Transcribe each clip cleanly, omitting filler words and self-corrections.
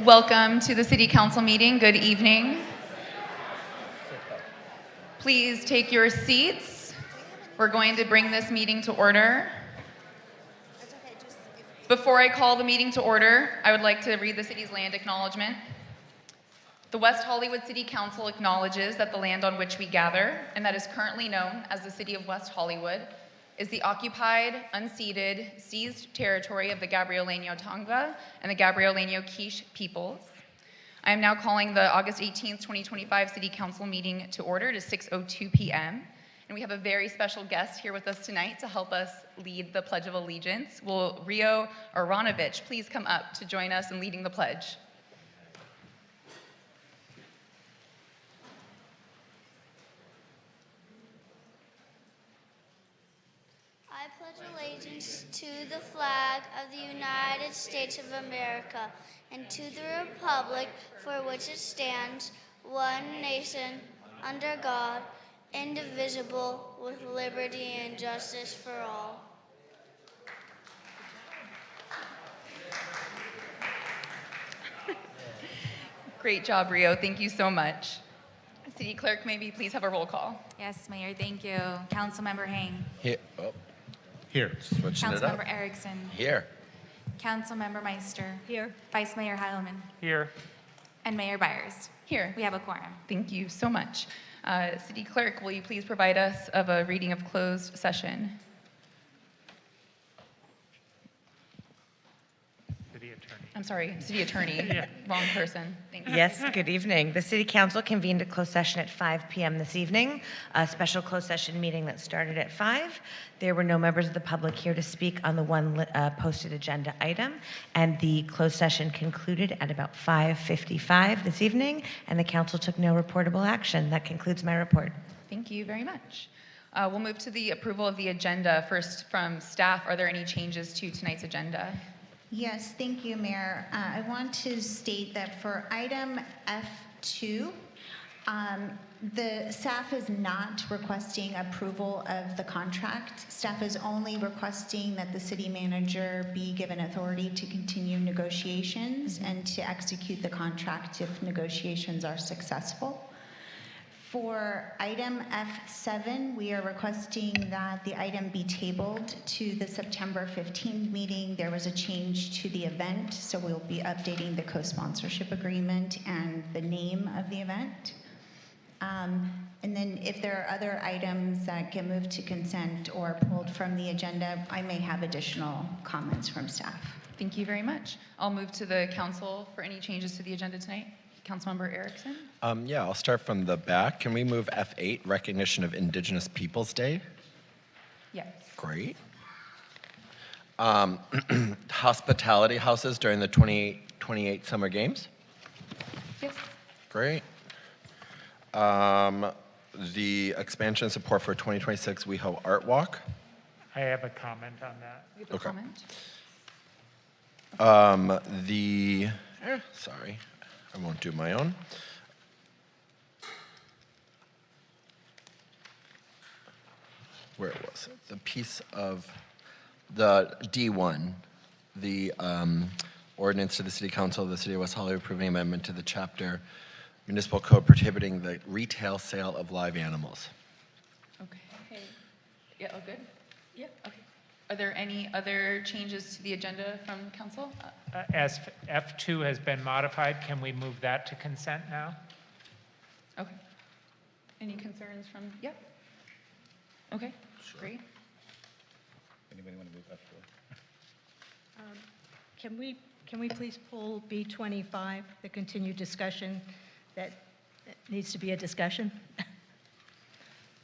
Welcome to the City Council meeting. Good evening. Please take your seats. We're going to bring this meeting to order. Before I call the meeting to order, I would like to read the city's land acknowledgement. The West Hollywood City Council acknowledges that the land on which we gather, and that is currently known as the City of West Hollywood, is the occupied, unceded, seized territory of the Gabrielino Tongva and the Gabrielino Quiche peoples. I am now calling the August 18th, 2025 City Council meeting to order to 6:02 p.m. And we have a very special guest here with us tonight to help us lead the Pledge of Allegiance. Will Rio Aronovich please come up to join us in leading the pledge? I pledge allegiance to the flag of the United States of America and to the republic for which it stands, one nation, under God, indivisible, with liberty and justice for all. Great job, Rio. Thank you so much. City Clerk, maybe you please have a roll call. Yes, Mayor, thank you. Councilmember Hang. Here. Oh, Here. switching it up. Councilmember Erickson. Here. Councilmember Meister. Here. Vice Mayor Heilman. Here. And Mayor Byers. Here. We have a quorum. Thank you so much. City Clerk, will you please provide us of a reading of closed session? City Attorney. I'm sorry, City Attorney. Wrong person. Thank you. Yes, good evening. The City Council convened a closed session at 5 p.m. this evening, a special closed session meeting that started at 5. There were no members of the public here to speak on the one posted agenda item, and the closed session concluded at about 5:55 this evening, and the council took no reportable action. That concludes my report. Thank you very much. We'll move to the approval of the agenda. First, from staff, are there any changes to tonight's agenda? Yes, thank you, Mayor. I want to state that for item F2, the staff is not requesting approval of the contract. Staff is only requesting that the city manager be given authority to continue negotiations and to execute the contract if negotiations are successful. For item F7, we are requesting that the item be tabled to the September 15th meeting. There was a change to the event, so we'll be updating the co-sponsorship agreement and the name of the event. And then if there are other items that get moved to consent or pulled from the agenda, I may have additional comments from staff. Thank you very much. I'll move to the council for any changes to the agenda tonight. Councilmember Erickson? Yeah, I'll start from the back. Can we move F8, Recognition of Indigenous Peoples Day? Yes. Great. Hospitality houses during the 2028 Summer Games? Yes. Great. The expansion support for 2026 WeHo Art Walk? I have a comment on that. You have a Okay. comment? Sorry, I won't do my own. Where was it? The piece of the D1, the ordinance to the City Council of the City of West Hollywood approving amendment to the chapter municipal code prohibiting the retail sale of live animals. Okay. Yeah, all good? Yeah, okay. Are there any other changes to the agenda from council? As F2 has been modified, can we move that to consent now? Okay. Any concerns from, yeah? Okay, great. Anybody want to move F4? Can we please pull B25, the continued discussion that needs to be a discussion?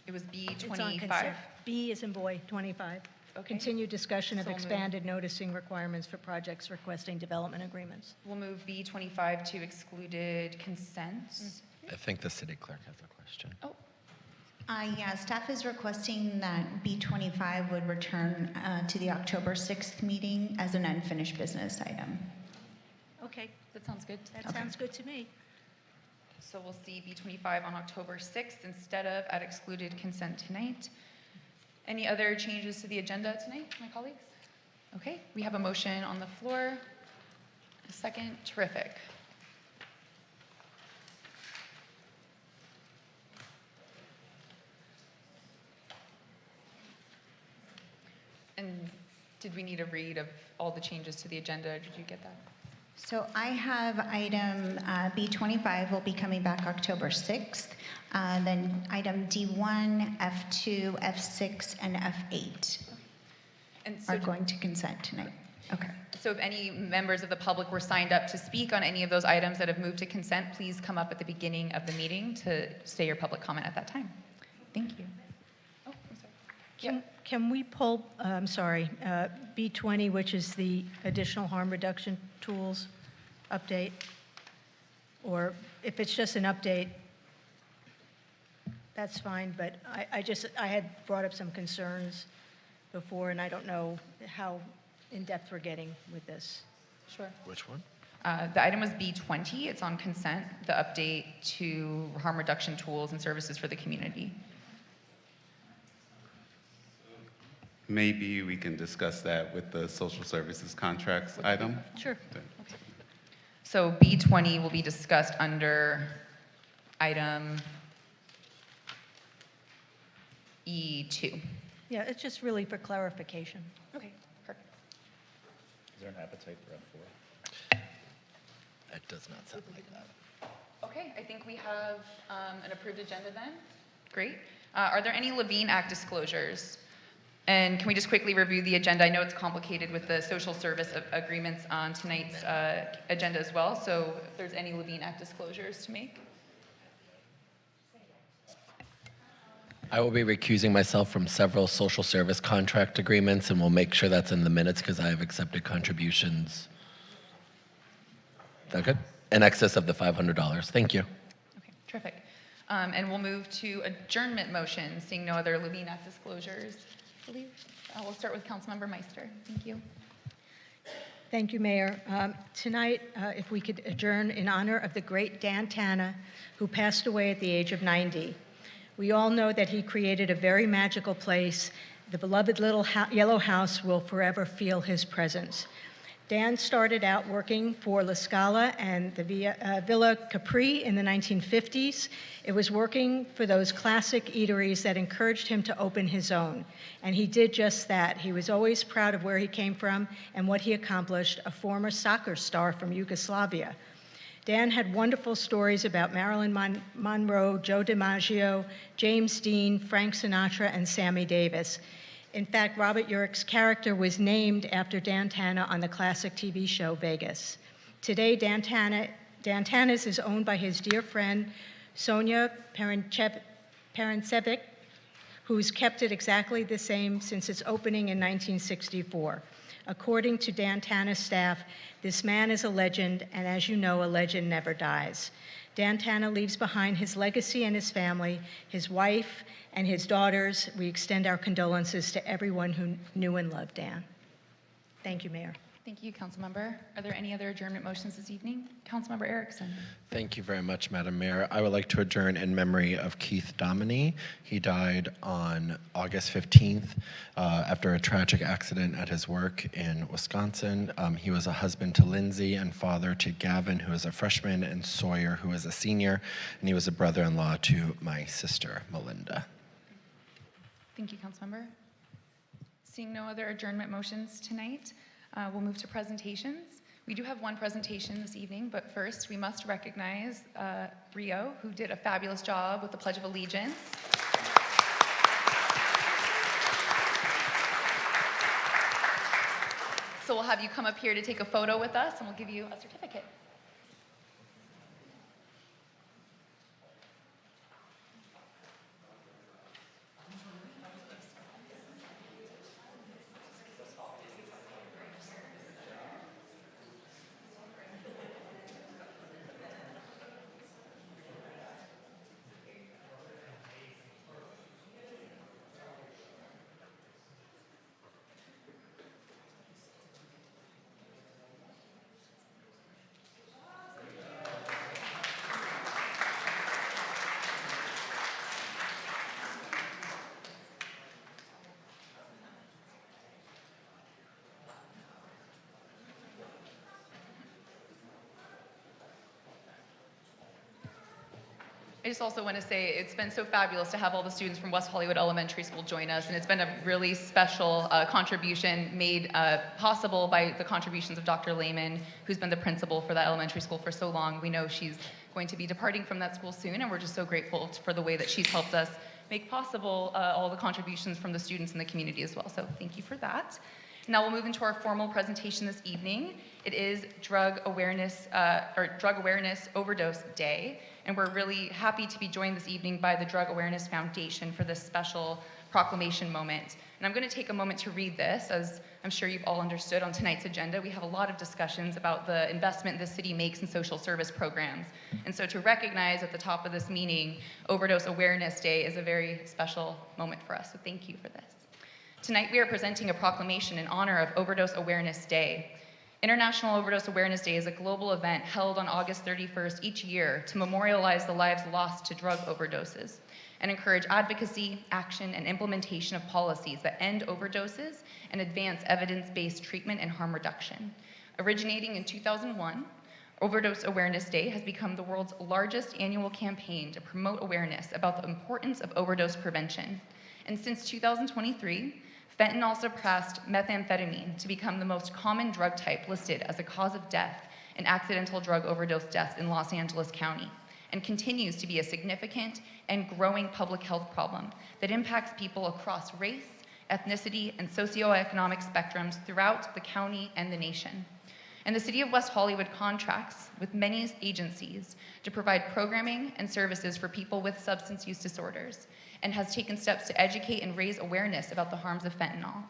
It was It's on B25. consent. B as in boy, 25. Okay. Continued discussion of So moved. expanded noticing requirements for projects requesting development agreements. We'll move B25 to excluded consent. I think the city clerk has a question. Oh, Yeah, staff is requesting that B25 would return to the October 6th meeting as an unfinished business item. Okay, that sounds good. that Okay. sounds good to me. So we'll see B25 on October 6th instead of at excluded consent tonight. Any other changes to the agenda tonight, my colleagues? Okay, we have a motion on the floor. A second, terrific. And did we need a read of all the changes to the agenda? Did you get that? So I have item B25 will be coming back October 6th. Then item D1, F2, F6, and F8 And so are going to consent tonight. Okay. So if any members of the public were signed up to speak on any of those items that have moved to consent, please come up at the beginning of the meeting to say your public comment at that time. Thank you. Oh, I'm sorry. Can we pull, B20, which is the additional harm reduction tools update? Or if it's just an update, that's fine, but I had brought up some concerns before, and I don't know how in-depth we're getting with this. Sure. Which one? The item was B20. It's on consent, the update to harm reduction tools and services for the community. Maybe we can discuss that with the social services contracts item. Sure. So B20 will be discussed under item E2. Yeah, it's just really for clarification. Okay, perfect. Is there an appetite for F4? It does not sound like that. Okay, I think we have an approved agenda then. Great. Are there any Levine Act disclosures? And can we just quickly review the agenda? I know it's complicated with the social service agreements on tonight's agenda as well. So if there's any Levine Act disclosures to make. I will be recusing myself from several social service contract agreements, and we'll make sure that's in the minutes because I have accepted contributions. Is that good? In excess of the $500. Thank you. Okay, terrific. And we'll move to adjournment motions, seeing no other Levine Act disclosures. I believe we'll start with Councilmember Meister. Thank you. Thank you, Mayor. Tonight, if we could adjourn in honor of the great Dan Tana, who passed away at the age of 90. We all know that he created a very magical place. The beloved little yellow house will forever feel his presence. Dan started out working for La Scala and the Villa Capri in the 1950s. It was working for those classic eateries that encouraged him to open his own. And he did just that. He was always proud of where he came from and what he accomplished, a former soccer star from Yugoslavia. Dan had wonderful stories about Marilyn Monroe, Joe DiMaggio, James Dean, Frank Sinatra, and Sammy Davis. In fact, Robert Urick's character was named after Dan Tana on the classic TV show Vegas. Today, Dan Tana's is owned by his dear friend, Sonia Parentsevic, who's kept it exactly the same since its opening in 1964. According to Dan Tana's staff, this man is a legend, and as you know, a legend never dies. Dan Tana leaves behind his legacy and his family, his wife, and his daughters. We extend our condolences to everyone who knew and loved Dan. Thank you, Mayor. Thank you, Councilmember. Are there any other adjournment motions this evening? Councilmember Erickson. Thank you very much, Madam Mayor. I would like to adjourn in memory of Keith Dominy. He died on August 15th after a tragic accident at his work in Wisconsin. He was a husband to Lindsay and father to Gavin, who is a freshman, and Sawyer, who is a senior, and he was a brother-in-law to my sister, Melinda. Thank you, Councilmember. Seeing no other adjournment motions tonight, we'll move to presentations. We do have one presentation this evening, but first we must recognize Rio, who did a fabulous job with the Pledge of Allegiance. So we'll have you come up here to take a photo with us, and we'll give you a certificate. I just also want to say it's been so fabulous to have all the students from West Hollywood Elementary School join us, and it's been a really special contribution made possible by the contributions of Dr. Lehman, who's been the principal for that elementary school for so long. We know she's going to be departing from that school soon, and we're just so grateful for the way that she's helped us make possible all the contributions from the students in the community as well. So thank you for that. Now we'll move into our formal presentation this evening. It is Drug Awareness Overdose Day, and we're really happy to be joined this evening by the Drug Awareness Foundation for this special proclamation moment. And I'm going to take a moment to read this. As I'm sure you've all understood on tonight's agenda, we have a lot of discussions about the investment the city makes in social service programs. And so to recognize at the top of this meeting, Overdose Awareness Day is a very special moment for us. So thank you for this. Tonight we are presenting a proclamation in honor of Overdose Awareness Day. International Overdose Awareness Day is a global event held on August 31st each year to memorialize the lives lost to drug overdoses and encourage advocacy, action, and implementation of policies that end overdoses and advance evidence-based treatment and harm reduction. Originating in 2001, Overdose Awareness Day has become the world's largest annual campaign to promote awareness about the importance of overdose prevention. And since 2023, fentanyl surpassed methamphetamine to become the most common drug type listed as a cause of death in accidental drug overdose deaths in Los Angeles County, and continues to be a significant and growing public health problem that impacts people across race, ethnicity, and socioeconomic spectrums throughout the county and the nation. And the City of West Hollywood contracts with many agencies to provide programming and services for people with substance use disorders, and has taken steps to educate and raise awareness about the harms of fentanyl.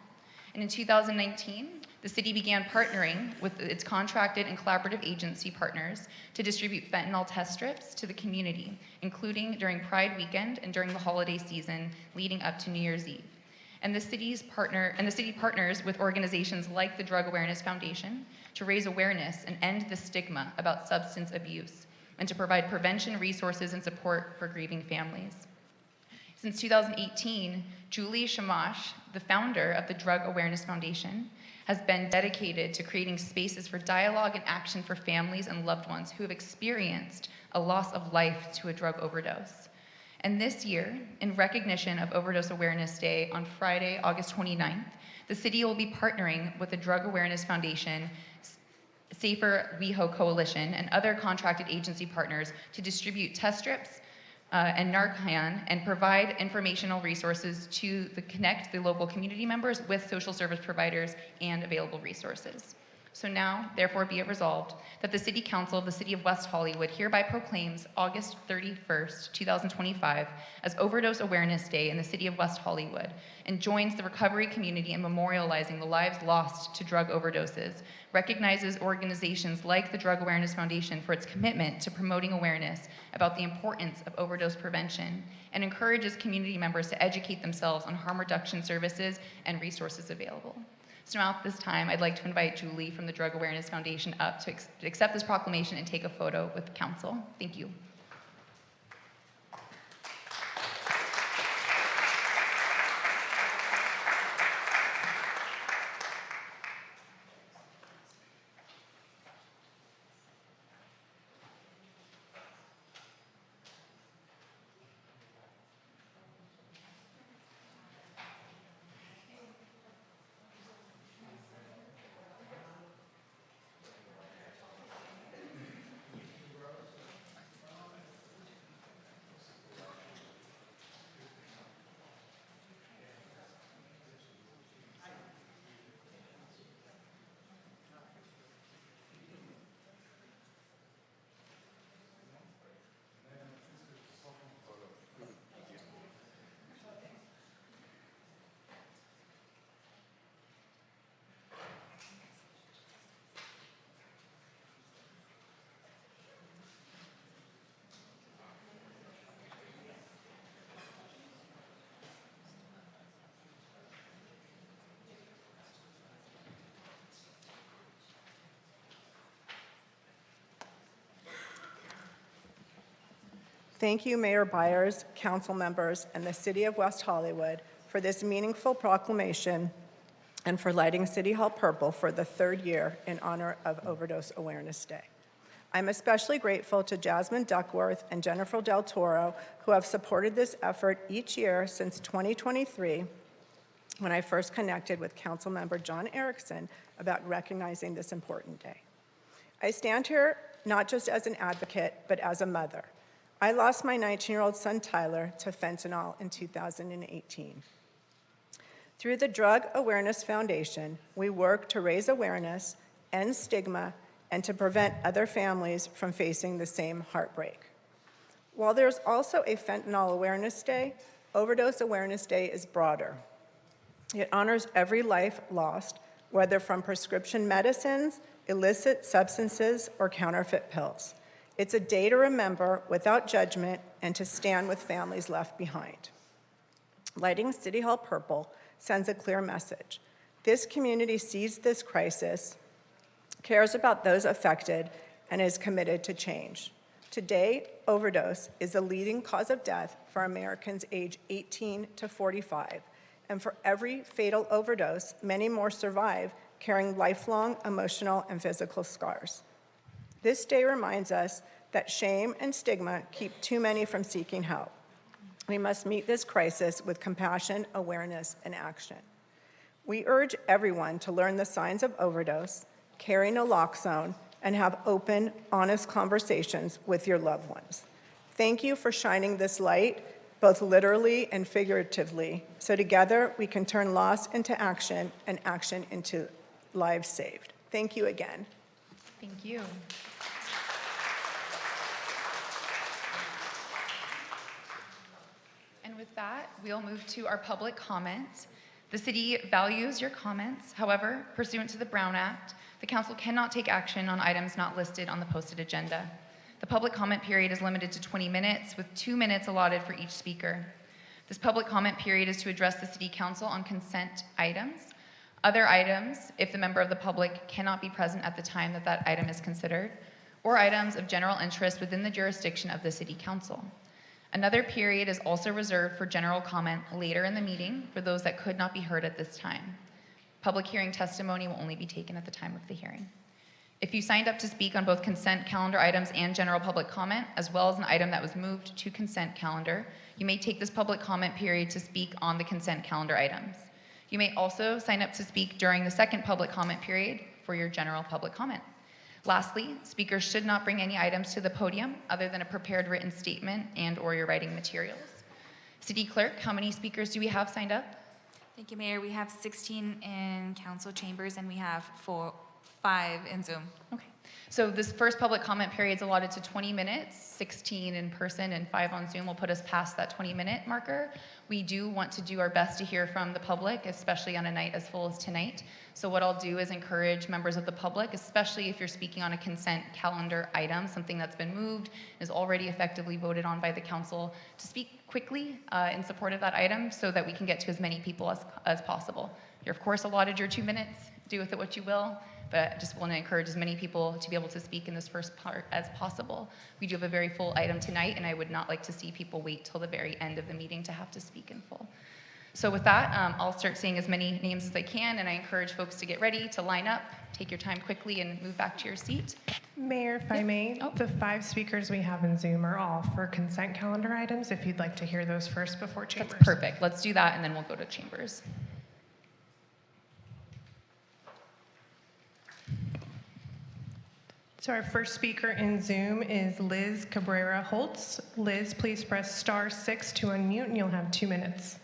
And in 2019, the city began partnering with its contracted and collaborative agency partners to distribute fentanyl test strips to the community, including during Pride Weekend and during the holiday season leading up to New Year's Eve. And the city partners with organizations like the Drug Awareness Foundation to raise awareness and end the stigma about substance abuse, and to provide prevention resources and support for grieving families. Since 2018, Julie Shamash, the founder of the Drug Awareness Foundation, has been dedicated to creating spaces for dialogue and action for families and loved ones who have experienced a loss of life to a drug overdose. And this year, in recognition of Overdose Awareness Day on Friday, August 29th, the city will be partnering with the Drug Awareness Foundation, Safer WeHo Coalition, and other contracted agency partners to distribute test strips and Narcan, and provide informational resources to connect the local community members with social service providers and available resources. So now, therefore, be it resolved that the City Council of the City of West Hollywood hereby proclaims August 31st, 2025 as Overdose Awareness Day in the City of West Hollywood, and joins the recovery community in memorializing the lives lost to drug overdoses, recognizes organizations like the Drug Awareness Foundation for its commitment to promoting awareness about the importance of overdose prevention, and encourages community members to educate themselves on harm reduction services and resources available. So now at this time, I'd like to invite Julie from the Drug Awareness Foundation up to accept this proclamation and take a photo with the council. Thank you. Thank you, Mayor Byers, council members, and the City of West Hollywood for this meaningful proclamation and for lighting City Hall purple for the third year in honor of Overdose Awareness Day. I'm especially grateful to Jasmine Duckworth and Jennifer Del Toro, who have supported this effort each year since 2023, when I first connected with Councilmember John Erickson about recognizing this important day. I stand here not just as an advocate, but as a mother. I lost my 19-year-old son, Tyler, to fentanyl in 2018. Through the Drug Awareness Foundation, we work to raise awareness, end stigma, and to prevent other families from facing the same heartbreak. While there's also a Fentanyl Awareness Day, Overdose Awareness Day is broader. It honors every life lost, whether from prescription medicines, illicit substances, or counterfeit pills. It's a day to remember without judgment and to stand with families left behind. Lighting City Hall purple sends a clear message. This community sees this crisis, cares about those affected, and is committed to change. Today, overdose is the leading cause of death for Americans age 18 to 45, and for every fatal overdose, many more survive, carrying lifelong emotional and physical scars. This day reminds us that shame and stigma keep too many from seeking help. We must meet this crisis with compassion, awareness, and action. We urge everyone to learn the signs of overdose, carry naloxone, and have open, honest conversations with your loved ones. Thank you for shining this light, both literally and figuratively, so together we can turn loss into action and action into lives saved. Thank you again. Thank you. And with that, we'll move to our public comment. The city values your comments. However, pursuant to the Brown Act, the council cannot take action on items not listed on the posted agenda. The public comment period is limited to 20 minutes, with 2 minutes allotted for each speaker. This public comment period is to address the city council on consent items. Other items, if the member of the public cannot be present at the time that that item is considered, or items of general interest within the jurisdiction of the city council. Another period is also reserved for general comment later in the meeting for those that could not be heard at this time. Public hearing testimony will only be taken at the time of the hearing. If you signed up to speak on both consent calendar items and general public comment, as well as an item that was moved to consent calendar, you may take this public comment period to speak on the consent calendar items. You may also sign up to speak during the second public comment period for your general public comment. Lastly, speakers should not bring any items to the podium other than a prepared written statement and/or your writing materials. City Clerk, how many speakers do we have signed up? Thank you, Mayor. We have 16 in council chambers and we have 5 in Zoom. Okay. So this first public comment period is allotted to 20 minutes, 16 in person and 5 on Zoom will put us past that 20-minute marker. We do want to do our best to hear from the public, especially on a night as full as tonight. So what I'll do is encourage members of the public, especially if you're speaking on a consent calendar item, something that's been moved, is already effectively voted on by the council, to speak quickly in support of that item so that we can get to as many people as possible. You're of course allotted your 2 minutes, do with it what you will, but I just want to encourage as many people to be able to speak in this first part as possible. We do have a very full item tonight, and I would not like to see people wait till the very end of the meeting to have to speak in full. So with that, I'll start saying as many names as I can, and I encourage folks to get ready, to line up, take your time quickly, and move back to your seat. Mayor, if I may, the 5 speakers we have in Zoom are all for consent calendar items, if you'd like to hear those first before chambers. That's perfect. Let's do that, and then we'll go to chambers. So our first speaker in Zoom is Liz Cabrera Holtz. Liz, please press *6 to unmute, and you'll have 2 minutes.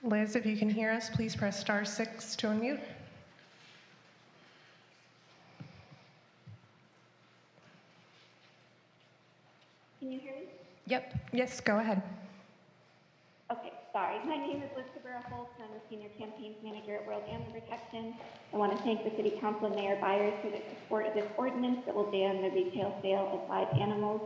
Liz, if you can hear us, please press *6 to unmute. Can you hear me? Yep. Yes, go ahead. Okay, sorry. My name is Liz Cabrera Holtz, and I'm the Senior Campaigns Manager at World Animal Protection. I want to thank the City Council and Mayor Byers for the support of this ordinance that will ban the retail sale of live animals.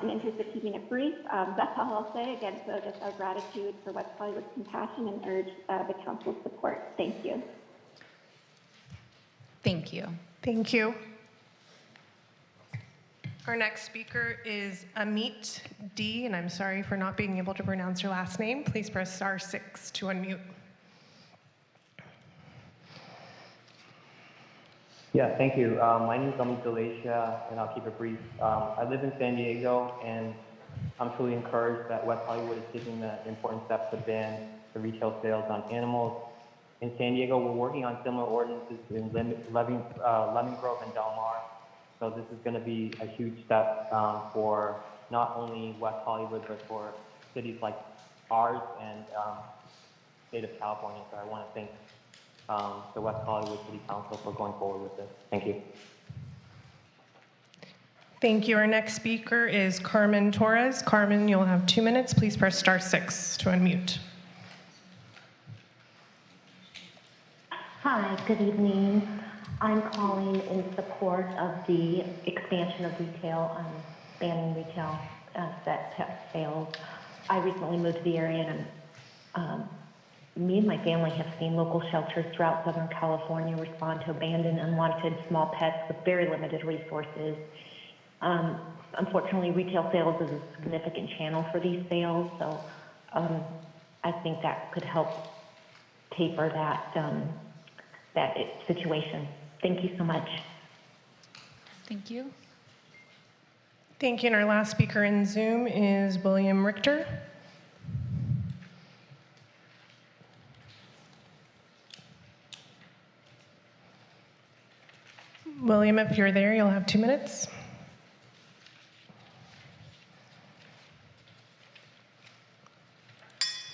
In the interest of keeping it brief, that's all I'll say. Again, so just our gratitude for West Hollywood's compassion and urge the Council's support. Thank you. Thank you. Thank you. Our next speaker is Amit D, and I'm sorry for not being able to pronounce your last name. Please press star 6 to unmute. Yeah, thank you. My name is Amit Galatia, and I'll keep it brief. I live in San Diego, and I'm truly encouraged that West Hollywood is taking the important steps to ban the retail sales on animals. In San Diego, we're working on similar ordinances in Lemon Grove and Del Mar. So this is going to be a huge step for not only West Hollywood, but for cities like ours and state of California. So I want to thank the West Hollywood City Council for going forward with this. Thank you. Thank you. Our next speaker is Carmen Torres. Carmen, you'll have 2 minutes. Please press star 6 to unmute. Hi, good evening. I'm calling in support of the expansion of retail, banning retail pet sales. I recently moved to the area, and me and my family have seen local shelters throughout Southern California respond to abandoned, unwanted small pets with very limited resources. Unfortunately, retail sales is a significant channel for these sales, so I think that could help taper that situation. Thank you so much. Thank you. Thank you. And our last speaker in Zoom is William Richter. William, if you're there, you'll have 2 minutes.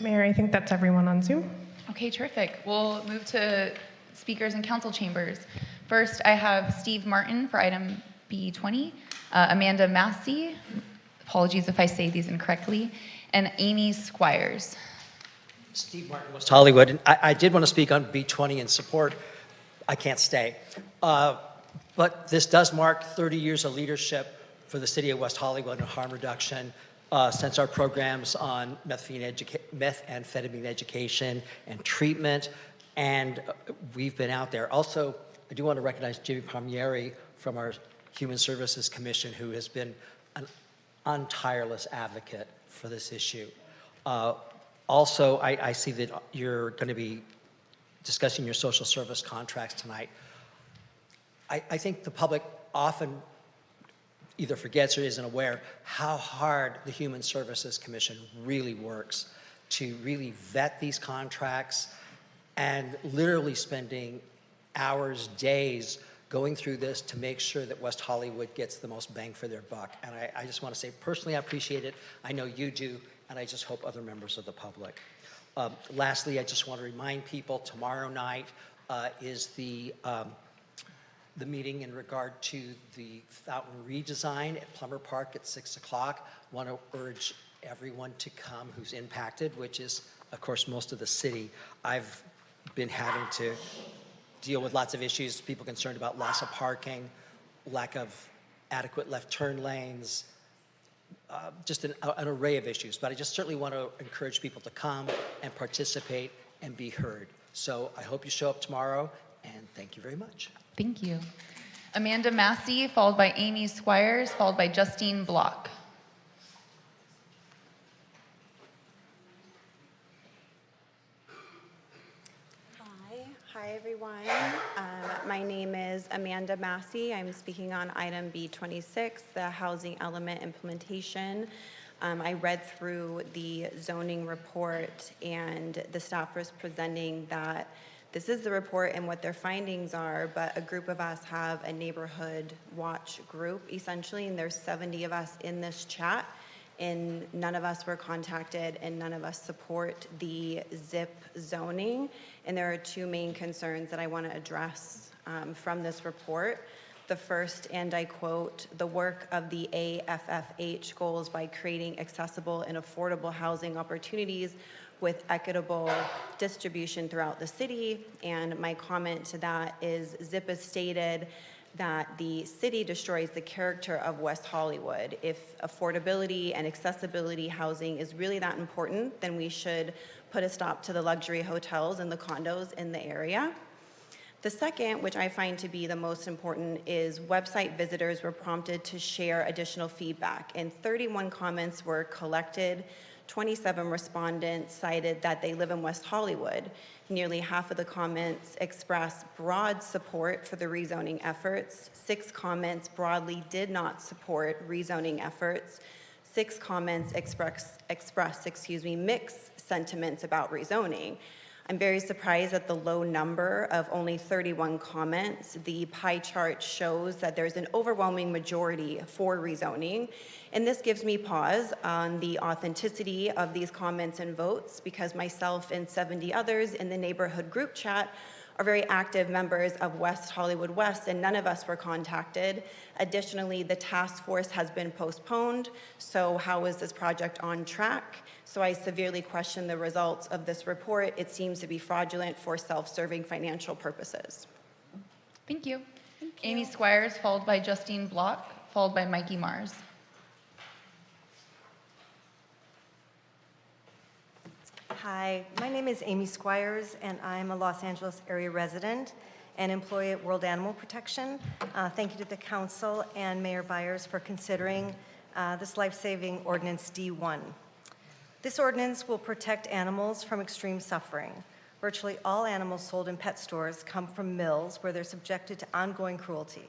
Mayor, I think that's everyone on Zoom. Okay, terrific. We'll move to speakers in council chambers. First, I have Steve Martin for item B20, Amanda Massey, apologies if I say these incorrectly, and Amy Squires. Steve Martin, West Hollywood. And I did want to speak on B20 in support. I can't stay. But this does mark 30 years of leadership for the city of West Hollywood in harm reduction since our programs on methamphetamine education and treatment. And we've been out there. Also, I do want to recognize Jimmy Palmieri from our Human Services Commission, who has been an untireless advocate for this issue. Also, I see that you're going to be discussing your social service contracts tonight. I think the public often either forgets or isn't aware how hard the Human Services Commission really works to really vet these contracts and literally spending hours, days going through this to make sure that West Hollywood gets the most bang for their buck. And I just want to say, personally, I appreciate it. I know you do, and I just hope other members of the public. Lastly, I just want to remind people tomorrow night is the meeting in regard to the fountain redesign at Plummer Park at 6 o'clock. Want to urge everyone to come who's impacted, which is, of course, most of the city. I've been having to deal with lots of issues, people concerned about loss of parking, lack of adequate left turn lanes, just an array of issues. But I just certainly want to encourage people to come and participate and be heard. So I hope you show up tomorrow, and thank you very much. Thank you. Amanda Massey, followed by Amy Squires, followed by Justine Block. Hi everyone. My name is Amanda Massey. I'm speaking on item B26, the housing element implementation. I read through the zoning report, and the staff was presenting that this is the report and what their findings are, but a group of us have a neighborhood watch group essentially, and there's 70 of us in this chat, and none of us were contacted and none of us support the ZIP zoning. And there are two main concerns that I want to address from this report. The first, and I quote, the work of the AFFH goals by creating accessible and affordable housing opportunities with equitable distribution throughout the city. And my comment to that is ZIP has stated that the city destroys the character of West Hollywood. If affordability and accessibility housing is really that important, then we should put a stop to the luxury hotels and the condos in the area. The second, which I find to be the most important, is website visitors were prompted to share additional feedback, and 31 comments were collected. 27 respondents cited that they live in West Hollywood. Nearly half of the comments expressed broad support for the rezoning efforts. 6 comments broadly did not support rezoning efforts. 6 comments expressed mixed sentiments about rezoning. I'm very surprised at the low number of only 31 comments. The pie chart shows that there's an overwhelming majority for rezoning, and this gives me pause on the authenticity of these comments and votes, because myself and 70 others in the neighborhood group chat are very active members of West Hollywood West, and none of us were contacted. Additionally, the task force has been postponed, so how is this project on track? So I severely question the results of this report. It seems to be fraudulent for self-serving financial purposes. Thank you. Amy Squires, followed by Justine Block, followed by Mikey Mars. Hi, my name is Amy Squires, and I'm a Los Angeles area resident and employee at World Animal Protection. Thank you to the council and Mayor Byers for considering this life-saving ordinance D1. This ordinance will protect animals from extreme suffering. Virtually all animals sold in pet stores come from mills where they're subjected to ongoing cruelty.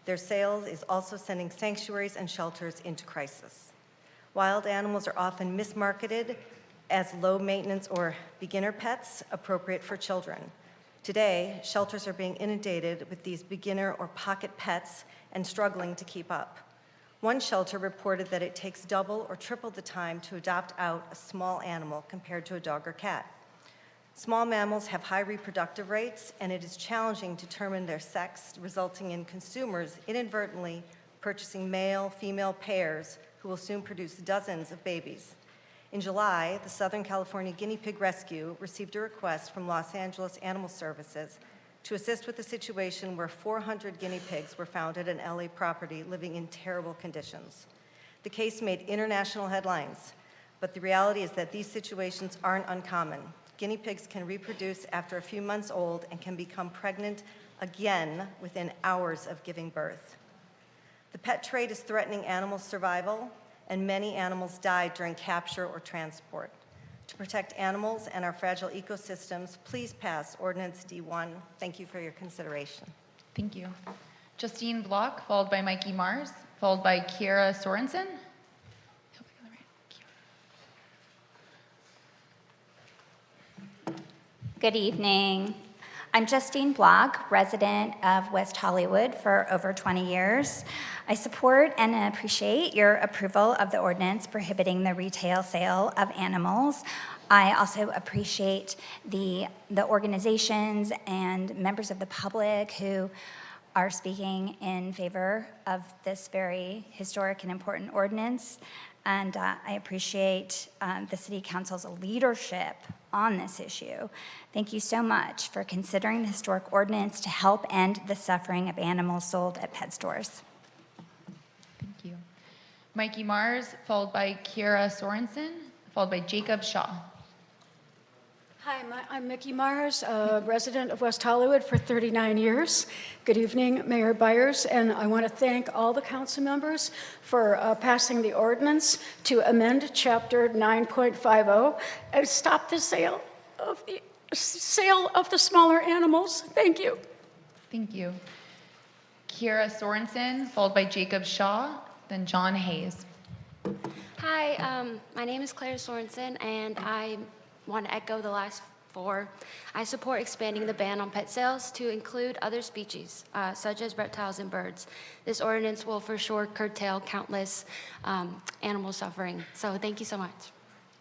Their sales is also sending sanctuaries and shelters into crisis. Wild animals are often mismarketed as low maintenance or beginner pets appropriate for children. Today, shelters are being inundated with these beginner or pocket pets and struggling to keep up. One shelter reported that it takes double or triple the time to adopt out a small animal compared to a dog or cat. Small mammals have high reproductive rates, and it is challenging to determine their sex, resulting in consumers inadvertently purchasing male-female pairs who will soon produce dozens of babies. In July, the Southern California Guinea Pig Rescue received a request from Los Angeles Animal Services to assist with a situation where 400 guinea pigs were found at an LA property living in terrible conditions. The case made international headlines, but the reality is that these situations aren't uncommon. Guinea pigs can reproduce after a few months old and can become pregnant again within hours of giving birth. The pet trade is threatening animal survival, and many animals died during capture or transport. To protect animals and our fragile ecosystems, please pass Ordinance D1. Thank you for your consideration. Thank you. Justine Block, followed by Mikey Mars, followed by Kiera Sorensen. Good evening. I'm Justine Block, resident of West Hollywood for over 20 years. I support and appreciate your approval of the ordinance prohibiting the retail sale of animals. I also appreciate the organizations and members of the public who are speaking in favor of this very historic and important ordinance. And I appreciate the City Council's leadership on this issue. Thank you so much for considering the historic ordinance to help end the suffering of animals sold at pet stores. Thank you. Mikey Mars, followed by Kiera Sorensen, followed by Jacob Shaw. Hi, I'm Mickey Mars, a resident of West Hollywood for 39 years. Good evening, Mayor Byers, and I want to thank all the council members for passing the ordinance to amend Chapter 9.50 and stop the sale of the smaller animals. Thank you. Thank you. Kiera Sorensen, followed by Jacob Shaw, then John Hayes. Hi, my name is Claire Sorensen, and I want to echo the last four. I support expanding the ban on pet sales to include other species, such as reptiles and birds. This ordinance will for sure curtail countless animal suffering. So thank you so much.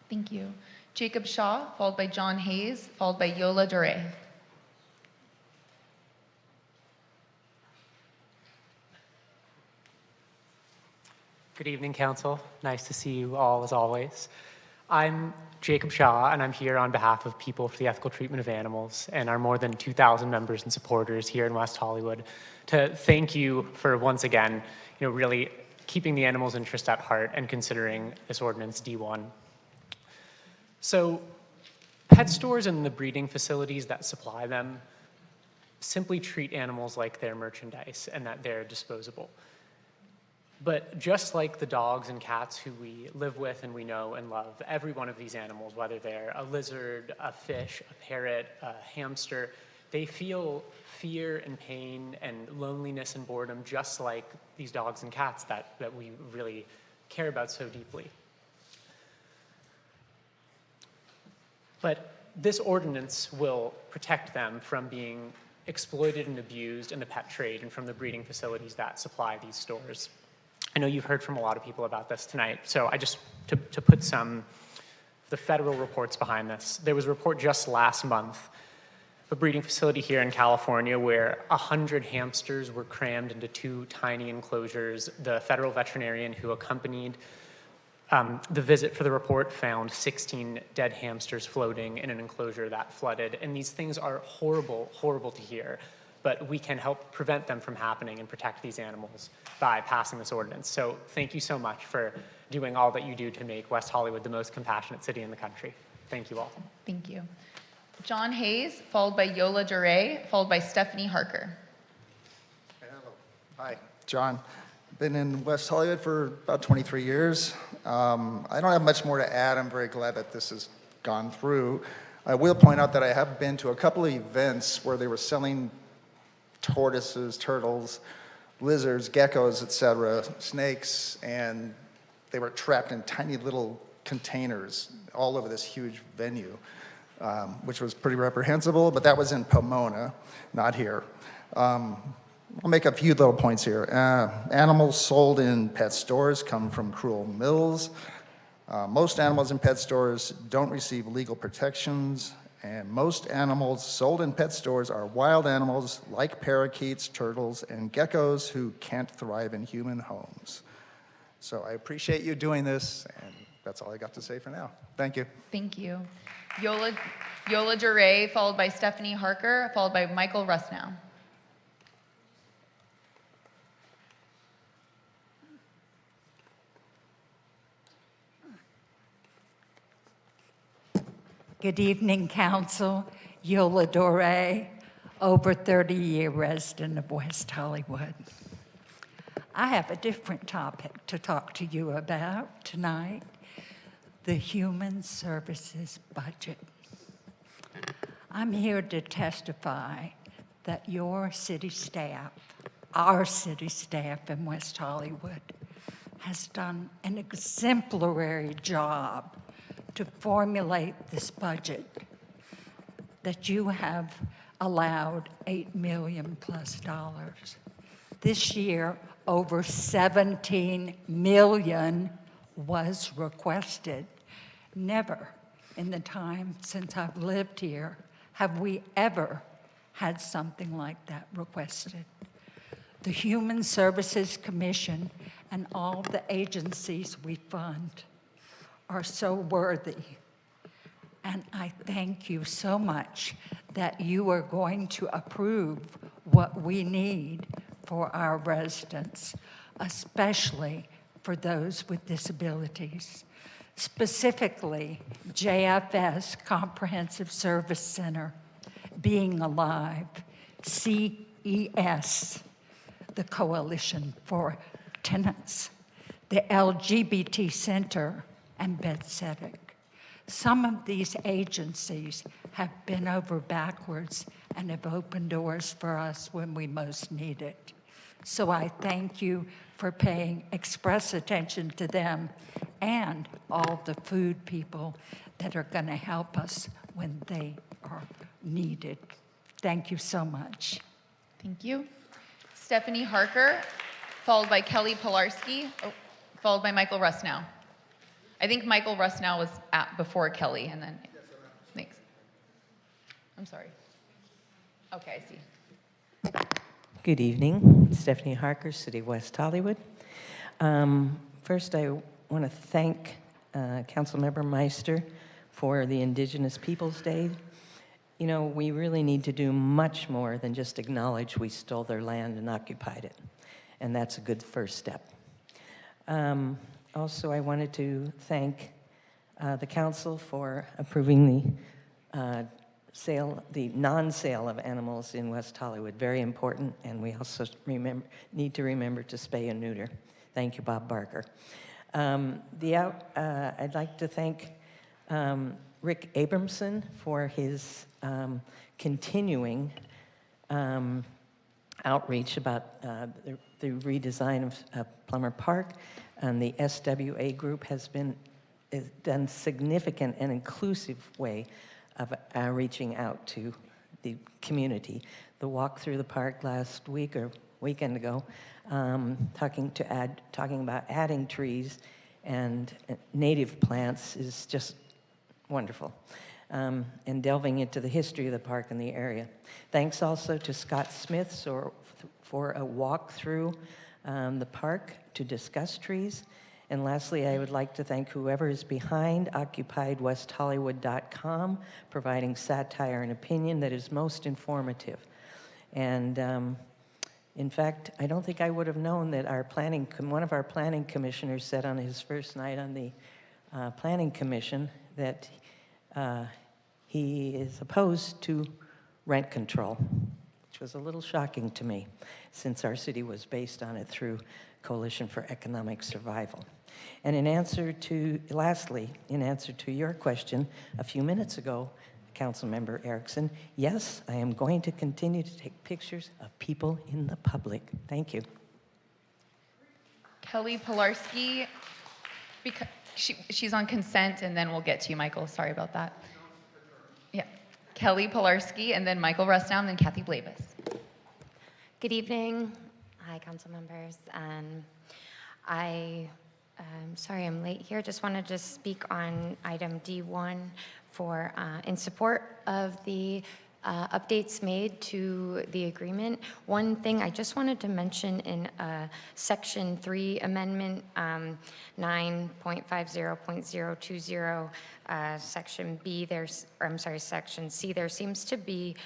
Thank you. Jacob Shaw, followed by John Hayes, followed by Yola Dure. Good evening, Council. Nice to see you all as always. I'm Jacob Shaw, and I'm here on behalf of People for the Ethical Treatment of Animals and our more than 2,000 members and supporters here in West Hollywood to thank you for once again, really keeping the animals' interest at heart and considering this ordinance D1. So, pet stores and the breeding facilities that supply them, simply treat animals like they're merchandise and that they're disposable. But just like the dogs and cats who we live with and we know and love, every one of these animals, whether they're a lizard, a fish, a parrot, a hamster, they feel fear and pain and loneliness and boredom just like these dogs and cats that we really care about so deeply. But this ordinance will protect them from being exploited and abused in the pet trade and from the breeding facilities that supply these stores. I know you've heard from a lot of people about this tonight, so I just, to put some of the federal reports behind this, there was a report just last month of a breeding facility here in California where 100 hamsters were crammed into 2 tiny enclosures. The federal veterinarian who accompanied the visit for the report found 16 dead hamsters floating in an enclosure that flooded, and these things are horrible, horrible to hear. But we can help prevent them from happening and protect these animals by passing this ordinance. So thank you so much for doing all that you do to make West Hollywood the most compassionate city in the country. Thank you all. Thank you. John Hayes, followed by Yola Duray, followed by Stephanie Harker. Hi, John. Been in West Hollywood for about 23 years. I don't have much more to add. I'm very glad that this has gone through. I will point out that I have been to a couple of events where they were selling tortoises, turtles, lizards, geckos, etc., snakes, and they were trapped in tiny little containers all over this huge venue, which was pretty reprehensible, but that was in Pomona, not here. I'll make a few little points here. Animals sold in pet stores come from cruel mills. Most animals in pet stores don't receive legal protections, and most animals sold in pet stores are wild animals like parakeets, turtles, and geckos who can't thrive in human homes. So I appreciate you doing this, and that's all I got to say for now. Thank you. Thank you. Yola Duray, followed by Stephanie Harker, followed by Michael Rusnow. Good evening, Council. Yola Duray, over 30-year resident of West Hollywood. I have a different topic to talk to you about tonight, the Human Services budget. I'm here to testify that your city staff, our city staff in West Hollywood, has done an exemplary job to formulate this budget, that you have allowed $8 million plus. This year, over $17 million was requested. Never in the time since I've lived here have we ever had something like that requested. The Human Services Commission and all the agencies we fund are so worthy. And I thank you so much that you are going to approve what we need for our residents, especially for those with disabilities. Specifically, JFS Comprehensive Service Center, Being Alive, CES, the Coalition for Tenants, the LGBT Center, and BedCetic. Some of these agencies have been over backwards and have opened doors for us when we most need it. So I thank you for paying express attention to them and all the food people that are going to help us when they are needed. Thank you so much. Thank you. Stephanie Harker, followed by Kelly Pilarski, followed by Michael Rusnow. I think Michael Rusnow was before Kelly, and then, thanks. I'm sorry. Okay, I see. Good evening, Stephanie Harker, City of West Hollywood. First, I want to thank Councilmember Meister for the Indigenous Peoples Day. You know, we really need to do much more than just acknowledge we stole their land and occupied it, and that's a good first step. Also, I wanted to thank the council for approving the the non-sale of animals in West Hollywood. Very important, and we also need to remember to spay and neuter. Thank you, Bob Barker. I'd like to thank Rick Abramson for his continuing outreach about the redesign of Plummer Park, and the SWA group has done significant and inclusive way of reaching out to the community. The walk through the park last week or weekend ago, talking about adding trees and native plants is just wonderful. And delving into the history of the park and the area. Thanks also to Scott Smith for a walk through the park to discuss trees. And lastly, I would like to thank whoever is behind OccupyWestHollywood.com, providing satire and opinion that is most informative. And in fact, I don't think I would have known that one of our planning commissioners said on his first night on the planning commission that he is opposed to rent control, which was a little shocking to me, since our city was based on it through Coalition for Economic Survival. And lastly, in answer to your question a few minutes ago, Councilmember Erickson, yes, I am going to continue to take pictures of people in the public. Thank you. Kelly Pilarski, she's on consent, and then we'll get to you, Michael. Sorry about that. Yeah. Kelly Pilarski, and then Michael Rustow, and then Kathy Blavis. Good evening. Hi, council members. I'm sorry I'm late here. Just wanted to speak on item D1 in support of the updates made to the agreement. One thing I just wanted to mention in Section 3 Amendment 9.50.020, Section B, Section C, there seems to be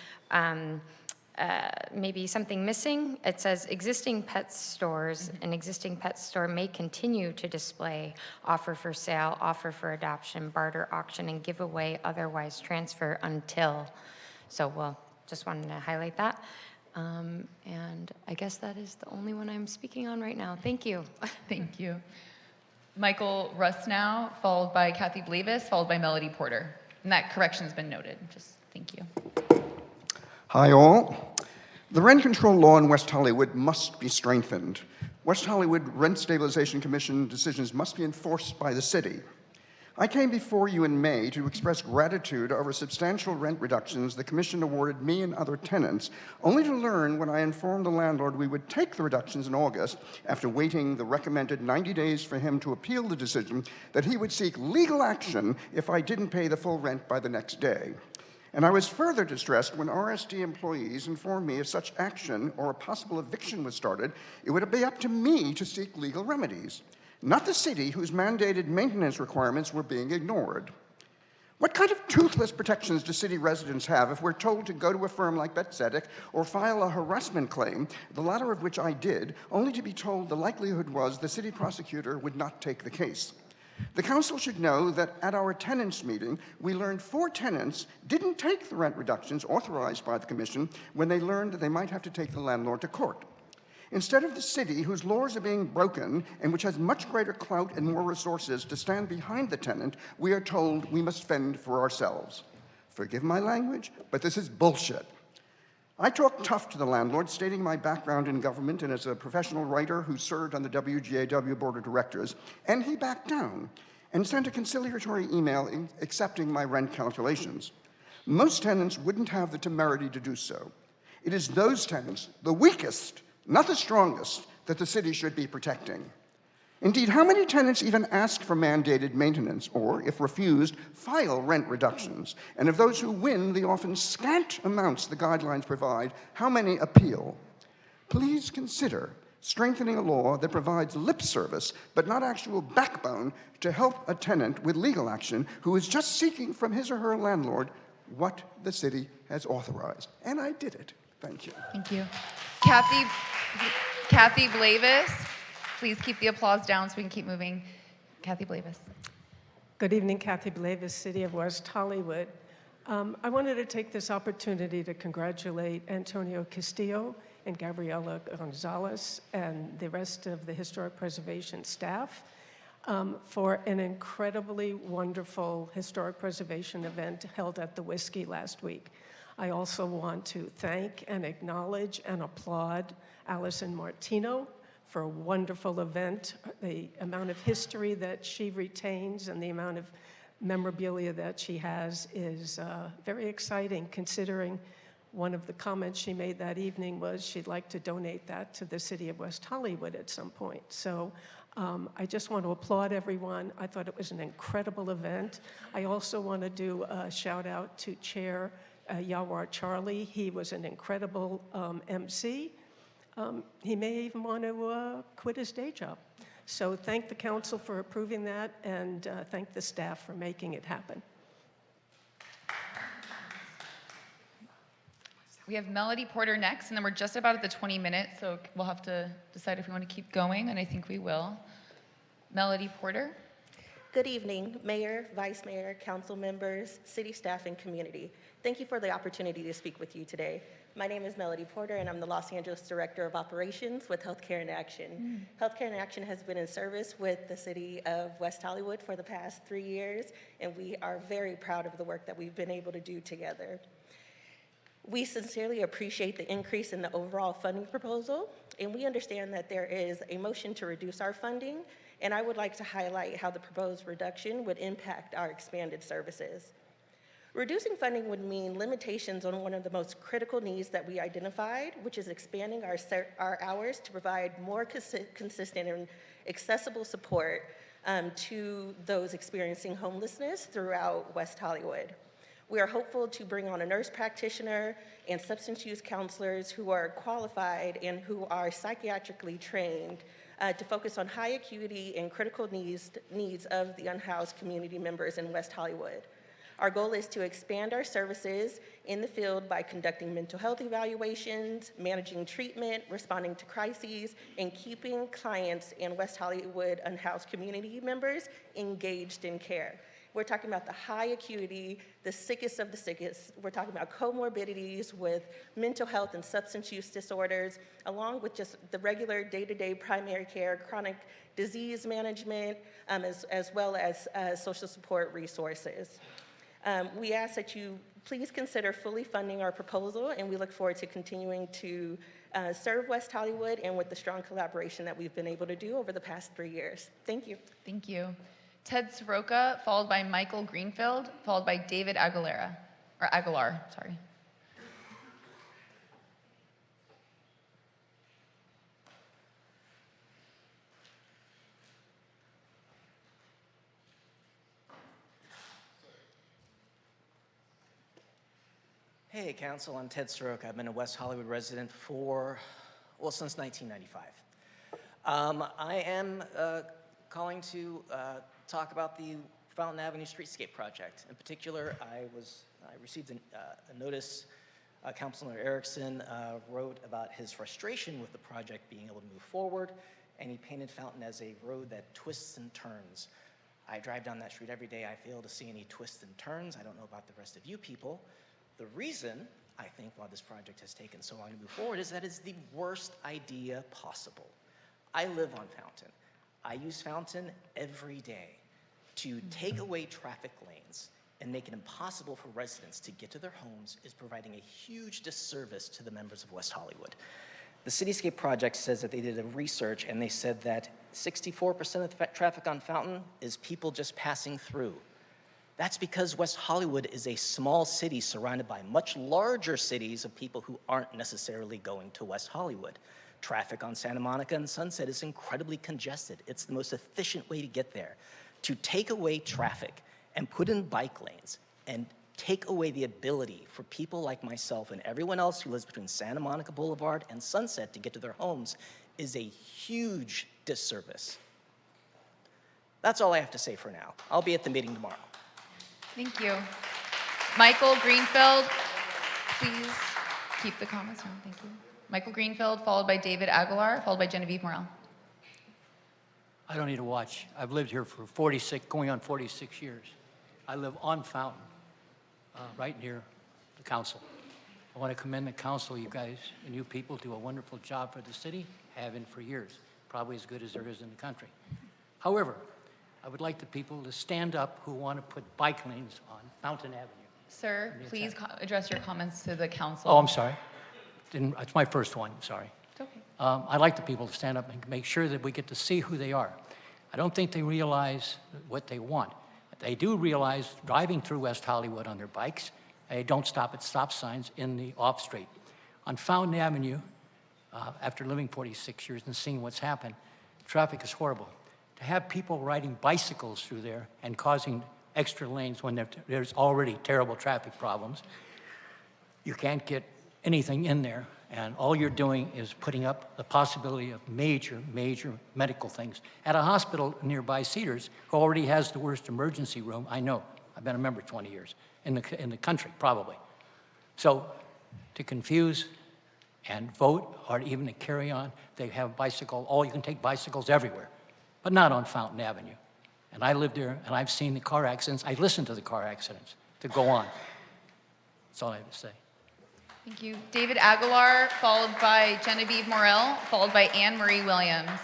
maybe something missing. It says existing pet stores, an existing pet store may continue to display offer for sale, offer for adoption, barter, auction, and giveaway, otherwise transfer until. So, well, just wanted to highlight that. And I guess that is the only one I'm speaking on right now. Thank you. Thank you. Michael Rustow, followed by Kathy Blavis, followed by Melody Porter. And that correction's been noted. Just thank you. Hi, all. The rent control law in West Hollywood must be strengthened. West Hollywood Rent Stabilization Commission decisions must be enforced by the city. I came before you in May to express gratitude over substantial rent reductions the commission awarded me and other tenants, only to learn when I informed the landlord we would take the reductions in August, after waiting the recommended 90 days for him to appeal the decision, that he would seek legal action if I didn't pay the full rent by the next day. And I was further distressed when RSD employees informed me if such action or a possible eviction was started, it would be up to me to seek legal remedies, not the city whose mandated maintenance requirements were being ignored. What kind of toothless protections do city residents have if we're told to go to a firm like Betzedek or file a harassment claim, the latter of which I did, only to be told the likelihood was the city prosecutor would not take the case? The council should know that at our tenants meeting, we learned 4 tenants didn't take the rent reductions authorized by the commission when they learned that they might have to take the landlord to court. Instead of the city, whose laws are being broken and which has much greater clout and more resources to stand behind the tenant, we are told we must fend for ourselves. Forgive my language, but this is bullshit. I talked tough to the landlord, stating my background in government and as a professional writer who served on the WGAW Board of Directors, and he backed down and sent a conciliatory email accepting my rent calculations. Most tenants wouldn't have the temerity to do so. It is those tenants, the weakest, not the strongest, that the city should be protecting. Indeed, how many tenants even ask for mandated maintenance or, if refused, file rent reductions? And of those who win the often scant amounts the guidelines provide, how many appeal? Please consider strengthening a law that provides lip service but not actual backbone to help a tenant with legal action who is just seeking from his or her landlord what the city has authorized. And I did it. Thank you. Thank you. Kathy Blavis, please keep the applause down so we can keep moving. Kathy Blavis. Good evening, Kathy Blavis, City of West Hollywood. I wanted to take this opportunity to congratulate Antonio Castillo and Gabriela Gonzalez and the rest of the Historic Preservation staff for an incredibly wonderful historic preservation event held at the Whiskey last week. I also want to thank and acknowledge and applaud Allison Martino for a wonderful event. The amount of history that she retains and the amount of memorabilia that she has is very exciting, considering one of the comments she made that evening was she'd like to donate that to the city of West Hollywood at some point. So I just want to applaud everyone. I thought it was an incredible event. I also want to do a shout out to Chair Yawar Charlie. He was an incredible MC. He may even want to quit his day job. So thank the council for approving that, and thank the staff for making it happen. We have Melody Porter next, and then we're just about at the 20 minutes, so we'll have to decide if we want to keep going, and I think we will. Melody Porter. Good evening, Mayor, Vice Mayor, council members, city staff, and community. Thank you for the opportunity to speak with you today. My name is Melody Porter, and I'm the Los Angeles Director of Operations with Healthcare in Action. Healthcare in Action has been in service with the city of West Hollywood for the past 3 years, and we are very proud of the work that we've been able to do together. We sincerely appreciate the increase in the overall funding proposal, and we understand that there is a motion to reduce our funding, and I would like to highlight how the proposed reduction would impact our expanded services. Reducing funding would mean limitations on one of the most critical needs that we identified, which is expanding our hours to provide more consistent and accessible support to those experiencing homelessness throughout West Hollywood. We are hopeful to bring on a nurse practitioner and substance use counselors who are qualified and who are psychiatrically trained to focus on high acuity and critical needs of the unhoused community members in West Hollywood. Our goal is to expand our services in the field by conducting mental health evaluations, managing treatment, responding to crises, and keeping clients and West Hollywood unhoused community members engaged in care. We're talking about the high acuity, the sickest of the sickest. We're talking about comorbidities with mental health and substance use disorders, along with just the regular day-to-day primary care, chronic disease management, as well as social support resources. We ask that you please consider fully funding our proposal, and we look forward to continuing to serve West Hollywood and with the strong collaboration that we've been able to do over the past 3 years. Thank you. Thank you. Ted Soroka, followed by Michael Greenfield, followed by David Aguilar, sorry. Hey, Council, I'm Ted Soroka. I've been a West Hollywood resident since 1995. I am calling to talk about the Fountain Avenue Streetscape project. In particular, I received a notice. Councilor Erickson wrote about his frustration with the project being able to move forward, and he painted Fountain as a road that twists and turns. I drive down that street every day. I fail to see any twists and turns. I don't know about the rest of you people. The reason I think why this project has taken so long to move forward is that it's the worst idea possible. I live on Fountain. I use Fountain every day. To take away traffic lanes and make it impossible for residents to get to their homes is providing a huge disservice to the members of West Hollywood. The Cityscape project says that they did a research and they said that 64% of the traffic on Fountain is people just passing through. That's because West Hollywood is a small city surrounded by much larger cities of people who aren't necessarily going to West Hollywood. Traffic on Santa Monica and Sunset is incredibly congested. It's the most efficient way to get there. To take away traffic and put in bike lanes and take away the ability for people like myself and everyone else who lives between Santa Monica Boulevard and Sunset to get to their homes is a huge disservice. That's all I have to say for now. I'll be at the meeting tomorrow. Thank you. Michael Greenfield, please keep the comments on. Thank you. Michael Greenfield, followed by David Aguilar, followed by Genevieve Morel. I don't need to watch. I've lived here for going on 46 years. I live on Fountain. right near the council. I want to commend the council. You guys and you people do a wonderful job for the city, have been for years, probably as good as there is in the country. However, I would like the people to stand up who want to put bike lanes on Fountain Avenue. Sir, please address your comments to the council. Oh, I'm sorry. It's my first one, sorry. It's okay. I'd like the people to stand up and make sure that we get to see who they are. I don't think they realize what they want. They do realize driving through West Hollywood on their bikes, they don't stop at stop signs in the off-street. On Fountain Avenue, after living 46 years and seeing what's happened, traffic is horrible. To have people riding bicycles through there and causing extra lanes when there's already terrible traffic problems, you can't get anything in there, and all you're doing is putting up the possibility of major, major medical things. At a hospital nearby, Cedars, who already has the worst emergency room, I know, I've been a member 20 years, in the country, probably. So to confuse and vote, or even to carry on, they have you can take bicycles everywhere, but not on Fountain Avenue. And I lived there, and I've seen the car accidents. I listened to the car accidents to go on. That's all I have to say. Thank you. David Aguilar, followed by Genevieve Morel, followed by Anne Marie Williams.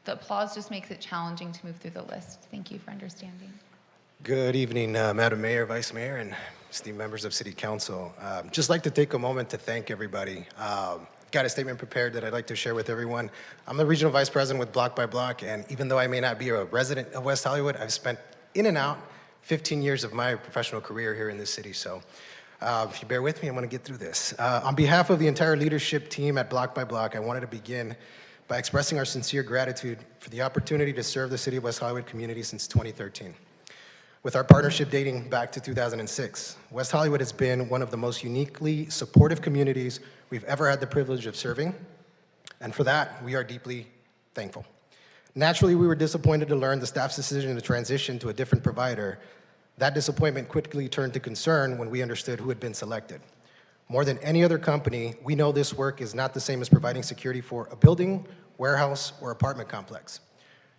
The applause just makes it challenging to move through the list. Thank you for understanding. Good evening, Madam Mayor, Vice Mayor, and esteemed members of City Council. Just like to take a moment to thank everybody. Got a statement prepared that I'd like to share with everyone. I'm the Regional Vice President with Block by Block, and even though I may not be a resident of West Hollywood, I've spent in and out 15 years of my professional career here in this city. So if you bear with me, I'm going to get through this. On behalf of the entire leadership team at Block by Block, I wanted to begin by expressing our sincere gratitude for the opportunity to serve the City of West Hollywood community since 2013. With our partnership dating back to 2006, West Hollywood has been one of the most uniquely supportive communities we've ever had the privilege of serving, and for that, we are deeply thankful. Naturally, we were disappointed to learn the staff's decision to transition to a different provider. That disappointment quickly turned to concern when we understood who had been selected. More than any other company, we know this work is not the same as providing security for a building, warehouse, or apartment complex.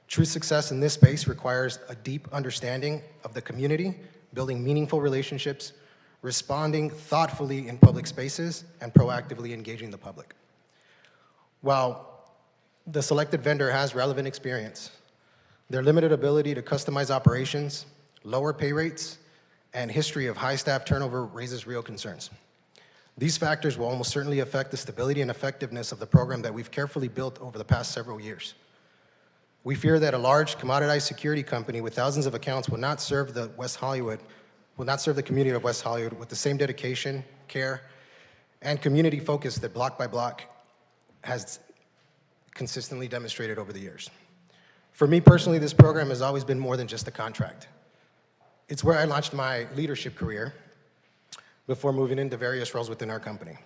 True success in this space requires a deep understanding of the community, building meaningful relationships, responding thoughtfully in public spaces, and proactively engaging the public. While the selected vendor has relevant experience, their limited ability to customize operations, lower pay rates, and history of high staff turnover raises real concerns. These factors will almost certainly affect the stability and effectiveness of the program that we've carefully built over the past several years. We fear that a large commoditized security company with thousands of accounts will not serve the community of West Hollywood with the same dedication, care, and community focus that Block by Block has consistently demonstrated over the years. For me personally, this program has always been more than just a contract. It's where I launched my leadership career before moving into various roles within our company.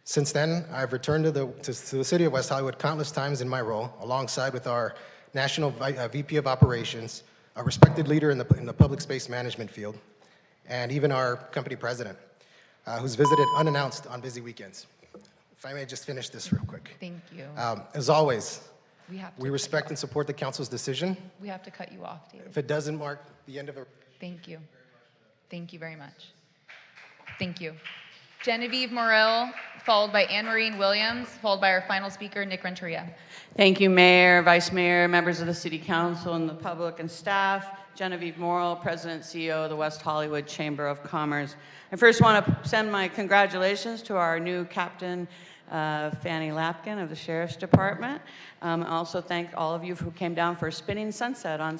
Since then, I've returned to the City of West Hollywood countless times in my role, alongside with our National VP of Operations, a respected leader in the public space management field, and even our company president, who's visited unannounced on busy weekends. If I may just finish this real quick. Thank you. As always, we respect and support the council's decision. We have to cut you off, David. If it doesn't mark the end of a... Thank you. Thank you very much. Thank you. Genevieve Morel, followed by Anne Marie Williams, followed by our final speaker, Nick Renteria. Thank you, Mayor, Vice Mayor, members of the City Council, and the public and staff. Genevieve Morel, President, CEO of the West Hollywood Chamber of Commerce. I first want to send my congratulations to our new Captain Fanny Lapkin of the Sheriff's Department. Also thank all of you who came down for Spinning Sunset on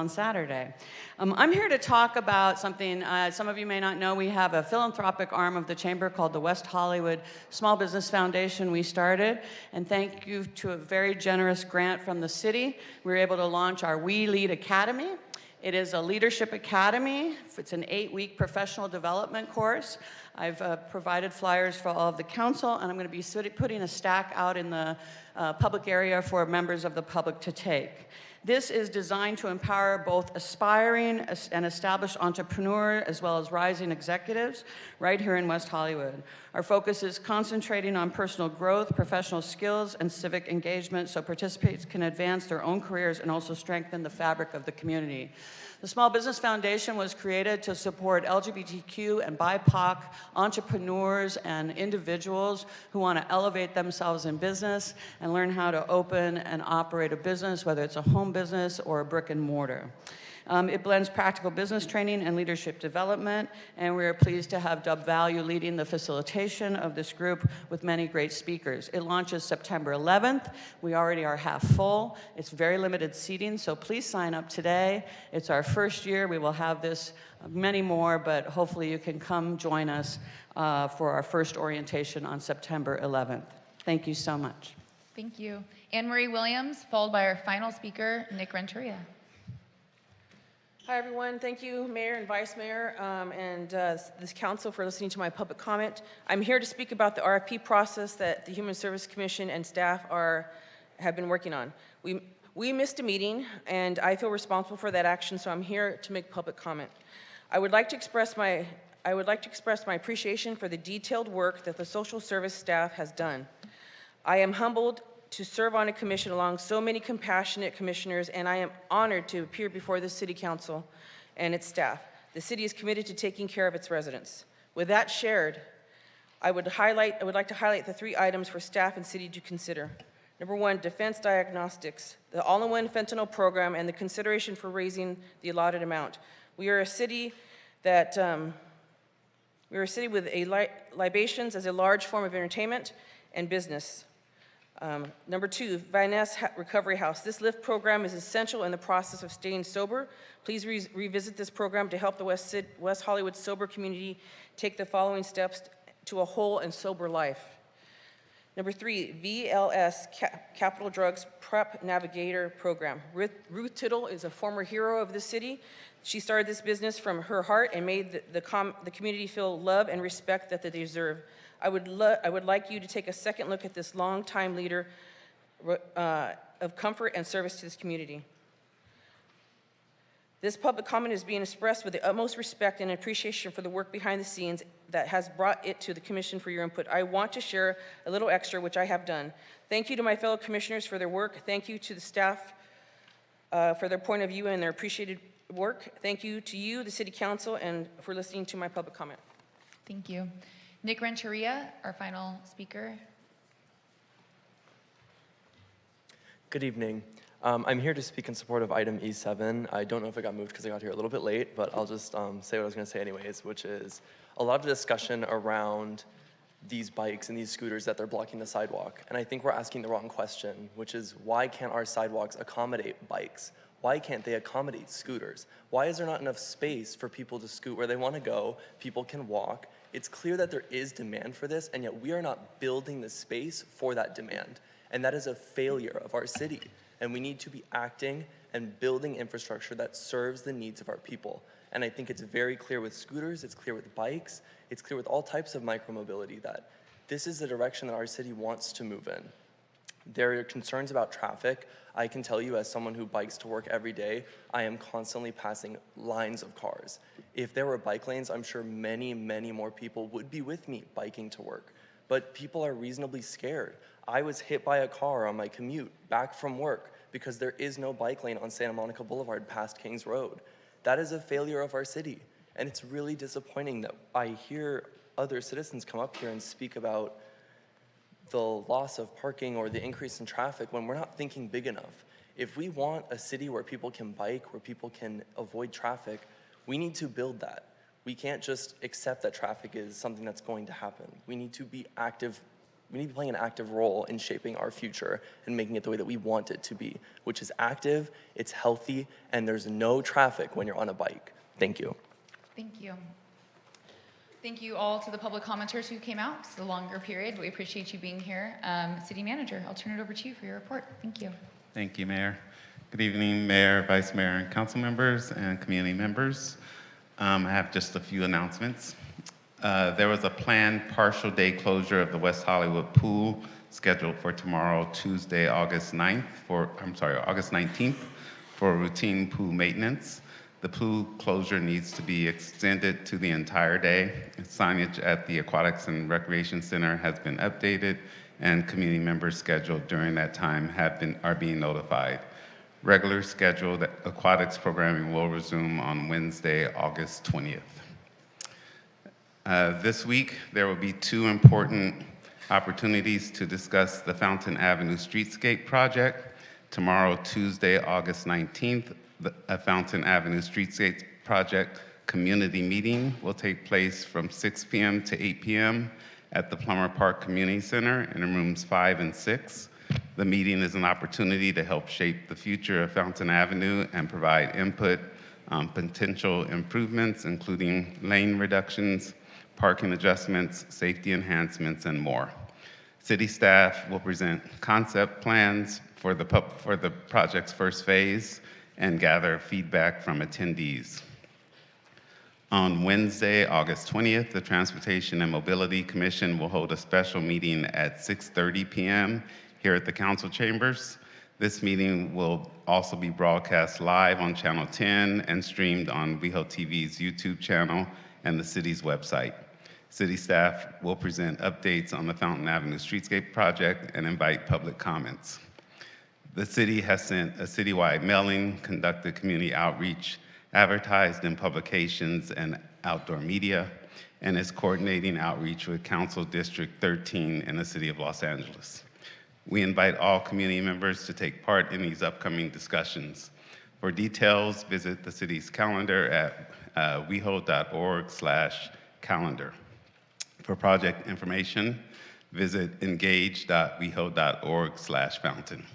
Saturday. I'm here to talk about something some of you may not know. We have a philanthropic arm of the Chamber called the West Hollywood Small Business Foundation we started. And thank you to a very generous grant from the city, we were able to launch our We Lead Academy. It is a leadership academy. It's an 8-week professional development course. I've provided flyers for all of the council, and I'm going to be putting a stack out in the public area for members of the public to take. This is designed to empower both aspiring and established entrepreneurs as well as rising executives right here in West Hollywood. Our focus is concentrating on personal growth, professional skills, and civic engagement so participants can advance their own careers and also strengthen the fabric of the community. The Small Business Foundation was created to support LGBTQ and BIPOC entrepreneurs and individuals who want to elevate themselves in business and learn how to open and operate a business, whether it's a home business or a brick and mortar. It blends practical business training and leadership development, and we are pleased to have Dub Value leading the facilitation of this group with many great speakers. It launches September 11th. We already are half full. It's very limited seating, so please sign up today. It's our first year. We will have this many more, but hopefully you can come join us for our first orientation on September 11th. Thank you so much. Thank you. Anne Marie Williams, followed by our final speaker, Nick Renteria. Hi, everyone. Thank you, Mayor and Vice Mayor, and this council for listening to my public comment. I'm here to speak about the RFP process that the Human Service Commission and staff have been working on. We missed a meeting, and I feel responsible for that action, so I'm here to make public comment. I would like to express my appreciation for the detailed work that the social service staff has done. I am humbled to serve on a commission along so many compassionate commissioners, and I am honored to appear before the City Council and its staff. The city is committed to taking care of its residents. With that shared, I would like to highlight the 3 items for staff and city to consider. Number 1, defense diagnostics, the all-in-one fentanyl program, and the consideration for raising the allotted amount. We are a city with libations as a large form of entertainment and business. Number 2, Vinesse Recovery House. This LIFT program is essential in the process of staying sober. Please revisit this program to help the West Hollywood sober community take the following steps to a whole and sober life. Number 3, VLS Capital Drugs Prep Navigator Program. Ruth Tittle is a former hero of the city. She started this business from her heart and made the community feel love and respect that they deserve. I would like you to take a second look at this longtime leader of comfort and service to this community. This public comment is being expressed with the utmost respect and appreciation for the work behind the scenes that has brought it to the commission for your input. I want to share a little extra, which I have done. Thank you to my fellow commissioners for their work. Thank you to the staff for their point of view and their appreciated work. Thank you to you, the City Council, and for listening to my public comment. Thank you. Nick Renteria, our final speaker. Good evening. I'm here to speak in support of item E7. I don't know if it got moved because I got here a little bit late, but I'll just say what I was going to say anyways, which is a lot of discussion around these bikes and these scooters that they're blocking the sidewalk. And I think we're asking the wrong question, which is why can't our sidewalks accommodate bikes? Why can't they accommodate scooters? Why is there not enough space for people to scoot where they want to go? People can walk. It's clear that there is demand for this, and yet we are not building the space for that demand. And that is a failure of our city. And we need to be acting and building infrastructure that serves the needs of our people. And I think it's very clear with scooters, it's clear with bikes, it's clear with all types of micromobility that this is the direction that our city wants to move in. There are concerns about traffic. I can tell you as someone who bikes to work every day, I am constantly passing lines of cars. If there were bike lanes, I'm sure many, many more people would be with me biking to work. But people are reasonably scared. I was hit by a car on my commute back from work because there is no bike lane on Santa Monica Boulevard past Kings Road. That is a failure of our city. And it's really disappointing that I hear other citizens come up here and speak about the loss of parking or the increase in traffic when we're not thinking big enough. If we want a city where people can bike, where people can avoid traffic, we need to build that. We can't just accept that traffic is something that's going to happen. We need to be active. We need to be playing an active role in shaping our future and making it the way that we want it to be, which is active, it's healthy, and there's no traffic when you're on a bike. Thank you. Thank you. Thank you all to the public commenters who came out. It's a longer period. We appreciate you being here. City Manager, I'll turn it over to you for your report. Thank you. Thank you, Mayor. Good evening, Mayor, Vice Mayor, and council members and community members. I have just a few announcements. There was a planned partial day closure of the West Hollywood Pool scheduled for tomorrow, Tuesday, August 19th for routine pool maintenance. The pool closure needs to be extended to the entire day. Signage at the Aquatics and Recreation Center has been updated, and community members scheduled during that time are being notified. Regular scheduled aquatics programming will resume on Wednesday, August 20th. This week, there will be two important opportunities to discuss the Fountain Avenue Streetscape project. Tomorrow, Tuesday, August 19th, the Fountain Avenue Streetscape project community meeting will take place from 6 p.m. to 8 p.m. at the Plummer Park Community Center in rooms 5 and 6. The meeting is an opportunity to help shape the future of Fountain Avenue and provide input on potential improvements, including lane reductions, parking adjustments, safety enhancements, and more. City staff will present concept plans for the project's first phase and gather feedback from attendees. On Wednesday, August 20th, the Transportation and Mobility Commission will hold a special meeting at 6:30 p.m. here at the council chambers. This meeting will also be broadcast live on Channel 10 and streamed on WehoTV's YouTube channel and the city's website. City staff will present updates on the Fountain Avenue Streetscape project and invite public comments. The city has sent a citywide mailing, conducted community outreach, advertised in publications and outdoor media, and is coordinating outreach with Council District 13 in the city of Los Angeles. We invite all community members to take part in these upcoming discussions. For details, visit the city's calendar at weho.org/calendar. For project information, visit engage.weho.org/fountain.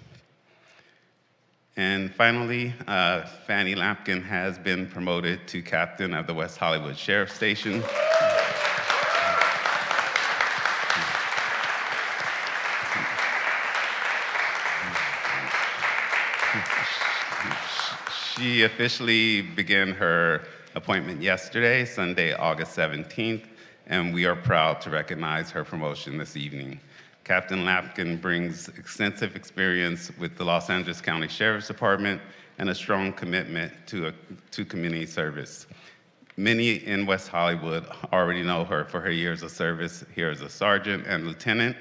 And finally, Fanny Lampkin has been promoted to captain of the West Hollywood Sheriff Station. She officially began her appointment yesterday, Sunday, August 17th, and we are proud to recognize her promotion this evening. Captain Lampkin brings extensive experience with the Los Angeles County Sheriff's Department and a strong commitment to community service. Many in West Hollywood already know her for her years of service here as a sergeant and lieutenant,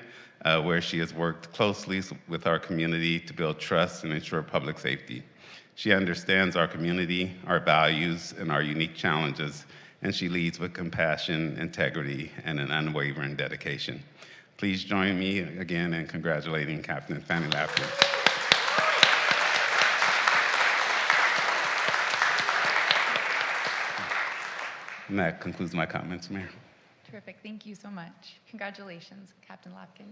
where she has worked closely with our community to build trust and ensure public safety. She understands our community, our values, and our unique challenges, and she leads with compassion, integrity, and an unwavering dedication. Please join me again in congratulating Captain Fanny Lampkin. And that concludes my comments, Mayor. Terrific. Thank you so much. Congratulations, Captain Lapkin.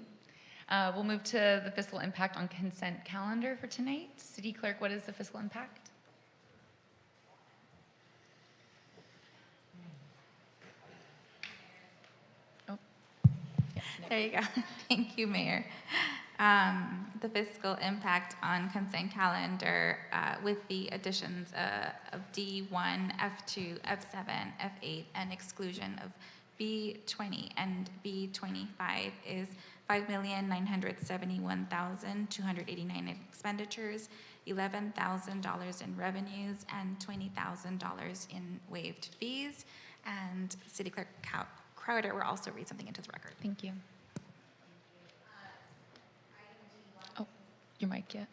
We'll move to the fiscal impact on consent calendar for tonight. City Clerk, what is the fiscal impact? Oh, there you go. Thank you, Mayor. The fiscal impact on consent calendar with the additions of D1, F2, F7, F8, and exclusion of B20 and B25 is $5,971,289 in expenditures, $11,000 in revenues, and $20,000 in waived fees. And City Clerk Crowder will also read something into the record. Thank you. Oh, your mic yet?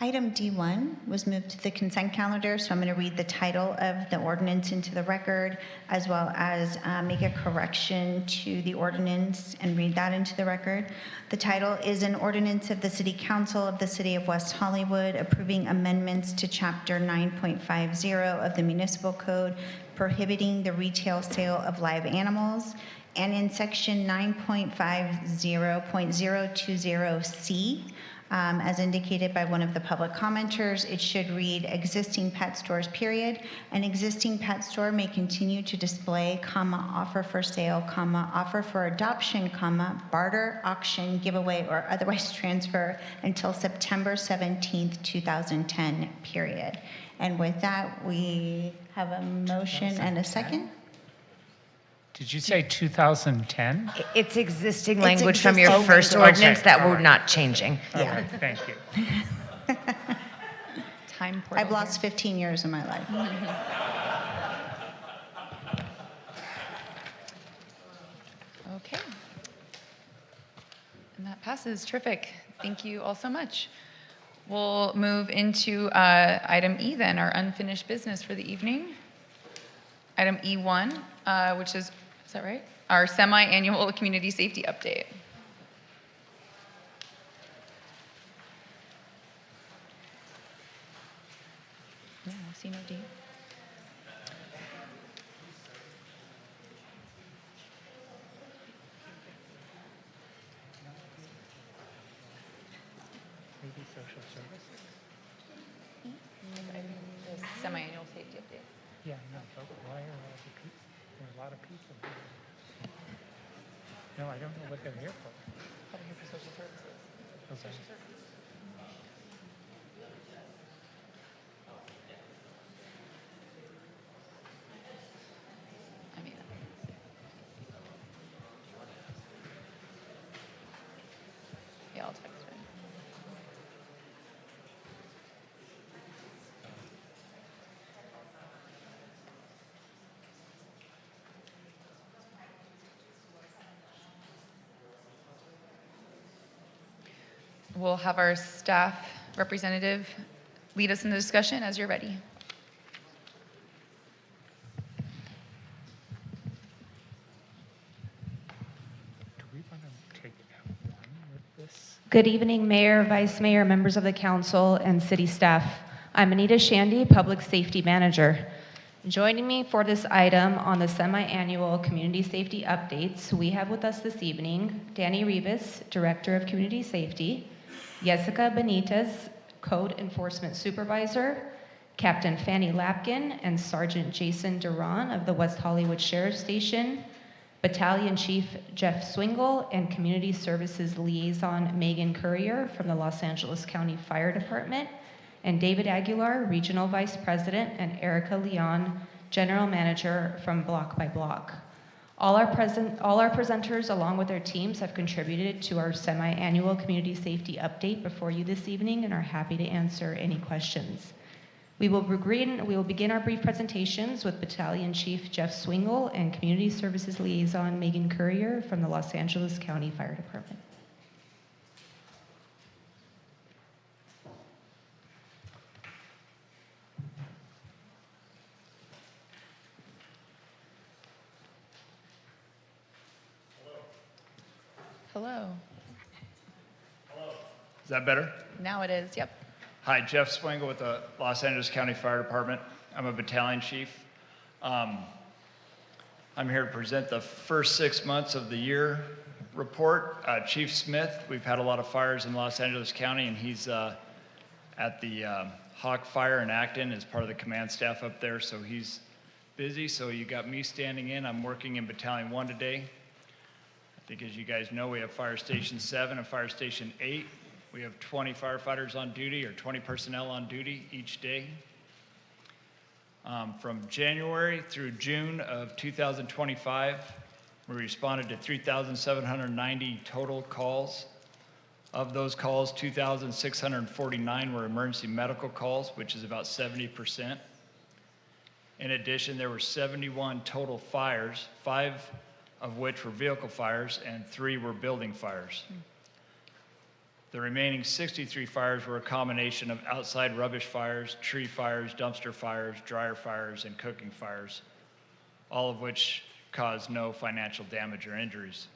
Item D1 was moved to the consent calendar, so I'm going to read the title of the ordinance into the record, as well as make a correction to the ordinance and read that into the record. The title is an ordinance of the City Council of the City of West Hollywood approving amendments to Chapter 9.50 of the Municipal Code prohibiting the retail sale of live animals, and in Section 9.50.020C, as indicated by one of the public commenters, it should read existing pet stores, period. An existing pet store may continue to display, offer for sale, offer for adoption, barter, auction, giveaway, or otherwise transfer until September 17th, 2010, period. And with that, we have a motion and a second Did you say 2010? It's existing It's language from your existing first language. ordinance Okay, that all we're right. not changing. All right, thank you. Time portal. I've lost 15 years of my life. Okay. And that passes. Terrific. Thank you all so much. We'll move into item E then, our unfinished business for the evening. Item E1, which is that right? Our semi-annual community safety update. No, I see no D. Maybe social services? The semi-annual safety update. Yeah, no, but why are all the people, there are a lot of people here. No, I don't know what they're here for. Probably here for social services. Okay. Social services. I mean, yeah, I'll text her. We'll have our staff representative lead us in the discussion as you're ready. Do we want to take F1 with this? Good evening, Mayor, Vice Mayor, members of the council, and city staff. I'm Anita Shandy, Public Safety Manager. Joining me for this item on the semi-annual community safety updates, we have with us this evening Danny Rivas, Director of Community Safety, Jessica Benitez, Code Enforcement Supervisor, Captain Fanny Lapkin, and Sergeant Jason Duran of the West Hollywood Sheriff's Station, Battalion Chief Jeff Swingle, and Community Services Liaison Megan Courier from the Los Angeles County Fire Department, and David Aguilar, Regional Vice President, and Erica Leon, General Manager from Block by Block. All our presenters, along with their teams, have contributed to our semi-annual community safety update before you this evening and are happy to answer any questions. We will begin our brief presentations with Battalion Chief Jeff Swingle and Community Services Liaison Megan Courier from the Los Angeles County Fire Department. Hello. Is that better? Now it is, yep. Hi, Jeff Swingle with the Los Angeles County Fire Department. I'm a battalion chief. I'm here to present the first 6 months of the year report. Chief Smith, we've had a lot of fires in Los Angeles County, and he's at the Hawk Fire in Acton as part of the command staff up there, so he's busy. So you got me standing in. I'm working in Battalion 1 today. I think as you guys know, we have Fire Station 7 and Fire Station 8. We have 20 firefighters on duty, or 20 personnel on duty each day. From January through June of 2025, we responded to 3,790 total calls. Of those calls, 2,649 were emergency medical calls, which is about 70%. In addition, there were 71 total fires, 5 of which were vehicle fires and 3 were building fires. The remaining 63 fires were a combination of outside rubbish fires, tree fires, dumpster fires, dryer fires, and cooking fires, all of which caused no financial damage or injuries.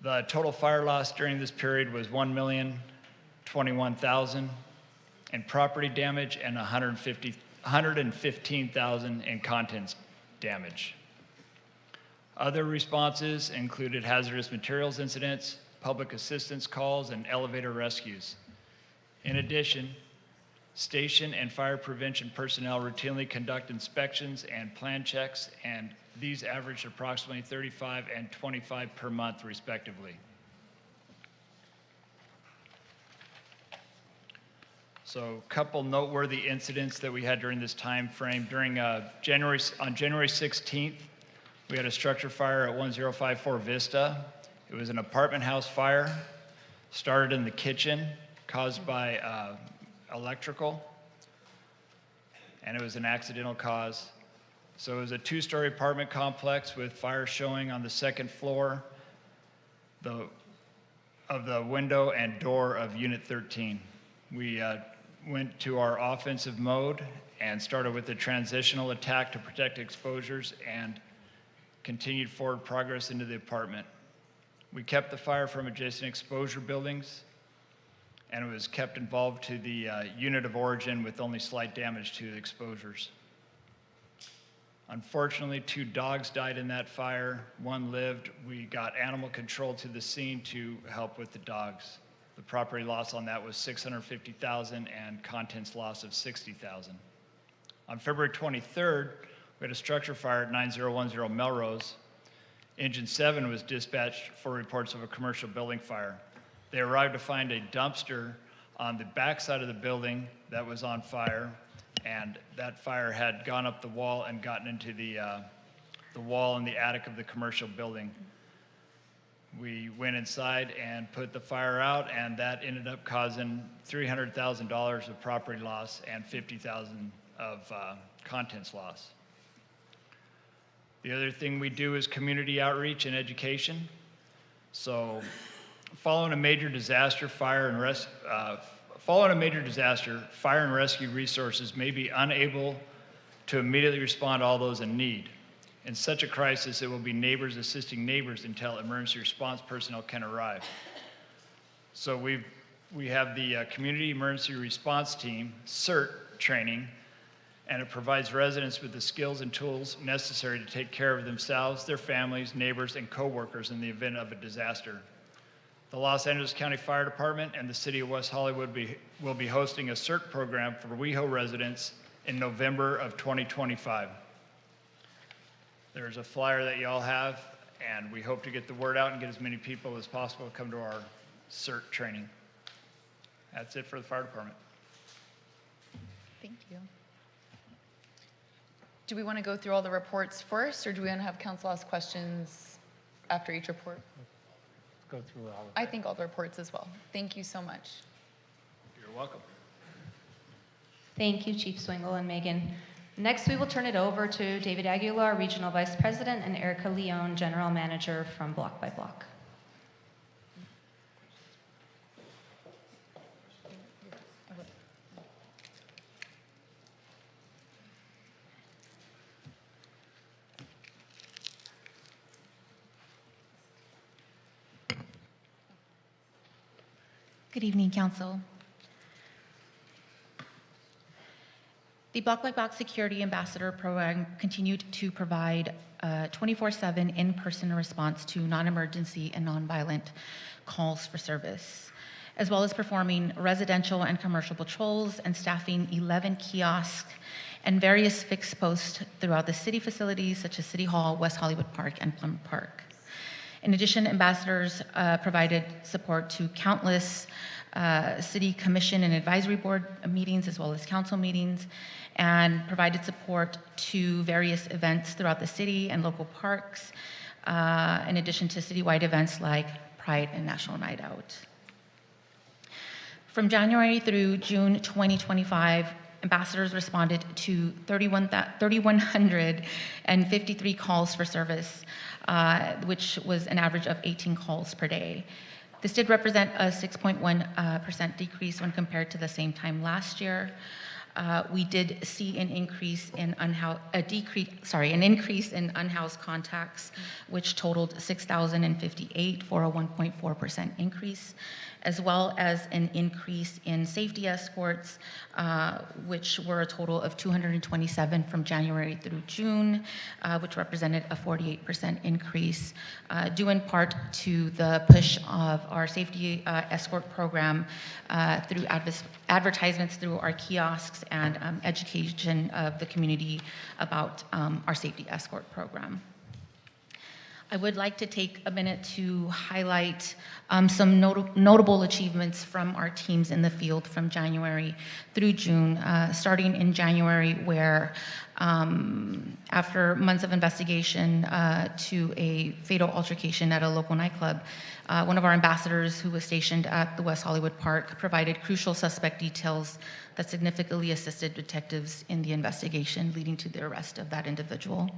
The total fire loss during this period was $1,021,000 in property damage and $115,000 in contents damage. Other responses included hazardous materials incidents, public assistance calls, and elevator rescues. In addition, station and fire prevention personnel routinely conduct inspections and plan checks, and these averaged approximately 35 and 25 per month, respectively. So a couple noteworthy incidents that we had during this time frame. On January 16th, We had a structure fire at 1054 Vista. It was an apartment house fire, started in the kitchen, caused by electrical, and it was an accidental cause. So it was a two-story apartment complex with fire showing on the second floor of the window and door of Unit 13. We went to our offensive mode and started with a transitional attack to protect exposures and continued forward progress into the apartment. We kept the fire from adjacent exposure buildings, and it was kept involved to the unit of origin with only slight damage to the exposures. Unfortunately, 2 dogs died in that fire. 1 lived. We got animal control to the scene to help with the dogs. The property loss on that was $650,000 and contents loss of $60,000. On February 23rd, we had a structure fire at 9010 Melrose. Engine 7 was dispatched for reports of a commercial building fire. They arrived to find a dumpster on the back side of the building that was on fire, and that fire had gone up the wall and gotten into the wall in the attic of the commercial building. We went inside and put the fire out, and that ended up causing $300,000 of property loss and $50,000 of contents loss. The other thing we do is community outreach and education. So following a major disaster, fire and rescue resources may be unable to immediately respond to all those in need. In such a crisis, it will be neighbors assisting neighbors until emergency response personnel can arrive. So we have the Community Emergency Response Team, CERT training, and it provides residents with the skills and tools necessary to take care of themselves, their families, neighbors, and coworkers in the event of a disaster. The Los Angeles County Fire Department and the City of West Hollywood will be hosting a CERT program for WeHo residents in November of 2025. There's a flyer that you all have, and we hope to get the word out and get as many people as possible to come to our CERT training. That's it for the fire department. Thank you. Do we want to go through all the reports first, or do we want to have council ask questions after each report? Go through all of I think all the reports as well. Thank you so much. You're welcome. Thank you, Chief Swingle and Megan. Next, we will turn it over to David Aguilar, Regional Vice President, and Erica Leone, General Manager from Block by Block. Good evening, Council. The Block by Block Security Ambassador Program continued to provide 24/7 in-person response to non-emergency and non-violent calls for service, as well as performing residential and commercial patrols and staffing 11 kiosks and various fixed posts throughout the city facilities such as City Hall, West Hollywood Park, and Plum Park. In addition, ambassadors provided support to countless city commission and advisory board meetings as well as council meetings, and provided support to various events throughout the city and local parks, in addition to citywide events like Pride and National Night Out. From January through June 2025, ambassadors responded to 3,153 calls for service, which was an average of 18 calls per day. This did represent a 6.1% decrease when compared to the same time last year. We did see an increase in unhoused contacts, which totaled 6,058 for a 1.4% increase, as well as an increase in safety escorts, which were a total of 227 from January through June, which represented a 48% increase, due in part to the push of our safety escort program through advertisements through our kiosks and education of the community about our safety escort program. I would like to take a minute to highlight some notable achievements from our teams in the field from January through June, starting in January where after months of investigation to a fatal altercation at a local nightclub, one of our ambassadors who was stationed at the West Hollywood Park provided crucial suspect details that significantly assisted detectives in the investigation, leading to the arrest of that individual.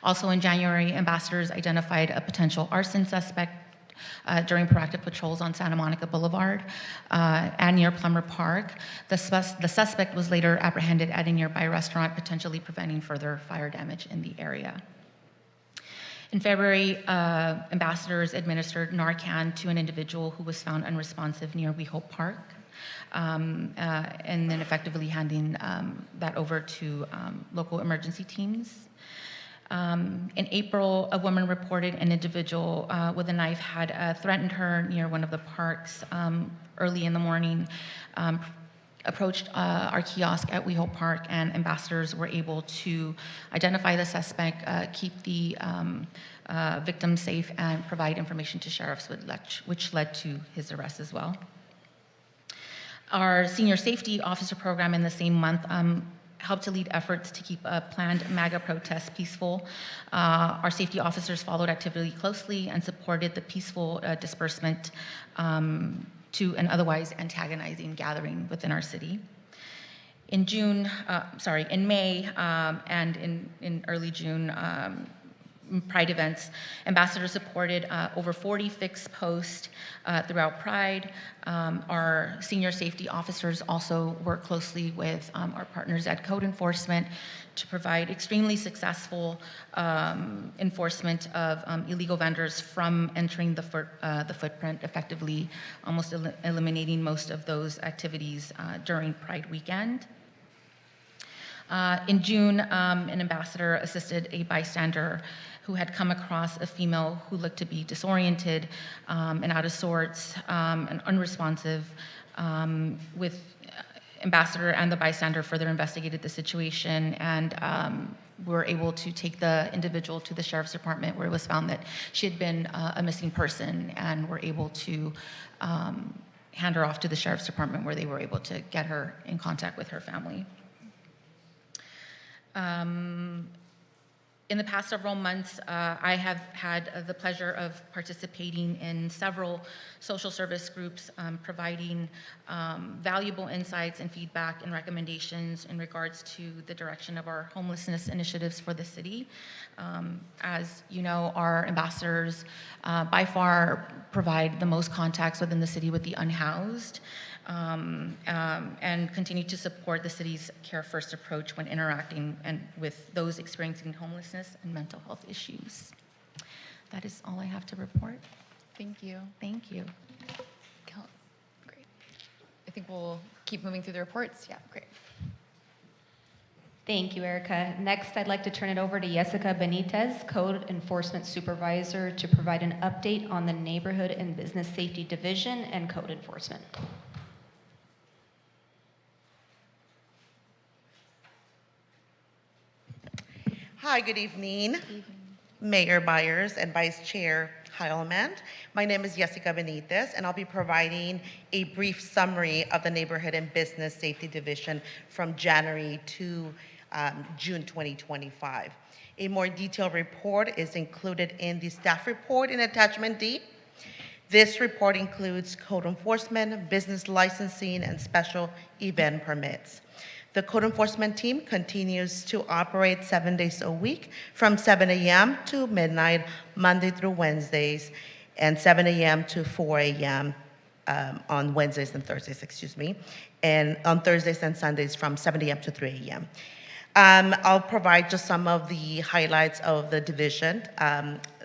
Also in January, ambassadors identified a potential arson suspect during proactive patrols on Santa Monica Boulevard and near Plummer Park. The suspect was later apprehended at a nearby restaurant, potentially preventing further fire damage in the area. In February, ambassadors administered Narcan to an individual who was found unresponsive near WeHoTV Park, and then effectively handing that over to local emergency teams. In April, a woman reported an individual with a knife had threatened her near one of the parks early in the morning, approached our kiosk at WeHoTV Park, and ambassadors were able to identify the suspect, keep the victim safe, and provide information to sheriffs, which led to his arrest as well. Our senior safety officer program in the same month helped to lead efforts to keep a planned MAGA protest peaceful. Our safety officers followed activity closely and supported the peaceful disbursement to an otherwise antagonizing gathering within our city. In May and in early June, Pride events, ambassadors supported over 40 fixed posts throughout Pride. Our senior safety officers also work closely with our partners at Code Enforcement to provide extremely successful enforcement of illegal vendors from entering the footprint, effectively almost eliminating most of those activities during Pride weekend. In June, an ambassador assisted a bystander who had come across a female who looked to be disoriented and out of sorts and unresponsive. With ambassador and the bystander further investigated the situation and were able to take the individual to the sheriff's department, where it was found that she had been a missing person, and were able to hand her off to the sheriff's department, where they were able to get her in contact with her family. In the past several months, I have had the pleasure of participating in several social service groups, providing valuable insights and feedback and recommendations in regards to the direction of our homelessness initiatives for the city. As you know, our ambassadors by far provide the most contacts within the city with the unhoused. And continue to support the city's Care First approach when interacting with those experiencing homelessness and mental health issues. That is all I have to report. Thank you. Thank you. Great. I think we'll keep moving through the reports. Yeah, great. Thank you, Erica. Next, I'd like to turn it over to Jessica Benitez, Code Enforcement Supervisor, to provide an update on the Neighborhood and Business Safety Division and Code Enforcement. Hi, good evening. Mayor Byers and Vice Chair Heilman. My name is Jessica Benitez, and I'll be providing a brief summary of the Neighborhood and Business Safety Division from January to June 2025. A more detailed report is included in the staff report in Attachment D. This report includes code enforcement, business licensing, and special event permits. The code enforcement team continues to operate 7 days a week from 7 a.m. to midnight, Monday through Wednesdays, and 7 a.m. to 4 a.m. On Wednesdays and Thursdays, and on Thursdays and Sundays from 7 a.m. to 3 a.m. I'll provide just some of the highlights of the division.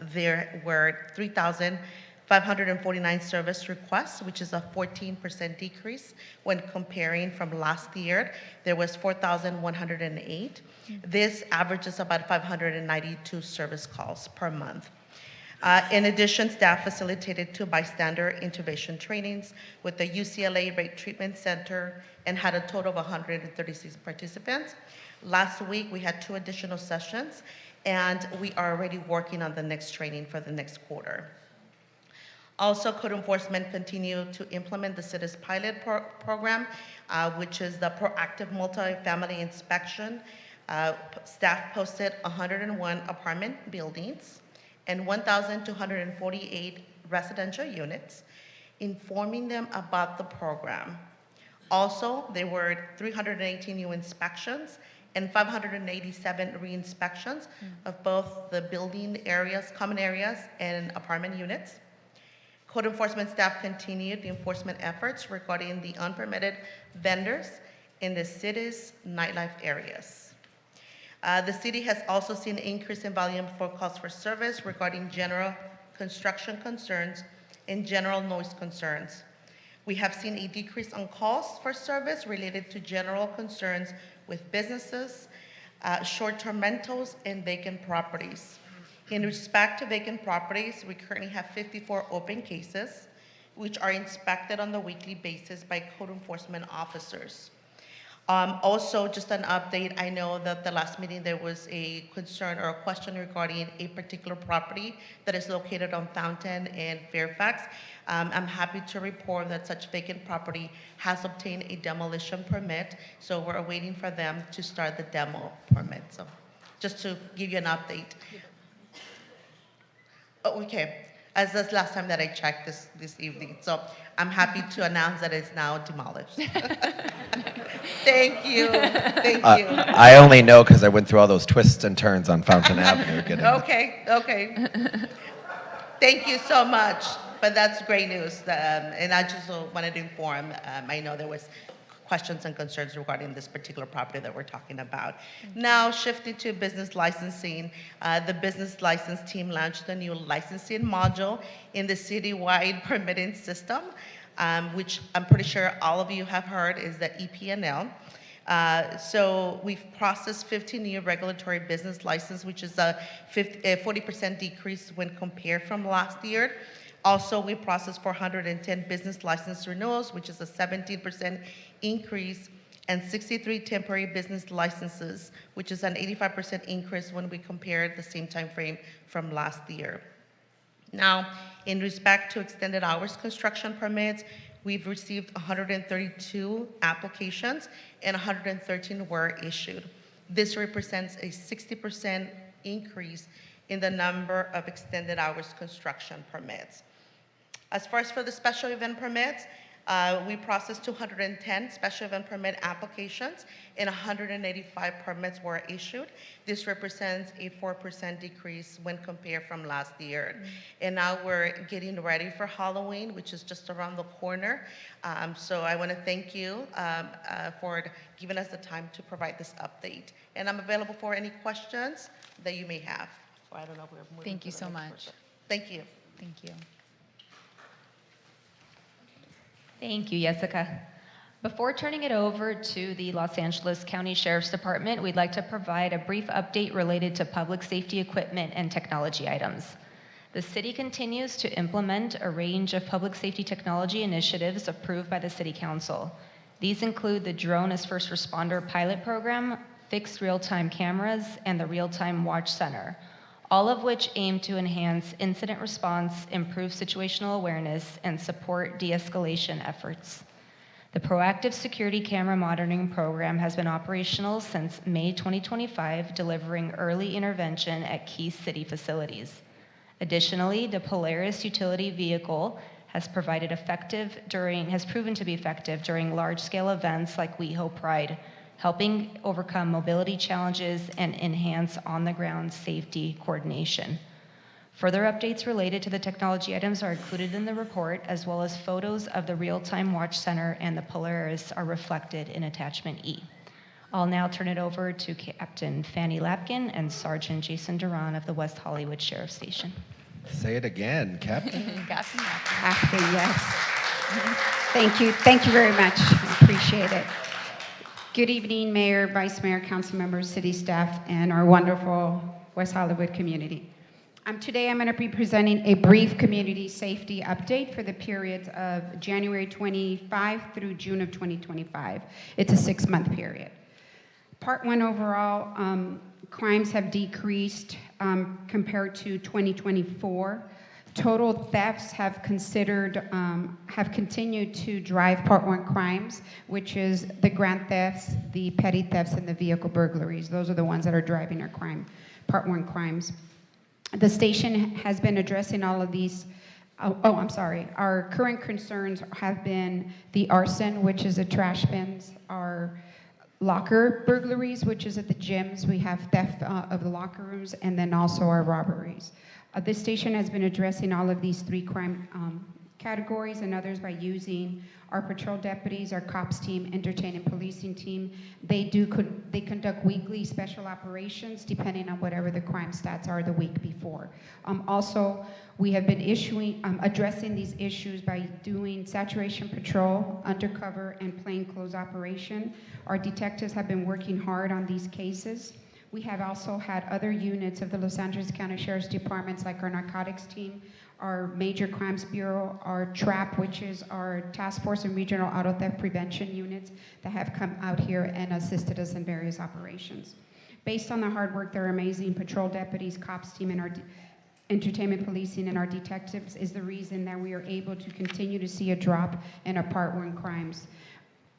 There were 3,549 service requests, which is a 14% decrease when comparing from last year. There was 4,108. This averages about 592 service calls per month. In addition, staff facilitated 2 bystander intervention trainings with the UCLA Rape Treatment Center and had a total of 136 participants. Last week, we had 2 additional sessions, and we are already working on the next training for the next quarter. Also, code enforcement continued to implement the city's pilot program, which is the proactive multifamily inspection. Staff posted 101 apartment buildings and 1,248 residential units, informing them about the program. Also, there were 318 new inspections and 587 re-inspections of both the building areas, common areas, and apartment units. Code enforcement staff continued the enforcement efforts regarding the unpermitted vendors in the city's nightlife areas. The city has also seen an increase in volume for calls for service regarding general construction concerns and general noise concerns. We have seen a decrease on calls for service related to general concerns with businesses, short-term rentals, and vacant properties. In respect to vacant properties, we currently have 54 open cases, which are inspected on a weekly basis by code enforcement officers. Also, just an update, I know that the last meeting there was a concern or a question regarding a particular property that is located on Fountain and Fairfax. I'm happy to report that such vacant property has obtained a demolition permit, so we're waiting for them to start the demo permit. So just to give you an update. Oh, okay, as this last time that I checked this evening. So I'm happy to announce that it's now demolished. Thank you, thank you. I only know because I went through all those twists and turns on Fountain Avenue. Okay. Thank you so much, but that's great news. And I just wanted to inform, I know there was questions and concerns regarding this particular property that we're talking about. Now, shifting to business licensing, the business license team launched a new licensing module in the citywide permitting system, which I'm pretty sure all of you have heard is the EP&L. So we've processed 15 new regulatory business licenses, which is a 40% decrease when compared from last year. Also, we processed 410 business license renewals, which is a 17% increase, and 63 temporary business licenses, which is an 85% increase when we compare the same time frame from last year. Now, in respect to extended hours construction permits, we've received 132 applications and 113 were issued. This represents a 60% increase in the number of extended hours construction permits. As far as for the special event permits, we processed 210 special event permit applications and 185 permits were issued. This represents a 4% decrease when compared from last year. And now we're getting ready for Halloween, which is just around the corner. So I want to thank you for giving us the time to provide this update. And I'm available for any questions that you may have. I don't know if we're moving. Thank you so much. Thank you. Thank you. Thank you, Jessica. Before turning it over to the Los Angeles County Sheriff's Department, we'd like to provide a brief update related to public safety equipment and technology items. The city continues to implement a range of public safety technology initiatives approved by the City Council. These include the Drone as First Responder pilot program, fixed real-time cameras, and the Real-Time Watch Center, all of which aim to enhance incident response, improve situational awareness, and support de-escalation efforts. The Proactive Security Camera Monitoring Program has been operational since May 2025, delivering early intervention at key city facilities. Additionally, the Polaris utility vehicle has proven to be effective during large-scale events like WeHo Pride, helping overcome mobility challenges and enhance on-the-ground safety coordination. Further updates related to the technology items are included in the report, as well as photos of the Real-Time Watch Center and the Polaris are reflected in Attachment E. I'll now turn it over to Captain Fanny Lapkin and Sergeant Jason Duran of the West Hollywood Sheriff Station. Say it again, Captain. Captain. Yes. Thank you very much. I appreciate it. Good evening, Mayor, Vice Mayor, council members, city staff, and our wonderful West Hollywood community. Today I'm going to be presenting a brief community safety update for the periods of January 25 through June of 2025. It's a 6-month period. Part 1 overall, Crimes have decreased compared to 2024. Total thefts have continued to drive Part 1 crimes, which is the grand thefts, the petty thefts, and the vehicle burglaries. Those are the ones that are driving our Part 1 crimes. The station has been addressing all of these. I'm sorry. Our current concerns have been the arson, which is the trash bins, our locker burglaries, which is at the gyms. We have theft of the locker rooms, and then also our robberies. This station has been addressing all of these three crime categories and others by using our patrol deputies, our cops team, entertainment policing team. They conduct weekly special operations depending on whatever the crime stats are the week before. Also, we have been addressing these issues by doing saturation patrol, undercover, and plainclothes operation. Our detectives have been working hard on these cases. We have also had other units of the Los Angeles County Sheriff's Departments, like our narcotics team, our Major Crimes Bureau, our TRAP, which is our Task Force and Regional Auto Theft Prevention units, that have come out here and assisted us in various operations. Based on the hard work, their amazing patrol deputies, cops team, and our entertainment policing and our detectives is the reason that we are able to continue to see a drop in our Part 1 crimes.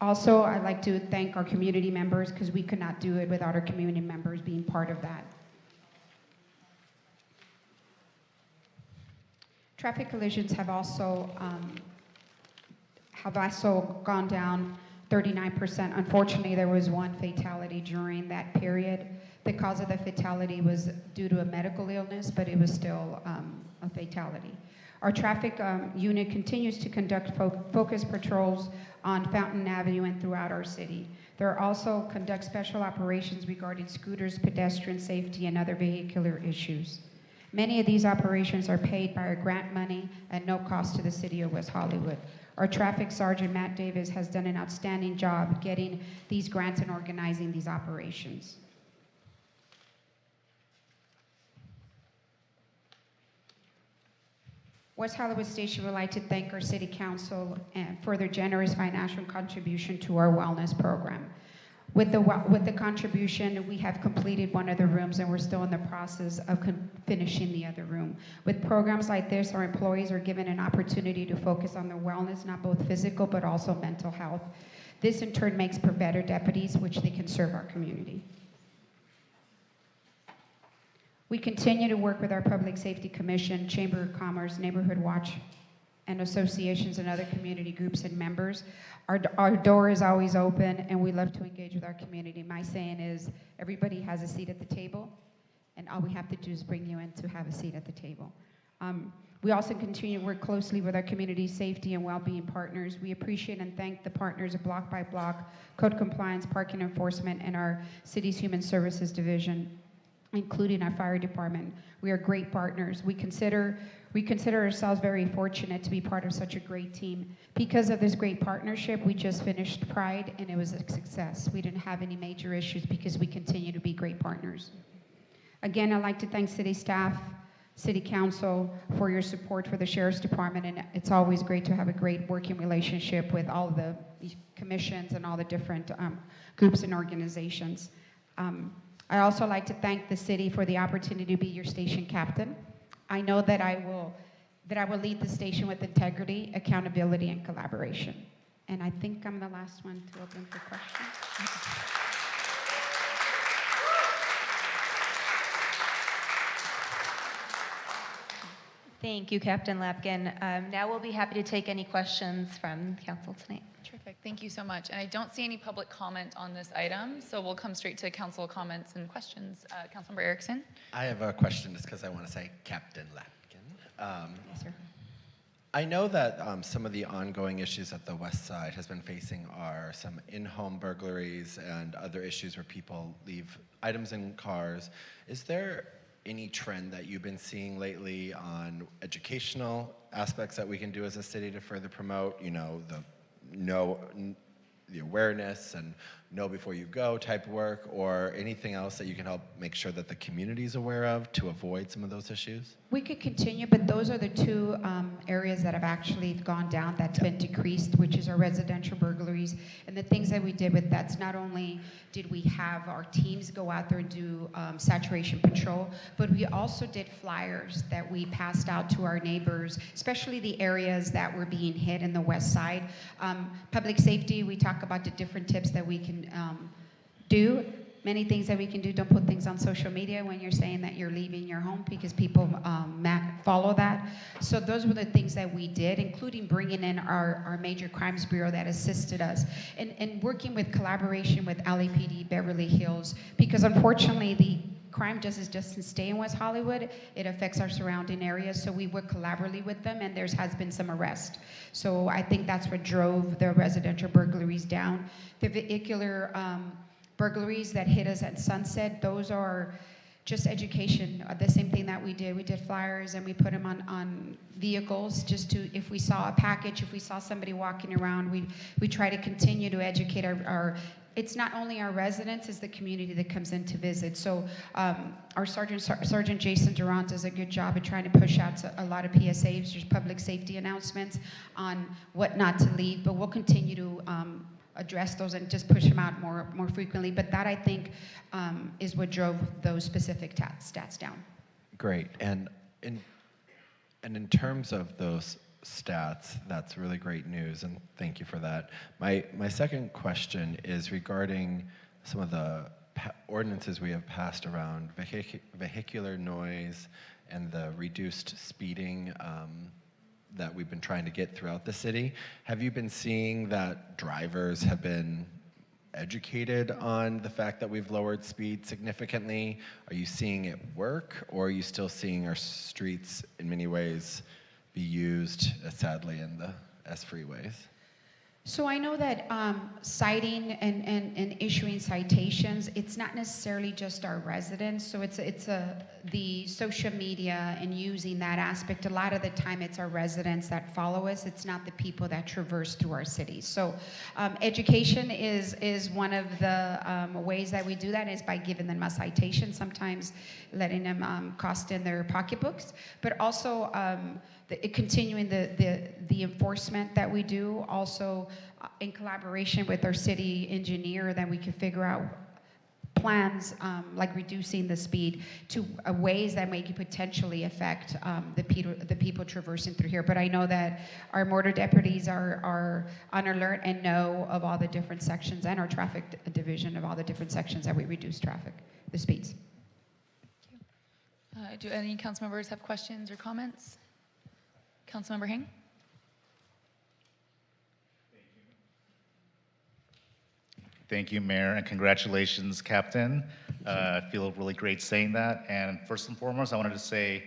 Also, I'd like to thank our community members, because we could not do it without our community members being part of that. Traffic collisions have also gone down 39%. Unfortunately, there was one fatality during that period. The cause of the fatality was due to a medical illness, but it was still a fatality. Our traffic unit continues to conduct focus patrols on Fountain Avenue and throughout our city. There also conduct special operations regarding scooters, pedestrian safety, and other vehicular issues. Many of these operations are paid by our grant money at no cost to the city of West Hollywood. Our traffic sergeant, Matt Davis, has done an outstanding job getting these grants and organizing these operations. West Hollywood Station would like to thank our City Council for their generous financial contribution to our wellness program. With the contribution, we have completed one of the rooms, and we're still in the process of finishing the other room. With programs like this, our employees are given an opportunity to focus on their wellness, not both physical but also mental health. This in turn makes for better deputies, which they can serve our community. We continue to work with our Public Safety Commission, Chamber of Commerce, Neighborhood Watch, and associations and other community groups and members. Our door is always open, and we love to engage with our community. My saying is, everybody has a seat at the table, and all we have to do is bring you in to have a seat at the table. We also continue to work closely with our community safety and well-being partners. We appreciate and thank the partners of Block by Block, Code Compliance, Parking Enforcement, and our city's Human Services Division, including our fire department. We are great partners. We consider ourselves very fortunate to be part of such a great team. Because of this great partnership, we just finished Pride, and it was a success. We didn't have any major issues because we continue to be great partners. Again, I'd like to thank city staff, city council for your support for the sheriff's department, and it's always great to have a great working relationship with all the commissions and all the different groups and organizations. I also like to thank the city for the opportunity to be your station captain. I know that I will lead the station with integrity, accountability, and collaboration. And I think I'm the last one to open for questions. Thank you, Captain Lapkin. Now we'll be happy to take any questions from council tonight. Terrific. Thank you so much. And I don't see any public comment on this item, so we'll come straight to council comments and questions. Councilmember Erickson? I have a question just because I want to say Captain Lapkin. Yes, sir. I know that some of the ongoing issues that the West Side has been facing are some in-home burglaries and other issues where people leave items in cars. Is there any trend that you've been seeing lately on educational aspects that we can do as a city to further promote, the awareness and know before you go type work, or anything else that you can help make sure that the community is aware of to avoid some of those issues? We could continue, but those are the two areas that have actually gone down, that's been decreased, which is our residential burglaries. And the things that we did with that's not only did we have our teams go out there and do saturation patrol, but we also did flyers that we passed out to our neighbors, especially the areas that were being hit in the west side. Public safety, we talk about the different tips that we can do. Many things that we can do. Don't put things on social media when you're saying that you're leaving your home, because people follow that. So those were the things that we did, including bringing in our Major Crimes Bureau that assisted us, and working with collaboration with LAPD, Beverly Hills, because unfortunately the crime doesn't stay in West Hollywood. It affects our surrounding areas, so we work collaboratively with them, and there has been some arrest. So I think that's what drove the residential burglaries down. The vehicular burglaries that hit us at Sunset, those are just education. The same thing that we did. We did flyers and we put them on vehicles just to, if we saw a package, if we saw somebody walking around, we try to continue to educate our it's not only our residents, it's the community that comes in to visit. So our Sergeant Jason Durant does a good job of trying to push out a lot of PSAs, just public safety announcements on what not to leave, but we'll continue to address those and just push them out more frequently. But that, I think, is what drove those specific stats down. Great. And in terms of those stats, that's really great news, and thank you for that. My second question is regarding some of the ordinances we have passed around vehicular noise and the reduced speeding that we've been trying to get throughout the city. Have you been seeing that drivers have been educated on the fact that we've lowered speed significantly? Are you seeing it work, or are you still seeing our streets in many ways be used, sadly, in the S freeways? So I know that citing and issuing citations, it's not necessarily just our residents. So it's the social media and using that aspect. A lot of the time it's our residents that follow us. It's not the people that traverse through our cities. So education is one of the ways that we do that, is by giving them a citation, sometimes letting them cost in their pocketbooks, but also continuing the enforcement that we do, also in collaboration with our city engineer, that we can figure out plans like reducing the speed to ways that may potentially affect the people traversing through here. But I know that our motor deputies are on alert and know of all the different sections, and our traffic division of all the different sections that we reduce the speeds. Do any council members have questions or comments? Councilmember Hing? Thank you, Mayor, and congratulations, Captain. I feel really great saying that. And first and foremost, I wanted to say,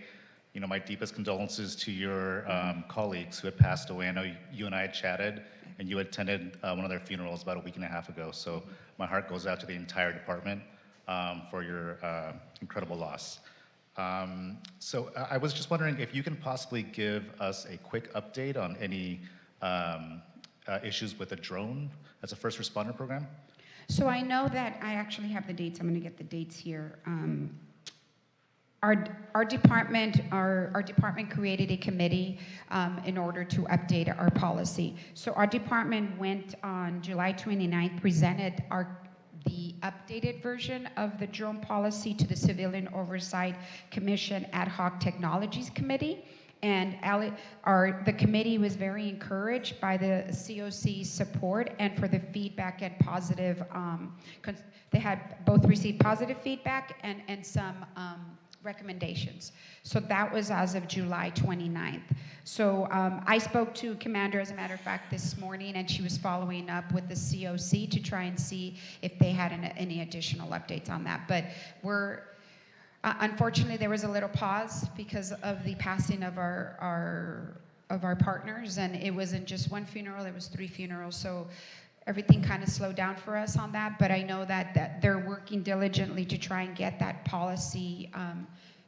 my deepest condolences to your colleagues who had passed away. I know you and I had chatted, and you attended one of their funerals about a week and a half ago. So my heart goes out to the entire department for your incredible loss. So I was just wondering if you can possibly give us a quick update on any issues with the drone as a first responder program? So I know that I actually have the dates. I'm going to get the dates here. Our department created a committee in order to update our policy. So our department went on July 29th, presented the updated version of the drone policy to the Civilian Oversight Commission Ad Hoc Technologies Committee. And the committee was very encouraged by the COC's support and for the feedback and positive, they had both received positive feedback and some recommendations. So that was as of July 29th. So I spoke to Commander, as a matter of fact, this morning, and she was following up with the COC to try and see if they had any additional updates on that. But unfortunately, there was a little pause because of the passing of our partners, and it wasn't just one funeral, it was 3 funerals. So everything kind of slowed down for us on that, but I know that they're working diligently to try and get that policy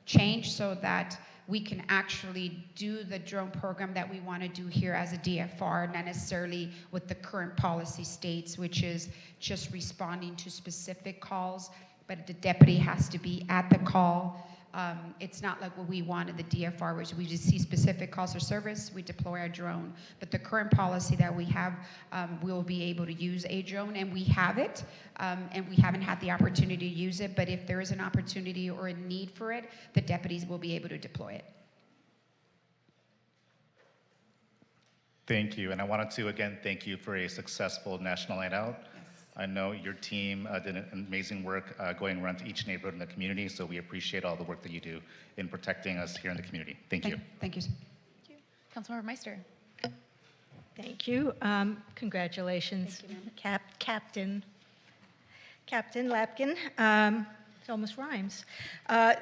changed so that we can actually do the drone program that we want to do here as a DFR, not necessarily what the current policy states, which is just responding to specific calls, but the deputy has to be at the call. It's not like what we want in the DFR, which we just see specific calls for service, we deploy our drone. But the current policy that we have, we'll be able to use a drone, and we have it, and we haven't had the opportunity to use it, but if there is an opportunity or a need for it, the deputies will be able to deploy it. Thank you, and I wanted to again thank you for a successful National Night Out. I know your team did an amazing work going around to each neighborhood in the community, so we appreciate all the work that you do in protecting us here in the community. Thank you. Thank you. Councilmember Meister. Thank you. Congratulations, Captain Lapkin. It almost rhymes.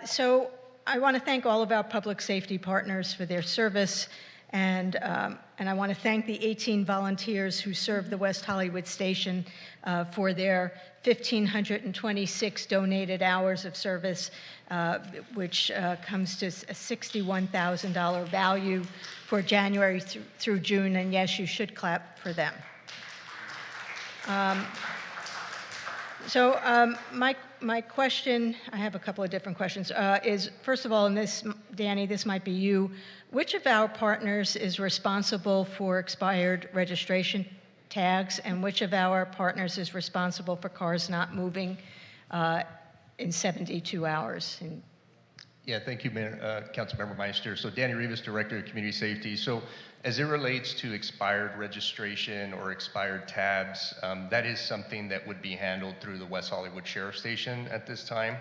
So I want to thank all of our public safety partners for their service, and I want to thank the 18 volunteers who served the West Hollywood station for their 1,526 donated hours of service, which comes to a $61,000 value for January through June, and yes, you should clap for them. My question, I have a couple of different questions, is first of all, and this, Danny, this might be you, which of our partners is responsible for expired registration tags, and which of our partners is responsible for cars not moving in 72 hours? Yeah, thank you, Councilmember Meister. So Danny Rivas, Director of Community Safety. So as it relates to expired registration or expired tabs, that is something that would be handled through the West Hollywood Sheriff Station at this time.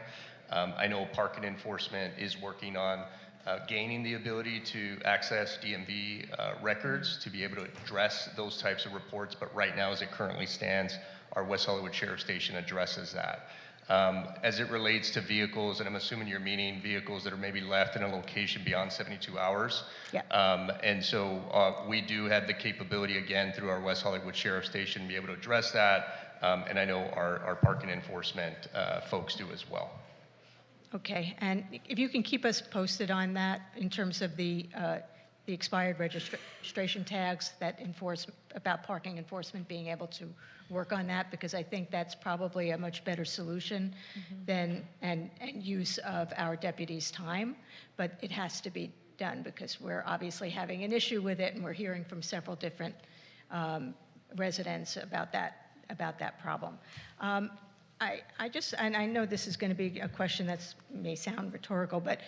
I know parking enforcement is working on gaining the ability to access DMV records to be able to address those types of reports, but right now, as it currently stands, our West Hollywood Sheriff Station addresses that. As it relates to vehicles, and I'm assuming you're meaning vehicles that are maybe left in a location beyond 72 hours. Yeah. And so we do have the capability, again, through our West Hollywood Sheriff Station, to be able to address that. And I know our parking enforcement folks do as well. Okay, and if you can keep us posted on that in terms of the expired registration tags that about parking enforcement being able to work on that, because I think that's probably a much better solution than and use of our deputies' time, but it has to be done because we're obviously having an issue with it, and we're hearing from several different residents about that problem. And I know this is going to be a question that may sound rhetorical, but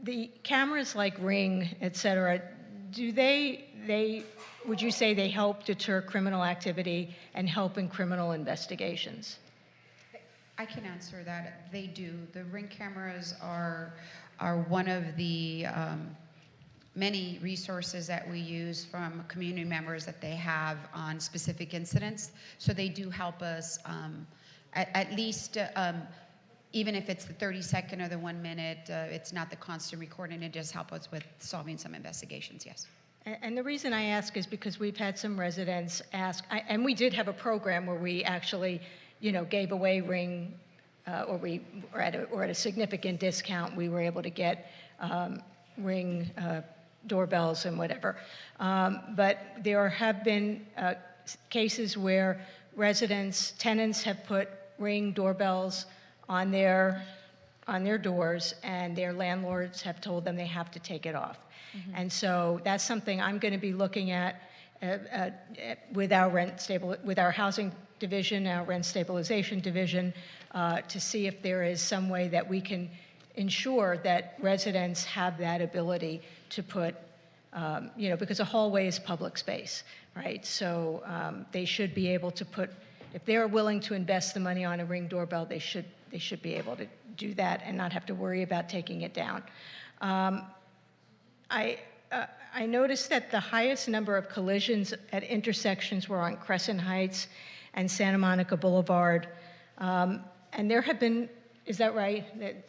the cameras like Ring, et cetera, would you say they help deter criminal activity and help in criminal investigations? I can answer that. They do. The Ring cameras are one of the many resources that we use from community members that they have on specific incidents. So they do help us at least, even if it's the 30-second or the 1 minute, it's not the constant recording, it does help us with solving some investigations, yes. And the reason I ask is because we've had some residents ask, and we did have a program where we actually, gave away Ring, or at a significant discount, we were able to get Ring doorbells and whatever. But there have been cases where tenants have put Ring doorbells on their doors, and their landlords have told them they have to take it off. And so that's something I'm going to be looking at with our housing division, our rent stabilization division, to see if there is some way that we can ensure that residents have that ability to put, because a hallway is public space, right? So they should be able to put, if they're willing to invest the money on a Ring doorbell, they should be able to do that and not have to worry about taking it down. I noticed that the highest number of collisions at intersections were on Crescent Heights and Santa Monica Boulevard. And there have been, is that right?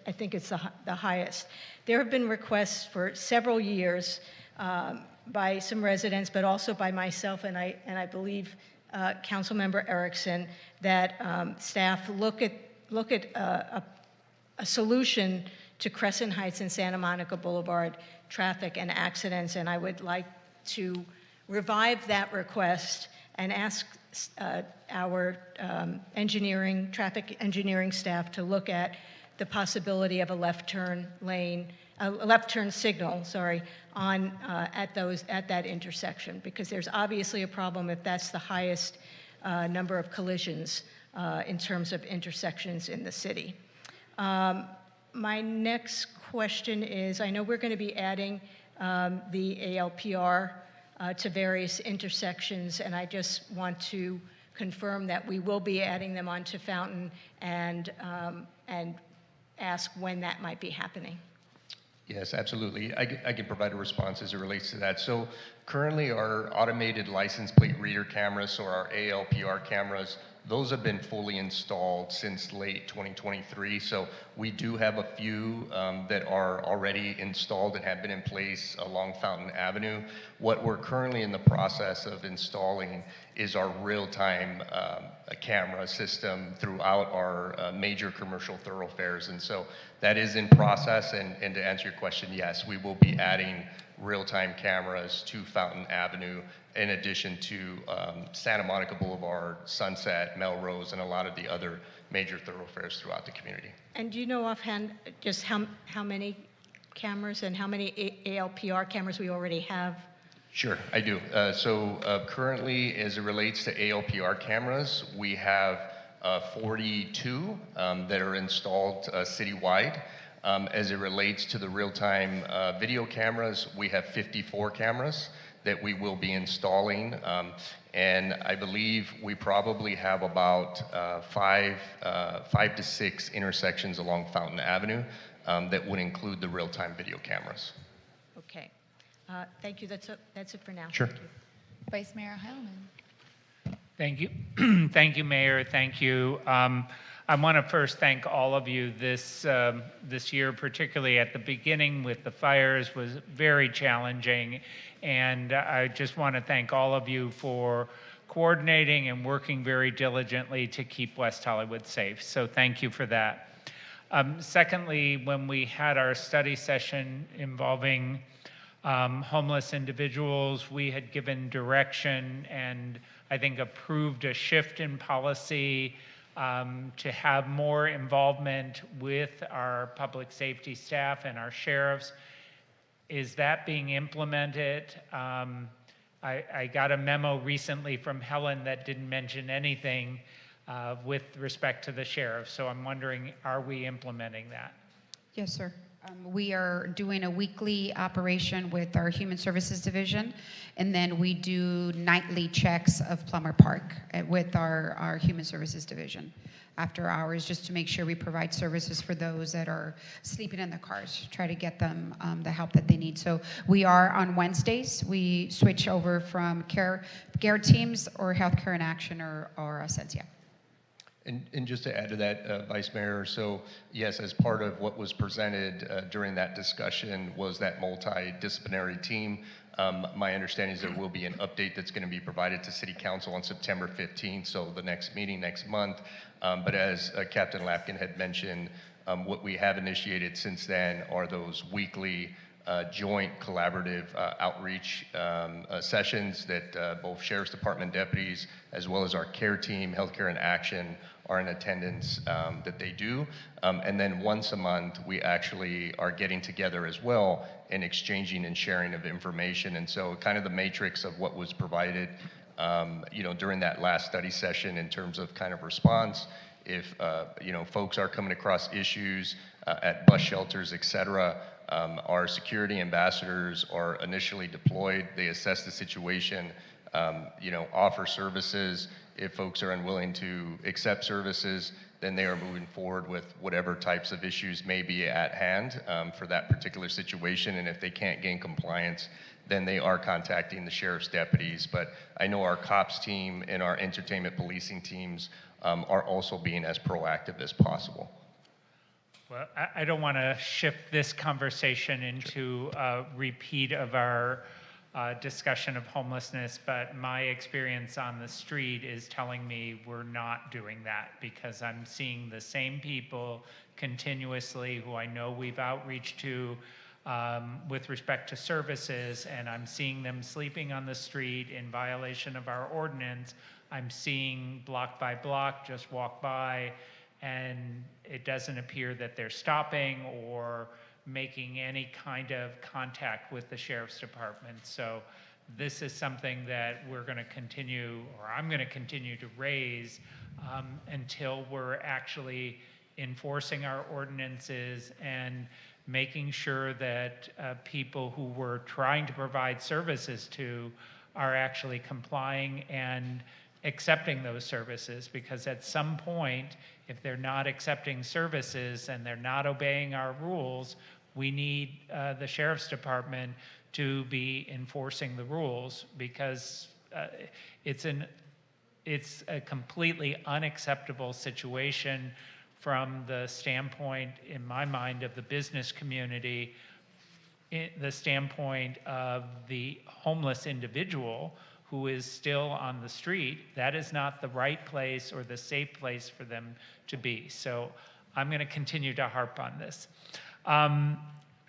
I think it's the highest. There have been requests for several years by some residents, but also by myself and I believe Councilmember Erickson, that staff look at a solution to Crescent Heights and Santa Monica Boulevard traffic and accidents, and I would like to revive that request and ask our traffic engineering staff to look at the possibility of a left turn lane, a left turn signal, sorry, on at that intersection, because there's obviously a problem if that's the highest number of collisions in terms of intersections in the city. My next question is, I know we're going to be adding the ALPR to various intersections, and I just want to confirm that we will be adding them onto Fountain and ask when that might be happening. Yes, absolutely. I can provide a response as it relates to that. So currently our automated license plate reader cameras, or our ALPR cameras, those have been fully installed since late 2023. So we do have a few that are already installed and have been in place along Fountain Avenue. What we're currently in the process of installing is our real-time camera system throughout our major commercial thoroughfares. And so that is in process. And to answer your question, yes, we will be adding real-time cameras to Fountain Avenue, in addition to Santa Monica Boulevard, Sunset, Melrose, and a lot of the other major thoroughfares throughout the community. And do you know offhand just how many cameras and how many ALPR cameras we already have? Sure, I do. Currently, as it relates to ALPR cameras, we have 42 that are installed citywide. As it relates to the real-time video cameras, we have 54 cameras that we will be installing. And I believe we probably have about 5 to 6 intersections along Fountain Avenue that would include the real-time video cameras. Okay. Thank you. That's it for now. Sure. Thank you. Vice Mayor Heilman. Thank you. Thank you, Mayor. Thank you. I want to first thank all of you this year, particularly at the beginning with the fires, was very challenging. And I just want to thank all of you for coordinating and working very diligently to keep West Hollywood safe. So thank you for that. Secondly, when we had our study session involving homeless individuals, we had given direction and I think approved a shift in policy to have more involvement with our public safety staff and our sheriffs. Is that being implemented? I got a memo recently from Helen that didn't mention anything with respect to the sheriff. So I'm wondering, are we implementing that? Yes, sir. We are doing a weekly operation with our Human Services Division, and then we do nightly checks of Plummer Park with our Human Services Division after hours, just to make sure we provide services for those that are sleeping in their cars, try to get them the help that they need. So we are on Wednesdays. We switch over from care teams or Healthcare in Action or Ascensia. And just to add to that, Vice Mayor, so yes, as part of what was presented during that discussion was that multidisciplinary team. My understanding is there will be an update that's going to be provided to City Council on September 15th, so the next meeting next month. But as Captain Lapkin had mentioned, what we have initiated since then are those weekly joint collaborative outreach sessions that both Sheriff's Department deputies as well as our care team, Healthcare in Action, are in attendance that they do. And then once a month, we actually are getting together as well and exchanging and sharing of information. And so kind of the matrix of what was provided during that last study session in terms of kind of response, if folks are coming across issues at bus shelters, et cetera, our security ambassadors are initially deployed. They assess the situation, offer services. If folks are unwilling to accept services, then they are moving forward with whatever types of issues may be at hand for that particular situation. And if they can't gain compliance, then they are contacting the sheriff's deputies. But I know our cops team and our entertainment policing teams are also being as proactive as possible. Well, I don't want to shift this conversation into a repeat of our discussion of homelessness, but my experience on the street is telling me we're not doing that, because I'm seeing the same people continuously, who I know we've outreached to with respect to services, and I'm seeing them sleeping on the street in violation of our ordinance. I'm seeing block by block just walk by, and it doesn't appear that they're stopping or making any kind of contact with the sheriff's department. So this is something that we're going to continue, or I'm going to continue to raise until we're actually enforcing our ordinances and making sure that people who we're trying to provide services to are actually complying and accepting those services. Because at some point, if they're not accepting services and they're not obeying our rules, we need the sheriff's department to be enforcing the rules, because it's a completely unacceptable situation from the standpoint, in my mind, of the business community, the standpoint of the homeless individual who is still on the street. That is not the right place or the safe place for them to be. So I'm going to continue to harp on this.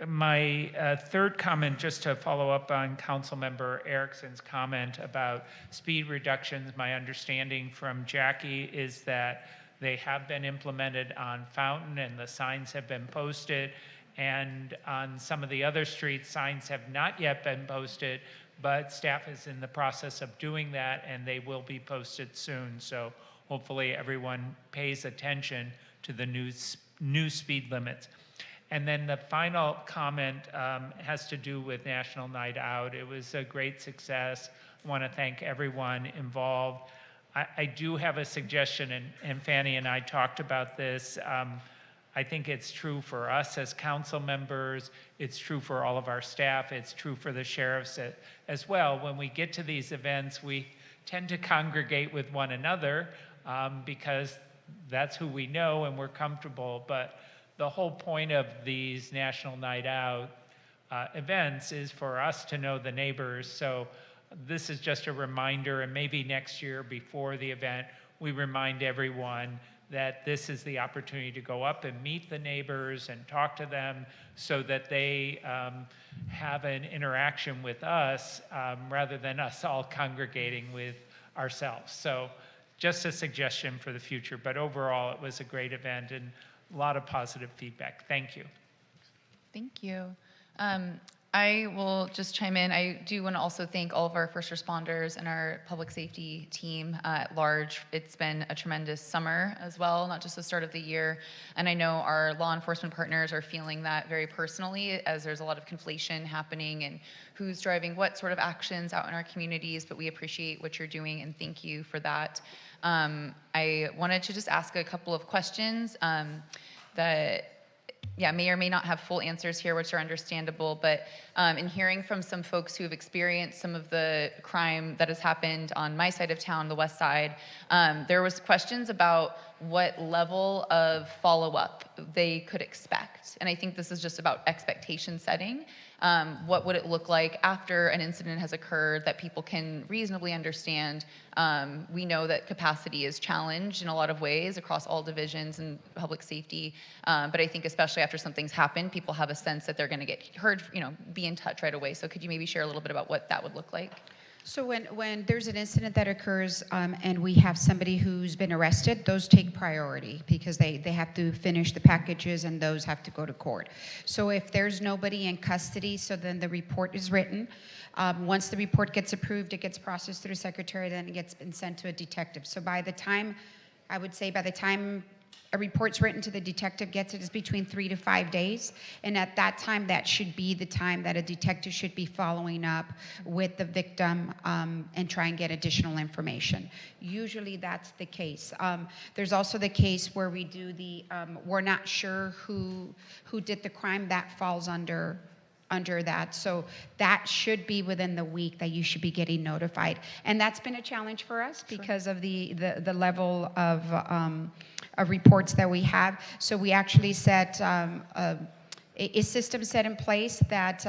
My third comment, just to follow up on Councilmember Erickson's comment about speed reductions, my understanding from Jackie is that they have been implemented on Fountain and the signs have been posted, and on some of the other streets, signs have not yet been posted, but staff is in the process of doing that and they will be posted soon. So hopefully everyone pays attention to the new speed limits. And then the final comment has to do with National Night Out. It was a great success. I want to thank everyone involved. I do have a suggestion, and Fanny and I talked about this. I think it's true for us as council members. It's true for all of our staff. It's true for the sheriffs as well. When we get to these events, we tend to congregate with one another because that's who we know and we're comfortable. But the whole point of these National Night Out events is for us to know the neighbors. So this is just a reminder, and maybe next year before the event, we remind everyone that this is the opportunity to go up and meet the neighbors and talk to them so that they have an interaction with us rather than us all congregating with ourselves. So just a suggestion for the future, but overall it was a great event and a lot of positive feedback. Thank you. Thank you. I will just chime in. I do want to also thank all of our first responders and our public safety team at large. It's been a tremendous summer as well, not just the start of the year. And I know our law enforcement partners are feeling that very personally, as there's a lot of conflation happening and who's driving what sort of actions out in our communities, but we appreciate what you're doing and thank you for that. I wanted to just ask a couple of questions that may or may not have full answers here, which are understandable, but in hearing from some folks who have experienced some of the crime that has happened on my side of town, the west side, there was questions about what level of follow-up they could expect. And I think this is just about expectation setting. What would it look like after an incident has occurred that people can reasonably understand? We know that capacity is challenged in a lot of ways across all divisions and public safety, but I think especially after something's happened, people have a sense that they're going to get heard, be in touch right away. So could you maybe share a little bit about what that would look like? So when there's an incident that occurs and we have somebody who's been arrested, those take priority because they have to finish the packages and those have to go to court. So if there's nobody in custody, so then the report is written. Once the report gets approved, it gets processed through the secretary, then it gets been sent to a detective. So by the time a report's written to the detective gets it is between 3 to 5 days. And at that time, that should be the time that a detective should be following up with the victim and try and get additional information. Usually that's the case. There's also the case where we do we're not sure who did the crime. That falls under that. So that should be within the week that you should be getting notified. And that's been a challenge for us because of the level of reports that we have. So we actually set a system set in place that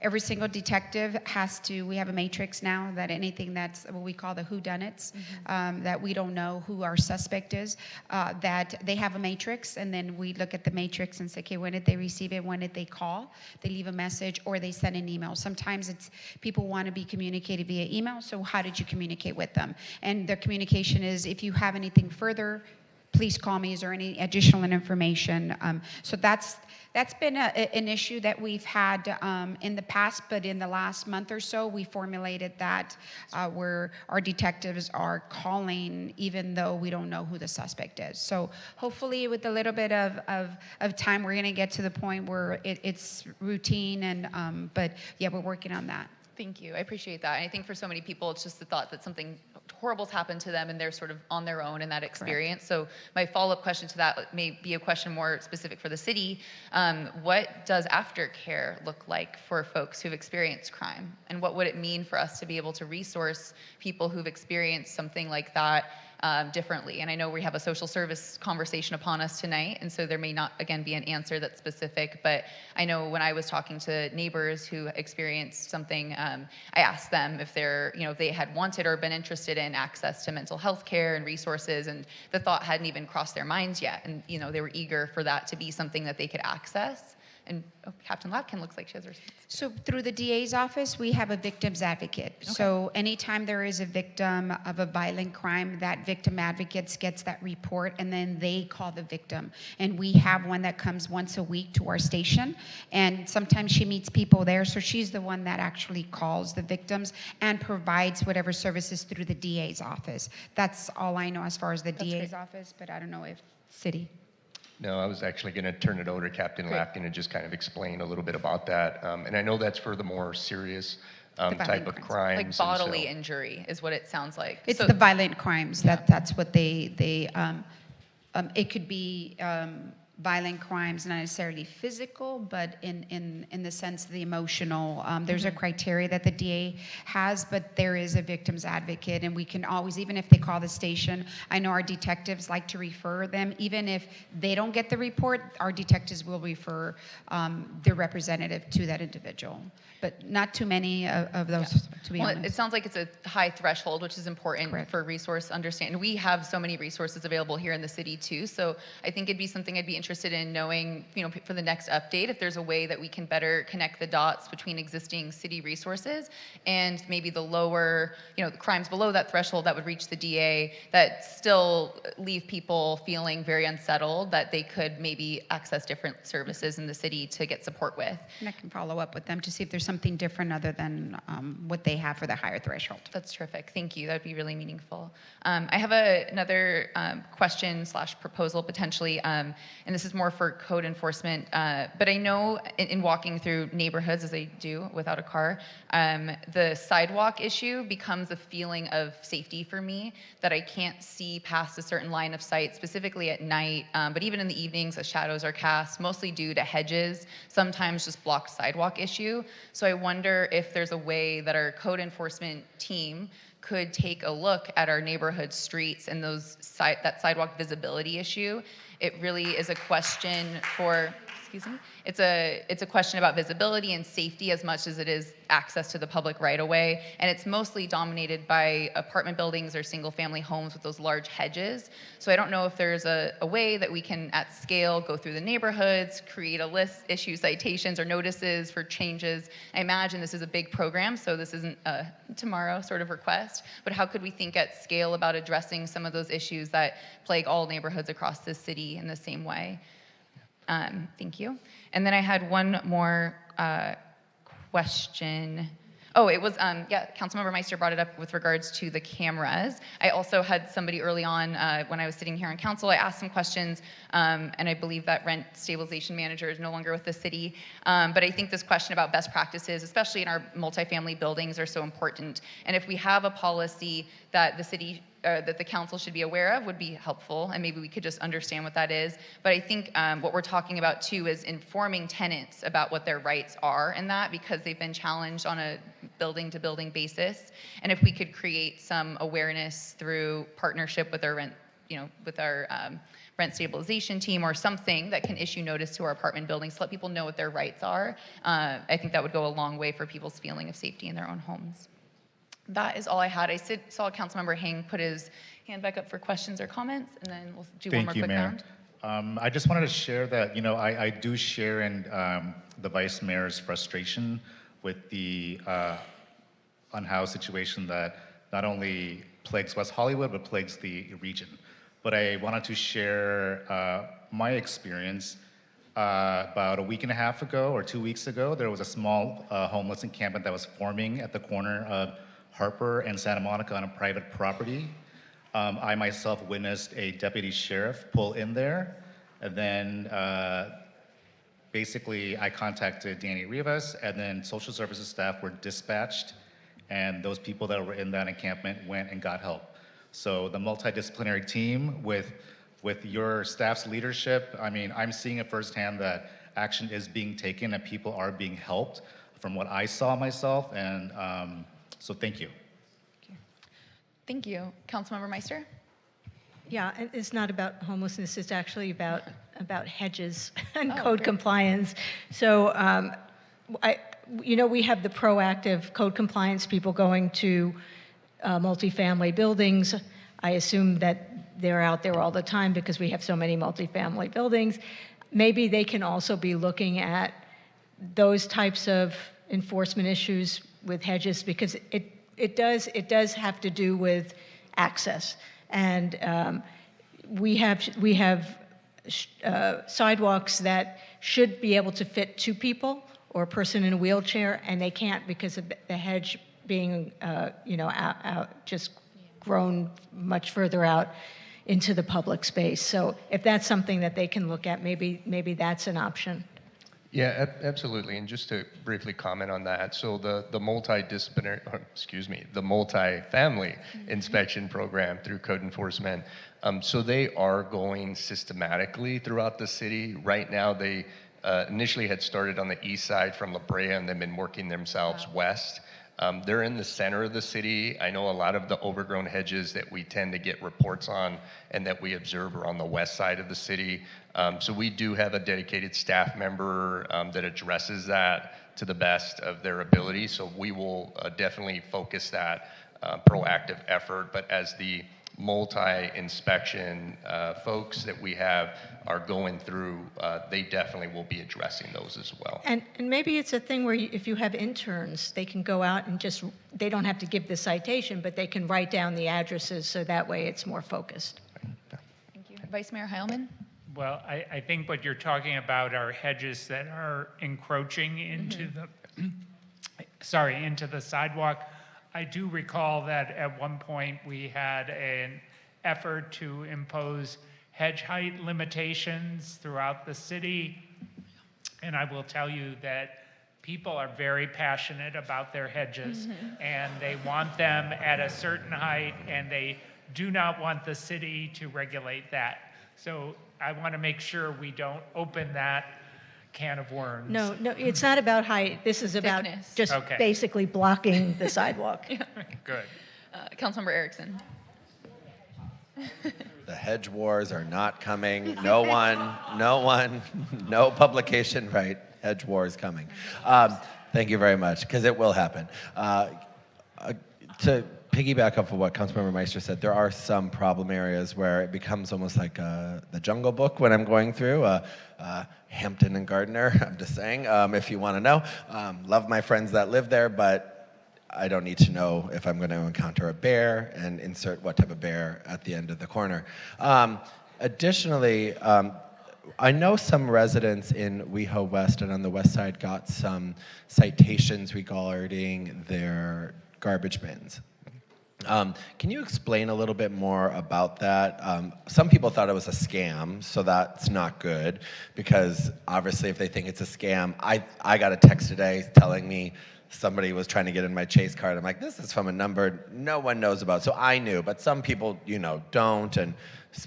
every single detective has to, we have a matrix now that anything that's what we call the whodunits, that we don't know who our suspect is, that they have a matrix, and then we look at the matrix and say, okay, when did they receive it? When did they call? They leave a message or they send an email. Sometimes it's people want to be communicated via email, so how did you communicate with them? And their communication is, if you have anything further, please call me. Is there any additional information? So that's been an issue that we've had in the past, but in the last month or so, we formulated that where our detectives are calling even though we don't know who the suspect is. So hopefully with a little bit of time, we're going to get to the point where it's routine, and but yeah, we're working on that. Thank you. I appreciate that. And I think for so many people, it's just the thought that something horrible's happened to them and they're sort of on their own in that experience. Correct. So my follow-up question to that may be a question more specific for the city. What does aftercare look like for folks who've experienced crime? And what would it mean for us to be able to resource people who've experienced something like that differently? And I know we have a social service conversation upon us tonight, and so there may not, again, be an answer that's specific, but I know when I was talking to neighbors who experienced something, I asked them if they're, if they had wanted or been interested in access to mental health care and resources, and the thought hadn't even crossed their minds yet, and they were eager for that to be something that they could access. And Captain Lapkin looks like she has her response. So through the DA's office, we have a victim's advocate. Okay. So anytime there is a victim of a violent crime, that victim advocate gets that report, and then they call the victim. And we have one that comes once a week to our station, and sometimes she meets people there, so she's the one that actually calls the victims and provides whatever services through the DA's office. That's all I know as far as the DA's office, but I don't know if city. No, I was actually going to turn it over to Captain Lapkin and just kind of explain a little bit about that. And I know that's for the more serious type of crimes. Like bodily injury is what it sounds like. It's the violent crimes. That's what they it could be violent crimes, not necessarily physical, but in the sense of the emotional. There's a criteria that the DA has, but there is a victim's advocate, and we can always, even if they call the station, I know our detectives like to refer them. Even if they don't get the report, our detectives will refer their representative to that individual. But not too many of those, to be honest. It sounds like it's a high threshold, which is important for resource understanding. We have so many resources available here in the city too, so I think it'd be something I'd be interested in knowing, for the next update, if there's a way that we can better connect the dots between existing city resources and maybe the lower, the crimes below that threshold that would reach the DA that still leave people feeling very unsettled, that they could maybe access different services in the city to get support with. And I can follow up with them to see if there's something different other than what they have for the higher threshold. That's terrific. Thank you. That'd be really meaningful. I have another question / proposal potentially, and this is more for code enforcement. But I know in walking through neighborhoods, as I do without a car, the sidewalk issue becomes a feeling of safety for me, that I can't see past a certain line of sight, specifically at night, but even in the evenings as shadows are cast, mostly due to hedges, sometimes just blocked sidewalk issue. So I wonder if there's a way that our code enforcement team could take a look at our neighborhood streets and that sidewalk visibility issue. It really is a question for, it's a question about visibility and safety as much as it is access to the public right of way. And it's mostly dominated by apartment buildings or single family homes with those large hedges. So I don't know if there's a way that we can at scale go through the neighborhoods, create a list, issue citations or notices for changes. I imagine this is a big program, so this isn't a tomorrow sort of request, but how could we think at scale about addressing some of those issues that plague all neighborhoods across the city in the same way? Thank you. And then I had one more question. Oh, it was, Councilmember Meister brought it up with regards to the cameras. I also had somebody early on when I was sitting here on council, I asked some questions, and I believe that rent stabilization manager is no longer with the city. But I think this question about best practices, especially in our multifamily buildings, are so important. And if we have a policy that the city that the council should be aware of would be helpful, and maybe we could just understand what that is. But I think what we're talking about too is informing tenants about what their rights are in that, because they've been challenged on a building to building basis. And if we could create some awareness through partnership with our rent with our rent stabilization team or something that can issue notice to our apartment buildings to let people know what their rights are. I think that would go a long way for people's feeling of safety in their own homes. That is all I had. I saw Councilmember Hang put his hand back up for questions or comments, and then we'll do one more quick round. I just wanted to share that, I do share in the Vice Mayor's frustration with the unhoused situation that not only plagues West Hollywood, but plagues the region. But I wanted to share my experience. About a week and a half ago or 2 weeks ago, there was a small homeless encampment that was forming at the corner of Harper and Santa Monica on a private property. I myself witnessed a deputy sheriff pull in there, and then basically I contacted Danny Rivas, and then social services staff were dispatched, and those people that were in that encampment went and got help. So the multidisciplinary team with your staff's leadership, I mean, I'm seeing it firsthand that action is being taken and people are being helped from what I saw myself, and so thank you. Thank you. Councilmember Meister? Yeah, it's not about homelessness, it's actually about hedges and code compliance. So, we have the proactive code compliance people going to multifamily buildings. I assume that they're out there all the time because we have so many multifamily buildings. Maybe they can also be looking at those types of enforcement issues with hedges, because it does have to do with access. And we have sidewalks that should be able to fit 2 people or a person in a wheelchair, and they can't because of the hedge being, just grown much further out into the public space. So if that's something that they can look at, maybe that's an option. Yeah, absolutely. And just to briefly comment on that, so the multidisciplinary, the multi-family inspection program through code enforcement, so they are going systematically throughout the city. Right now, they initially had started on the east side from La Brea, and they've been working themselves west. They're in the center of the city. I know a lot of the overgrown hedges that we tend to get reports on and that we observe are on the west side of the city. So we do have a dedicated staff member that addresses that to the best of their ability. So we will definitely focus that proactive effort. But as the multi-inspection folks that we have are going through, they definitely will be addressing those as well. And maybe it's a thing where if you have interns, they can go out and they don't have to give the citation, but they can write down the addresses, so that way it's more focused. Thank you. Vice Mayor Heilman? Well, I think what you're talking about are hedges that are encroaching into into the sidewalk. I do recall that at one point we had an effort to impose hedge height limitations throughout the city. And I will tell you that people are very passionate about their hedges, and they want them at a certain height, and they do not want the city to regulate that. So I want to make sure we don't open that can of worms. No, it's not about height. This is about just basically blocking the sidewalk. Good. Councilmember Erickson. The hedge wars are not coming. No publication, right? Hedge war is coming. Thank you very much, because it will happen. To piggyback off of what Councilmember Meister said, there are some problem areas where it becomes almost like the Jungle Book when I'm going through. Hampton and Gardner, I'm just saying, if you want to know. Love my friends that live there, but I don't need to know if I'm going to encounter a bear and insert what type of bear at the end of the corner. Additionally, I know some residents in WeHo West and on the west side got some citations regarding their garbage bins. Can you explain a little bit more about that? Some people thought it was a scam, so that's not good, because obviously if they think it's a scam, I got a text today telling me somebody was trying to get in my Chase card. I'm like, this is from a number no one knows about. So I knew, but some people, don't, and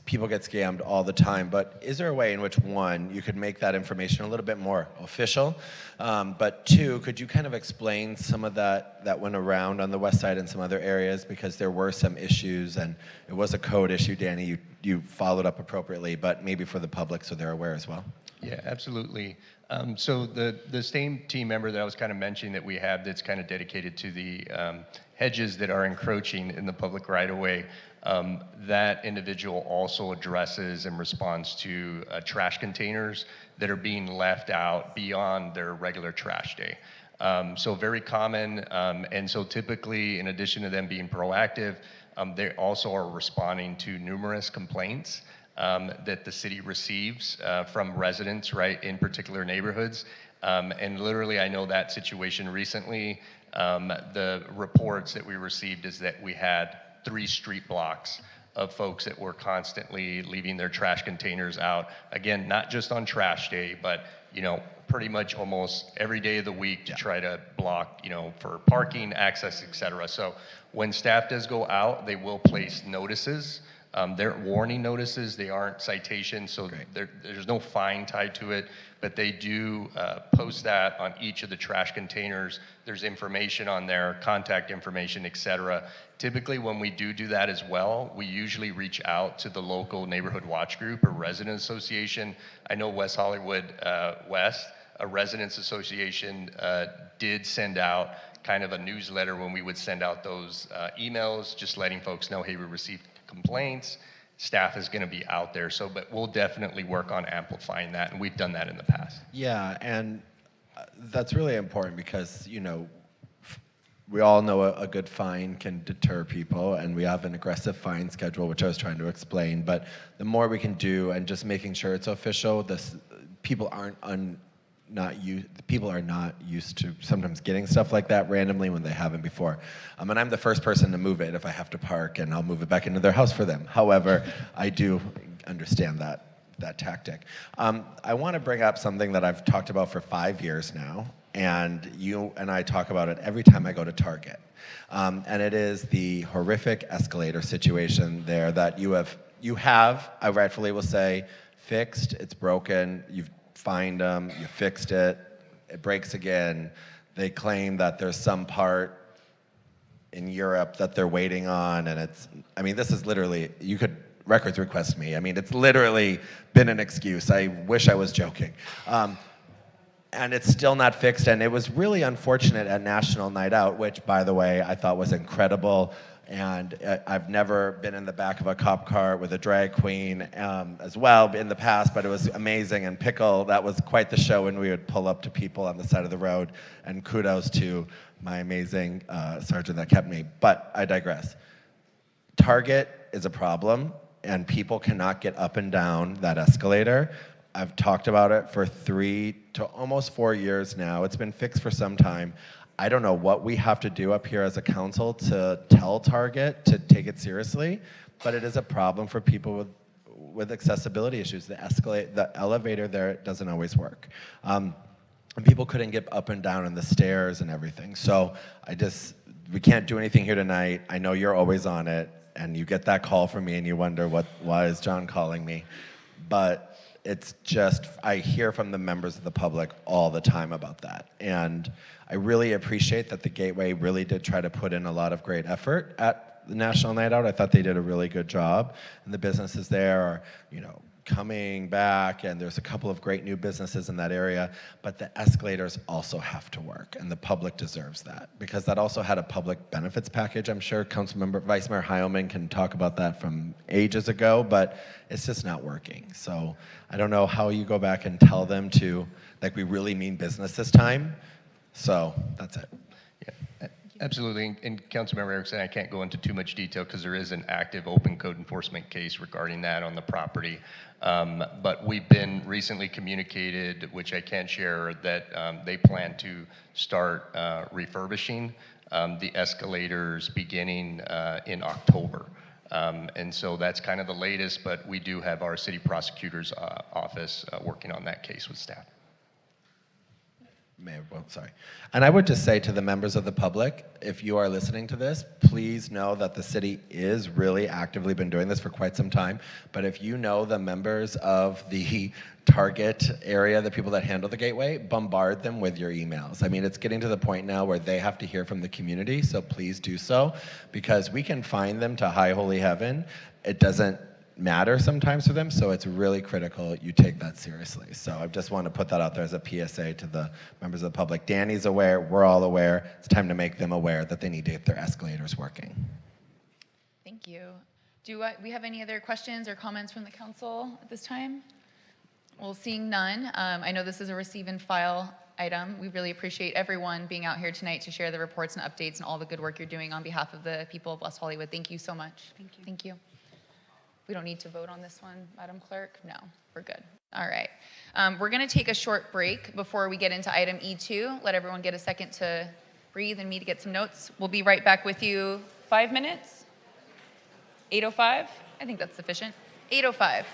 people get scammed all the time. But is there a way in which, one, you could make that information a little bit more official? But two, could you kind of explain some of that went around on the west side and some other areas, because there were some issues, and it was a code issue. Danny, you you followed up appropriately, but maybe for the public so they're aware as well. Yeah, absolutely. So the same team member that I was kind of mentioning that we have that's kind of dedicated to the hedges that are encroaching in the public right-of-way, that individual also addresses and responds to trash containers that are being left out beyond their regular trash day. So very common, and so typically, in addition to them being proactive, they also are responding to numerous complaints that the city receives from residents, right, in particular neighborhoods. And literally, I know that situation recently, the reports that we received is that we had 3 street blocks of folks that were constantly leaving their trash containers out. Again, not just on trash day, but, you know, pretty much almost every day of the week to try to block, you know, for parking, access, et cetera. So when staff does go out, they will place notices. They're warning notices, they aren't citations, so there's no fine tied to it, but they do post that on each of the trash containers. There's information on there, contact information, et cetera. Typically, when we do that as well, we usually reach out to the local neighborhood watch group or resident association. I know West Hollywood West, a residents association, did send out kind of a newsletter when we would send out those emails, just letting folks know, hey, we received complaints, staff is going to be out there. So, but we'll definitely work on amplifying that, and we've done that in the past. Yeah, and that's really important because, you know, we all know a good fine can deter people, and we have an aggressive fine schedule, which I was trying to explain. But the more we can do, and just making sure it's official, people are not used to sometimes getting stuff like that randomly when they haven't before. And I'm the first person to move it if I have to park, and I'll move it back into their house for them. However, I do understand that tactic. I want to bring up something that I've talked about for 5 years now, and you and I talk about it every time I go to Target. And it is the horrific escalator situation there that you have, I rightfully will say, fixed, it's broken, you've find them, you fixed it, it breaks again. They claim that there's some part in Europe that they're waiting on, and this is literally, you could records request me. I mean, it's literally been an excuse. I wish I was joking. And it's still not fixed, and it was really unfortunate at National Night Out, which, by the way, I thought was incredible. And I've never been in the back of a cop car with a drag queen as well in the past, but it was amazing. And Pickle, that was quite the show when we would pull up to people on the side of the road. And kudos to my amazing sergeant that kept me. But I digress. Target is a problem, and people cannot get up and down that escalator. I've talked about it for 3 to almost 4 years now. It's been fixed for some time. I don't know what we have to do up here as a council to tell Target to take it seriously, but it is a problem for people with accessibility issues. The elevator there doesn't always work. And people couldn't get up and down on the stairs and everything. So we can't do anything here tonight. I know you're always on it, and you get that call from me and you wonder, why is John calling me? But it's just, I hear from the members of the public all the time about that. And I really appreciate that the Gateway really did try to put in a lot of great effort at the National Night Out. I thought they did a really good job. And the businesses there are, coming back, and there's a couple of great new businesses in that area, but the escalators also have to work, and the public deserves that, because that also had a public benefits package. I'm sure Vice Mayor Heilman can talk about that from ages ago, but it's just not working. So I don't know how you go back and tell them to, we really mean business this time. So that's it. Yeah, absolutely. And Councilmember Erickson, I can't go into too much detail because there is an active open code enforcement case regarding that on the property. But we've been recently communicated, which I can share, that they plan to start refurbishing the escalators beginning in October. And so that's kind of the latest, but we do have our city prosecutor's office working on that case with staff. Sorry. And I would just say to the members of the public, if you are listening to this, please know that the city is really actively been doing this for quite some time. But if you know the members of the target area, the people that handle the Gateway, bombard them with your emails. I mean, it's getting to the point now where they have to hear from the community, so please do so, because we can find them to high holy heaven. It doesn't matter sometimes for them, so it's really critical you take that seriously. So I just want to put that out there as a PSA to the members of the public. Danny's aware, we're all aware. It's time to make them aware that they need to get their escalators working. Thank you. Do we have any other questions or comments from the council at this time? Well, seeing none, I know this is a receive and file item. We really appreciate everyone being out here tonight to share the reports and updates and all the good work you're doing on behalf of the people of West Hollywood. Thank you so much. Thank you. Thank you. We don't need to vote on this one, Madam Clerk? No, we're good. All right. We're going to take a short break before we get into item E2. Let everyone get a second to breathe and me to get some notes. We'll be right back with you. 5 minutes? 8:05? I think that's sufficient. 8:05.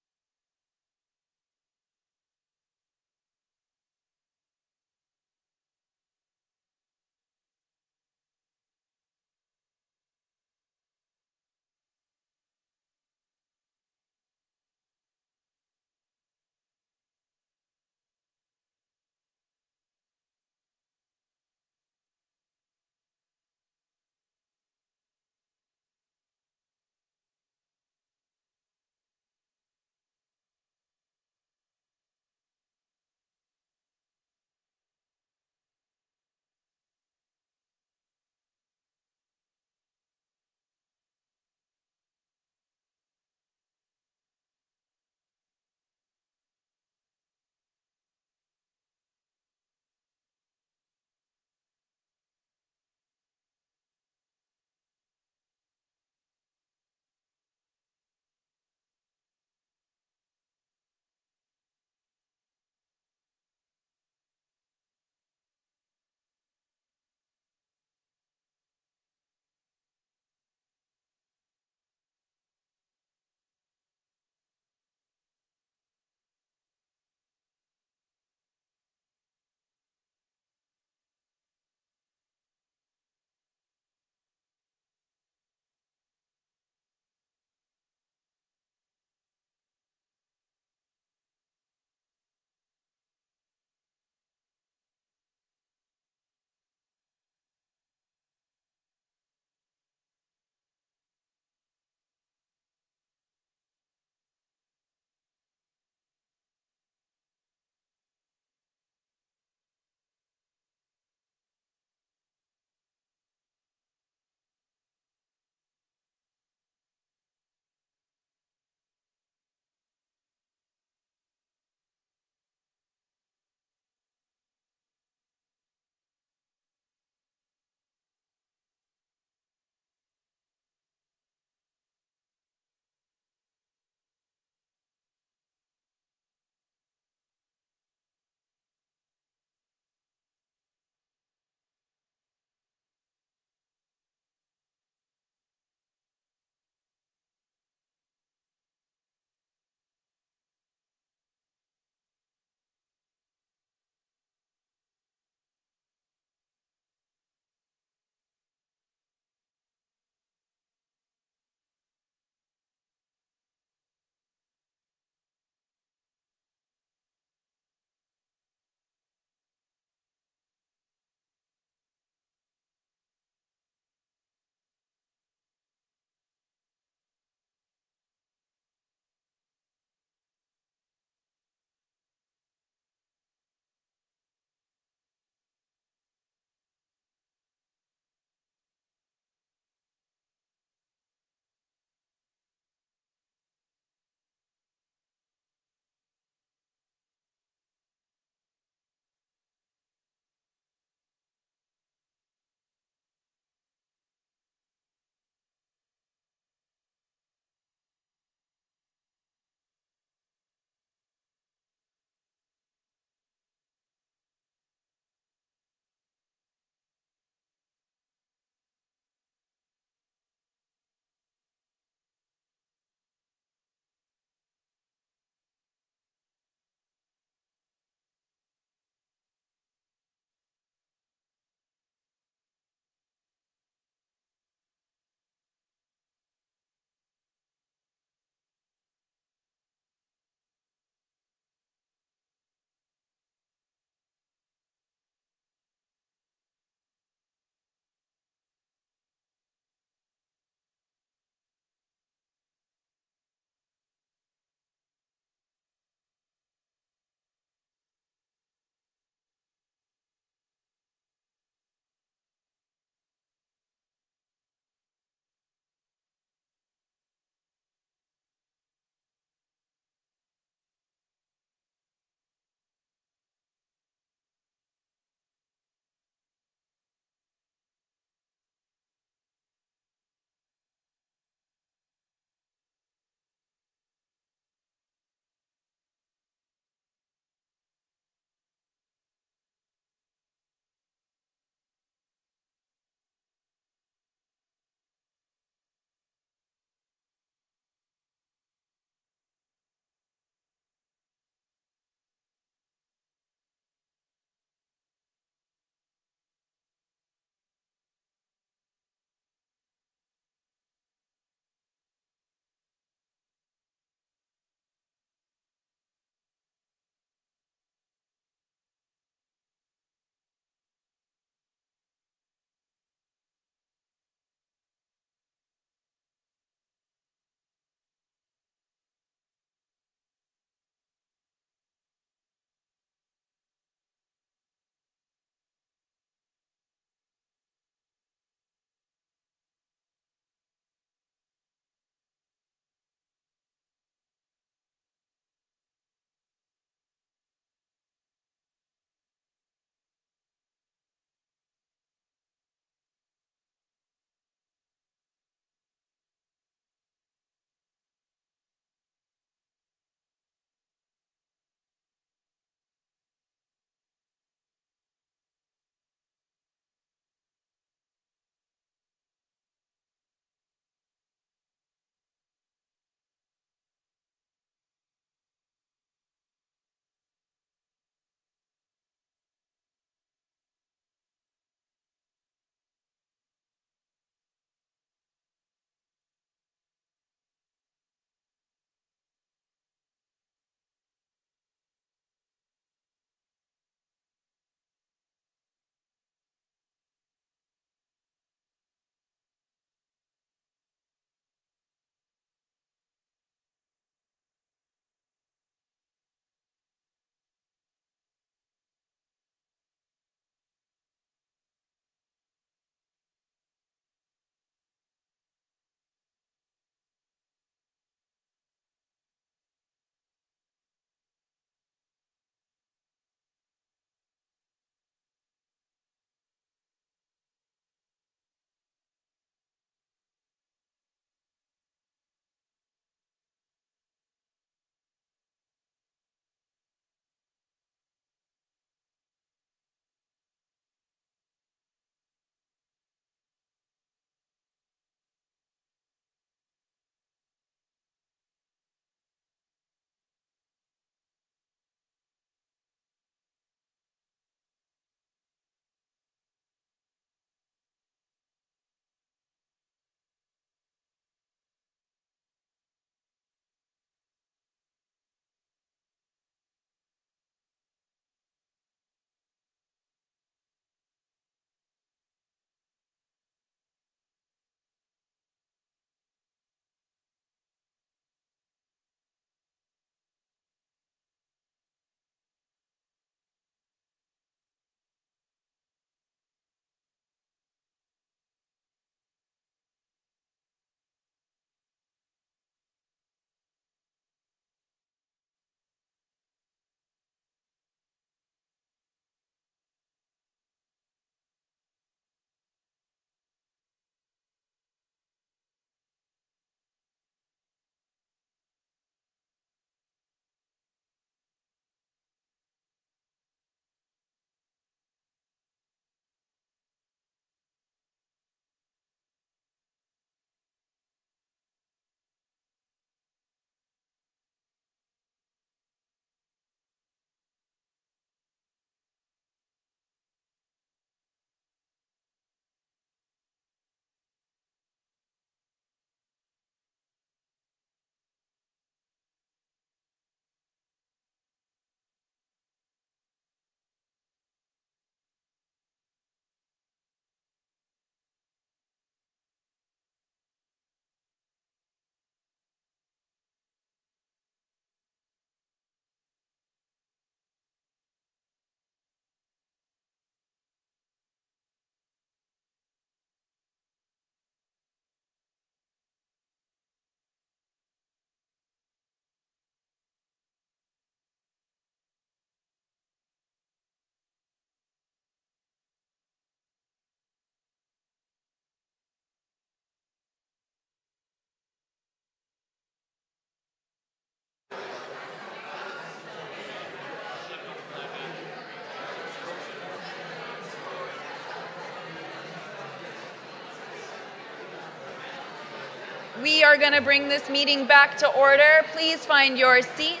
We are going to bring this meeting back to order. Please find your seats.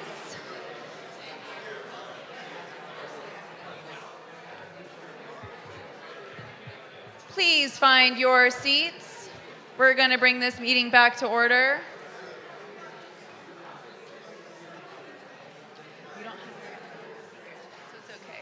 Please find your seats. We're going to bring this meeting back to order. You don't have to, so it's okay.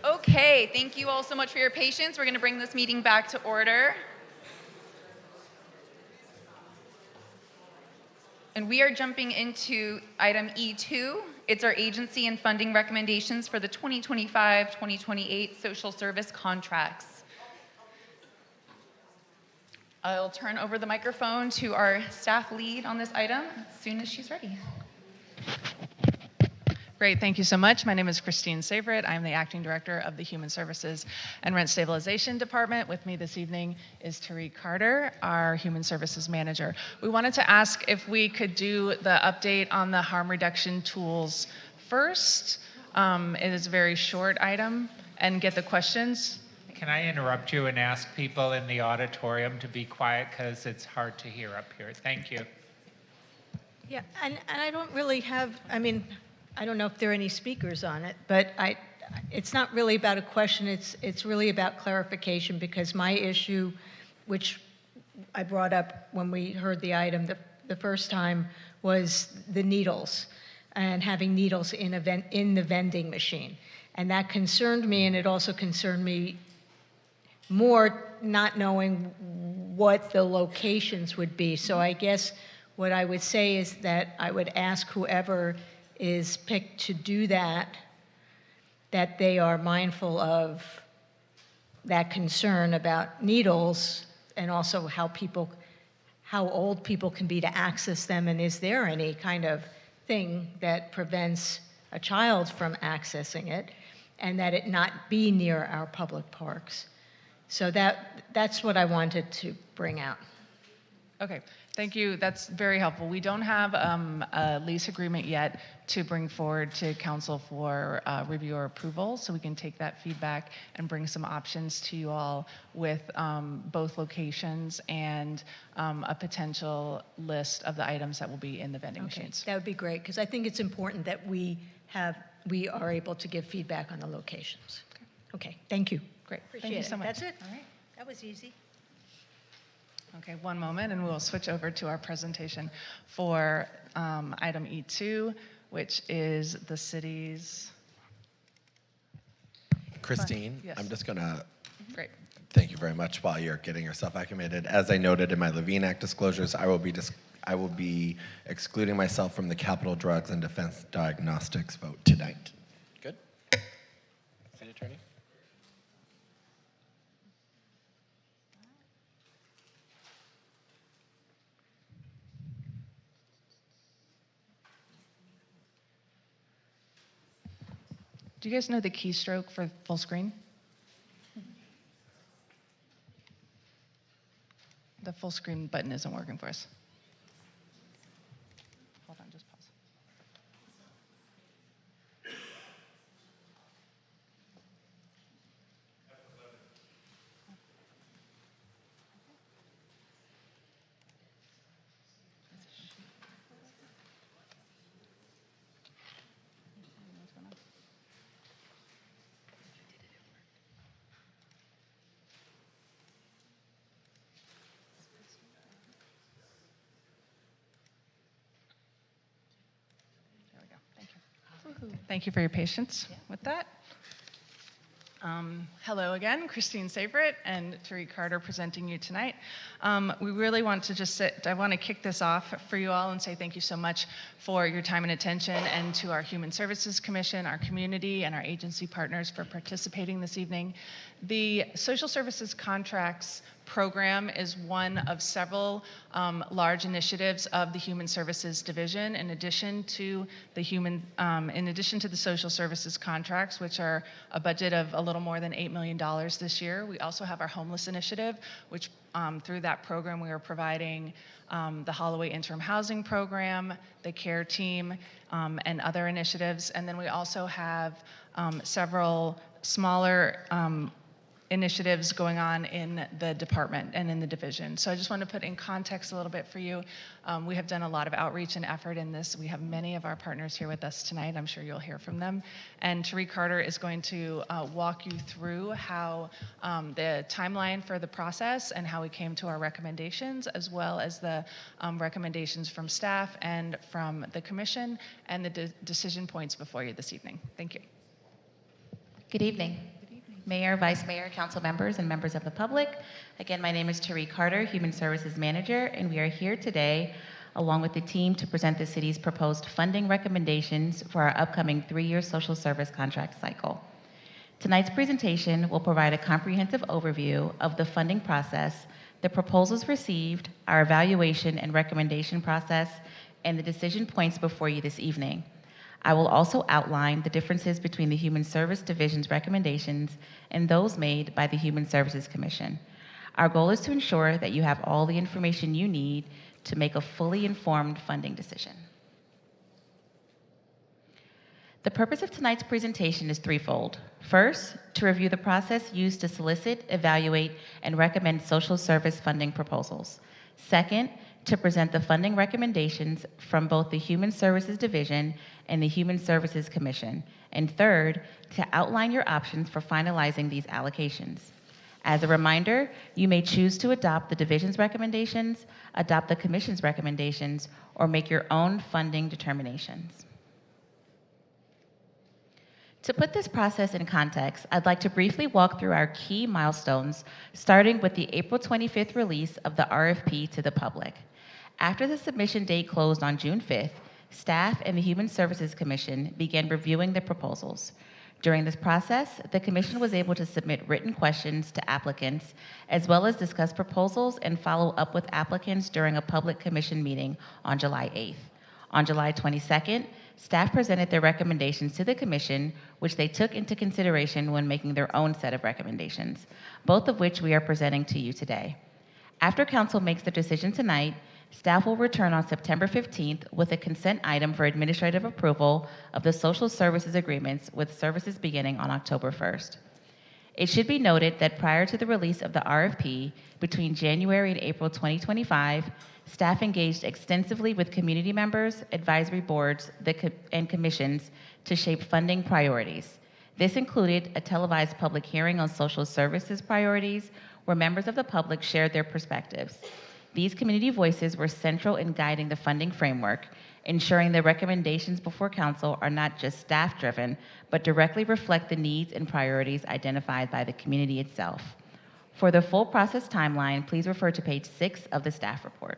Okay, thank you all so much for your patience. We're going to bring this meeting back to order. And we are jumping into item E2. It's our agency and funding recommendations for the 2025-2028 social service contracts. I'll turn over the microphone to our staff lead on this item as soon as she's ready. Great, thank you so much. My name is Christine Saverit. I'm the Acting Director of the Human Services and Rent Stabilization Department. With me this evening is Tariq Carter, our Human Services Manager. We wanted to ask if we could do the update on the harm reduction tools first. It is a very short item, and get the questions. Can I interrupt you and ask people in the auditorium to be quiet because it's hard to hear up here? Thank you. Yeah, and I don't really have, I mean, I don't know if there are any speakers on it, but it's not really about a question, it's really about clarification, because my issue, which I brought up when we heard the item the first time, was the needles, and having needles in the vending machine. And that concerned me, and it also concerned me more not knowing what the locations would be. So I guess what I would say is that I would ask whoever is picked to do that, that they are mindful of that concern about needles, and also how old people can be to access them, and is there any kind of thing that prevents a child from accessing it, and that it not be near our public parks. So that's what I wanted to bring out. Okay, thank you. That's very helpful. We don't have a lease agreement yet to bring forward to council for review or approval, so we can take that feedback and bring some options to you all with both locations and a potential list of the items that will be in the vending machines. That would be great, because I think it's important that we are able to give feedback on the locations. Okay, thank you. Great, Appreciate thank you it. so much. That's it. All right, that was easy. Okay, one moment, and we'll switch over to our presentation for item E2, which is the city's. Christine, Yes. I'm just going to Great. thank you very much while you're getting yourself acclimated. As I noted in my Levine Act disclosures, I will be excluding myself from the capital drugs and defense diagnostics vote tonight. Good? City Attorney? Do you guys know the keystroke for full screen? The full screen button isn't working for us. Hold on, just pause. Thank you for your patience with that. Hello again, Christine Saverit and Tariq Carter presenting you tonight. We really want to I want to kick this off for you all and say thank you so much for your time and attention, and to our Human Services Commission, our community, and our agency partners for participating this evening. The Social Services Contracts program is one of several large initiatives of the Human Services Division, in addition to the social services contracts, which are a budget of a little more than $8 million this year. We also have our homeless initiative, which through that program we are providing the Holloway Interim Housing Program, the CARE team, and other initiatives. And then we also have several smaller initiatives going on in the department and in the division. So I just want to put in context a little bit for you. We have done a lot of outreach and effort in this. We have many of our partners here with us tonight. I'm sure you'll hear from them. And Tariq Carter is going to walk you through how the timeline for the process and how we came to our recommendations, as well as the recommendations from staff and from the commission, and the decision points before you this evening. Thank you. Good evening. Mayor, Vice Mayor, council members, and members of the public. Again, my name is Tariq Carter, Human Services Manager, and we are here today along with the team to present the city's proposed funding recommendations for our upcoming 3-year social service contract cycle. Tonight's presentation will provide a comprehensive overview of the funding process, the proposals received, our evaluation and recommendation process, and the decision points before you this evening. I will also outline the differences between the Human Service Division's recommendations and those made by the Human Services Commission. Our goal is to ensure that you have all the information you need to make a fully informed funding decision. The purpose of tonight's presentation is threefold. First, to review the process used to solicit, evaluate, and recommend social service funding proposals. Second, to present the funding recommendations from both the Human Services Division and the Human Services Commission. And third, to outline your options for finalizing these allocations. As a reminder, you may choose to adopt the division's recommendations, adopt the commission's recommendations, or make your own funding determinations. To put this process in context, I'd like to briefly walk through our key milestones, starting with the April 25th release of the RFP to the public. After the submission date closed on June 5th, staff and the Human Services Commission began reviewing the proposals. During this process, the Commission was able to submit written questions to applicants, as well as discuss proposals and follow up with applicants during a public commission meeting on July 8th. On July 22nd, staff presented their recommendations to the Commission, which they took into consideration when making their own set of recommendations, both of which we are presenting to you today. After Council makes their decision tonight, staff will return on September 15th with a consent item for administrative approval of the social services agreements, with services beginning on October 1st. It should be noted that prior to the release of the RFP, between January and April 2025, staff engaged extensively with community members, advisory boards, and commissions to shape funding priorities. This included a televised public hearing on social services priorities, where members of the public shared their perspectives. These community voices were central in guiding the funding framework, ensuring the recommendations before Council are not just staff-driven, but directly reflect the needs and priorities identified by the community itself. For the full process timeline, please refer to page 6 of the staff report.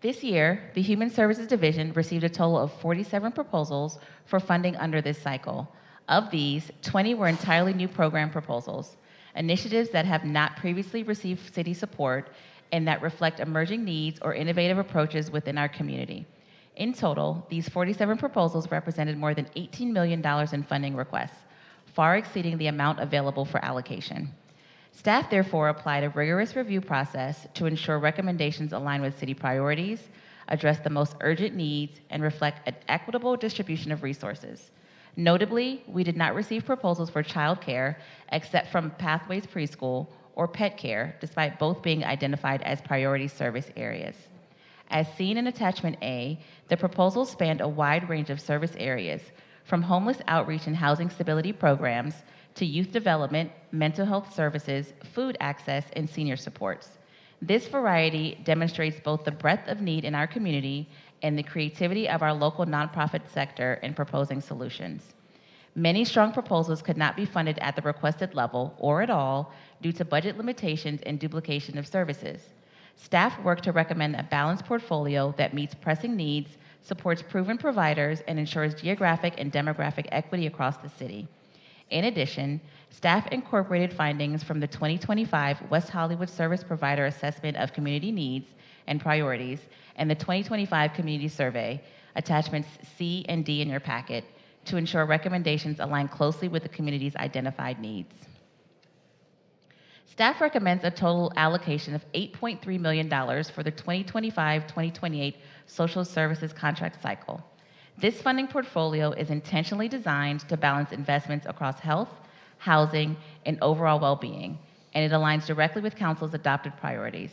This year, the Human Services Division received a total of 47 proposals for funding under this cycle. Of these, 20 were entirely new program proposals, initiatives that have not previously received city support and that reflect emerging needs or innovative approaches within our community. In total, these 47 proposals represented more than $18 million in funding requests, far exceeding the amount available for allocation. Staff therefore applied a rigorous review process to ensure recommendations align with city priorities, address the most urgent needs, and reflect an equitable distribution of resources. Notably, we did not receive proposals for child care except from Pathways Preschool or pet care, despite both being identified as priority service areas. As seen in Attachment A, the proposals spanned a wide range of service areas, from homeless outreach and housing stability programs to youth development, mental health services, food access, and senior supports. This variety demonstrates both the breadth of need in our community and the creativity of our local nonprofit sector in proposing solutions. Many strong proposals could not be funded at the requested level or at all due to budget limitations and duplication of services. Staff worked to recommend a balanced portfolio that meets pressing needs, supports proven providers, and ensures geographic and demographic equity across the city. In addition, staff incorporated findings from the 2025 West Hollywood Service Provider Assessment of Community Needs and Priorities and the 2025 Community Survey, attachments C and D in your packet, to ensure recommendations align closely with the community's identified needs. Staff recommends a total allocation of $8.3 million for the 2025-2028 social services contract cycle. This funding portfolio is intentionally designed to balance investments across health, housing, and overall well-being, and it aligns directly with Council's adopted priorities.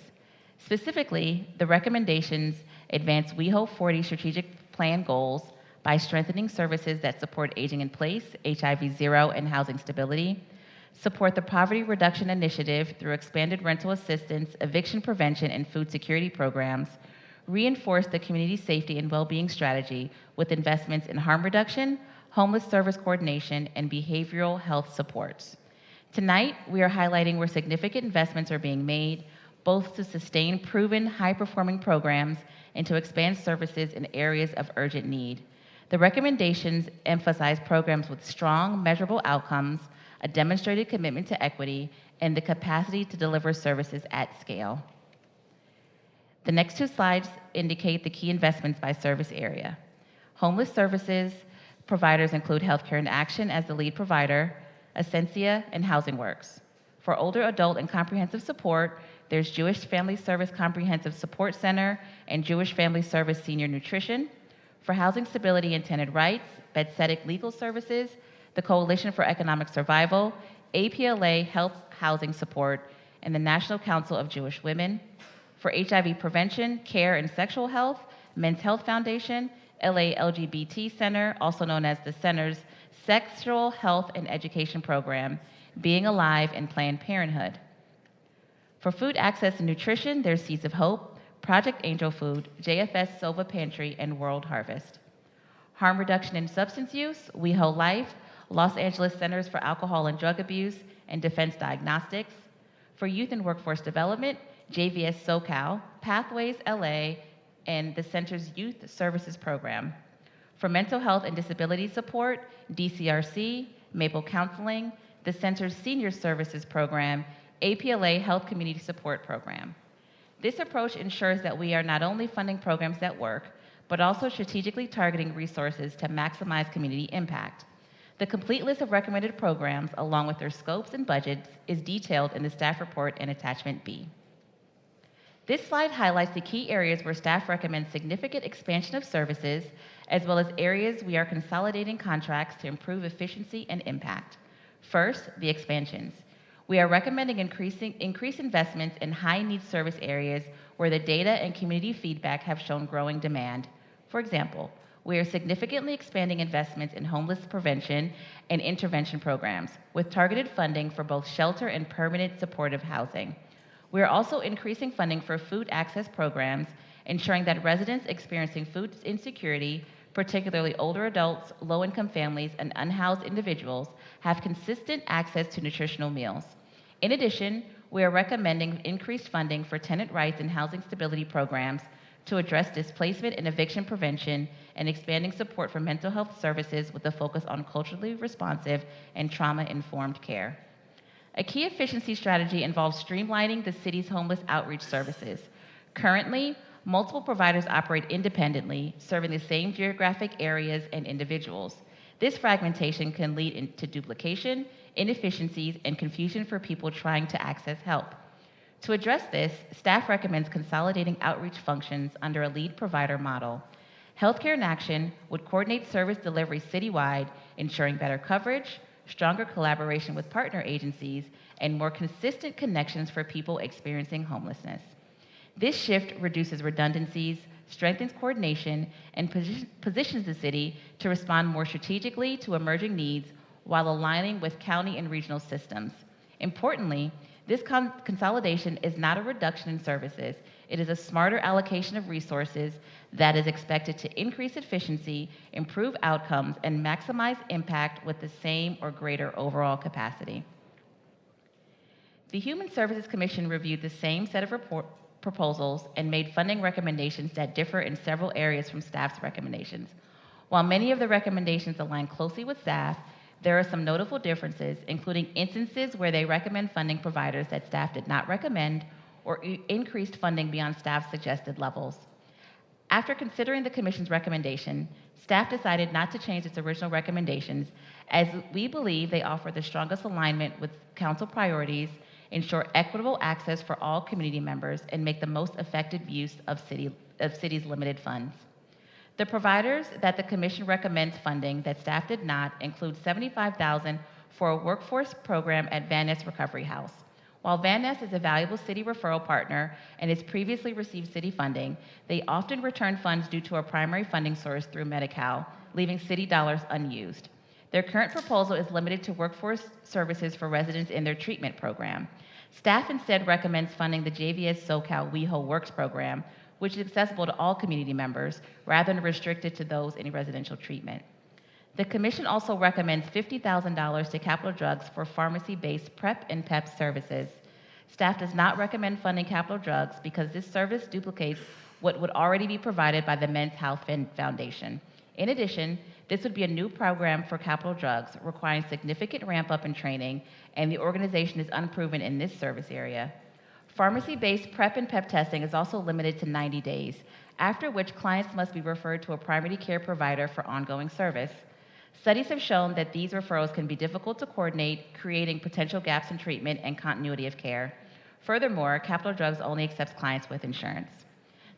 Specifically, the recommendations advance WeHo 40 strategic plan goals by strengthening services that support aging in place, HIV zero, and housing stability, support the Poverty Reduction Initiative through expanded rental assistance, eviction prevention, and food security programs, reinforce the community safety and well-being strategy with investments in harm reduction, homeless service coordination, and behavioral health supports. Tonight, we are highlighting where significant investments are being made, both to sustain proven high-performing programs and to expand services in areas of urgent need. The recommendations emphasize programs with strong, measurable outcomes, a demonstrated commitment to equity, and the capacity to deliver services at scale. The next two slides indicate the key investments by service area. Homeless services providers include Healthcare in Action as the lead provider, Essentia, and Housing Works. For older adult and comprehensive support, there's Jewish Family Service Comprehensive Support Center and Jewish Family Service Senior Nutrition. For housing stability and tenant rights, Bedsedic Legal Services, the Coalition for Economic Survival, APLA Health Housing Support, and the National Council of Jewish Women. For HIV prevention, care, and sexual health, Men's Health Foundation, LA LGBT Center, also known as the Center's Sexual Health and Education Program, Being Alive, and Planned Parenthood. For food access and nutrition, there's Seeds of Hope, Project Angel Food, JFS Sova Pantry, and World Harvest. Harm reduction and substance use, WeHo Life, Los Angeles Centers for Alcohol and Drug Abuse, and Defense Diagnostics. For youth and workforce development, JVS SoCal, Pathways LA, and the Center's Youth Services Program. For mental health and disability support, DCRC, Maple Counseling, the Center's Senior Services Program, APLA Health Community Support Program. This approach ensures that we are not only funding programs that work, but also strategically targeting resources to maximize community impact. The complete list of recommended programs, along with their scopes and budgets, is detailed in the staff report in Attachment B. This slide highlights the key areas where staff recommends significant expansion of services, as well as areas we are consolidating contracts to improve efficiency and impact. First, the expansions. We are recommending increased investments in high-need service areas where the data and community feedback have shown growing demand. For example, we are significantly expanding investments in homeless prevention and intervention programs, with targeted funding for both shelter and permanent supportive housing. We are also increasing funding for food access programs, ensuring that residents experiencing food insecurity, particularly older adults, low-income families, and unhoused individuals, have consistent access to nutritional meals. In addition, we are recommending increased funding for tenant rights and housing stability programs to address displacement and eviction prevention, and expanding support for mental health services with a focus on culturally responsive and trauma-informed care. A key efficiency strategy involves streamlining the city's homeless outreach services. Currently, multiple providers operate independently, serving the same geographic areas and individuals. This fragmentation can lead to duplication, inefficiencies, and confusion for people trying to access help. To address this, staff recommends consolidating outreach functions under a lead provider model. Healthcare in Action would coordinate service delivery citywide, ensuring better coverage, stronger collaboration with partner agencies, and more consistent connections for people experiencing homelessness. This shift reduces redundancies, strengthens coordination, and positions the city to respond more strategically to emerging needs while aligning with county and regional systems. Importantly, This consolidation is not a reduction in services. It is a smarter allocation of resources that is expected to increase efficiency, improve outcomes, and maximize impact with the same or greater overall capacity. The Human Services Commission reviewed the same set of proposals and made funding recommendations that differ in several areas from staff's recommendations. While many of the recommendations align closely with staff, there are some notable differences, including instances where they recommend funding providers that staff did not recommend or increased funding beyond staff's suggested levels. After considering the Commission's recommendation, staff decided not to change its original recommendations, as we believe they offer the strongest alignment with Council priorities, ensure equitable access for all community members, and make the most effective use of city's limited funds. The providers that the Commission recommends funding that staff did not include $75,000 for a workforce program at Van Ness Recovery House. While Van Ness is a valuable city referral partner and has previously received city funding, they often return funds due to a primary funding source through Medi-Cal, leaving city dollars unused. Their current proposal is limited to workforce services for residents in their treatment program. Staff instead recommends funding the JVS SoCal WeHo Works program, which is accessible to all community members, rather than restricted to those in residential treatment. The Commission also recommends $50,000 to Capital Drugs for pharmacy-based PrEP and PEP services. Staff does not recommend funding Capital Drugs because this service duplicates what would already be provided by the Men's Health Foundation. In addition, this would be a new program for Capital Drugs, requiring significant ramp-up in training, and the organization is unproven in this service area. Pharmacy-based PrEP and PEP testing is also limited to 90 days, after which clients must be referred to a primary care provider for ongoing service. Studies have shown that these referrals can be difficult to coordinate, creating potential gaps in treatment and continuity of care. Furthermore, Capital Drugs only accepts clients with insurance.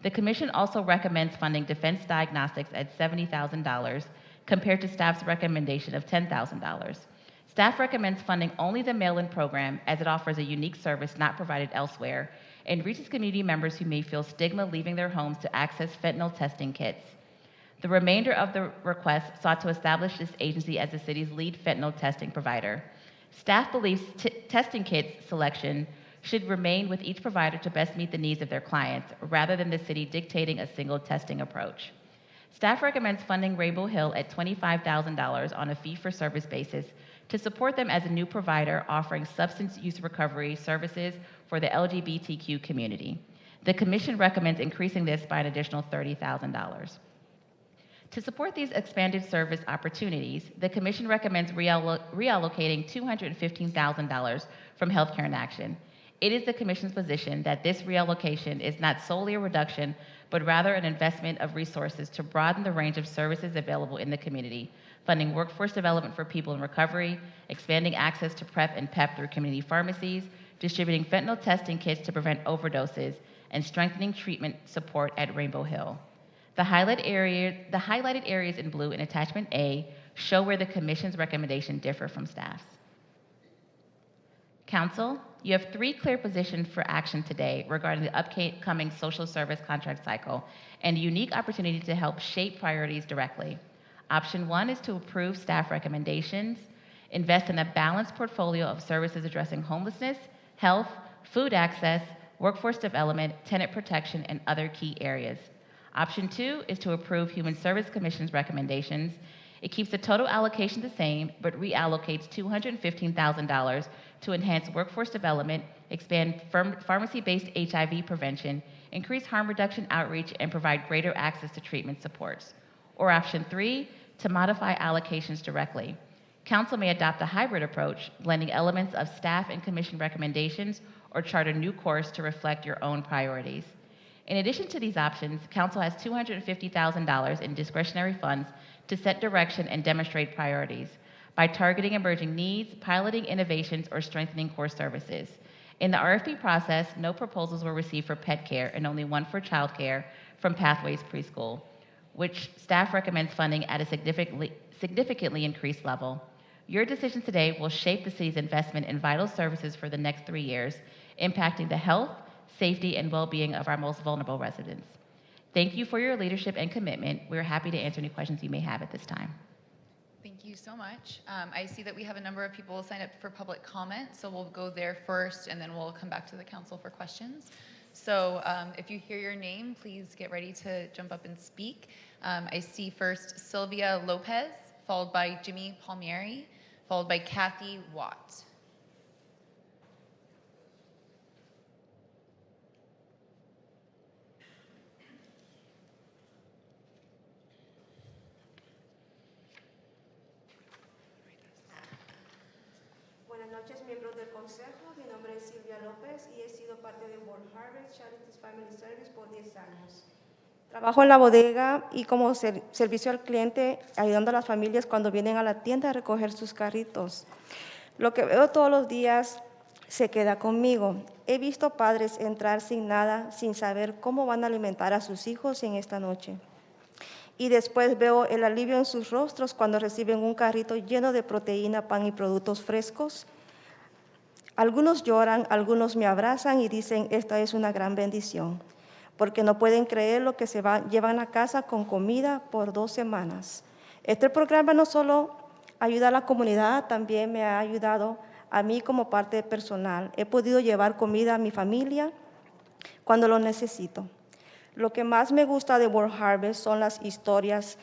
The Commission also recommends funding defense diagnostics at $70,000 compared to staff's recommendation of $10,000. Staff recommends funding only the mail-in program as it offers a unique service not provided elsewhere and reaches community members who may feel stigma leaving their homes to access fentanyl testing kits. The remainder of the request sought to establish this agency as the city's lead fentanyl testing provider. Staff believes testing kit selection should remain with each provider to best meet the needs of their clients, rather than the city dictating a single testing approach. Staff recommends funding Rainbow Hill at $25,000 on a fee-for-service basis to support them as a new provider offering substance use recovery services for the LGBTQ community. The Commission recommends increasing this by an additional $30,000. To support these expanded service opportunities, the Commission recommends reallocating $215,000 from Healthcare in Action. It is the Commission's position that this reallocation is not solely a reduction, but rather an investment of resources to broaden the range of services available in the community, funding workforce development for people in recovery, expanding access to PrEP and PEP through community pharmacies, distributing fentanyl testing kits to prevent overdoses, and strengthening treatment support at Rainbow Hill. The highlighted areas in blue in Attachment A show where the Commission's recommendation differ from staff's. Council, you have 3 clear positions for action today regarding the upcoming social service contract cycle and a unique opportunity to help shape priorities directly. Option 1 is to approve staff recommendations, invest in a balanced portfolio of services addressing homelessness, health, food access, workforce development, tenant protection, and other key areas. Option 2 is to approve Human Service Commission's recommendations. It keeps the total allocation the same, but reallocates $215,000 to enhance workforce development, expand pharmacy-based HIV prevention, increase harm reduction outreach, and provide greater access to treatment supports. Or option 3, to modify allocations directly. Council may adopt a hybrid approach, blending elements of staff and Commission recommendations, or chart a new course to reflect your own priorities. In addition to these options, Council has $250,000 in discretionary funds to set direction and demonstrate priorities by targeting emerging needs, piloting innovations, or strengthening core services. In the RFP process, no proposals were received for pet care and only 1 for child care from Pathways Preschool, which staff recommends funding at a significantly increased level. Your decision today will shape the city's investment in vital services for the next 3 years, impacting the health, safety, and well-being of our most vulnerable residents. Thank you for your leadership and commitment. We're happy to answer any questions you may have at this time. Thank you so much. I see that we have a number of people signed up for public comment, so we'll go there first, and then we'll come back to the council for questions. So if you hear your name, please get ready to jump up and speak. I see first Sylvia Lopez, followed by Jimmy Palmieri, followed by Kathy Watt. Buenas noches, miembros del Consejo. Mi nombre es Silvia López y he sido parte de World Harvest Charities Family Service por 10 años. Trabajo en la bodega y como servicio al cliente, ayudando a las familias cuando vienen a la tienda a recoger sus carritos. Lo que veo todos los días se queda conmigo. He visto padres entrar sin nada, sin saber cómo van a alimentar a sus hijos en esta noche. Y después veo el alivio en sus rostros cuando reciben un carrito lleno de proteína, pan y productos frescos. Algunos lloran, algunos me abrazan y dicen, esta es una gran bendición, porque no pueden creer lo que llevan a casa con comida por 2 semanas. Este programa no solo ayuda a la comunidad, también me ha ayudado a mí como parte personal. He podido llevar comida a mi familia cuando lo necesito. Lo que más me gusta de World Harvest son las historias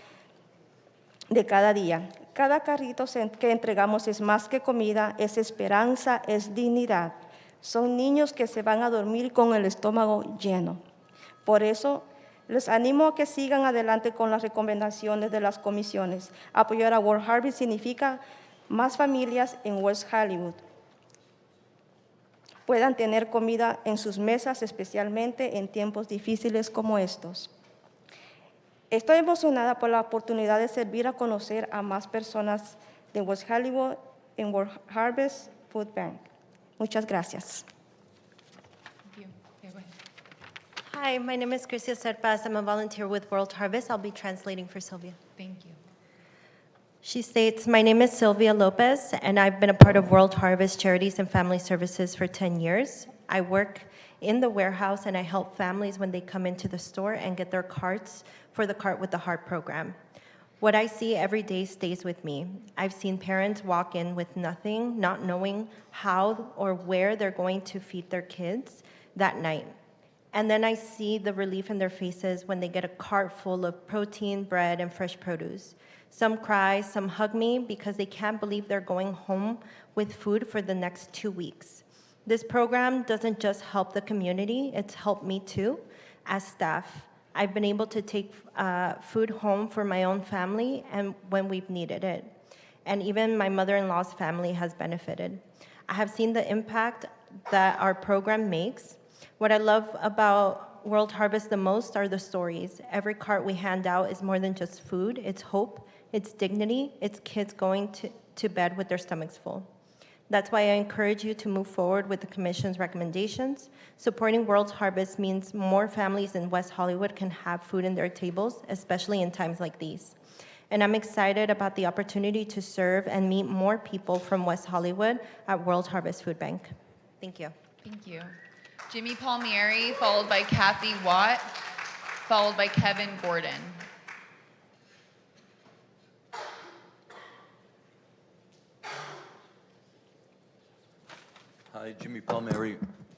de cada día. Cada carrito que entregamos es más que comida, es esperanza, es dignidad. Son niños que se van a dormir con el estómago lleno. Por eso, les animo a que sigan adelante con las recomendaciones de las comisiones. Apoyar a World Harvest significa más familias en West Hollywood puedan tener comida en sus mesas, especialmente en tiempos difíciles como estos. Estoy emocionada por la oportunidad de servir a conocer a más personas de West Hollywood en World Harvest Food Bank. Muchas gracias. Hi, my name is Crisia Serpas. I'm a volunteer with World Harvest. I'll be translating for Sylvia. Thank you. She states, my name is Sylvia Lopez, and I've been a part of World Harvest Charities and Family Services for 10 years. I work in the warehouse, and I help families when they come into the store and get their carts for the Cart with the Heart program. What I see every day stays with me. I've seen parents walk in with nothing, not knowing how or where they're going to feed their kids that night. And then I see the relief in their faces when they get a cart full of protein, bread, and fresh produce. Some cry, some hug me because they can't believe they're going home with food for the next 2 weeks. This program doesn't just help the community, it's helped me too. As staff, I've been able to take food home for my own family and when we've needed it. And even my mother-in-law's family has benefited. I have seen the impact that our program makes. What I love about World Harvest the most are the stories. Every cart we hand out is more than just food, it's hope, it's dignity, it's kids going to bed with their stomachs full. That's why I encourage you to move forward with the Commission's recommendations. Supporting World Harvest means more families in West Hollywood can have food in their tables, especially in times like these. And I'm excited about the opportunity to serve and meet more people from West Hollywood at World Harvest Food Bank. Thank you. Thank you. Jimmy Palmieri, followed by Kathy Watt, followed by Kevin Gordon. Hi, Jimmy Palmieri,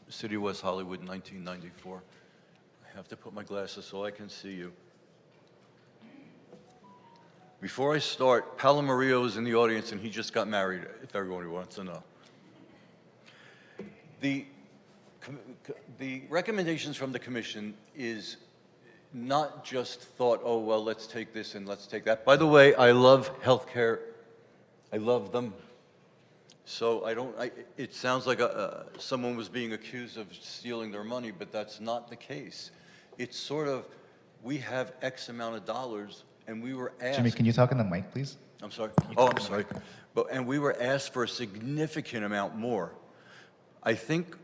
City of West Hollywood, 1994. I have to put my glasses so I can see you. Before I start, Palamarillo is in the audience and he just got married, if everybody wants to know. The recommendations from the commission is not just thought, oh, well, let's take this and let's take that. By the way, I love healthcare. I love them. So it sounds like someone was being accused of stealing their money, but that's not the case. It's sort of, we have X amount of dollars and we were asked. Jimmy, can you talk in the mic, please? I'm sorry. Oh, I'm sorry. And we were asked for a significant amount more. I think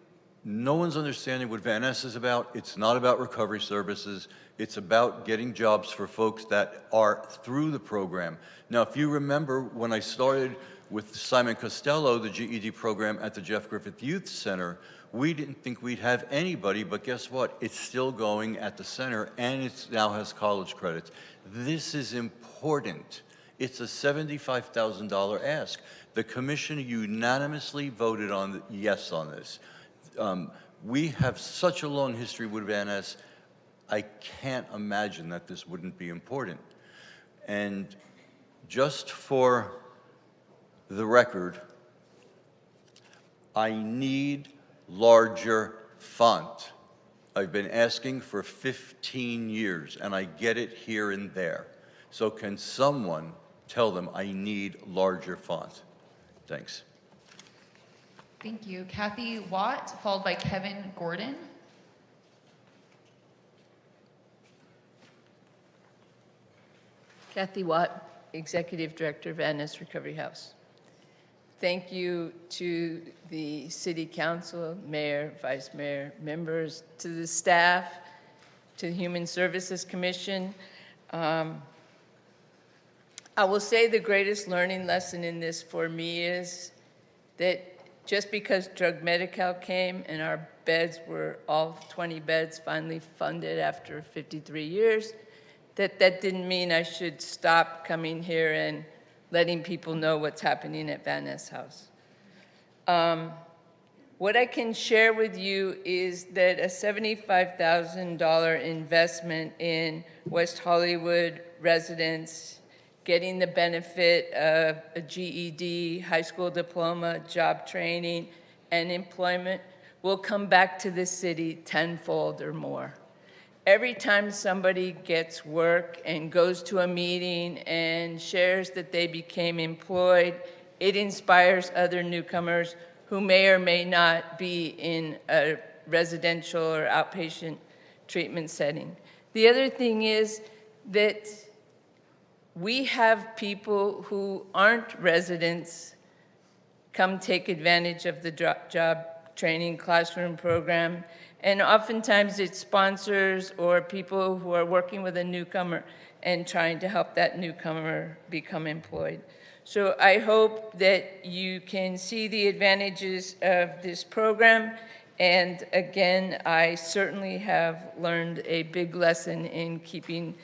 no one's understanding what Van Ness is about. It's not about recovery services. It's about getting jobs for folks that are through the program. Now, if you remember when I started with Simon Costello, the GED program at the Jeff Griffith Youth Center, we didn't think we'd have anybody, but guess what? It's still going at the center and it now has college credits. This is important. It's a $75,000 ask. The commission unanimously voted on yes on this. We have such a long history with Van Ness, I can't imagine that this wouldn't be important. And just for the record, I need larger font. I've been asking for 15 years, and I get it here and there. So can someone tell them I need larger font? Thanks. Thank you. Kathy Watt, followed by Kevin Gordon. Kathy Watt, Executive Director, Van Ness Recovery House. Thank you to the City Council, Mayor, Vice Mayor, members, to the staff, to the Human Services Commission. I will say the greatest learning lesson in this for me is that just because Drug Medi-Cal came and our beds were all 20 beds finally funded after 53 years, that didn't mean I should stop coming here and letting people know what's happening at Van Ness House. What I can share with you is that a $75,000 investment in West Hollywood residents getting the benefit of a GED, high school diploma, job training, and employment will come back to the city tenfold or more. Every time somebody gets work and goes to a meeting and shares that they became employed, it inspires other newcomers who may or may not be in a residential or outpatient treatment setting. The other thing is that we have people who aren't residents come take advantage of the job training classroom program, and oftentimes it's sponsors or people who are working with a newcomer and trying to help that newcomer become employed. So I hope that you can see the advantages of this program, and again, I certainly have learned a big lesson in keeping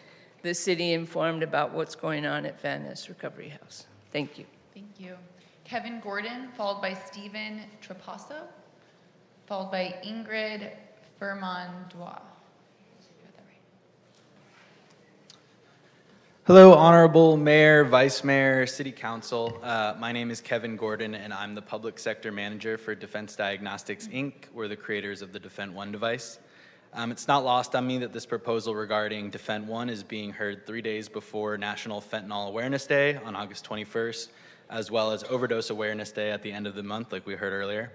the city informed about what's going on at Van Ness Recovery House. Thank you. Thank you. Kevin Gordon, followed by Stephen Trapasso, followed by Ingrid Vermondois. Hello, Honorable Mayor, Vice Mayor, City Council. My name is Kevin Gordon, and I'm the Public Sector Manager for Defense Diagnostics, Inc. We're the creators of the Defend One device. It's not lost on me that this proposal regarding Defend One is being heard 3 days before National Fentanyl Awareness Day on August 21st, as well as Overdose Awareness Day at the end of the month, like we heard earlier.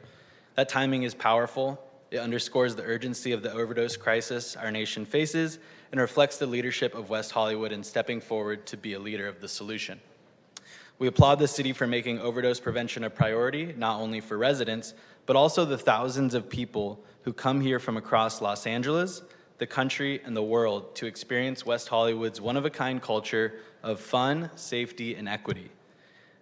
That timing is powerful. It underscores the urgency of the overdose crisis our nation faces and reflects the leadership of West Hollywood in stepping forward to be a leader of the solution. We applaud the city for making overdose prevention a priority, not only for residents, but also the thousands of people who come here from across Los Angeles, the country, and the world to experience West Hollywood's one-of-a-kind culture of fun, safety, and equity.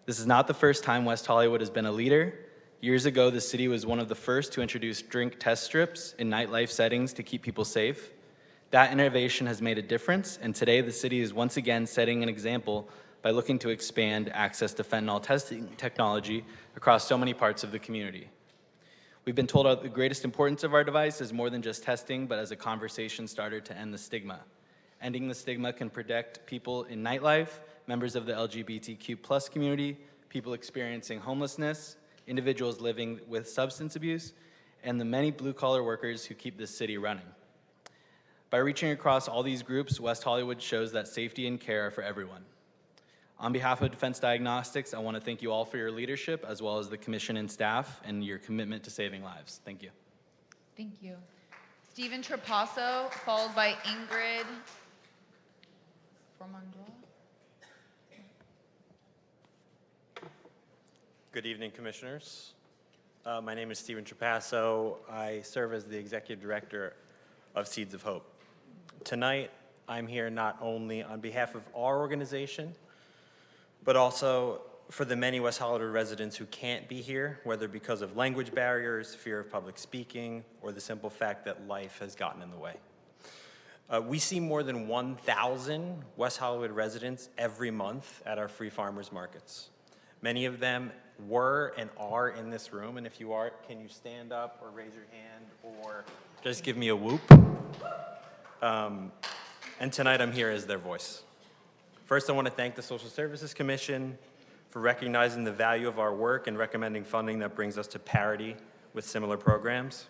This is not the first time West Hollywood has been a leader. Years ago, the city was one of the first to introduce drink test strips in nightlife settings to keep people safe. That innovation has made a difference, and today the city is once again setting an example by looking to expand access to fentanyl testing technology across so many parts of the community. We've been told the greatest importance of our device is more than just testing, but as a conversation starter to end the stigma. Ending the stigma can protect people in nightlife, members of the LGBTQ+ community, people experiencing homelessness, individuals living with substance abuse, and the many blue-collar workers who keep this city running. By reaching across all these groups, West Hollywood shows that safety and care are for everyone. On behalf of Defense Diagnostics, I want to thank you all for your leadership, as well as the commission and staff, and your commitment to saving lives. Thank you. Thank you. Stephen Trapasso, followed by Ingrid Vermondois. Good evening, Commissioners. My name is Stephen Trapasso. I serve as the Executive Director of Seeds of Hope. Tonight, I'm here not only on behalf of our organization, but also for the many West Hollywood residents who can't be here, whether because of language barriers, fear of public speaking, or the simple fact that life has gotten in the way. We see more than 1,000 West Hollywood residents every month at our free farmers markets. Many of them were and are in this room, and if you are, can you stand up or raise your hand or just give me a whoop? And tonight I'm here as their voice. First, I want to thank the Social Services Commission for recognizing the value of our work and recommending funding that brings us to parity with similar programs.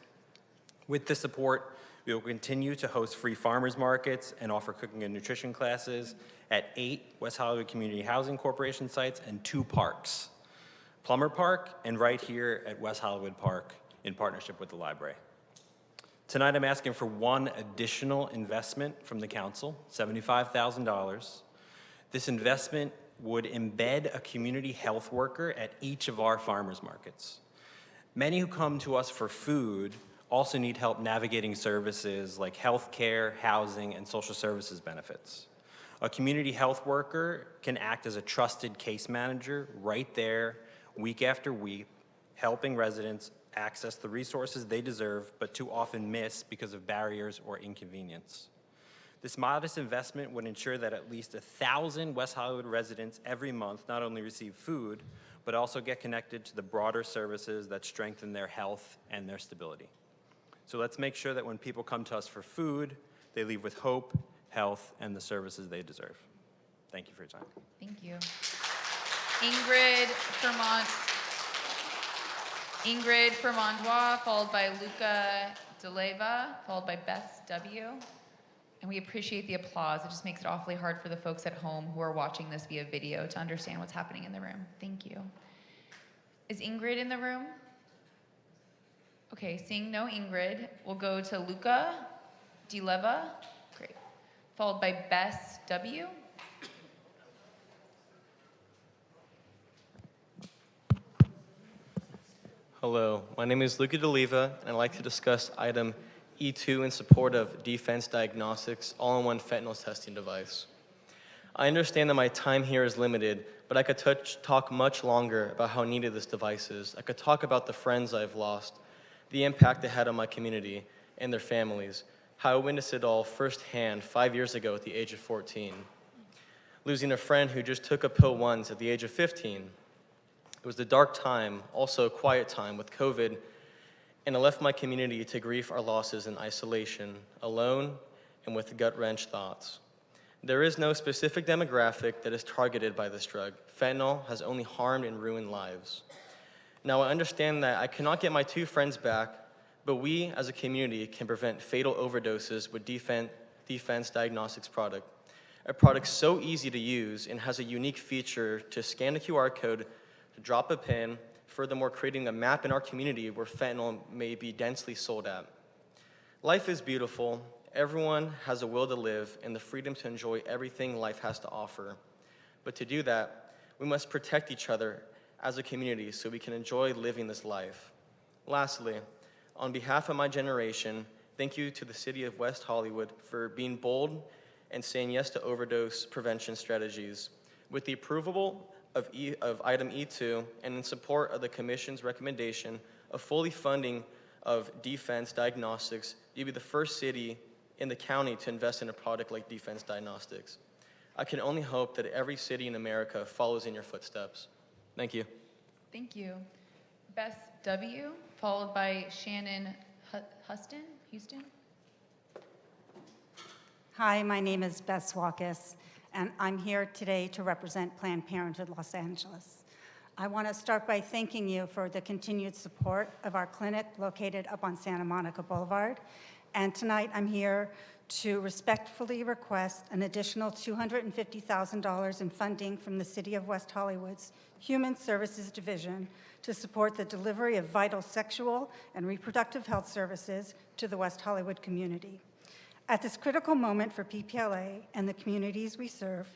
With this support, we will continue to host free farmers markets and offer cooking and nutrition classes at 8 West Hollywood Community Housing Corporation sites and 2 parks, Plummer Park and right here at West Hollywood Park in partnership with the library. Tonight I'm asking for one additional investment from the council, $75,000. This investment would embed a community health worker at each of our farmers markets. Many who come to us for food also need help navigating services like health care, housing, and social services benefits. A community health worker can act as a trusted case manager right there, week after week, helping residents access the resources they deserve but too often miss because of barriers or inconvenience. This modest investment would ensure that at least 1,000 West Hollywood residents every month not only receive food, but also get connected to the broader services that strengthen their health and their stability. So let's make sure that when people come to us for food, they leave with hope, health, and the services they deserve. Thank you for your time. Thank you. Ingrid Fermandois, followed by Luca DeLeva, followed by Beth W. And we appreciate the applause. It just makes it awfully hard for the folks at home who are watching this via video to understand what's happening in the room. Thank you. Is Ingrid in the room? Okay, seeing no Ingrid, we'll go to Luca DeLeva, great, followed by Bess W. Hello, my name is Luca DeLeva, and I'd like to discuss item E2 in support of Defense Diagnostics all-in-one fentanyl testing device. I understand that my time here is limited, but I could talk much longer about how needed this device is. I could talk about the friends I've lost, the impact it had on my community and their families, how I witnessed it all firsthand 5 years ago at the age of 14. Losing a friend who just took a pill once at the age of 15. It was a dark time, also a quiet time with COVID, and I left my community to grieve our losses in isolation, alone and with gut-wrenched thoughts. There is no specific demographic that is targeted by this drug. Fentanyl has only harmed and ruined lives. Now, I understand that I cannot get my 2 friends back, but we as a community can prevent fatal overdoses with Defense Diagnostics product. A product so easy to use and has a unique feature to scan a QR code, to drop a pin, furthermore creating a map in our community where fentanyl may be densely sold at. Life is beautiful. Everyone has a will to live and the freedom to enjoy everything life has to offer. But to do that, we must protect each other as a community so we can enjoy living this life. Lastly, on behalf of my generation, thank you to the City of West Hollywood for being bold and saying yes to overdose prevention strategies. With the approval of item E2 and in support of the Commission's recommendation of fully funding of Defense Diagnostics, you'll be the first city in the county to invest in a product like Defense Diagnostics. I can only hope that every city in America follows in your footsteps. Thank you. Thank you. Bess W, followed by Shannon Houston. Hi, my name is Bess Walkus, and I'm here today to represent Planned Parenthood Los Angeles. I want to start by thanking you for the continued support of our clinic located up on Santa Monica Boulevard. And tonight I'm here to respectfully request an additional $250,000 in funding from the City of West Hollywood's Human Services Division to support the delivery of vital sexual and reproductive health services to the West Hollywood community. At this critical moment for PPLA and the communities we serve,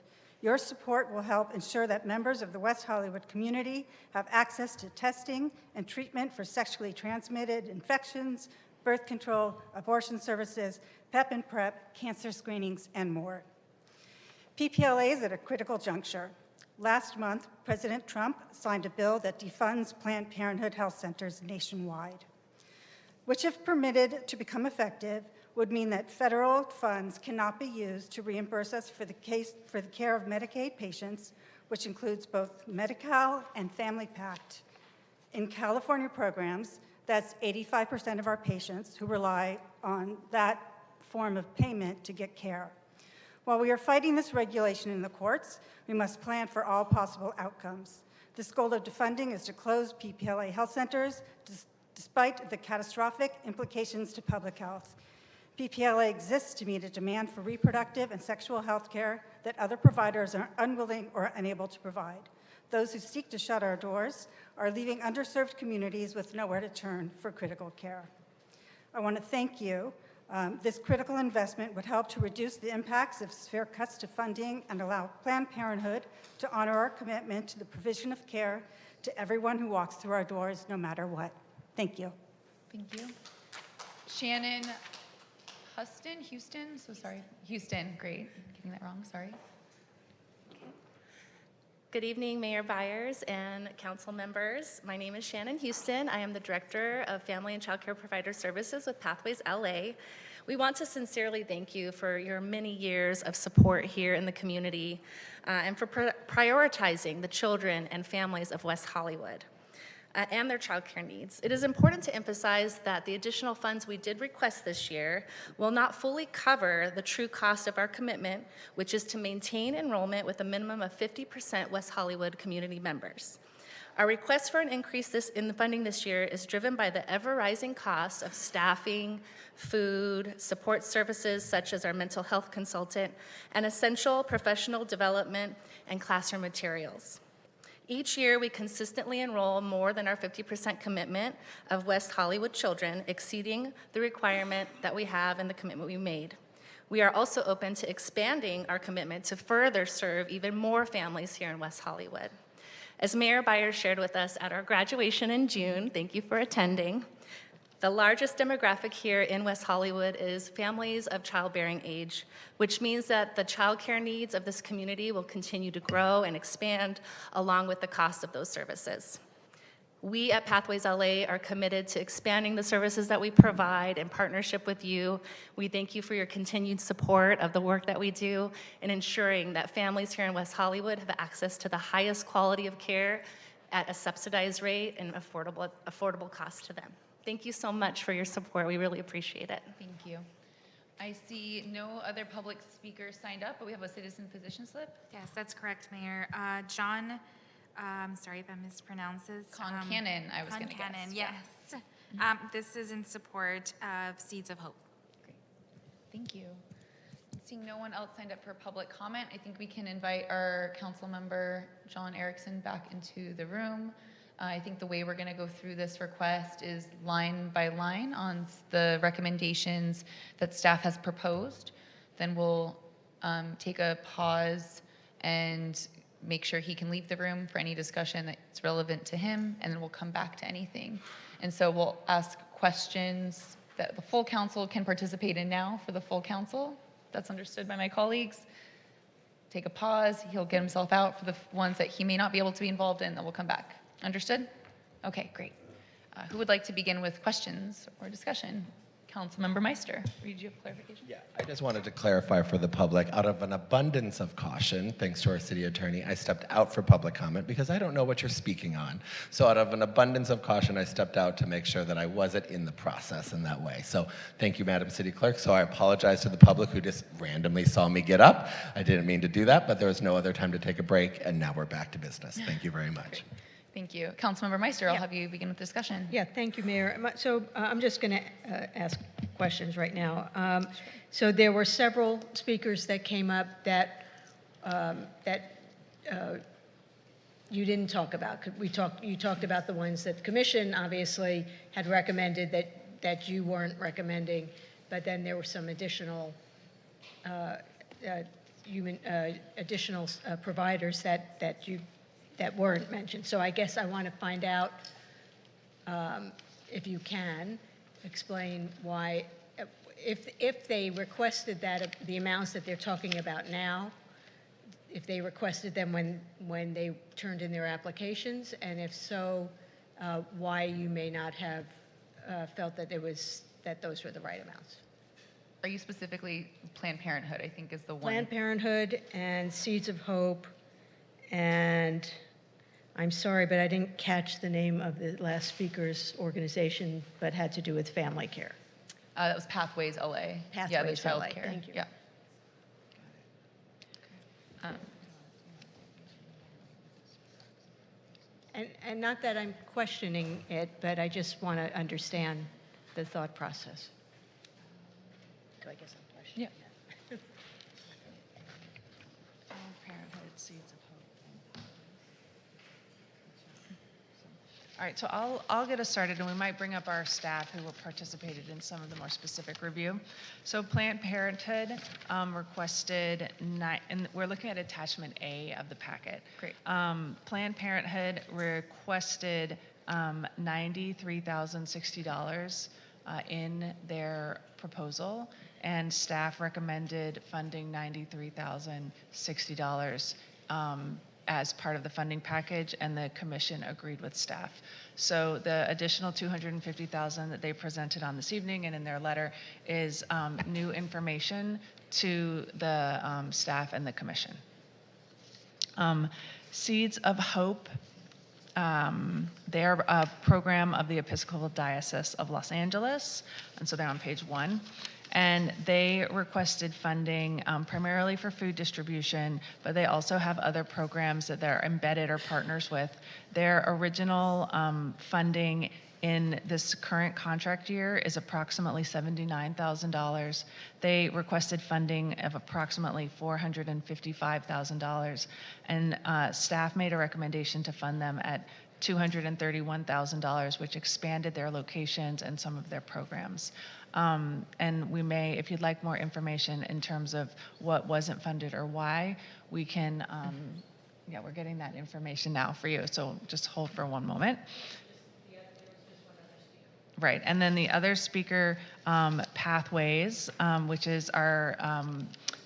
your support will help ensure that members of the West Hollywood community have access to testing and treatment for sexually transmitted infections, birth control, abortion services, PEP and PrEP, cancer screenings, and more. PPLA is at a critical juncture. Last month, President Trump signed a bill that defunds Planned Parenthood health centers nationwide, which, if permitted to become effective, would mean that federal funds cannot be used to reimburse us for the care of Medicaid patients, which includes both Medi-Cal and Family Pact. In California programs, that's 85% of our patients who rely on that form of payment to get care. While we are fighting this regulation in the courts, we must plan for all possible outcomes. This goal of defunding is to close PPLA health centers despite the catastrophic implications to public health. PPLA exists to meet a demand for reproductive and sexual health care that other providers are unwilling or unable to provide. Those who seek to shut our doors are leaving underserved communities with nowhere to turn for critical care. I want to thank you. This critical investment would help to reduce the impacts of severe cuts to funding and allow Planned Parenthood to honor our commitment to the provision of care to everyone who walks through our doors, no matter what. Thank you. Thank you. Shannon Houston, so sorry. Houston, great. Getting that wrong, sorry. Good evening, Mayor Byers and council members. My name is Shannon Houston. I am the Director of Family and Child Care Provider Services with Pathways LA. We want to sincerely thank you for your many years of support here in the community and for prioritizing the children and families of West Hollywood and their child care needs. It is important to emphasize that the additional funds we did request this year will not fully cover the true cost of our commitment, which is to maintain enrollment with a minimum of 50% West Hollywood community members. Our request for an increase in the funding this year is driven by the ever-rising cost of staffing, food, support services such as our mental health consultant, and essential professional development and classroom materials. Each year, we consistently enroll more than our 50% commitment of West Hollywood children, exceeding the requirement that we have and the commitment we made. We are also open to expanding our commitment to further serve even more families here in West Hollywood. As Mayor Byers shared with us at our graduation in June, thank you for attending, the largest demographic here in West Hollywood is families of childbearing age, which means that the child care needs of this community will continue to grow and expand along with the cost of those services. We at Pathways LA are committed to expanding the services that we provide in partnership with you. We thank you for your continued support of the work that we do in ensuring that families here in West Hollywood have access to the highest quality of care at a subsidized rate and affordable cost to them. Thank you so much for your support. We really appreciate it. Thank you. I see no other public speakers signed up, but we have a citizen position slip. Yes, that's correct, Mayor. John, sorry if I mispronounces. Concannon, I was going to guess. Concannon, yes. This is in support of Seeds of Hope. Great. Thank you. Seeing no one else signed up for public comment, I think we can invite our council member, John Erickson, back into the room. I think the way we're going to go through this request is line by line on the recommendations that staff has proposed. Then we'll take a pause and make sure he can leave the room for any discussion that's relevant to him, and then we'll come back to anything. And so we'll ask questions that the full council can participate in now for the full council. That's understood by my colleagues. Take a pause. He'll get himself out for the ones that he may not be able to be involved in, then we'll come back. Understood? Okay, great. Who would like to begin with questions or discussion? Councilmember Meister, did you have clarification? Yeah, I just wanted to clarify for the public, out of an abundance of caution, thanks to our city attorney, I stepped out for public comment because I don't know what you're speaking on. So out of an abundance of caution, I stepped out to make sure that I wasn't in the process in that way. So thank you, Madam City Clerk. So I apologize to the public who just randomly saw me get up. I didn't mean to do that, but there was no other time to take a break, and now we're back to business. Thank you very much. Thank you. Councilmember Meister, I'll have you begin with discussion. Yeah, thank you, Mayor. So I'm just going to ask questions right now. So there were several speakers that came up that you didn't talk about. You talked about the ones that the commission obviously had recommended that you weren't recommending, but then there were some additional providers that weren't mentioned. So I guess I want to find out, if you can, explain why, if they requested that, the amounts that they're talking about now, if they requested them when they turned in their applications, and if so, why you may not have felt that those were the right amounts. Are you specifically Planned Parenthood, I think is the one? Planned Parenthood and Seeds of Hope, and I'm sorry, but I didn't catch the name of the last speaker's organization, but had to do with family care. That was Pathways LA. Yeah, the Pathways child LA, care. thank you. Yeah. And not that I'm questioning it, but I just want to understand the thought process. So I guess I'm questioning it. Parenthood, Seeds of Hope. All right, so I'll get us started, and we might bring up our staff who participated in some of the more specific review. So Planned Parenthood requested, and we're looking at attachment A of the packet. Great. Planned Parenthood requested $93,060 in their proposal, and staff recommended funding $93,060 as part of the funding package, and the commission agreed with staff. So the additional $250,000 that they presented on this evening and in their letter is new information to the staff and the commission. Seeds of Hope, they're a program of the Episcopal Diocese of Los Angeles, and so they're on page 1. And they requested funding primarily for food distribution, but they also have other programs that they're embedded or partners with. Their original funding in this current contract year is approximately $79,000. They requested funding of approximately $455,000, and staff made a recommendation to fund them at $231,000, which expanded their locations and some of their programs. And we may, if you'd like more information in terms of what wasn't funded or why, we can, yeah, we're getting that information now for you. So just hold for one moment. Right, and then the other speaker, Pathways, which is our,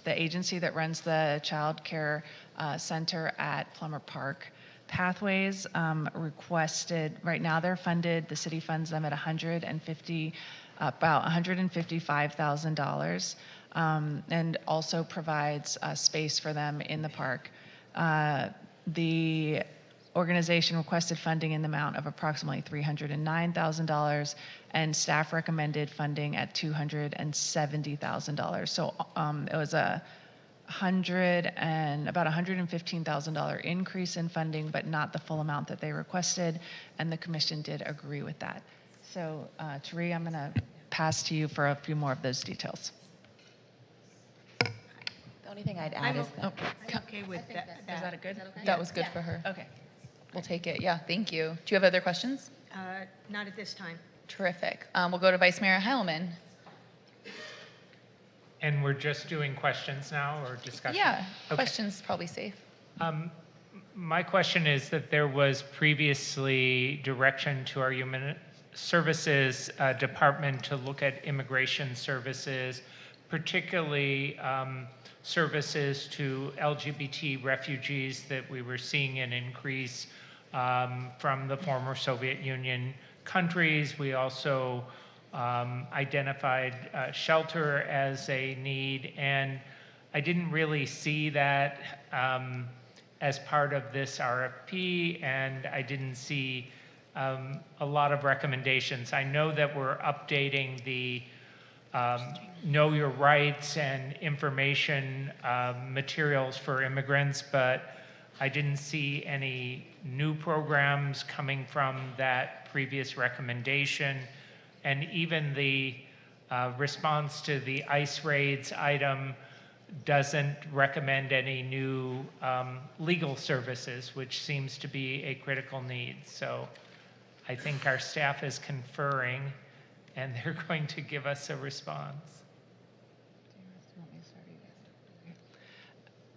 the agency that runs the child care center at Plummer Park. Pathways requested, right now they're funded, the city funds them at about $155,000, and also provides space for them in the park. The organization requested funding in the amount of approximately $309,000, and staff recommended funding at $270,000. So it was about $115,000 increase in funding, but not the full amount that they requested, and the commission did agree with that. So, Tari, I'm going to pass to you for a few more of those details. The only thing I'd add is that. I'm okay with that. Is that a good? That was good for her. Okay. We'll take it. Yeah, thank you. Do you have other questions? Not at this time. Terrific. We'll go to Vice Mayor Heilman. And we're just doing questions now or discussion? Yeah, Okay. questions probably safe. My question is that there was previously direction to our Human Services Department to look at immigration services, particularly services to LGBT refugees, that we were seeing an increase from the former Soviet Union countries. We also identified shelter as a need, and I didn't really see that as part of this RFP, and I didn't see a lot of recommendations. I know that we're updating the Know Your Rights and information materials for immigrants, but I didn't see any new programs coming from that previous recommendation. And even the response to the ICE raids item doesn't recommend any new legal services, which seems to be a critical need. So I think our staff is conferring, and they're going to give us a response.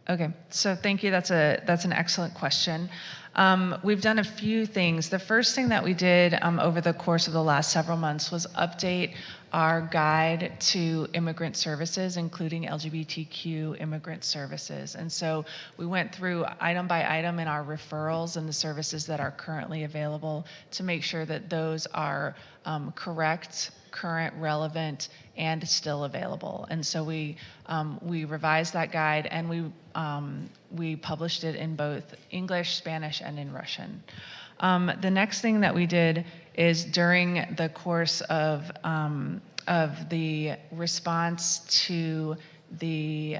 Okay, so thank you. That's an excellent question. We've done a few things. The first thing that we did over the course of the last several months was update our guide to immigrant services, including LGBTQ immigrant services. And so we went through item by item in our referrals and the services that are currently available to make sure that those are correct, current, relevant, and still available. And so we revised that guide, and we published it in both English, Spanish, and in Russian. The next thing that we did is during the course of the response to the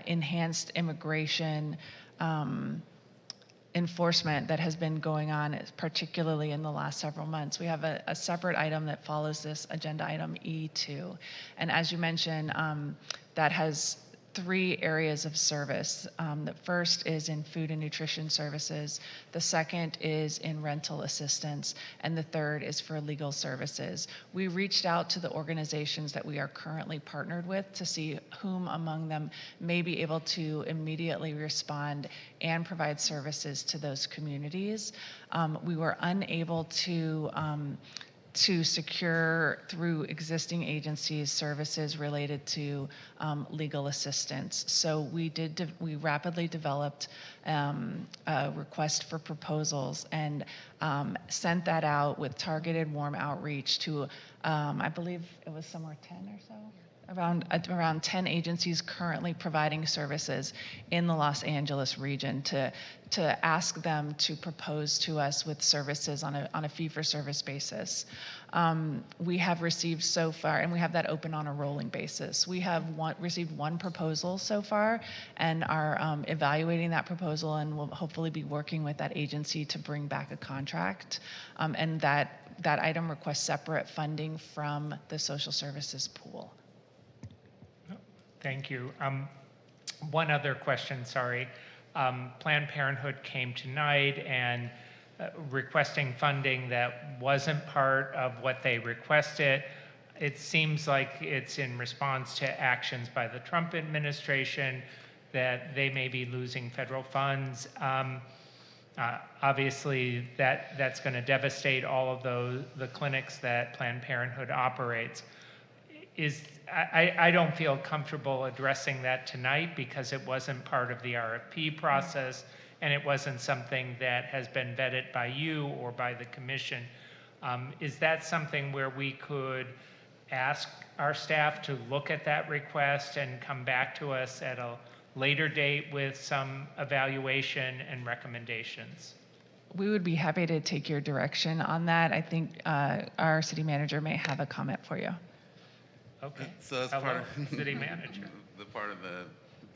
enhanced immigration enforcement that has been going on, particularly in the last several months. We have a separate item that follows this agenda item E2. And as you mentioned, that has 3 areas of service. The first is in food and nutrition services, the second is in rental assistance, and the third is for legal services. We reached out to the organizations that we are currently partnered with to see whom among them may be able to immediately respond and provide services to those communities. We were unable to secure through existing agencies services related to legal assistance. So we rapidly developed a request for proposals and sent that out with targeted warm outreach to, I believe it was somewhere 10 or so? Around 10 agencies currently providing services in the Los Angeles region to ask them to propose to us with services on a fee-for-service basis. We have received so far, and we have that open on a rolling basis. We have received 1 proposal so far and are evaluating that proposal, and will hopefully be working with that agency to bring back a contract. And that item requests separate funding from the social services pool. Thank you. One other question, sorry. Planned Parenthood came tonight and requesting funding that wasn't part of what they requested. It seems like it's in response to actions by the Trump administration that they may be losing federal funds. Obviously, that's going to devastate all of the clinics that Planned Parenthood operates. I don't feel comfortable addressing that tonight because it wasn't part of the RFP process and it wasn't something that has been vetted by you or by the commission. Is that something where we could ask our staff to look at that request and come back to us at a later date with some evaluation and recommendations? We would be happy to take your direction on that. I think our city manager may have a comment for you. Okay. So as Hello, part of city manager. the part of the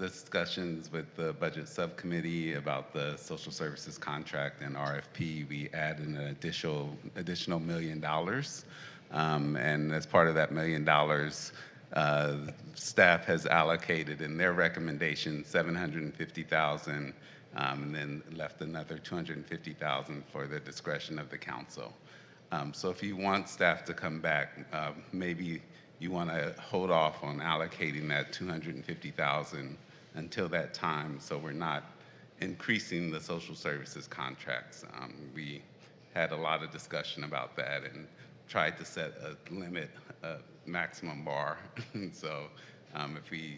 discussions with the budget subcommittee about the social services contract and RFP, we added an additional $1 million. And as part of that $1 million, staff has allocated in their recommendation $750,000, and then left another $250,000 for the discretion of the council. So if you want staff to come back, maybe you want to hold off on allocating that $250,000 until that time, so we're not increasing the social services contracts. We had a lot of discussion about that and tried to set a limit, a maximum bar. So if we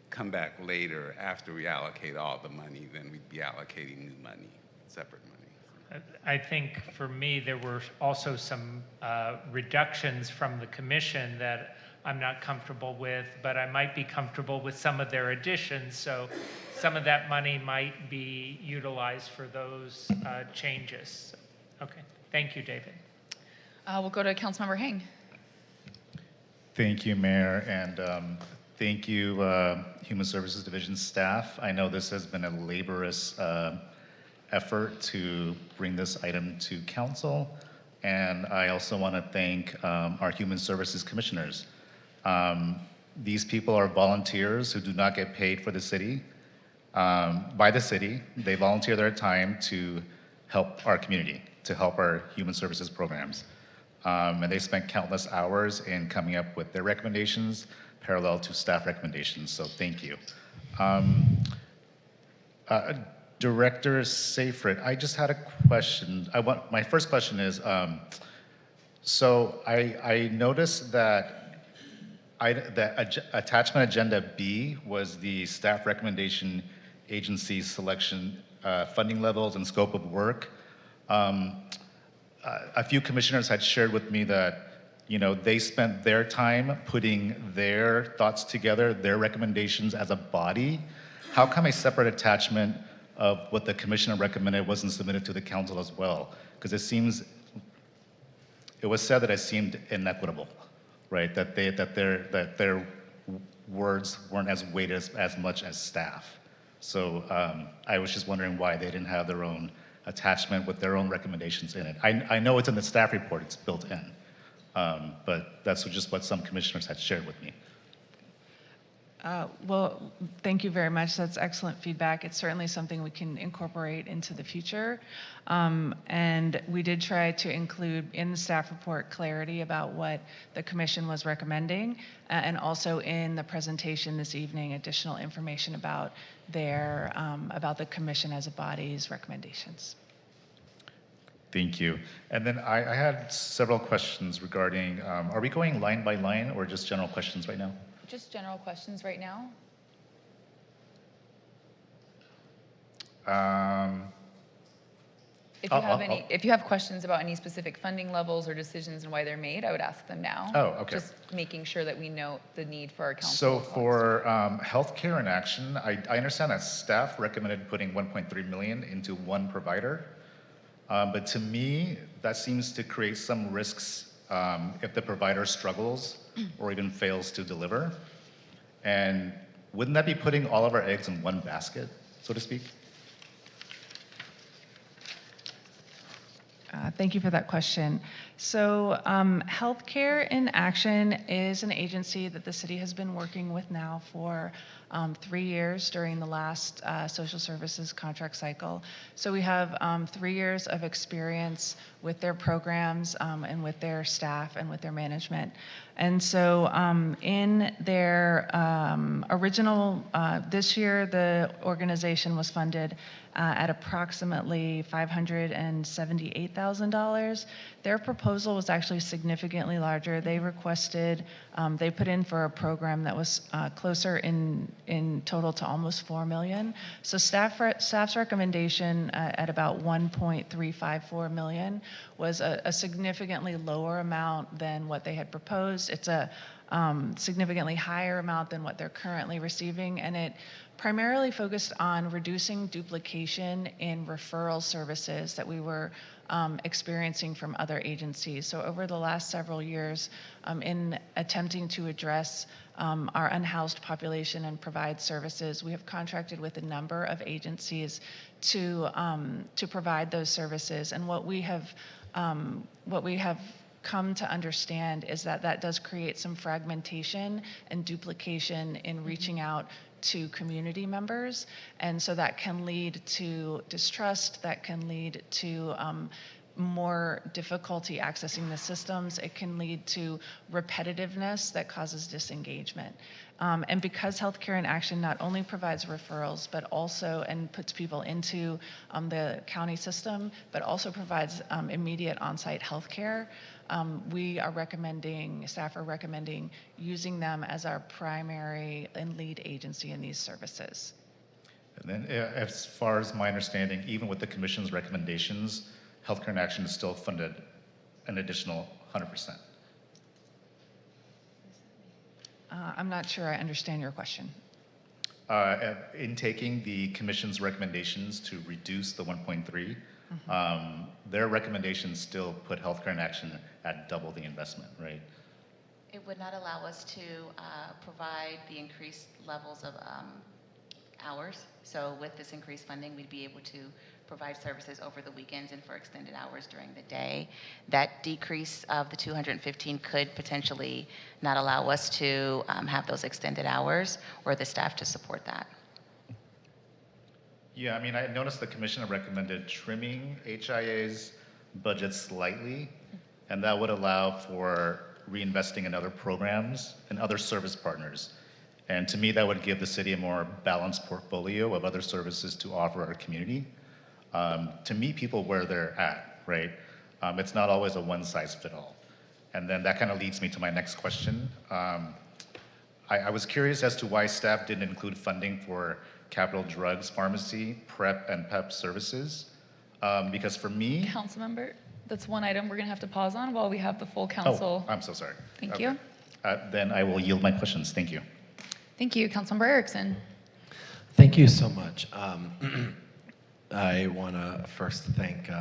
come back later after we allocate all the money, then we'd be allocating new money, separate money. I think for me, there were also some reductions from the commission that I'm not comfortable with, but I might be comfortable with some of their additions. So some of that money might be utilized for those changes. Okay, thank you, David. We'll go to Councilmember Hang. Thank you, Mayor, and thank you, Human Services Division staff. I know this has been a laborious effort to bring this item to council, and I also want to thank our Human Services Commissioners. These people are volunteers who do not get paid for the city, by the city. They volunteer their time to help our community, to help our human services programs. And they spent countless hours in coming up with their recommendations parallel to staff recommendations, so thank you. Director Seyfried, I just had a question. My first question is, so I noticed that attachment agenda B was the staff recommendation agency selection, funding levels and scope of work. A few commissioners had shared with me that They spent their time putting their thoughts together, their recommendations as a body. How come a separate attachment of what the commissioner recommended wasn't submitted to the council as well? Because it was said that it seemed inequitable, right? That their words weren't as weighted as much as staff. So I was just wondering why they didn't have their own attachment with their own recommendations in it. I know it's in the staff report, it's built in. But that's just what some commissioners had shared with me. Well, thank you very much. That's excellent feedback. It's certainly something we can incorporate into the future. And we did try to include in the staff report clarity about what the commission was recommending, and also in the presentation this evening, additional information about about the commission as a body's recommendations. Thank you. And then I had several questions regarding, are we going line by line or just general questions right now? Just general questions right now. If you have questions about any specific funding levels or decisions and why they're made, I would ask them now. Oh, okay. Just making sure that we know the need for our council. So for healthcare in action, I understand that staff recommended putting 1.3 million into one provider. But to me, that seems to create some risks if the provider struggles or even fails to deliver. And wouldn't that be putting all of our eggs in one basket, so to speak? Thank you for that question. So Healthcare in Action is an agency that the city has been working with now for 3 years during the last social services contract cycle. So we have 3 years of experience with their programs and with their staff and with their management. And so in their original, this year, the organization was funded at approximately $578,000. Their proposal was actually significantly larger. They requested, they put in for a program that was closer in total to almost $4 million. So staff's recommendation at about $1.354 million was a significantly lower amount than what they had proposed. It's a significantly higher amount than what they're currently receiving, and it primarily focused on reducing duplication in referral services that we were experiencing from other agencies. So over the last several years, in attempting to address our unhoused population and provide services, we have contracted with a number of agencies to provide those services. And what we have come to understand is that that does create some fragmentation and duplication in reaching out to community members. And so that can lead to distrust, that can lead to more difficulty accessing the systems. It can lead to repetitiveness that causes disengagement. And because Healthcare in Action not only provides referrals, but also, and puts people into the county system, but also provides immediate on-site healthcare, we are recommending, staff are recommending using them as our primary and lead agency in these services. And then as far as my understanding, even with the commission's recommendations, Healthcare in Action is still funded an additional 100%. I'm not sure I understand your question. In taking the commission's recommendations to reduce the 1.3, their recommendations still put Healthcare in Action at double the investment, right? It would not allow us to provide the increased levels of hours. So with this increased funding, we'd be able to provide services over the weekends and for extended hours during the day. That decrease of the 215 could potentially not allow us to have those extended hours or the staff to support that. Yeah, I mean, I noticed the commissioner recommended trimming HIA's budget slightly, and that would allow for reinvesting in other programs and other service partners. And to me, that would give the city a more balanced portfolio of other services to offer our community. To meet people where they're at, right? It's not always a one-size-fits-all. And then that kind of leads me to my next question. I was curious as to why staff didn't include funding for capital drugs, pharmacy, PrEP, and PEP services. Because for me... Councilmember, That's one item we're going to have to pause on while we have the full council. Oh, I'm so sorry. Thank Okay. you. Then I will yield my questions. Thank you. Thank you, Councilmember Erickson. Thank you so much. I want to first thank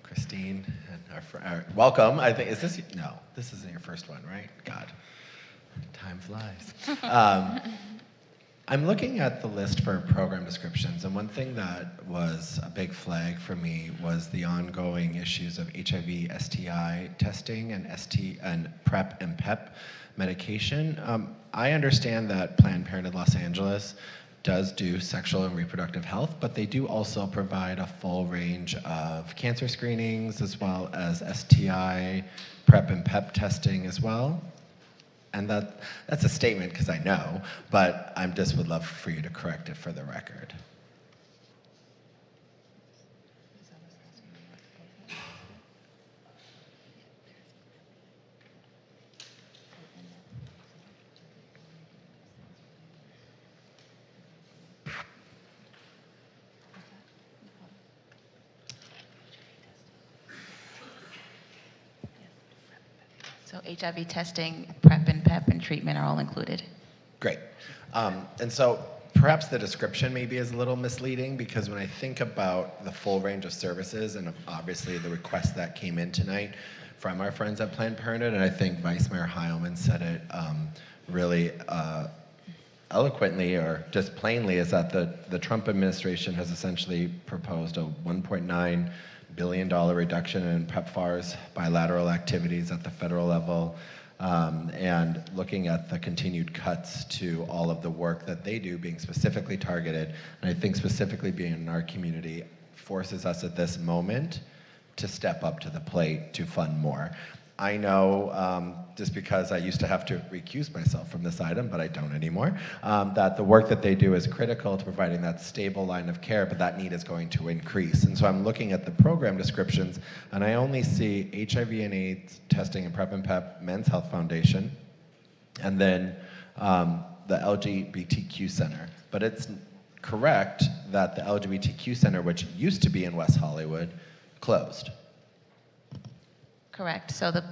Christine and our welcome. I think, no, this isn't your first one, right? God, time flies. I'm looking at the list for program descriptions, and one thing that was a big flag for me was the ongoing issues of HIV, STI testing, and PrEP and PEP medication. I understand that Planned Parenthood Los Angeles does do sexual and reproductive health, but they do also provide a full range of cancer screenings as well as STI, PrEP and PEP testing as well. And that's a statement because I know, but I just would love for you to correct it for the record. So HIV testing, PrEP and PEP, and treatment are all included. Great. And so perhaps the description maybe is a little misleading because when I think about the full range of services and obviously the request that came in tonight from our friends at Planned Parenthood, and I think Vice Mayor Heilman said it really eloquently or just plainly, is that the Trump administration has essentially proposed a $1.9 billion reduction in PEPFAR's bilateral activities at the federal level, and looking at the continued cuts to all of the work that they do being specifically targeted, and I think specifically being in our community, forces us at this moment to step up to the plate to fund more. I know, just because I used to have to recuse myself from this item, but I don't anymore, that the work that they do is critical to providing that stable line of care, but that need is going to increase. And so I'm looking at the program descriptions, and I only see HIV and AIDS testing and PrEP and PEP, Men's Health Foundation, and then the LGBTQ Center. But it's correct that the LGBTQ Center, which used to be in West Hollywood, closed. Correct. So the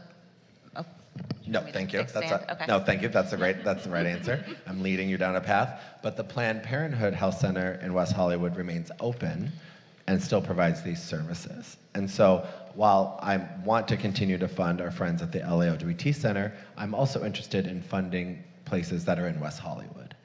No, thank you. expand? Okay. No, thank you. That's the right answer. I'm leading you down a path. But the Planned Parenthood Health Center in West Hollywood remains open and still provides these services. And so while I want to continue to fund our friends at the LA LGBT Center, I'm also interested in funding places that are in West Hollywood.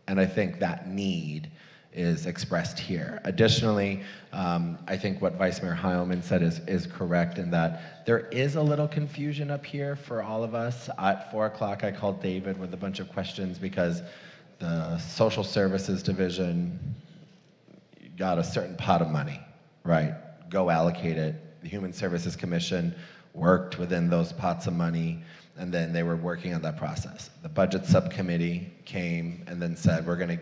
And I think that need is expressed here. Additionally, I think what Vice Mayor Heilman said is correct in that there is a little confusion up here for all of us. At 4 o'clock, I called David with a bunch of questions because the Social Services Division got a certain pot of money, right? Go allocate it. The Human Services Commission worked within those pots of money, and then they were working on that process. The Budget Subcommittee came and then said, we're gonna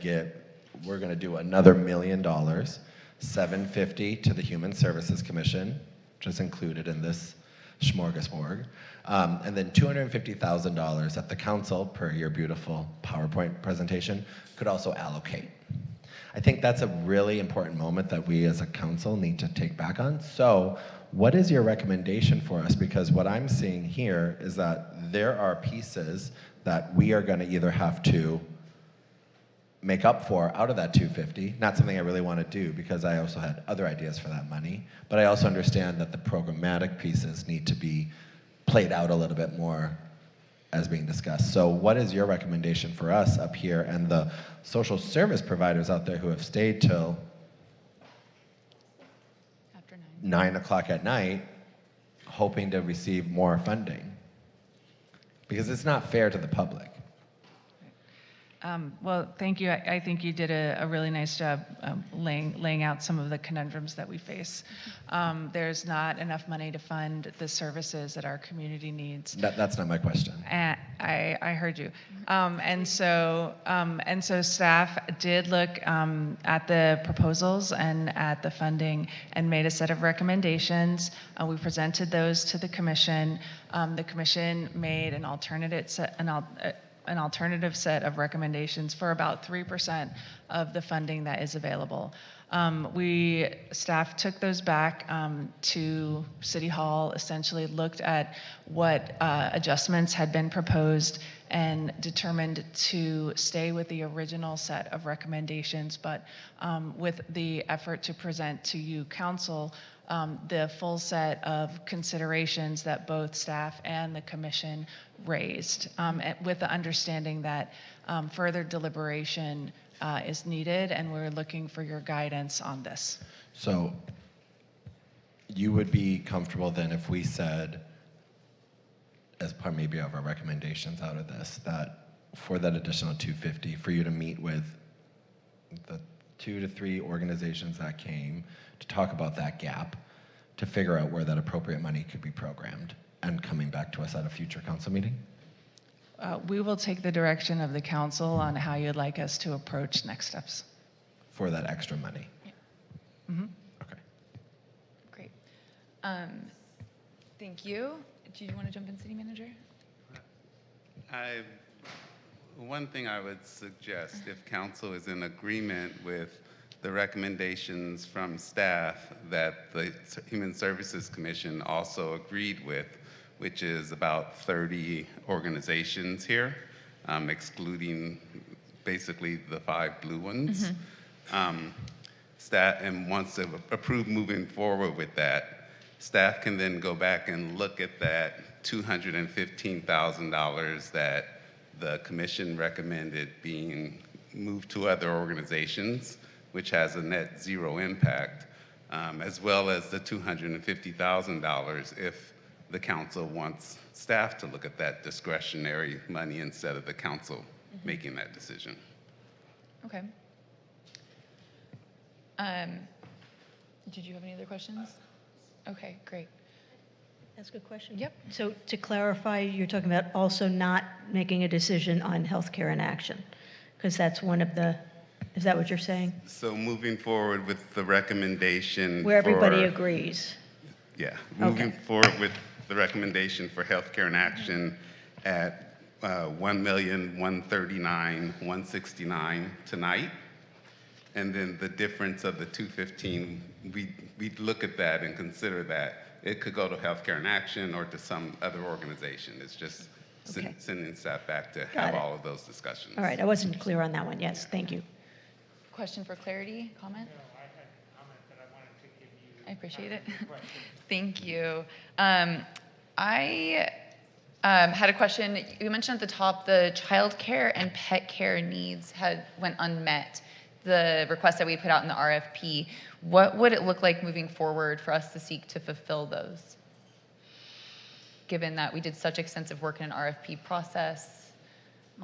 do another $1 million, $750 to the Human Services Commission, which is included in this smorgasbord, and then $250,000 that the council, per your beautiful PowerPoint presentation, could also allocate. I think that's a really important moment that we as a council need to take back on. So what is your recommendation for us? Because what I'm seeing here is that there are pieces that we are gonna either have to make up for out of that 250, not something I really want to do because I also had other ideas for that money, but I also understand that the programmatic pieces need to be played out a little bit more as being discussed. So what is your recommendation for us up here and the social service providers out there who have stayed till after 9 o'clock at night hoping to receive more funding? Because it's not fair to the public. Well, thank you. I think you did a really nice job laying out some of the conundrums that we face. There's not enough money to fund the services that our community needs. That's not my question. I heard you. And so staff did look at the proposals and at the funding and made a set of recommendations. We presented those to the commission. The commission made an an alternative set of recommendations for about 3% of the funding that is available. Staff took those back to City Hall, essentially looked at what adjustments had been proposed and determined to stay with the original set of recommendations, but with the effort to present to you, Council, the full set of considerations that both staff and the commission raised, with the understanding that further deliberation is needed, and we're looking for your guidance on this. So you would be comfortable then if we said, as part maybe of our recommendations out of this, that for that additional 250, for you to meet with the 2 to 3 organizations that came to talk about that gap, to figure out where that appropriate money could be programmed, and coming back to us at a future council meeting? We will take the direction of the council on how you'd like us to approach next steps. For that extra money? Mm-hmm. Okay. Great. Thank you. Do you want to jump in, City Manager? One thing I would suggest, if council is in agreement with the recommendations from staff that the Human Services Commission also agreed with, which is about 30 organizations here, excluding basically the 5 blue ones. Staff, and wants to approve moving forward with that, staff can then go back and look at that $215,000 that the commission recommended being moved to other organizations, which has a net 0 impact, as well as the $250,000 if the council wants staff to look at that discretionary money instead of the council making that decision. Okay. Did you have any other questions? Okay, great. Ask a question? Yep. So to clarify, you're talking about also not making a decision on healthcare in action, because that's one of the, is that what you're saying? So moving forward with the recommendation Where everybody agrees. Yeah, moving forward with the recommendation for healthcare in action at $1,139,169 tonight. And then the difference of the 215, we'd look at that and consider that. It could go to Healthcare in Action or to some other organization. It's just sending staff back to have all of those discussions. All right, I wasn't clear on that one. Yes, thank you. Question for clarity, comment? No, I had a comment that I wanted to give you. I appreciate it. Question. Thank you. I had a question. You mentioned at the top the child care and pet care needs went unmet. The request that we put out in the RFP, what would it look like moving forward for us to seek to fulfill those? Given that we did such extensive work in an RFP process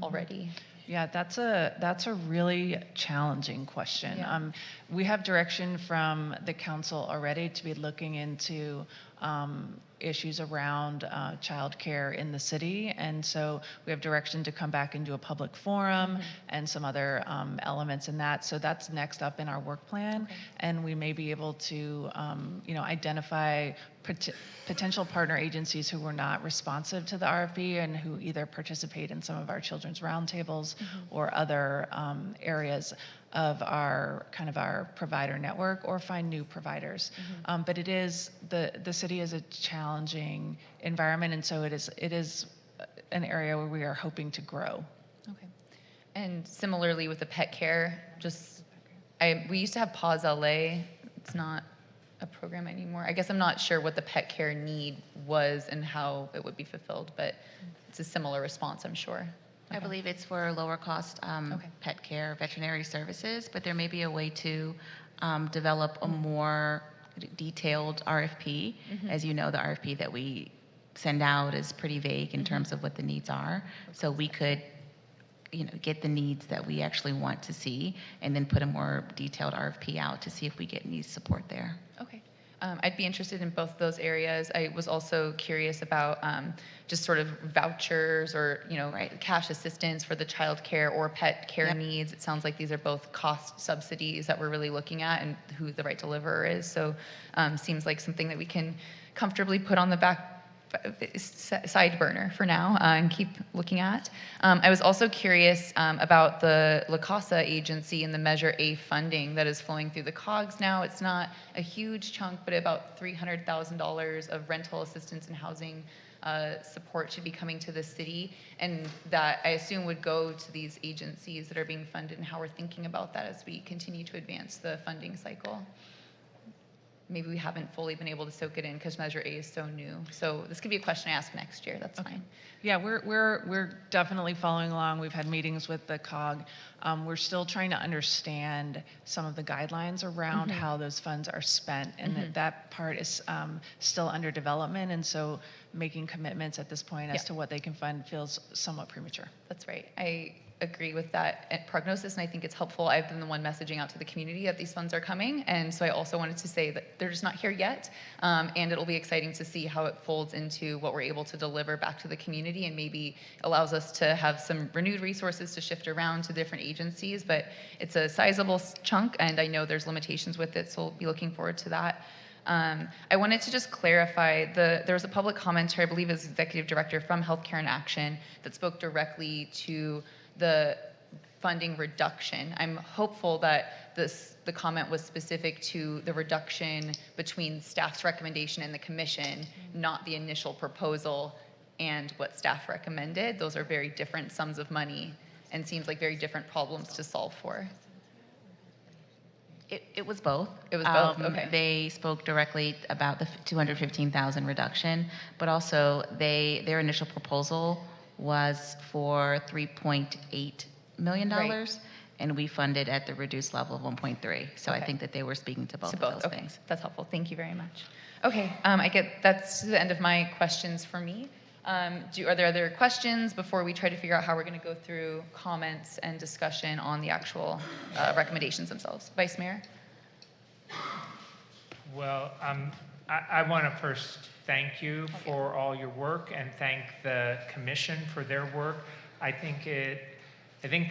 already. Yeah, that's a really challenging question. Yeah. We have direction from the council already to be looking into issues around childcare in the city, and so we have direction to come back and do a public forum and some other elements in that. So that's next up in our work plan, and we may be able to identify potential partner agencies who were not responsive to the RFP and who either participate in some of our children's roundtables or other areas of our provider network, or find new providers. But it is, the city is a challenging environment, and so it is an area where we are hoping to grow. Okay. And similarly with the pet care, we used to have Pause LA. It's not a program anymore. I guess I'm not sure what the pet care need was and how it would be fulfilled, but it's a similar response, I'm sure. I believe it's for lower cost pet care, veterinary services, but there may be a way to develop a more detailed RFP. As you know, the RFP that we send out is pretty vague in terms of what the needs are. So we could get the needs that we actually want to see and then put a more detailed RFP out to see if we get any support there. Okay. I'd be interested in both those areas. I was also curious about just sort of vouchers or cash assistance for the child care or pet care needs. It sounds like these are both cost subsidies that we're really looking at and who the right deliverer is. So seems like something that we can comfortably put on the back side burner for now and keep looking at. I was also curious about the La Casa agency and the Measure A funding that is flowing through the COGS now. It's not a huge chunk, but about $300,000 of rental assistance and housing support should be coming to the city, and that I assume would go to these agencies that are being funded, and how we're thinking about that as we continue to advance the funding cycle. Maybe we haven't fully been able to soak it in because Measure A is so new. So this could be a question I ask next year. That's fine. Yeah, we're definitely following along. We've had meetings with the COG. We're still trying to understand some of the guidelines around how those funds are spent, and that part is still under development. And so making commitments at this point as to what they can fund feels somewhat premature. That's right. I agree with that prognosis, and I think it's helpful. I've been the one messaging out to the community that these funds are coming, and so I also wanted to say that they're just not here yet, and it'll be exciting to see how it folds into what we're able to deliver back to the community, and maybe allows us to have some renewed resources to shift around to different agencies. But it's a sizable chunk, and I know there's limitations with it, so we'll be looking forward to that. I wanted to just clarify, there was a public commenter, I believe as executive director from Healthcare in Action, that spoke directly to the funding reduction. I'm hopeful that the comment was specific to the reduction between staff's recommendation and the commission, not the initial proposal and what staff recommended. Those are very different sums of money and seems like very different problems to solve for. It was both. It was both, okay. They spoke directly about the 215,000 reduction, but also their initial proposal was for $3.8 million, Right. and we funded at the reduced level of 1.3. So I think that they were speaking to both of those Okay. things. That's helpful. Thank you very much. Okay, I get that's the end of my questions for me. Are there other questions before we try to figure out how we're going to go through comments and discussion on the actual recommendations themselves? Vice Mayor? Well, I want to first thank you for all your work and thank the commission for their work. I think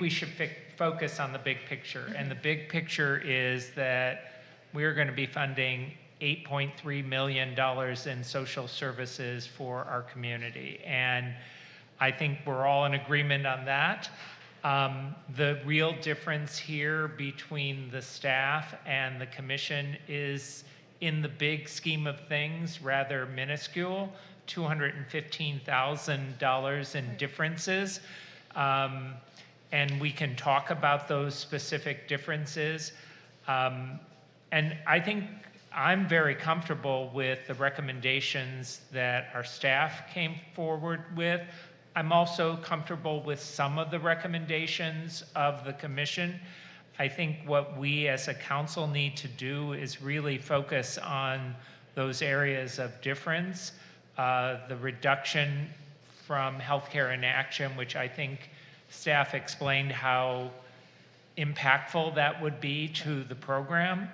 we should focus on the big picture, and the big picture is that we're going to be funding $8.3 million in social services for our community, and I think we're all in agreement on that. The real difference here between the staff and the commission is, in the big scheme of things, rather minuscule, $215,000 in differences. And we can talk about those specific differences. And I think I'm very comfortable with the recommendations that our staff came forward with. I'm also comfortable with some of the recommendations of the commission. I think what we as a council need to do is really focus on those areas of difference. The reduction from Healthcare in Action, which I think staff explained how impactful that would be to the program.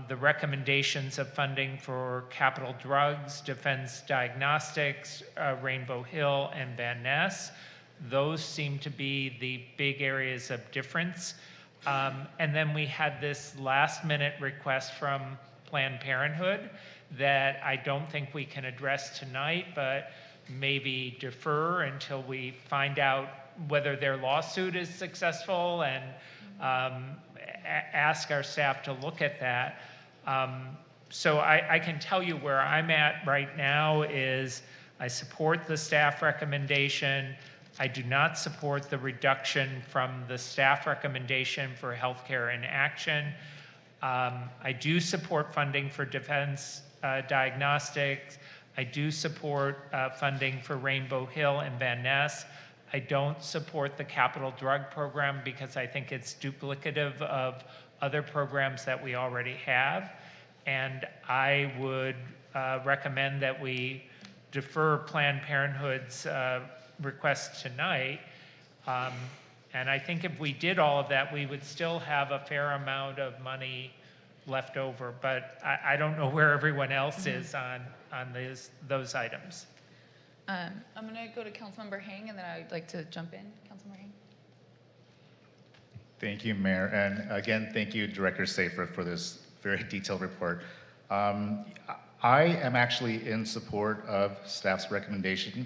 The recommendations of funding for capital drugs, defense diagnostics, Rainbow Hill, and Van Ness. Those seem to be the big areas of difference. And then we had this last-minute request from Planned Parenthood that I don't think we can address tonight, but maybe defer until we find out whether their lawsuit is successful, and ask our staff to look at that. So I can tell you where I'm at right now is I support the staff recommendation. I do not support the reduction from the staff recommendation for Healthcare in Action. I do support funding for defense diagnostics. I do support funding for Rainbow Hill and Van Ness. I don't support the capital drug program because I think it's duplicative of other programs that we already have. And I would recommend that we defer Planned Parenthood's request tonight. And I think if we did all of that, we would still have a fair amount of money left over. But I don't know where everyone else is on those items. I'm going to go to Councilmember Hang, and then I'd like to jump in. Councilmember Hang. Thank you, Mayor. And again, thank you, Director Seyfried, for this very detailed report. I am actually in support of staff's recommendation,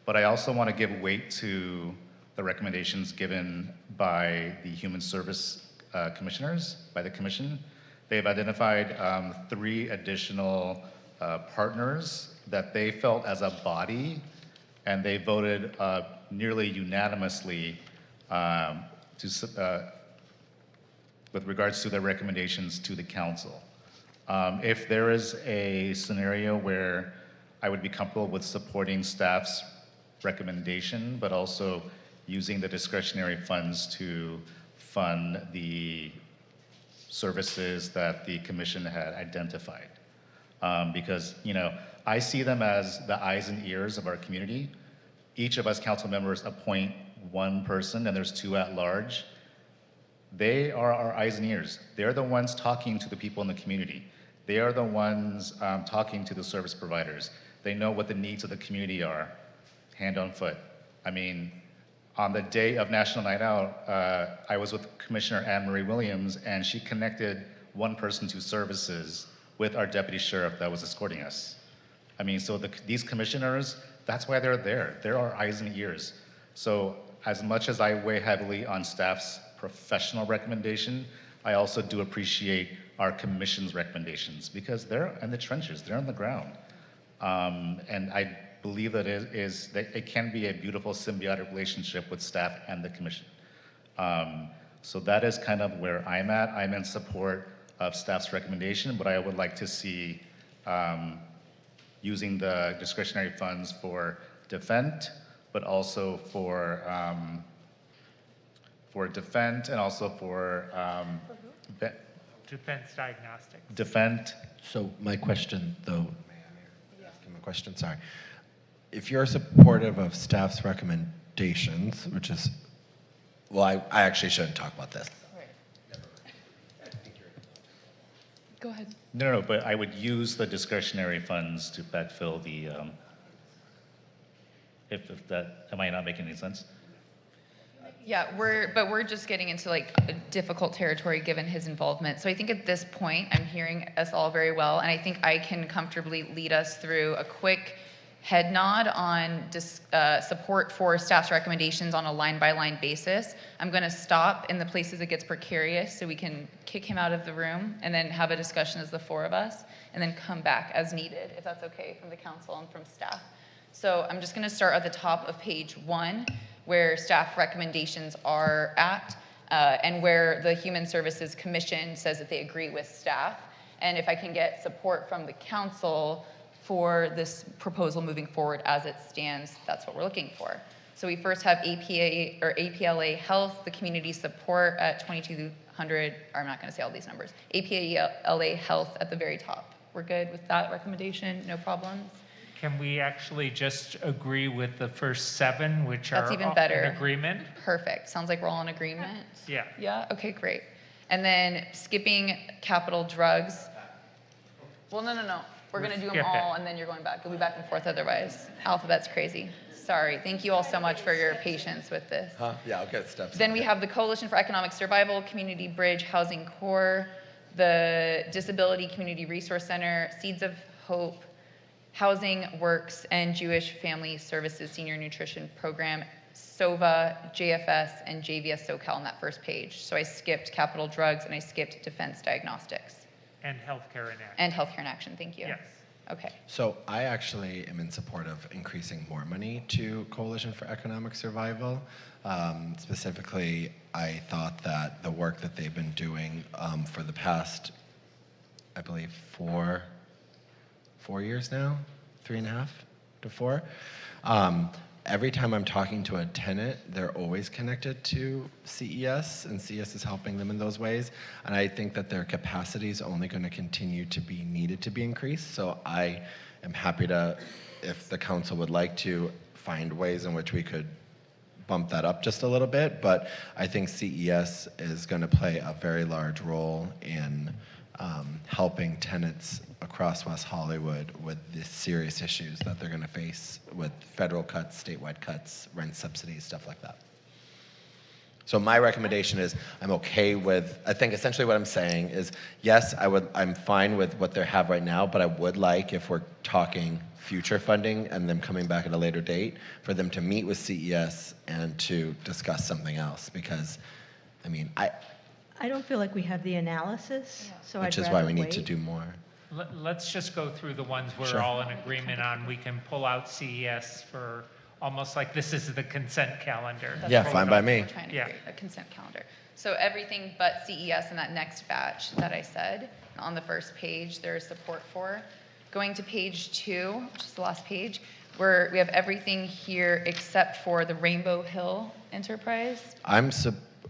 but I also want to give weight to the recommendations given by the Human Service Commissioners, by the Commission. They've identified 3 additional partners that they felt as a body, and they voted nearly unanimously with regards to their recommendations to the council. If there is a scenario where I would be comfortable with supporting staff's recommendation, but also using the discretionary funds to fund the services that the commission had identified. Because, you know, I see them as the eyes and ears of our community. Each of us council members appoint 1 person, and there's 2 at large. They are our eyes and ears. They're the ones talking to the people in the community. They are the ones talking to the service providers. They know what the needs of the community are, hand on foot. I mean, on the day of National Night Out, I was with Commissioner Anne Marie Williams, and she connected 1 person to services with our deputy sheriff that was escorting us. I mean, so these commissioners, that's why they're there. They're our eyes and ears. So as much as I weigh heavily on staff's professional recommendation, I also do appreciate our commission's recommendations because they're in the trenches, they're on the ground. And I believe that it can be a beautiful symbiotic relationship with staff and the commission. So that is kind of where I'm at. I'm in support of staff's recommendation, but I would like to see using the discretionary funds for Defend, but also for Defend and also for Defense diagnostics. Defend. So my question, though, may I ask him a question? Sorry. If you're supportive of staff's recommendations, which is, well, I actually shouldn't talk about this. Go ahead. No, but I would use the discretionary funds to backfill the, if that, am I not making any sense? Yeah, we're just getting into like a difficult territory given his involvement. So I think at this point, I'm hearing us all very well, and I think I can comfortably lead us through a quick head nod on support for staff's recommendations on a line-by-line basis. I'm going to stop in the places it gets precarious so we can kick him out of the room and then have a discussion as the 4 of us, and then come back as needed, if that's okay, from the council and from staff. So I'm just going to start at the top of page 1, where staff recommendations are at, and where the Human Services Commission says that they agree with staff. And if I can get support from the council for this proposal moving forward as it stands, that's what we're looking for. So we first have APLA Health, the community support at 2,200, or I'm not gonna say all these numbers, APLA Health at the very top. We're good with that recommendation, no problems? Can we actually just agree with the first 7, which That's are even better. in agreement? Perfect. Sounds like we're all in agreement. Yeah. Yeah? Okay, great. And then skipping capital drugs. Well, no. We're going to do them all, and then you're going back. You'll be back and forth otherwise. Alphabet's crazy. Sorry. Thank you all so much for your patience with this. Yeah, I'll get steps. Then we have the Coalition for Economic Survival, Community Bridge Housing Corps, the Disability Community Resource Center, Seeds of Hope, Housing Works, and Jewish Family Services Senior Nutrition Program, SOVA, JFS, and JVS SoCal on that first page. So I skipped capital drugs and I skipped defense diagnostics. And healthcare in action. And healthcare in action, thank you. Yes. Okay. So I actually am in support of increasing more money to Coalition for Economic Survival. Specifically, I thought that the work that they've been doing for the past, I believe, 4 years now, 3.5 to 4. Every time I'm talking to a tenant, they're always connected to CES, and CES is helping them in those ways. And I think that their capacity is only going to continue to be needed to be increased. So I am happy to, if the council would like to, find ways in which we could bump that up just a little bit. But I think CES is going to play a very large role in helping tenants across West Hollywood with the serious issues that they're going to face with federal cuts, statewide cuts, rent subsidies, stuff like that. So my recommendation is I'm okay with, I think essentially what I'm saying is, yes, I'm fine with what they have right now, but I would like, if we're talking future funding and them coming back at a later date, for them to meet with CES and to discuss something else. Because, I mean, I don't feel like we have the analysis, so which I'd is why rather we need to wait. do more. Let's just go through the ones we're Sure. all in agreement on. We can pull out CES for almost like this is the consent calendar. Yeah, fine by me. We're trying to create a consent calendar. So everything but CES in that next batch that I said, on the first page, there is support for. Going to page 2, which is the last page, where we have everything here except for the Rainbow Hill Enterprise. I'm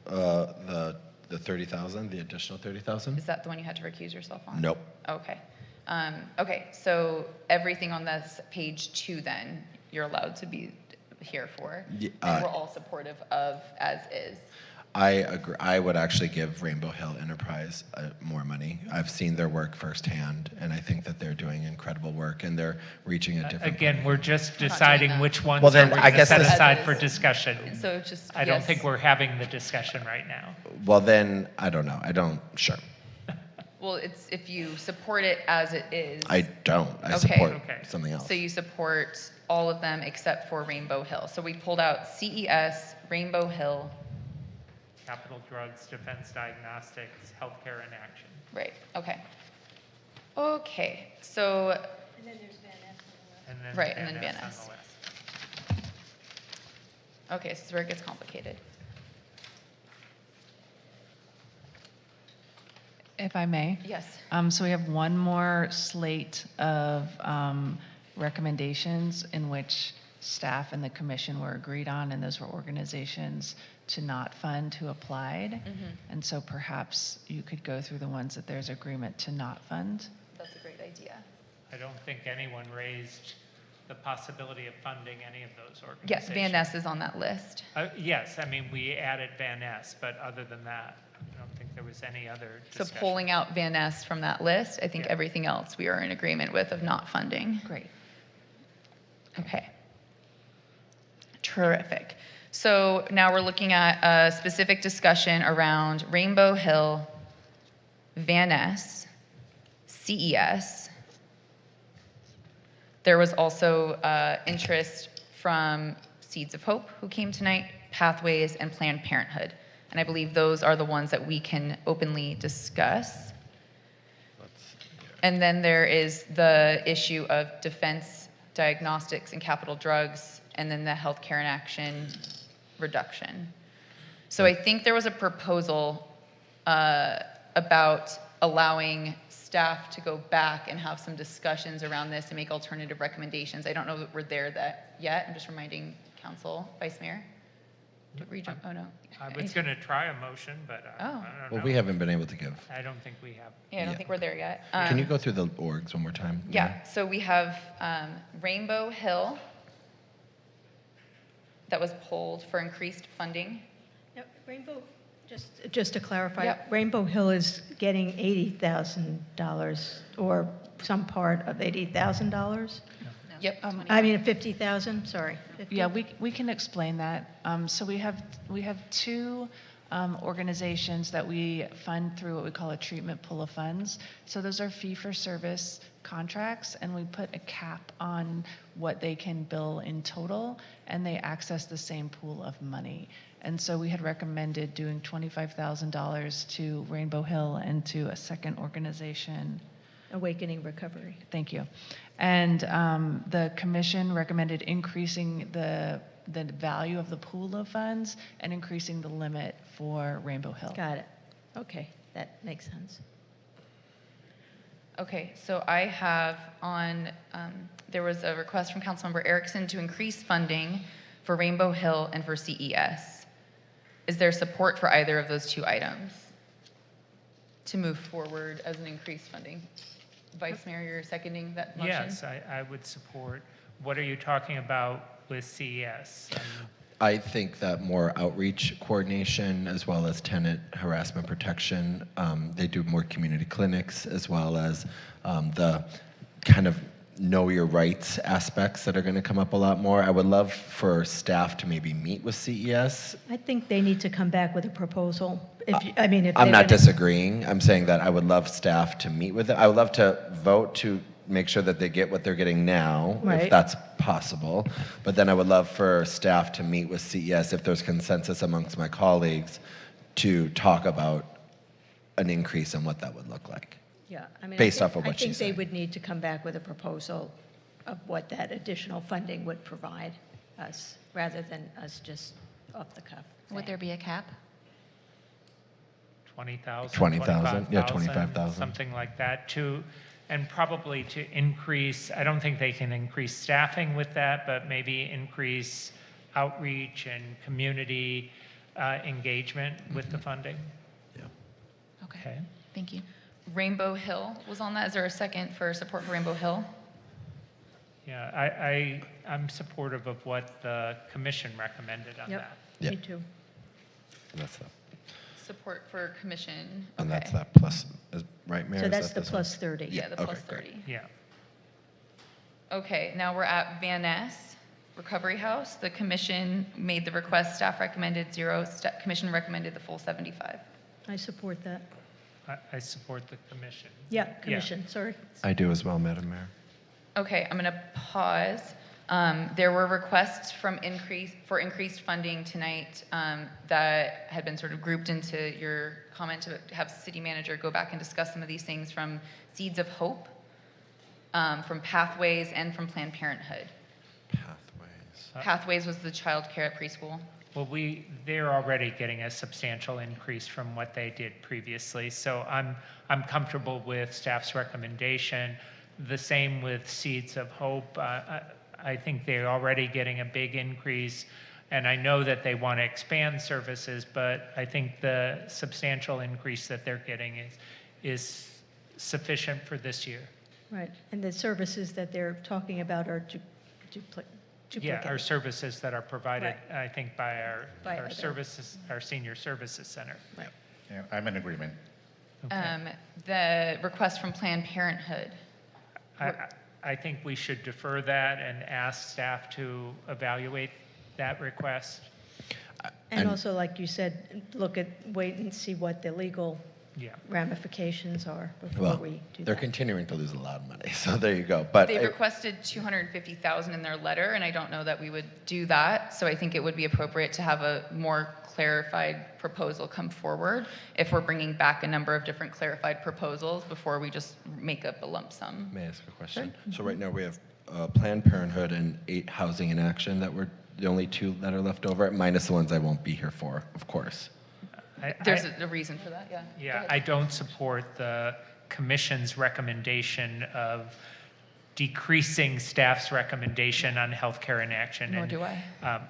the 30,000, the additional 30,000? Is that the one you had to recuse yourself on? Nope. Okay. Okay, so everything on this page 2 then, you're allowed to be here for. Yeah, and we're all supportive of as is. I agree. I would actually give Rainbow Hill Enterprise more money. I've seen their work firsthand, and I think that they're doing incredible work, and they're reaching a different. Again, we're just deciding which ones Well, then, we're I going to guess set this- aside for discussion. So just, I don't yes. think we're having the discussion right now. Well, then, I don't know. Sure. Well, it's if you support it as it is. I don't. I support something else. So you support all of them except for Rainbow Hill. So we pulled out CES, Rainbow Hill. Capital Drugs, Defense Diagnostics, Healthcare in Action. Right, okay. Okay, so. And then there's Van Ness on the list. And then Right, and then Van Van Ness Ness. on the list. Okay, so this is where it gets complicated. If I may? Yes. So we have one more slate of recommendations in which staff and the commission were agreed on, and those were organizations to not fund who applied. And so perhaps you could go through the ones that there's agreement to not fund. That's a great idea. I don't think anyone raised the possibility of funding any of those organizations. Yes, Van Ness is on that list. Yes, I mean, we added Van Ness, but other than that, I don't think there was any other So discussion. pulling out Van Ness from that list, I think everything else we are in agreement with of not funding. Great. Okay. Terrific. So now we're looking at a specific discussion around Rainbow Hill, Van Ness, CES. There was also interest from Seeds of Hope, who came tonight, Pathways, and Planned Parenthood. And I believe those are the ones that we can openly discuss. And then there is the issue of defense diagnostics and capital drugs, and then the healthcare in action reduction. So I think there was a proposal about allowing staff to go back and have some discussions around this and make alternative recommendations. I don't know that we're there yet. I'm just reminding Council, Vice Mayor. Oh, no. I was going to try a motion, but I don't know. Well, we haven't been able to give. I don't think we have. Yeah, I don't think we're there yet. Can you go through the orgs one more time? Yeah, so we have Rainbow Hill that was pulled for increased funding. Now, Rainbow, just to clarify, Yep. Rainbow Hill is getting $80,000 or some part of $80,000? Yep. I mean, 50,000, sorry. 50? Yeah, we can explain that. So we have two organizations that we fund through what we call a treatment pool of funds. So those are fee-for-service contracts, and we put a cap on what they can bill in total, and they access the same pool of money. And so we had recommended doing $25,000 to Rainbow Hill and to a second organization. Awakening Recovery. Thank you. And the commission recommended increasing the value of the pool of funds and increasing the limit for Rainbow Hill. Got it. Okay, that makes sense. Okay, so I have on, there was a request from Councilmember Erickson to increase funding for Rainbow Hill and for CES. Is there support for either of those two items to move forward as an increased funding? Vice Mayor, you're seconding that motion? Yes, I would support. What are you talking about with CES? I think that more outreach coordination as well as tenant harassment protection. They do more community clinics as well as the kind of know your rights aspects that are going to come up a lot more. I would love for staff to maybe meet with CES. I think they need to come back with a proposal. If you, I mean, if I'm they're not gonna- disagreeing. I'm saying that I would love staff to meet with them. I would love to vote to make sure that they get what they're getting now, if Right. that's possible. But then I would love for staff to meet with CES if there's consensus amongst my colleagues to talk about an increase and what that would look like. Yeah, I mean, Based off of what I think she's they saying. would need to come back with a proposal of what that additional funding would provide us, rather than us just off the cuff. Would there be a cap? 20,000, 20,000, yeah, 25,000. something like that, and probably to increase, I don't think they can increase staffing with that, but maybe increase outreach and community engagement with the funding. Okay. Thank you. Rainbow Hill was on that. Is there a second for support for Rainbow Hill? Yeah, I'm supportive of what the commission recommended on that. Yeah. Me too. And that's that. Support for commission. And Okay. that's that plus, right, Mayor? So Is that's that the this one? plus 30. Yeah, the Okay, plus great. 30. Yeah. Okay, now we're at Van Ness Recovery House. The commission made the request, staff recommended 0, commission recommended the full 75. I support that. I support the commission. Yeah, commission, sorry. I do as well, Madam Mayor. Okay, I'm going to pause. There were requests for increased funding tonight that had been sort of grouped into your comment to have city manager go back and discuss some of these things from Seeds of Hope, from Pathways, and from Planned Parenthood. Pathways was the child care at preschool. Well, they're already getting a substantial increase from what they did previously, so I'm comfortable with staff's recommendation. The same with Seeds of Hope. I think they're already getting a big increase, and I know that they want to expand services, but I think the substantial increase that they're getting is sufficient for this year. Right, and the services that they're talking about are duplicate. Yeah, our services that are provided, Right. I think, by By our other- services, our senior services center. Right. Yeah, I'm in agreement. The request from Planned Parenthood. I think we should defer that and ask staff to evaluate that request. And also, like you said, wait and see what the legal Yeah. ramifications are before Well, we do they're that. continuing to lose a lot of money, so there you go. But They requested 250,000 in their letter, and I don't know that we would do that. So I think it would be appropriate to have a more clarified proposal come forward if we're bringing back a number of different clarified proposals before we just make up a lump sum. May I ask a question? So right now we have Planned Parenthood and 8 Housing in Action that were the only 2 that are left over, minus the ones I won't be here for, of course. There's a reason for that, yeah. Go Yeah, ahead. I don't support the commission's recommendation of decreasing staff's recommendation on healthcare in action. Nor And, do I.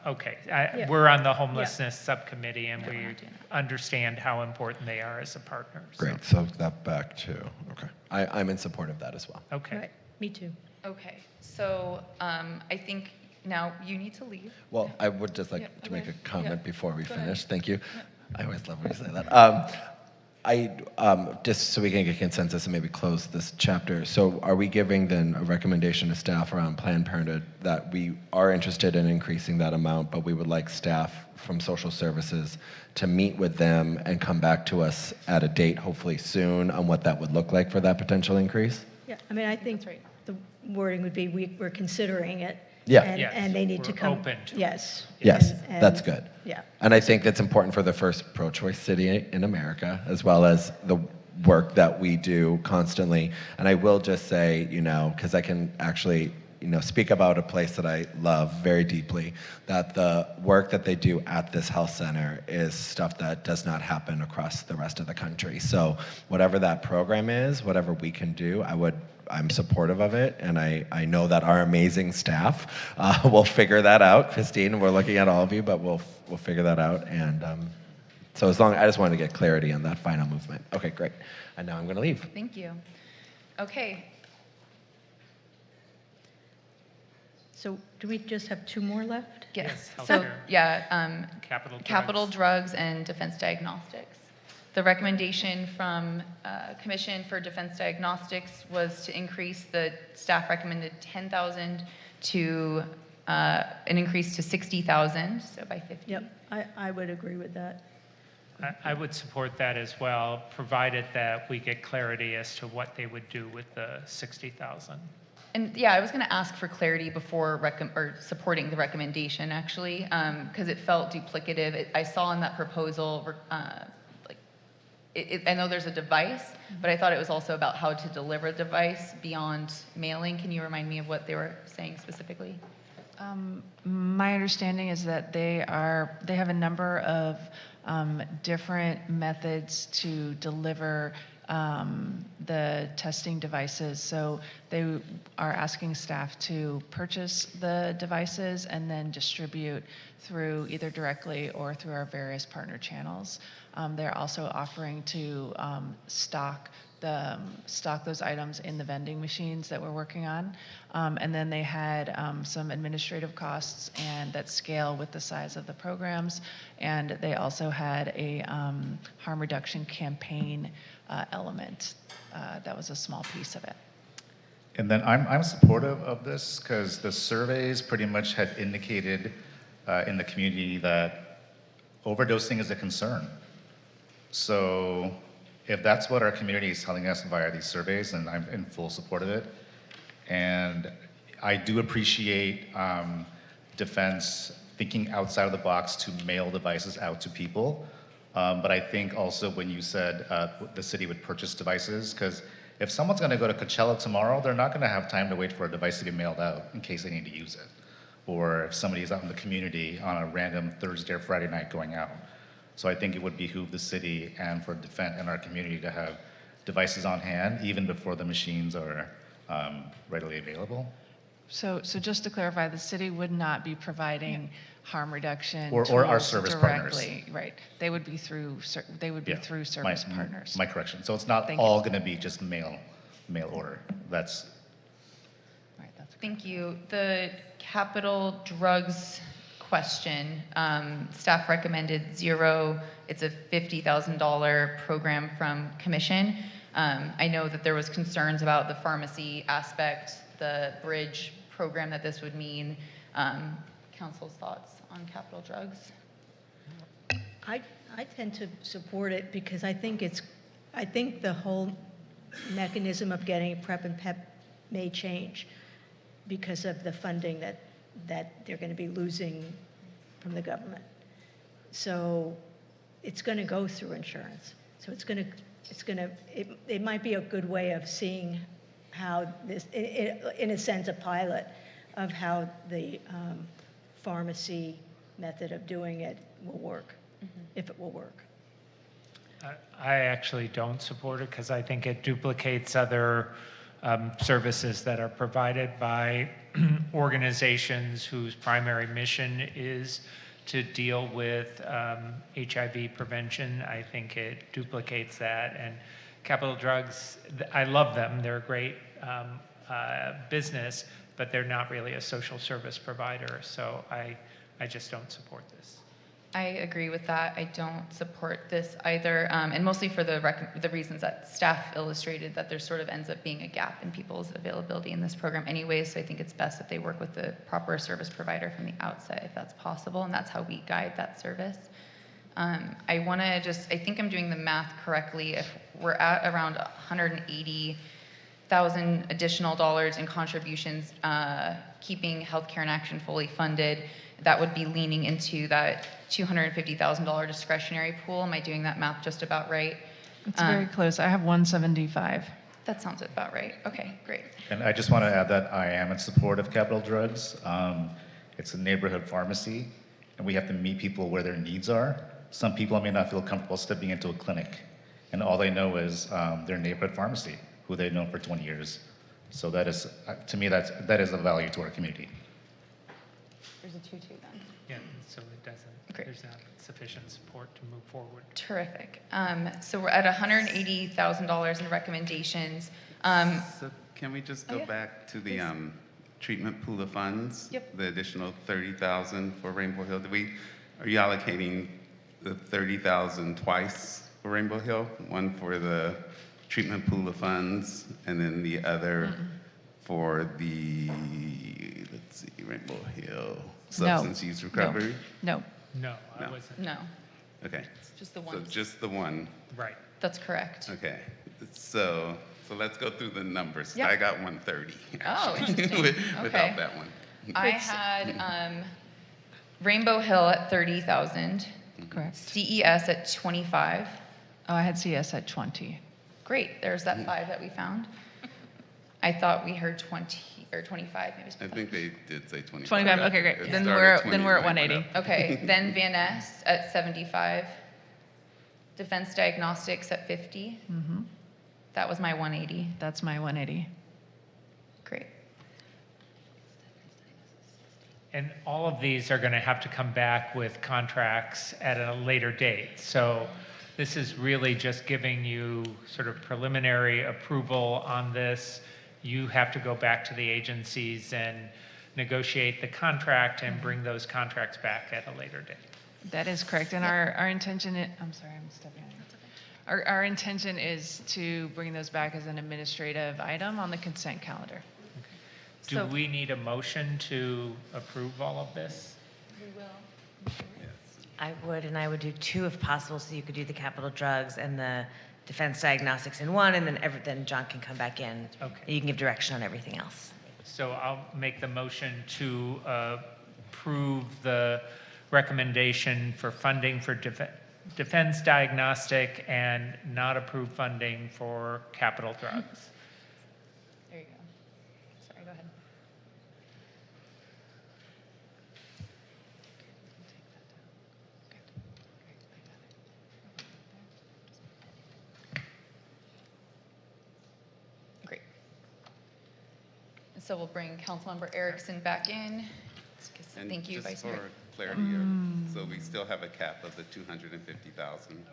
Okay, Yeah. we're on the homelessness subcommittee, and Yeah, we're we not doing understand how important they are as a partner. so- Great, so that back to, okay. I'm in support of that as well. Okay. Right, me too. Okay, so I think now you need to leave. Well, I would just like Yeah, to make a okay. comment Yeah. before we Go ahead. finish. Thank you. I always love when you say that. Just so we can get consensus and maybe close this chapter. So are we giving then a recommendation to staff around Planned Parenthood that we are interested in increasing that amount, but we would like staff from social services to meet with them and come back to us at a date, hopefully soon, on what that would look like for that potential increase? Yeah, I mean, I think the wording would be, we're considering it. Yeah. And, Yes, and they need to we're come. open to it. Yes. Yes, And- that's good. Yeah. And I think that's important for the first pro-choice city in America, as well as the work that we do constantly. And I will just say, because I can actually, speak about a place that I love very deeply, that the work that they do at this health center is stuff that does not happen across the rest of the country. So whatever that program is, whatever we can do, I'm supportive of it, and I know that our amazing staff will figure that out. Christine, we're looking at all of you, but we'll figure that out. And so I just wanted to get clarity on that final movement. Okay, great. And now I'm going to leave. Thank you. Okay, So do we just have 2 more left? yes. Yes, So, healthcare. yeah, Capital capital drugs. drugs and defense diagnostics. The recommendation from Commission for Defense Diagnostics was to increase the staff recommended 10,000 to an increase to 60,000, so by 50. Yep, I would agree with that. I would support that as well, provided that we get clarity as to what they would do with the 60,000. And yeah, I was going to ask for clarity before supporting the recommendation, actually, because it felt duplicative. I saw in that proposal, I know there's a device, but I thought it was also about how to deliver the device beyond mailing. Can you remind me of what they were saying specifically? My understanding is that they have a number of different methods to deliver the testing devices. So they are asking staff to purchase the devices and then distribute through either directly or through our various partner channels. They're also offering to stock those items in the vending machines that we're working on. And then they had some administrative costs and that scale with the size of the programs. And they also had a harm reduction campaign element. That was a small piece of it. And then I'm supportive of this because the surveys pretty much had indicated in the community that overdosing is a concern. So if that's what our community is telling us via these surveys, then I'm in full support of it. And I do appreciate defense thinking outside of the box to mail devices out to people. But I think also when you said the city would purchase devices, because if someone's going to go to Coachella tomorrow, they're not going to have time to wait for a device to be mailed out in case they need to use it. Or if somebody's out in the community on a random Thursday or Friday night going out. So I think it would behoove the city and for defense and our community to have devices on hand even before the machines are readily available. So just to clarify, the city would not be providing harm reduction or our service directly, partners. Right? They would be through through service partners. My correction. So it's not all going to be just mail order. That's right. Thank you. The capital drugs question, staff recommended 0. It's a $50,000 program from Commission. I know that there was concerns about the pharmacy aspect, the bridge program that this would mean. Council's thoughts on capital drugs? I tend to support it because I think the whole mechanism of getting PrEP and PEP may change because of the funding that they're going to be losing from the government. So it's going to go through insurance. So it might be a good way of seeing how this, in a sense, a pilot of how the pharmacy method of doing it will work, if it will work. I actually don't support it because I think it duplicates other services that are provided by organizations whose primary mission is to deal with HIV prevention. I think it duplicates that. And capital drugs, I love them. They're a great business, but they're not really a social service provider. So I just don't support this. I agree with that. I don't support this either, and mostly for the reasons that staff illustrated, that there sort of ends up being a gap in people's availability in this program anyway, so I think it's best that they work with the proper service provider from the outset if that's possible, and that's how we guide that service. I want to I think I'm doing the math correctly. If we're at around $180,000 additional dollars in contributions, keeping healthcare in action fully funded, that would be leaning into that $250,000 discretionary pool. Am I doing that math just about right? It's very close. I have 175. That sounds about right. Okay, great. And I just want to add that I am in support of capital drugs. It's a neighborhood pharmacy, and we have to meet people where their needs are. Some people may not feel comfortable stepping into a clinic, and all they know is their neighborhood pharmacy, who they've known for 20 years. So that is, to me, that is a value to our community. There's a 2-2 then. Yeah, so it doesn't, there's not sufficient support to move forward. Terrific. So we're at $180,000 in recommendations. So can we just go back to the treatment pool of funds? Yep. The additional $30,000 for Rainbow Hill. Are you allocating the $30,000 twice for Rainbow Hill, one for the treatment pool of funds, and then the other for the, let's see, Rainbow Hill substance use recovery? No. No, I No. wasn't. No, Okay. just the So one. just the one. Right. That's correct. Okay. So let's go through the numbers. Yep. I got 130. Oh, actually, interesting. without Okay. that one. I had Rainbow Hill at 30,000. Correct. CES at 25. Oh, I had CS at 20. Great, there's that 5 that we found. I thought we heard 20 or 25, maybe. I think they did say 25. 25, okay, great. It Then started we're 20 at and went 180. up. Okay, then Van Ness at 75. Defense Diagnostics at 50. Mm-hmm. That was my 180. That's my 180. Great. And all of these are going to have to come back with contracts at a later date. So this is really just giving you sort of preliminary approval on this. You have to go back to the agencies and negotiate the contract and bring those contracts back at a later date. That is correct. And our intention, I'm sorry, I'm stepping on you. Our intention is to bring those back as an administrative item on the consent calendar. Do we need a motion to approve all of this? We will. I would, and I would do 2 if possible, so you could do the capital drugs and the defense diagnostics in one, and then John can come back in. Okay. And you can give direction on everything else. So I'll make the motion to approve the recommendation for funding for defense diagnostic and not approve funding for capital drugs. There you go. Sorry, go ahead. Great. And so we'll bring Councilmember Erickson back in. And Thank you, just Vice for Mayor. clarity, so we still have a cap of the 250,000.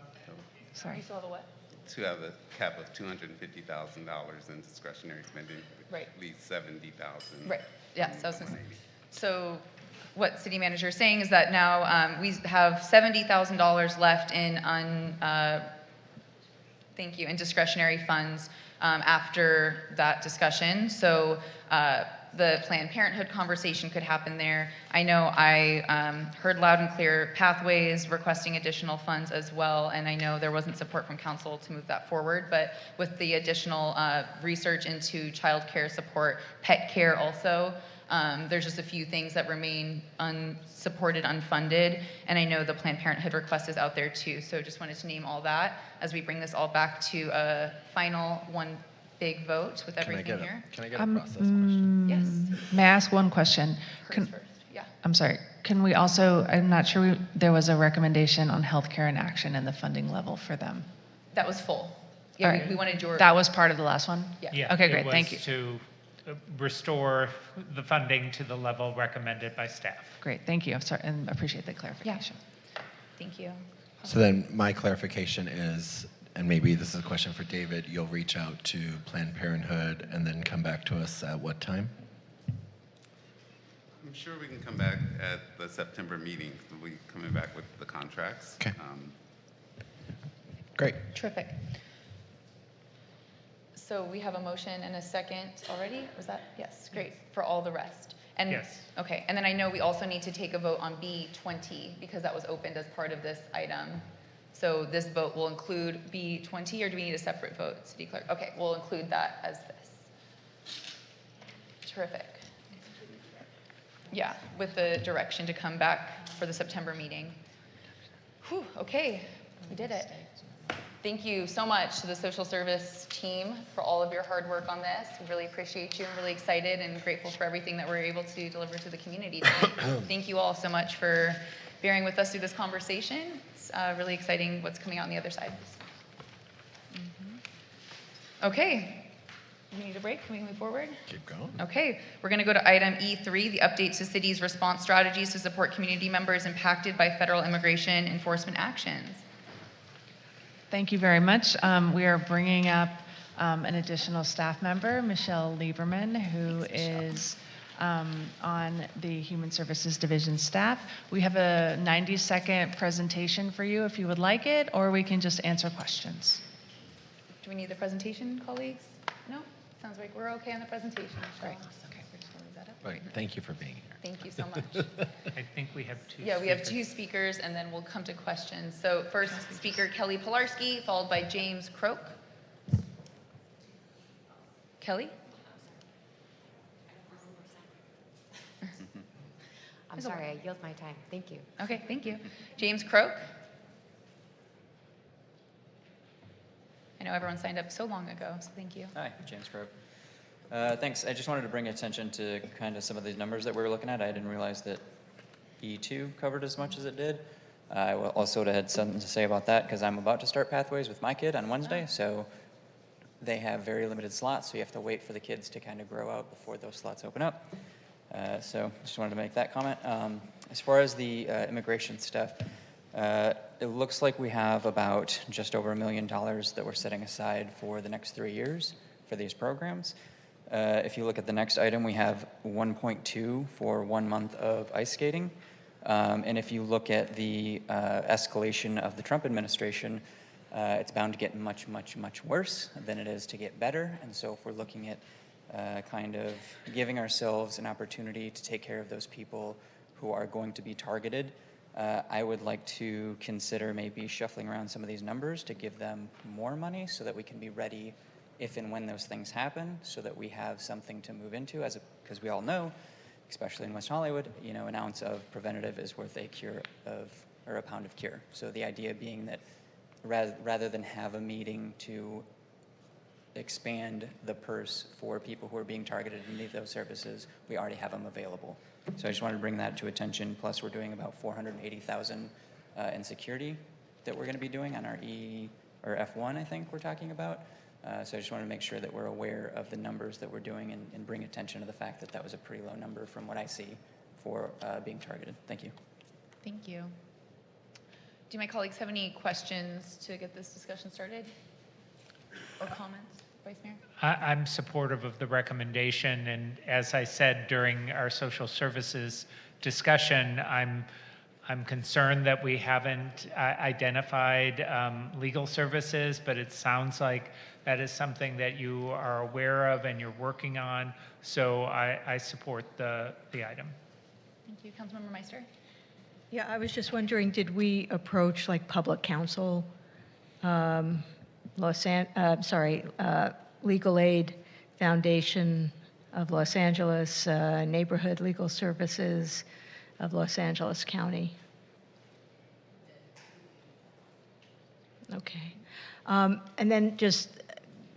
Sorry. You still have a what? To have a cap of $250,000 in discretionary spending. Right. Leaves 70,000. Right, yes, I was gonna say. So what city manager is saying is that now we have $70,000 left in thank you, in discretionary funds after that discussion. So the Planned Parenthood conversation could happen there. I know I heard loud and clear Pathways requesting additional funds as well, and I know there wasn't support from council to move that forward, but with the additional research into child care support, pet care also, there's just a few things that remain unsupported, unfunded, and I know the Planned Parenthood request is out there too, so just wanted to name all that as we bring this all back to a final one big vote with everything here. Can I get a process question? Yes. May I ask one question? Chris first, yeah. I'm sorry. Can we also, I'm not sure, there was a recommendation on healthcare in action and the funding level for them. That was full. All Yeah, right. we wanted your. That was part of the last one? Yeah. Okay, great. Thank you. It was to restore the funding to the level recommended by staff. Great, thank you. I'm sorry, and appreciate the clarification. Thank you. So then my clarification is, and maybe this is a question for David, you'll reach out to Planned Parenthood and then come back to us at what time? I'm sure we can come back at the September meeting. We'll be coming back with the contracts. Okay. Great. Terrific. So we have a motion and a second already? Was that? Yes, great, for all the rest. And Yes. Okay, and then I know we also need to take a vote on B20 because that was opened as part of this item. So this vote will include B20, or do we need a separate vote, City Clerk? Okay, we'll include that as this. Terrific. Yeah, with the direction to come back for the September meeting. Whew, okay, we did it. Thank you so much to the social service team for all of your hard work on this. We really appreciate you. I'm really excited and grateful for everything that we're able to deliver to the community tonight. Thank you all so much for bearing with us through this conversation. It's really exciting what's coming out on the other side. Okay, we need a break. Can we move forward? Keep going. Okay, we're going to go to item E3, the update to city's response strategies to support community members impacted by federal immigration enforcement actions. Thank you very much. We are bringing up an additional staff member, Michelle Lieberman, who is on the Human Services Division staff. We have a 90-second presentation for you if you would like it, or we can just answer questions. Do we need the presentation, colleagues? No? Sounds like we're okay on the presentation. Great. Okay, we're just gonna leave that up. Right, thank you for being here. Thank you so much. I think we have two. Yeah, we have speakers. 2 speakers, and then we'll come to questions. So first speaker, Kelly Pilarski, followed by James Croak. Kelly? I'm sorry, I yield my time. Thank you. Okay, thank you. James Croak? I know everyone signed up so long ago, so thank you. Hi, James Croak. Thanks. I just wanted to bring attention to kind of some of these numbers that we were looking at. I didn't realize that E2 covered as much as it did. I also had something to say about that because I'm about to start Pathways with my kid on Wednesday, so they have very limited slots, so you have to wait for the kids to kind of grow out before those slots open up. So just wanted to make that comment. As far as the immigration stuff, it looks like we have about just over $1 million that we're setting aside for the next 3 years for these programs. If you look at the next item, we have 1.2 for 1 month of ice skating. And if you look at the escalation of the Trump administration, it's bound to get much, much, much worse than it is to get better. And so if we're looking at kind of giving ourselves an opportunity to take care of those people who are going to be targeted, I would like to consider maybe shuffling around some of these numbers to give them more money so that we can be ready if and when those things happen, so that we have something to move into, because we all know, especially in West Hollywood, you know, an ounce of preventative is worth a cure of, or a pound of cure. So the idea being that rather than have a meeting to expand the purse for people who are being targeted and need those services, we already have them available. So I just wanted to bring that to attention. Plus, we're doing about $480,000 in security that we're going to be doing on our F1, I think we're talking about. So I just want to make sure that we're aware of the numbers that we're doing and bring attention to the fact that that was a pretty low number from what I see for being targeted. Thank you. Thank you. Do my colleagues have any questions to get this discussion started? Or comments, Vice Mayor? I'm supportive of the recommendation, and as I said during our social services discussion, I'm concerned that we haven't identified legal services, but it sounds like that is something that you are aware of and you're working on, so I support the item. Thank you. Councilmember Meister? Yeah, I was just wondering, did we approach like public counsel, Legal Aid Foundation of Los Angeles, Neighborhood Legal Services of Los Angeles County? Okay. And then just,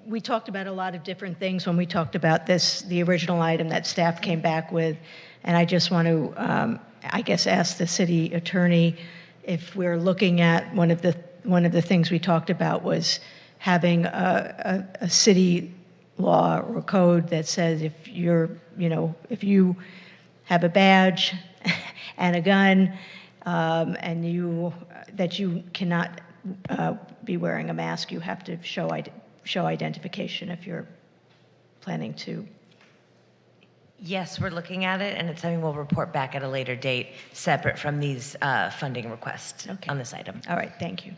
we talked about a lot of different things when we talked about this, the original item that staff came back with, and I just want to, I guess, ask the city attorney if we're looking at one of the things we talked about was having a city law or code that says if if you have a badge and a gun, and that you cannot be wearing a mask, you have to show identification if you're planning to. Yes, we're looking at it, and it's something we'll report back at a later date, separate from these funding requests on this item. All right, thank you.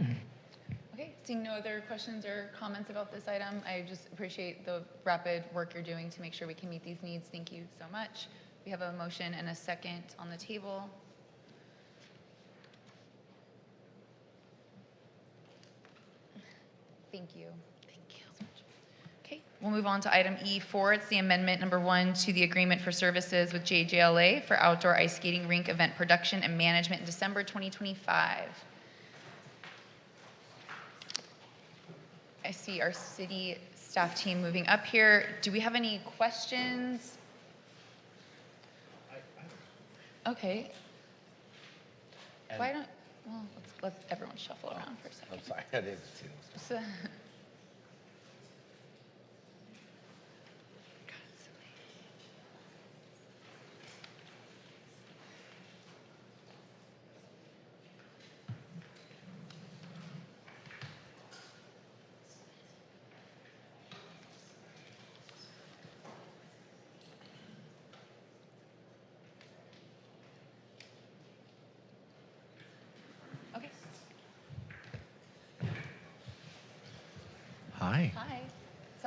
Okay, seeing no other questions or comments about this item, I just appreciate the rapid work you're doing to make sure we can meet these needs. Thank you so much. We have a motion and a second on the table. Thank you. Thank you. Okay, we'll move on to item E4. It's the amendment number 1 to the agreement for services with JJLA for outdoor ice skating rink event production and management in December 2025. I see our city staff team moving up here. Do we have any questions? Okay. Why don't, well, let's everyone shuffle around for a second. I'm sorry, I didn't see those. So,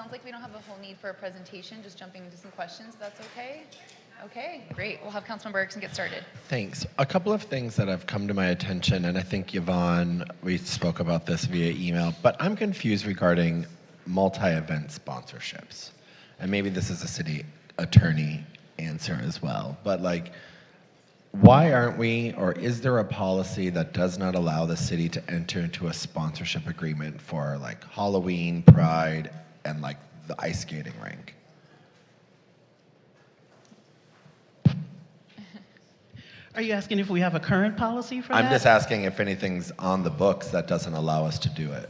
sounds like we don't have a whole need for a presentation, just jumping into some questions, if that's okay? Okay, great. We'll have Councilmember Erickson get started. Thanks. A couple of things that have come to my attention, and I think Yvonne, we spoke about this via email, but I'm confused regarding multi-event sponsorships. And maybe this is a city attorney answer as well, but like, why aren't we, or is there a policy that does not allow the city to enter into a sponsorship agreement for like Halloween, Pride, and like the ice skating rink? Are you asking if we have a current policy for that? I'm just asking if anything's on the books that doesn't allow us to do it.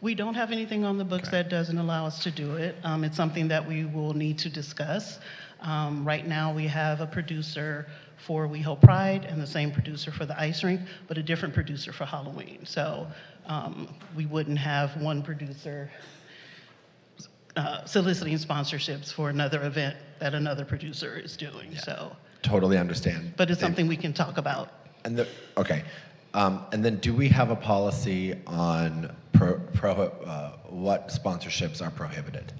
We don't have anything on the books that doesn't allow us to do it. It's something that we will need to discuss. Right now, we have a producer for WeHo Pride and the same producer for the ice rink, but a different producer for Halloween. So we wouldn't have one producer soliciting sponsorships for another event that another producer is doing. Yeah. So Totally understand. but it's something we can talk about. And okay. And then do we have a policy on what sponsorships are prohibited?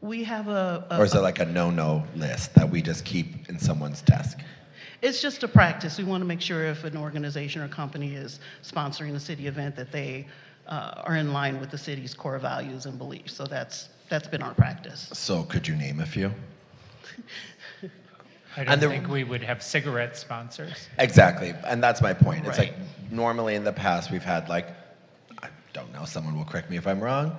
We have Or is it like a no-no list that we just keep in someone's desk? It's just a practice. We want to make sure if an organization or company is sponsoring a city event that they are in line with the city's core values and beliefs. So that's been our practice. So could you name a few? I don't think we would have cigarette sponsors. Exactly, and that's my point. It's Right. like normally in the past we've had like, I don't know, someone will correct me if I'm wrong,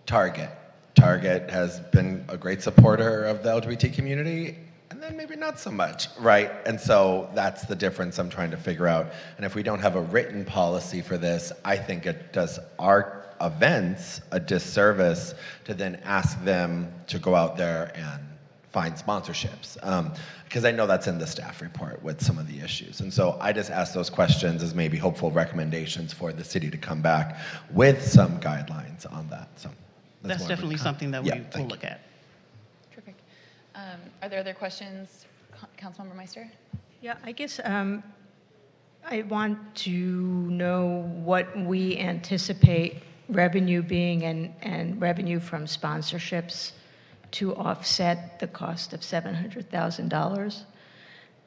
Target. Target has been a great supporter of the LGBT community, and then maybe not so much, right? And so that's the difference I'm trying to figure out. And if we don't have a written policy for this, I think it does our events a disservice to then ask them to go out there and find sponsorships. Because I know that's in the staff report with some of the issues. And so I just ask those questions as maybe hopeful recommendations for the city to come back with some guidelines on that. So That's more definitely of a something that we thank will you. look at. Terrific. Are there other questions, Councilmember Meister? Yeah, I guess I want to know what we anticipate revenue being and revenue from sponsorships to offset the cost of $700,000.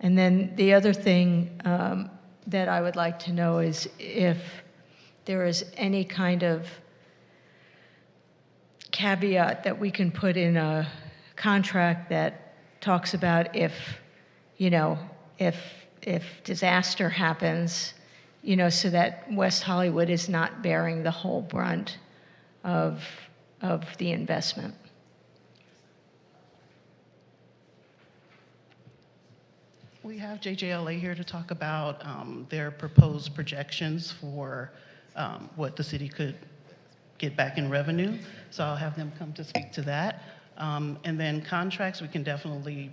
And then the other thing that I would like to know is if there is any kind of caveat that we can put in a contract that talks about if disaster happens, so that West Hollywood is not bearing the whole brunt of the investment. We have JJLA here to talk about their proposed projections for what the city could get back in revenue. So I'll have them come to speak to that. And then contracts, we can definitely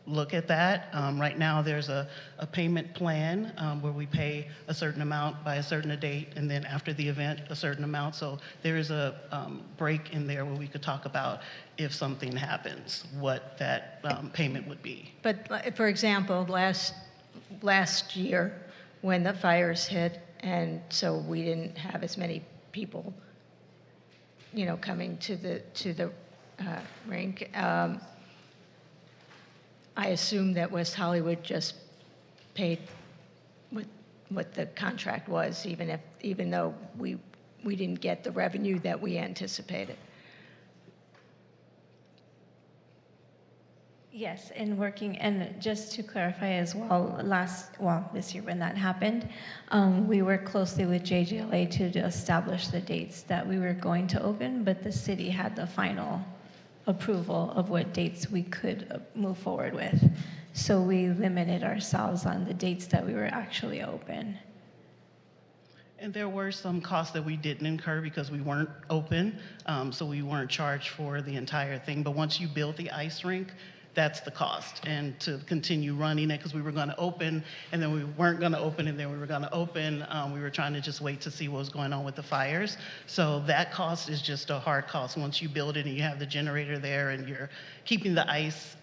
look at that. Right now, there's a payment plan where we pay a certain amount by a certain date, and then after the event, a certain amount. So there is a break in there where we could talk about if something happens, what that payment would be. But for example, last year when the fires hit, and so we didn't have as many people, coming to the rink. I assume that West Hollywood just paid what the contract was, even though we didn't get the revenue that we anticipated. Yes, and just to clarify as well, this year when that happened, we worked closely with JJLA to establish the dates that we were going to open, but the city had the final approval of what dates we could move forward with. So we limited ourselves on the dates that we were actually open. And there were some costs that we didn't incur because we weren't open, so we weren't charged for the entire thing. But once you build the ice rink, that's the cost. And to continue running it, because we were going to open, and then we weren't going to open, and then we were going to open, we were trying to just wait to see what was going on with the fires. So that cost is just a hard cost. Once you build it and you have the generator there and you're keeping the ice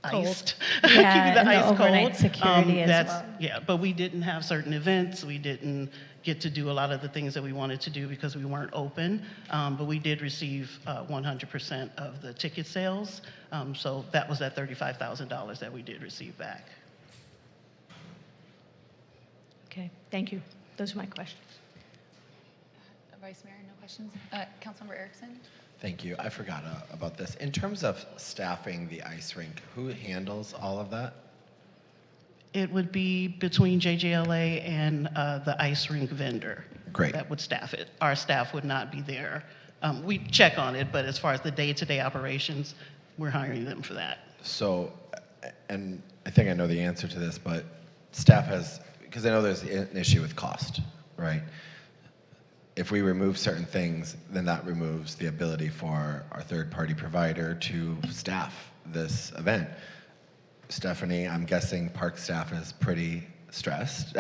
iced. Cold. Yeah, keeping the and the ice overnight cold. security as well. Yeah, but we didn't have certain events. We didn't get to do a lot of the things that we wanted to do because we weren't open. But we did receive 100% of the ticket sales. So that was that $35,000 that we did receive back. Okay, thank you. Those are my questions. Vice Mayor, no questions? Councilmember Erickson? Thank you. I forgot about this. In terms of staffing the ice rink, who handles all of that? It would be between JJLA and the ice rink vendor. Great. That would staff it. Our staff would not be there. We check on it, but as far as the day-to-day operations, we're hiring them for that. So, and I think I know the answer to this, but staff has, because I know there's an issue with cost, right? If we remove certain things, then that removes the ability for our third-party provider to staff this event. Stephanie, I'm guessing park staff is pretty stressed.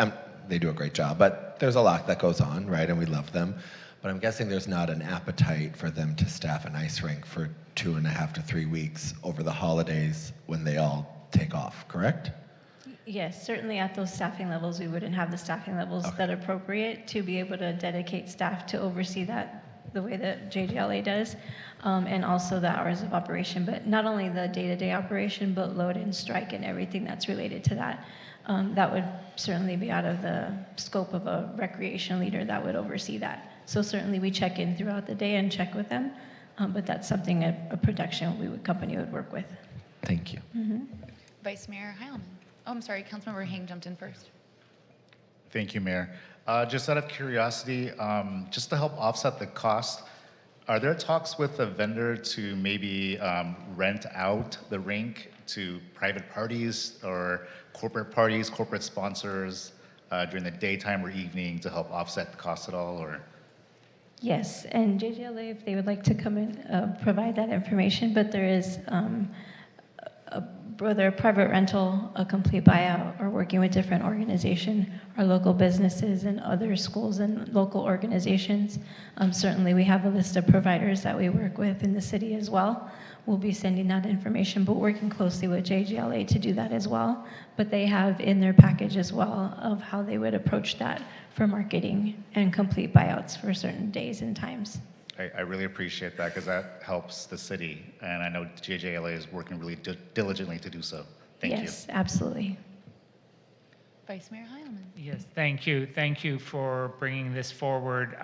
They do a great job, but there's a lot that goes on, right? And we love them. But I'm guessing there's not an appetite for them to staff an ice rink for 2.5 to 3 weeks over the holidays when they all take off, correct? Yes, certainly at those staffing levels, we wouldn't have the staffing levels that are appropriate to be able to dedicate staff to oversee that the way that JGLA does, and also the hours of operation, but not only the day-to-day operation, but load and strike and everything that's related to that. That would certainly be out of the scope of a recreation leader that would oversee that. So certainly we check in throughout the day and check with them, but that's something a production company would work with. Thank you. Vice Mayor Heilman. Oh, I'm sorry, Councilmember Hang jumped in first. Thank you, Mayor. Just out of curiosity, just to help offset the cost, are there talks with the vendor to maybe rent out the rink to private parties or corporate parties, corporate sponsors during the daytime or evening to help offset the cost at all? Or? Yes, and JGLA, if they would like to come in, provide that information, but there is whether a private rental, a complete buyout, or working with different organizations, our local businesses and other schools and local organizations. Certainly we have a list of providers that we work with in the city as well. We'll be sending that information, but working closely with JGLA to do that as well. But they have in their package as well of how they would approach that for marketing and complete buyouts for certain days and times. I really appreciate that because that helps the city, and I know JJLA is working really diligently to do so. Thank you. Yes, absolutely. Vice Mayor Heilman. Yes, thank you. Thank you for bringing this forward.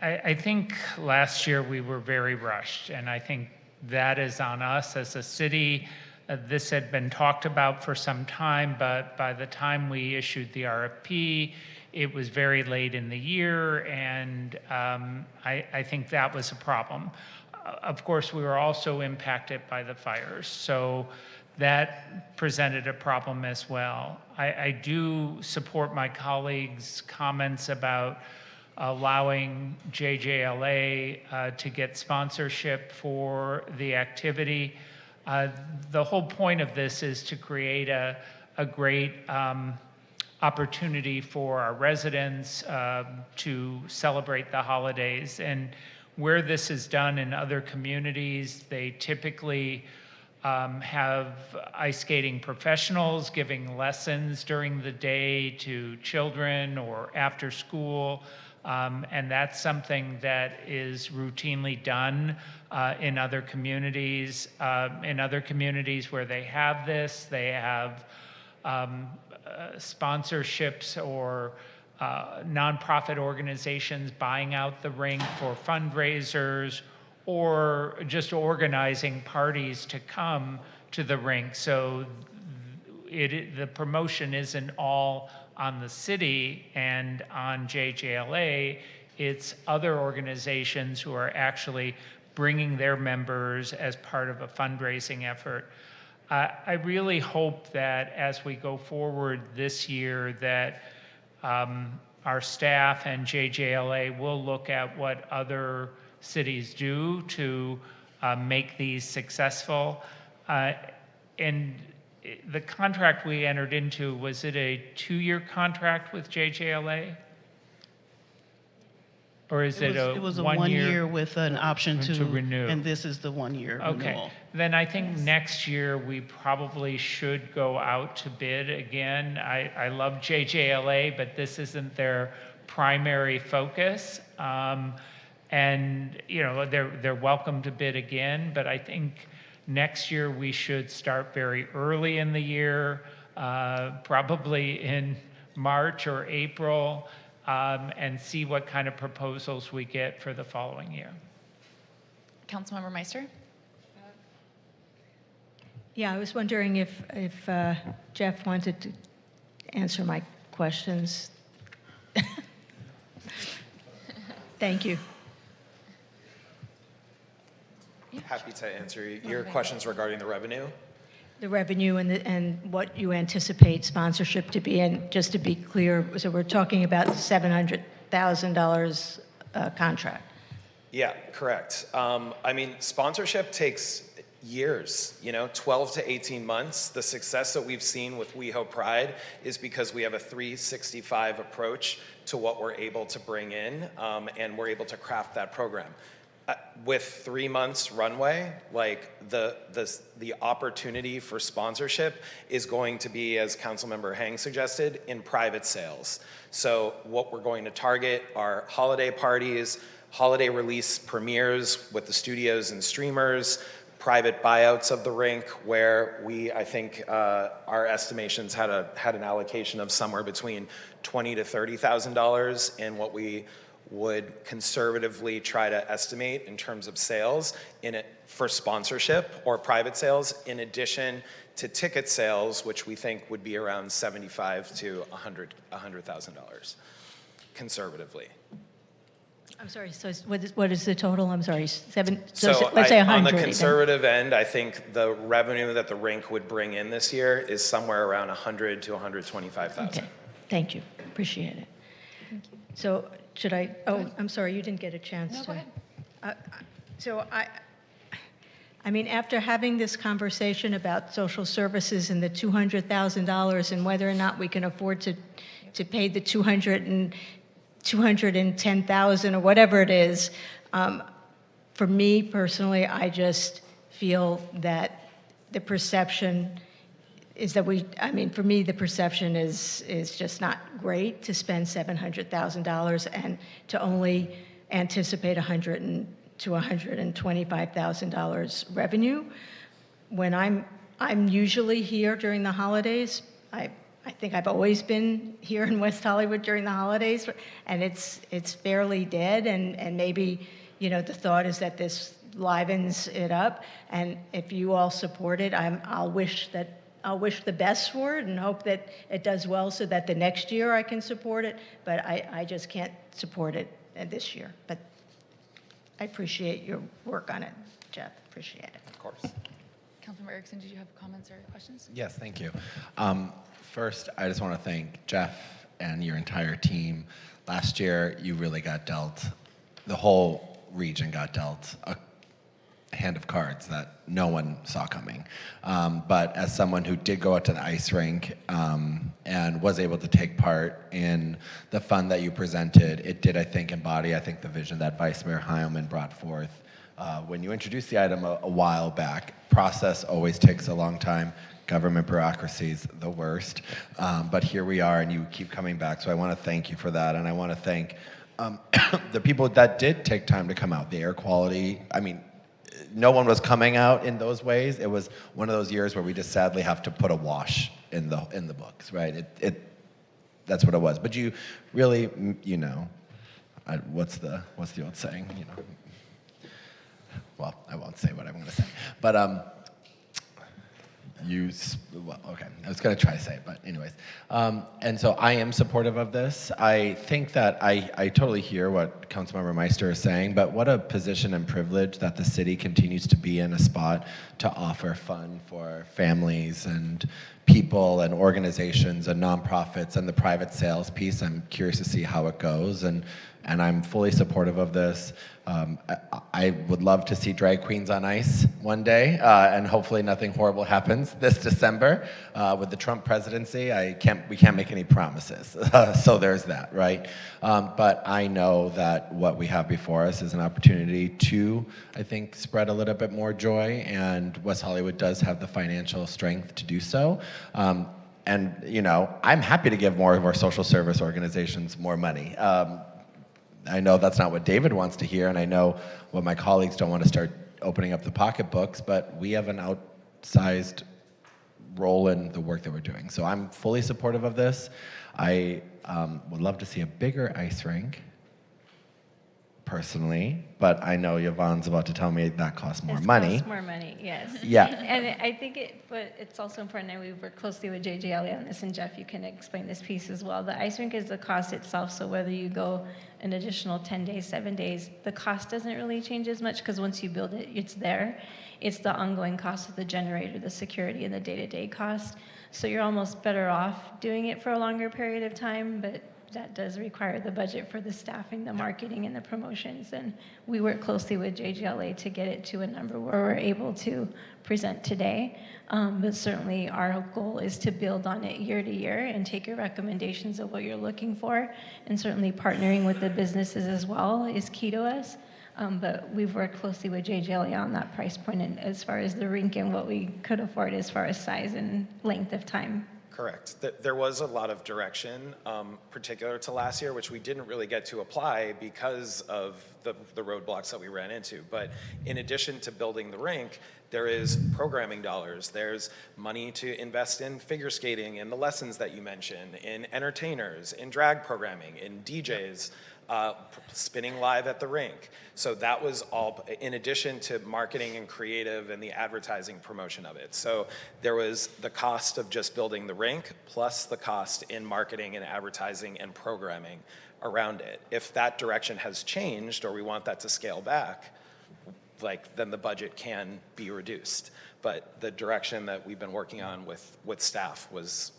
I think last year we were very rushed, and I think that is on us as a city. This had been talked about for some time, but by the time we issued the RFP, it was very late in the year, and I think that was a problem. Of course, we were also impacted by the fires, so that presented a problem as well. I do support my colleagues' comments about allowing JJLA to get sponsorship for the activity. The whole point of this is to create a great opportunity for our residents to celebrate the holidays. And where this is done in other communities, they typically have ice skating professionals giving lessons during the day to children or after school. And that's something that is routinely done in other communities. In other communities where they have this, they have sponsorships or nonprofit organizations buying out the rink for fundraisers or just organizing parties to come to the rink. So the promotion isn't all on the city and on JJLA, it's other organizations who are actually bringing their members as part of a fundraising effort. I really hope that as we go forward this year that our staff and JJLA will look at what other cities do to make these successful. And the contract we entered into, was it a 2-year contract with JJLA? Or is it It was a 1 year with an option to renew? and this is the 1 year Okay, renewal. then I think next year we probably should go out to bid again. I love JJLA, but this isn't their primary focus. And you know, they're welcome to bid again, but I think next year we should start very early in the year, probably in March or April, and see what kind of proposals we get for the following year. Councilmember Meister? Yeah, I was wondering if Jeff wanted to answer my questions. Thank you. Happy to answer your questions regarding the revenue. The revenue and what you anticipate sponsorship to be, and just to be clear, so we're talking about $700,000 contract. Yeah, correct. I mean, sponsorship takes years, 12 to 18 months. The success that we've seen with WeHo Pride is because we have a 365 approach to what we're able to bring in, and we're able to craft that program. With 3 months runway, like the opportunity for sponsorship is going to be, as Councilmember Hang suggested, in private sales. So what we're going to target are holiday parties, holiday release premieres with the studios and streamers, private buyouts of the rink, where I think our estimations had an allocation of somewhere between $20,000 to $30,000 in what we would conservatively try to estimate in terms of sales for sponsorship or private sales, in addition to ticket sales, which we think would be around $75,000 to $100,000 conservatively. I'm sorry, so what is the total? I'm sorry, let's say 100. On the conservative end, I think the revenue that the rink would bring in this year is somewhere around $100,000 to $125,000. Okay, thank you, appreciate it. Thank you. So should I, I'm sorry, you didn't get a chance to. Go ahead. So I mean, after having this conversation about social services and the $200,000 and whether or not we can afford to pay the $210,000 or whatever it is, for me personally, I just feel that the perception is that for me, the perception is just not great to spend $700,000 and to only anticipate $100,000 to $125,000 revenue. When I'm usually here during the holidays, I think I've always been here in West Hollywood during the holidays, and it's fairly dead, and maybe, the thought is that this livens it up, and if you all support it, I'll wish the best for it and hope that it does well so that the next year I can support it, but I just can't support it this year. But I appreciate your work on it, Jeff, appreciate it. Of course. Councilmember Erickson, did you have comments or questions? Yes, thank you. First, I just want to thank Jeff and your entire team. Last year, you really got dealt, the whole region got dealt a hand of cards that no one saw coming. But as someone who did go out to the ice rink and was able to take part in the fund that you presented, it did, I think, embody, the vision that Vice Mayor Heilman brought forth when you introduced the item a while back. Process always takes a long time. Government bureaucracy's the worst. But here we are, and you keep coming back. So I want to thank you for that, and I want to thank the people that did take time to come out. The air quality, no one was coming out in those ways. It was one of those years where we just sadly have to put a wash in the books, right? That's what it was. But you really, what's the old saying? Well, I won't say what I'm going to say. But okay, I was going to try to say it, but anyways. And so I am supportive of this. I think that I totally hear what Councilmember Meister is saying, but what a position and privilege that the city continues to be in a spot to offer fun for families and people and organizations and nonprofits and the private sales piece. I'm curious to see how it goes. And and I'm fully supportive of this. I would love to see drag queens on ice one day, and hopefully nothing horrible happens this December. With the Trump presidency, we can't make any promises, so there's that, right? But I know that what we have before us is an opportunity to, I think, spread a little bit more joy, and West Hollywood does have the financial strength to do so. And, you know, I'm happy to give more of our social service organizations more money. I know that's not what David wants to hear, and I know what my colleagues don't want to start opening up the pocketbooks, but we have an outsized role in the work that we're doing. So I'm fully supportive of this. I would love to see a bigger ice rink, personally, but I know Yvonne's about to tell me that costs more money. Costs more money, yes. Yeah. And I think but it's also important, and we work closely with JJLA on this, and Jeff, you can explain this piece as well. The ice rink is the cost itself, so whether you go an additional 10 days, 7 days, the cost doesn't really change as much because once you build it, it's there. It's the ongoing cost of the generator, the security, and the day-to-day cost. So you're almost better off doing it for a longer period of time, but that does require the budget for the staffing, the marketing, and the promotions. And we work closely with JGLA to get it to a number where we're able to present today. But certainly our goal is to build on it year to year and take your recommendations of what you're looking for. And certainly partnering with the businesses as well is key to us. But we've worked closely with JGLA on that price point and as far as the rink and what we could afford as far as size and length of time. Correct. There was a lot of direction, particular to last year, which we didn't really get to apply because of the roadblocks that we ran into. But in addition to building the rink, there is programming dollars. There's money to invest in figure skating and the lessons that you mentioned, in entertainers, in drag programming, in DJs, spinning live at the rink. So that was all in addition to marketing and creative and the advertising promotion of it. So there was the cost of just building the rink plus the cost in marketing and advertising and programming around it. If that direction has changed or we want that to scale back, then the budget can be reduced. But the direction that we've been working on with staff was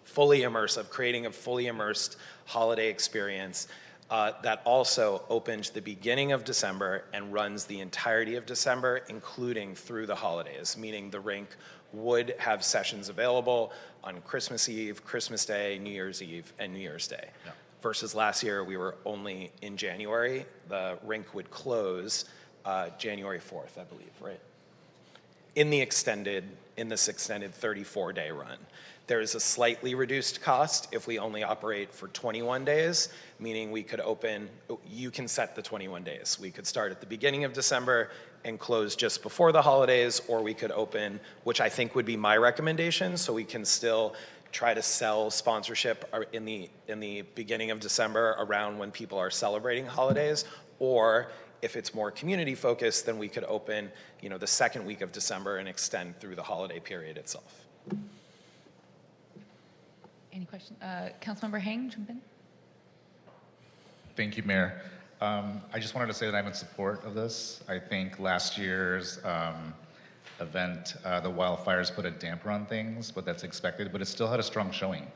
fully immersive, creating a fully immersed holiday experience that also opens the beginning of December and runs the entirety of December, including through the holidays, meaning the rink would have sessions available on Christmas Eve, Christmas Day, New Year's Eve, and New Year's Day. Yeah. Versus last year, we were only in January. The rink would close January 4th, I believe, right? In this extended 34-day run. There is a slightly reduced cost if we only operate for 21 days, meaning we could open, you can set the 21 days. We could start at the beginning of December and close just before the holidays, or we could open, which I think would be my recommendation, so we can still try to sell sponsorship in the beginning of December around when people are celebrating holidays, or if it's more community focused, then we could open, the second week of December and extend through the holiday period itself. Any questions? Councilmember Hang, jump in. Thank you, Mayor. I just wanted to say that I'm in support of this. I think last year's event, the wildfires put a damper on things, but that's expected, but it still had a strong showing.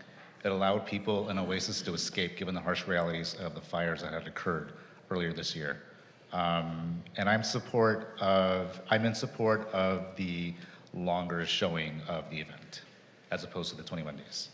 It allowed people an oasis to escape given the harsh realities of the fires that had occurred earlier this year. And I'm in support of the longer showing of the event as opposed to the 21 days.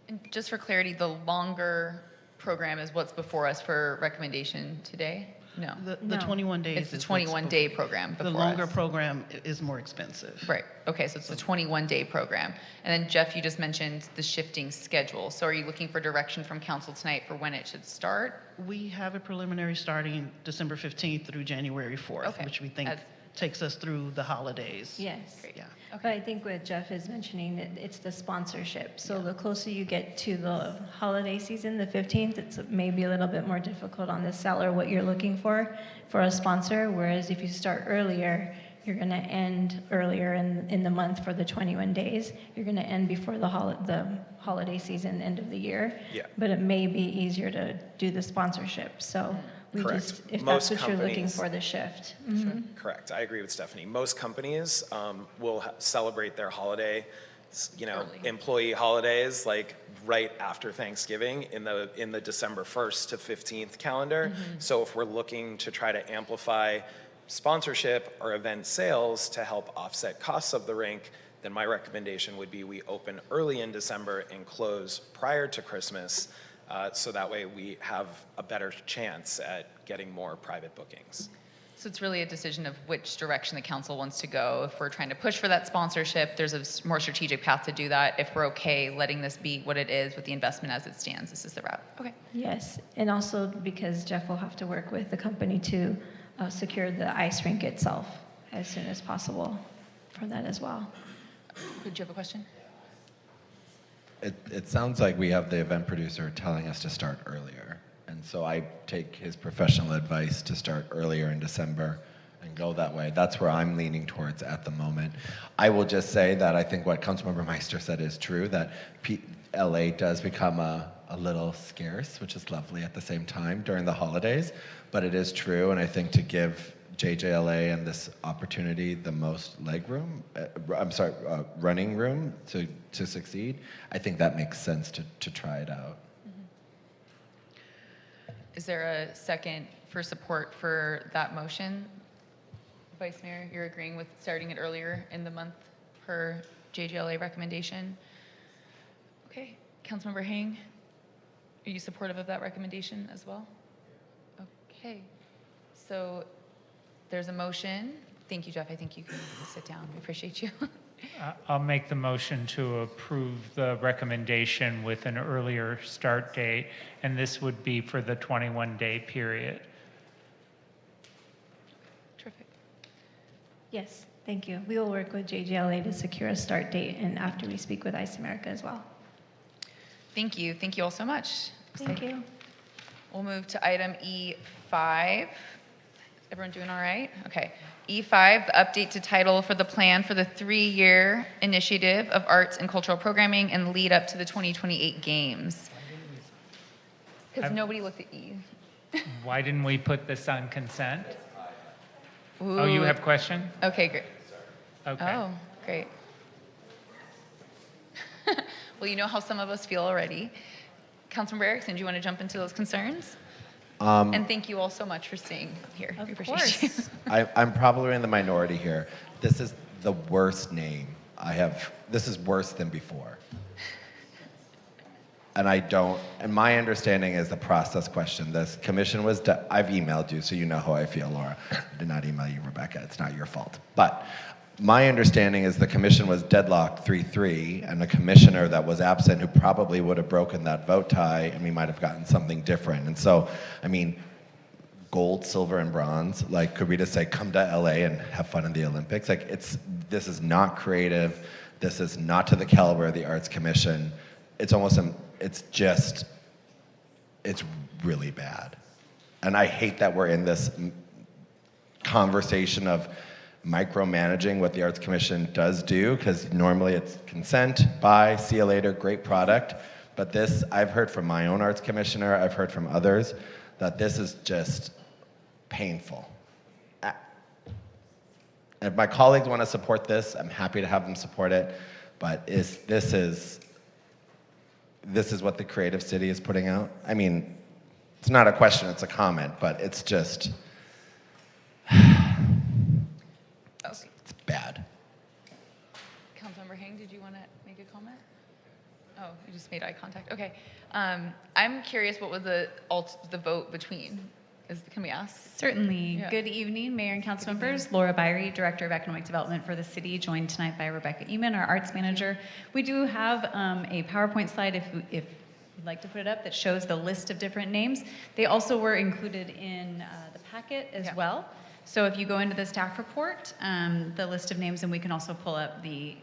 And just for clarity, the longer program is what's before us for recommendation today? No. The 21 days. It's the 21-day program before us. The longer program is more expensive. Right. Okay, so it's the 21-day program. And then Jeff, you just mentioned the shifting schedule. So are you looking for direction from council tonight for when it should start? We have a preliminary starting December 15th through January 4th, which we think takes us through the holidays. Yes. Great. Yeah. But I think what Jeff is mentioning, it's the sponsorship. So the closer you get to the holiday season, the 15th, it's maybe a little bit more difficult on the seller what you're looking for a sponsor. Whereas if you start earlier, you're going to end earlier in the month for the 21 days. You're going to end before the holiday season, end of the year. Yeah. But it may be easier to do the sponsorship. So. Correct. If that's what you're looking for, the shift. Mm-hmm. Correct. I agree with Stephanie. Most companies will celebrate their holiday employee holidays, like right after Thanksgiving in the December 1st to 15th calendar. So if we're looking to try to amplify sponsorship or event sales to help offset costs of the rink, then my recommendation would be we open early in December and close prior to Christmas, so that way we have a better chance at getting more private bookings. So it's really a decision of which direction the council wants to go. If we're trying to push for that sponsorship, there's a more strategic path to do that. If we're okay letting this be what it is with the investment as it stands, this is the route. Okay. Yes, and also because Jeff will have to work with the company to secure the ice rink itself as soon as possible for that as well. Did you have a question? It sounds like we have the event producer telling us to start earlier. And so I take his professional advice to start earlier in December and go that way. That's where I'm leaning towards at the moment. I will just say that I think what Councilmember Meister said is true, that LA does become a little scarce, which is lovely at the same time during the holidays, but it is true, and I think to give JJLA and this opportunity the most running room to succeed, I think that makes sense to try it out. Is there a second for support for that motion? Vice Mayor, you're agreeing with starting it earlier in the month per JGLA recommendation? Okay. Councilmember Hang, are you supportive of that recommendation as well? Okay. So there's a motion. Thank you, Jeff. I think you can sit down. We appreciate you. I'll make the motion to approve the recommendation with an earlier start date, and this would be for the 21-day period. Terrific. Yes, thank you. We will work with JGLA to secure a start date and after we speak with ICE America as well. Thank you. Thank you all so much. Thank you. We'll move to item E5. Everyone doing all right? Okay. E5, the update to title for the plan for the 3-year initiative of arts and cultural programming and lead up to the 2028 games. Because nobody looked at E. Why didn't we put this on consent? Ooh. Oh, you have a question? Okay, great. Okay. Oh, great. Well, you know how some of us feel already. Councilmember Erickson, do you want to jump into those concerns? And thank you all so much for staying here. We appreciate you. I'm probably in the minority here. This is the worst name I have. This is worse than before. And my understanding is the process question. This commission was, I've emailed you, so you know how I feel, Laura. I did not email you, Rebecca. It's not your fault. But my understanding is the commission was deadlocked 3-3, and a commissioner that was absent who probably would have broken that vote tie, and we might have gotten something different. And so, I mean, gold, silver, and bronze, like, could we just say, come to LA and have fun in the Olympics? Like, this is not creative. This is not to the caliber of the Arts Commission. It's really bad. And I hate that we're in this conversation of micromanaging what the Arts Commission does do, because normally it's consent, buy, see you later, great product. But this, I've heard from my own Arts Commissioner, I've heard from others, that this is just painful. If my colleagues want to support this, I'm happy to have them support it, but this is what the Creative City is putting out. I mean, it's not a question, it's a comment, but it's just, it's bad. Councilmember Hang, did you want to make a comment? Oh, you just made eye contact. Okay. I'm curious, what was the vote between? Can we ask? Certainly. Yeah. Good evening, Mayor and Council members. Laura Byrie, Director of Economic Development for the city, joined tonight by Rebecca Eman, our Arts Manager. We do have a PowerPoint slide, if you'd like to put it up, that shows the list of different names. They also were included in the packet as well. So if you go into the staff report, the list of names, and we can also pull up the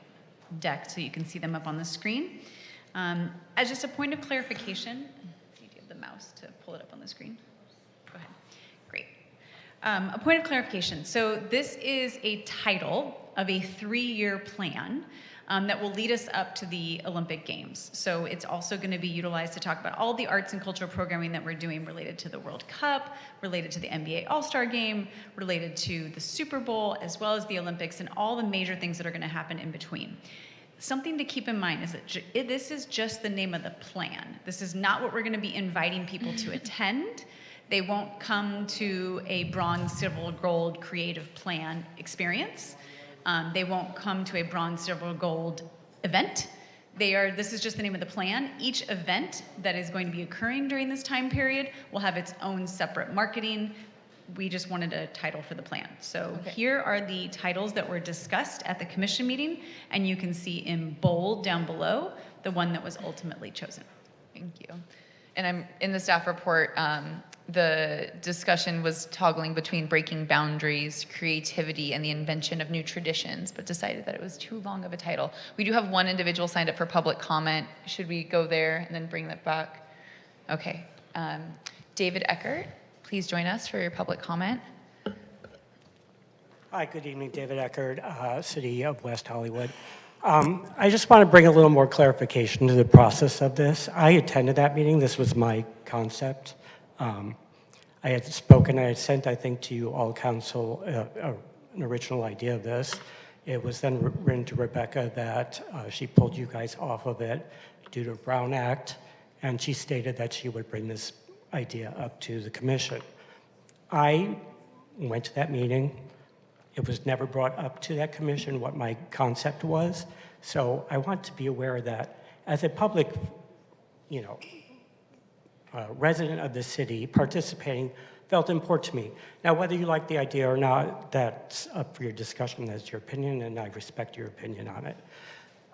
deck so you can see them up on the screen. As just a point of clarification, do you have the mouse to pull it up on the screen? Go ahead. Great. A point of clarification. So this is a title of a 3-year plan that will lead us up to the Olympic Games. So it's also going to be utilized to talk about all the arts and cultural programming that we're doing related to the World Cup, related to the NBA All-Star Game, related to the Super Bowl, as well as the Olympics and all the major things that are going to happen in between. something to keep in mind is that this is just the name of the plan. This is not what we're going to be inviting people to attend. They won't come to a bronze, silver, gold creative plan experience. They won't come to a bronze, silver, gold event. This is just the name of the plan. Each event that is going to be occurring during this time period will have its own separate marketing. We just wanted a title for the plan. So here are the titles that were discussed at the commission meeting, and you can see in bold down below the one that was ultimately chosen. Thank you. And I'm in the staff report, the discussion was toggling between breaking boundaries, creativity, and the invention of new traditions, but decided that it was too long of a title. We do have one individual signed up for public comment. Should we go there and then bring that back? Okay. David Eckert, please join us for your public comment. Hi, good evening, David Eckert, City of West Hollywood. I just want to bring a little more clarification to the process of this. I attended that meeting. This was my concept. I had spoken, I had sent, I think, to you all council an original idea of this. It was then written to Rebecca that she pulled you guys off of it due to Brown Act, and she stated that she would bring this idea up to the commission. I went to that meeting. It was never brought up to that commission what my concept was. So I want to be aware that as a public, resident of the city, participating felt important to me. Now, whether you like the idea or not, that's up for your discussion. That's your opinion, and I respect your opinion on it.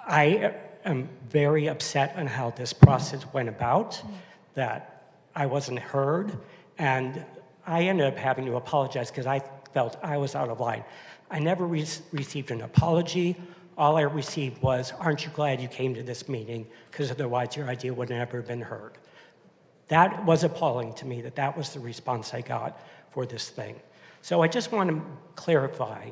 I am very upset on how this process went about, that I wasn't heard, and I ended up having to apologize because I felt I was out of line. I never received an apology. All I received was, aren't you glad you came to this meeting? Because otherwise your idea would never have been heard. That was appalling to me, that was the response I got for this thing. So I just want to clarify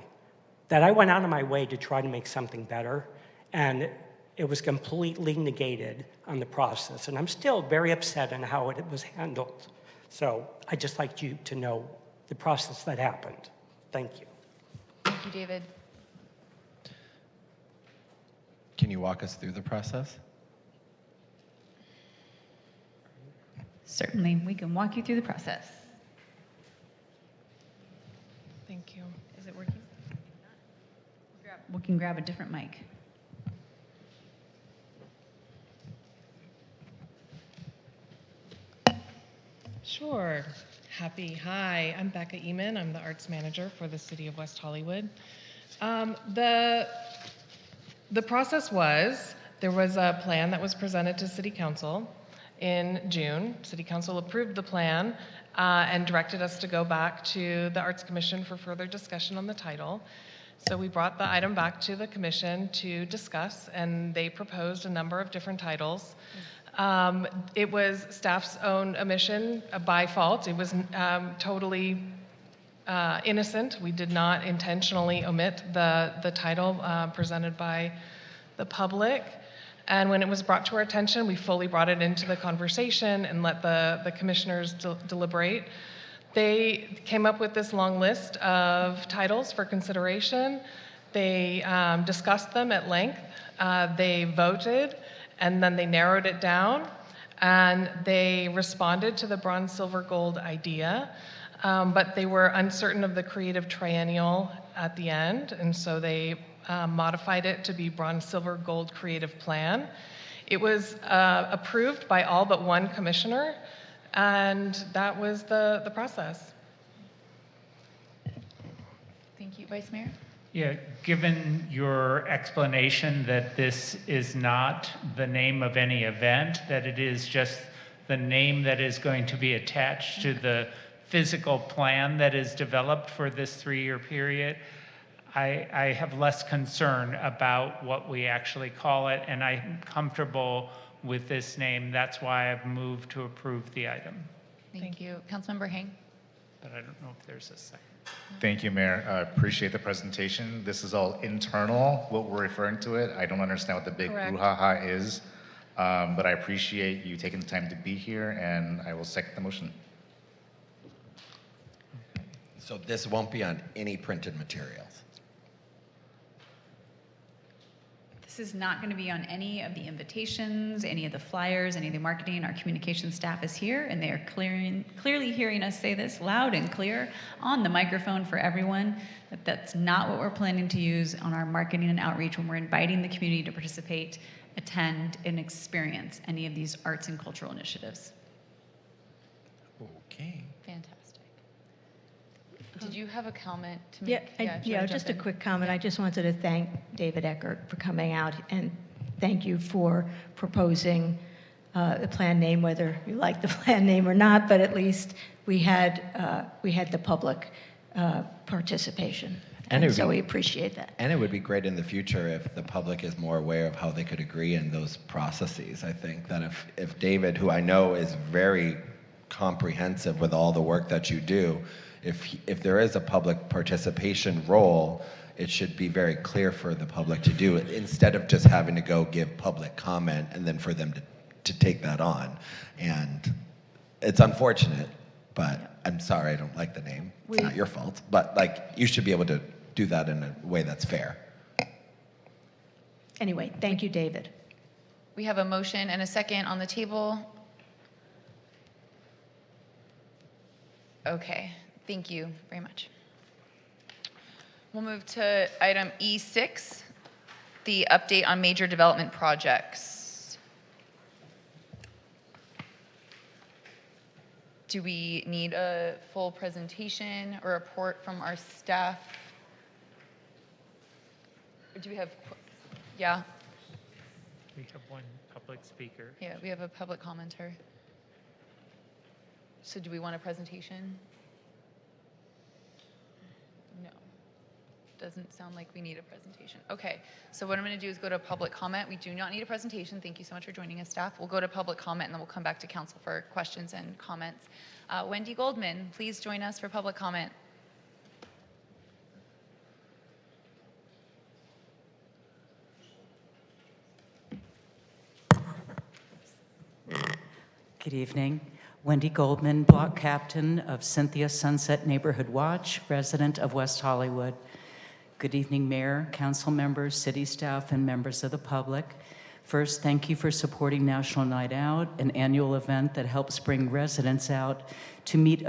that I went out of my way to try to make something better, and it was completely negated on the process. And I'm still very upset on how it was handled. So I'd just like you to know the process that happened. Thank you. Thank you, David. Can you walk us through the process? Certainly, we can walk you through the process. Thank you. Is it working? We can grab a different mic. Sure. Hi, I'm Becca Eman. I'm the arts manager for the City of West Hollywood. The process was, there was a plan that was presented to City Council in June. City Council approved the plan and directed us to go back to the Arts Commission for further discussion on the title. So we brought the item back to the commission to discuss, and they proposed a number of different titles. It was staff's own omission by fault. It was totally innocent. We did not intentionally omit the title presented by the public. And when it was brought to our attention, we fully brought it into the conversation and let the commissioners deliberate. They came up with this long list of titles for consideration. They discussed them at length. They voted, and then they narrowed it down, and they responded to the bronze, silver, gold idea, but they were uncertain of the creative triennial at the end, and so they modified it to be bronze, silver, gold creative plan. It was approved by all but one commissioner, and that was the process. Thank you, Vice Mayor. Yeah, given your explanation that this is not the name of any event, that it is just the name that is going to be attached to the physical plan that is developed for this 3-year period, I have less concern about what we actually call it, and I'm comfortable with this name. That's why I've moved to approve the item. Thank you. Councilmember Hang. But I don't know if there's a second. Thank you, Mayor. I appreciate the presentation. This is all internal, what we're referring to it. I don't understand what the big Correct. brouhaha is, but I appreciate you taking the time to be here, and I will second the motion. So this won't be on any printed materials? This is not going to be on any of the invitations, any of the flyers, any of the marketing. Our communication staff is here, and they are clearly hearing us say this loud and clear on the microphone for everyone, that that's not what we're planning to use on our marketing and outreach when we're inviting the community to participate, attend, and experience any of these arts and cultural initiatives. Okay. Fantastic. Did you have a comment to make? Just a quick comment. I just wanted to thank David Eckert for coming out, and thank you for proposing the plan name, whether you like the plan name or not, but at least we had the public participation. And so we appreciate that. And it would be great in the future if the public is more aware of how they could agree in those processes. I think that if David, who I know is very comprehensive with all the work that you do, if there is a public participation role, it should be very clear for the public to do it, instead of just having to go give public comment and then for them to take that on. And it's unfortunate, but I'm sorry, I don't like the name. It's not your fault. But like, you should be able to do that in a way that's fair. Anyway, thank you, David. We have a motion and a second on the table. Okay, thank you very much. We'll move to item E6, the update on major development projects. Do we need a full presentation or report from our staff? Or do we have, yeah? We have one public speaker. Yeah, we have a public commenter. So do we want a presentation? No. Doesn't sound like we need a presentation. Okay, so what I'm going to do is go to public comment. We do not need a presentation. Thank you so much for joining us, staff. We'll go to public comment, and then we'll come back to council for questions and comments. Wendy Goldman, please join us for public comment. Good evening. Wendy Goldman, block captain of Cynthia Sunset Neighborhood Watch, resident of West Hollywood. Good evening, Mayor, council members, city staff, and members of the public. First, thank you for supporting National Night Out, an annual event that helps bring residents out to meet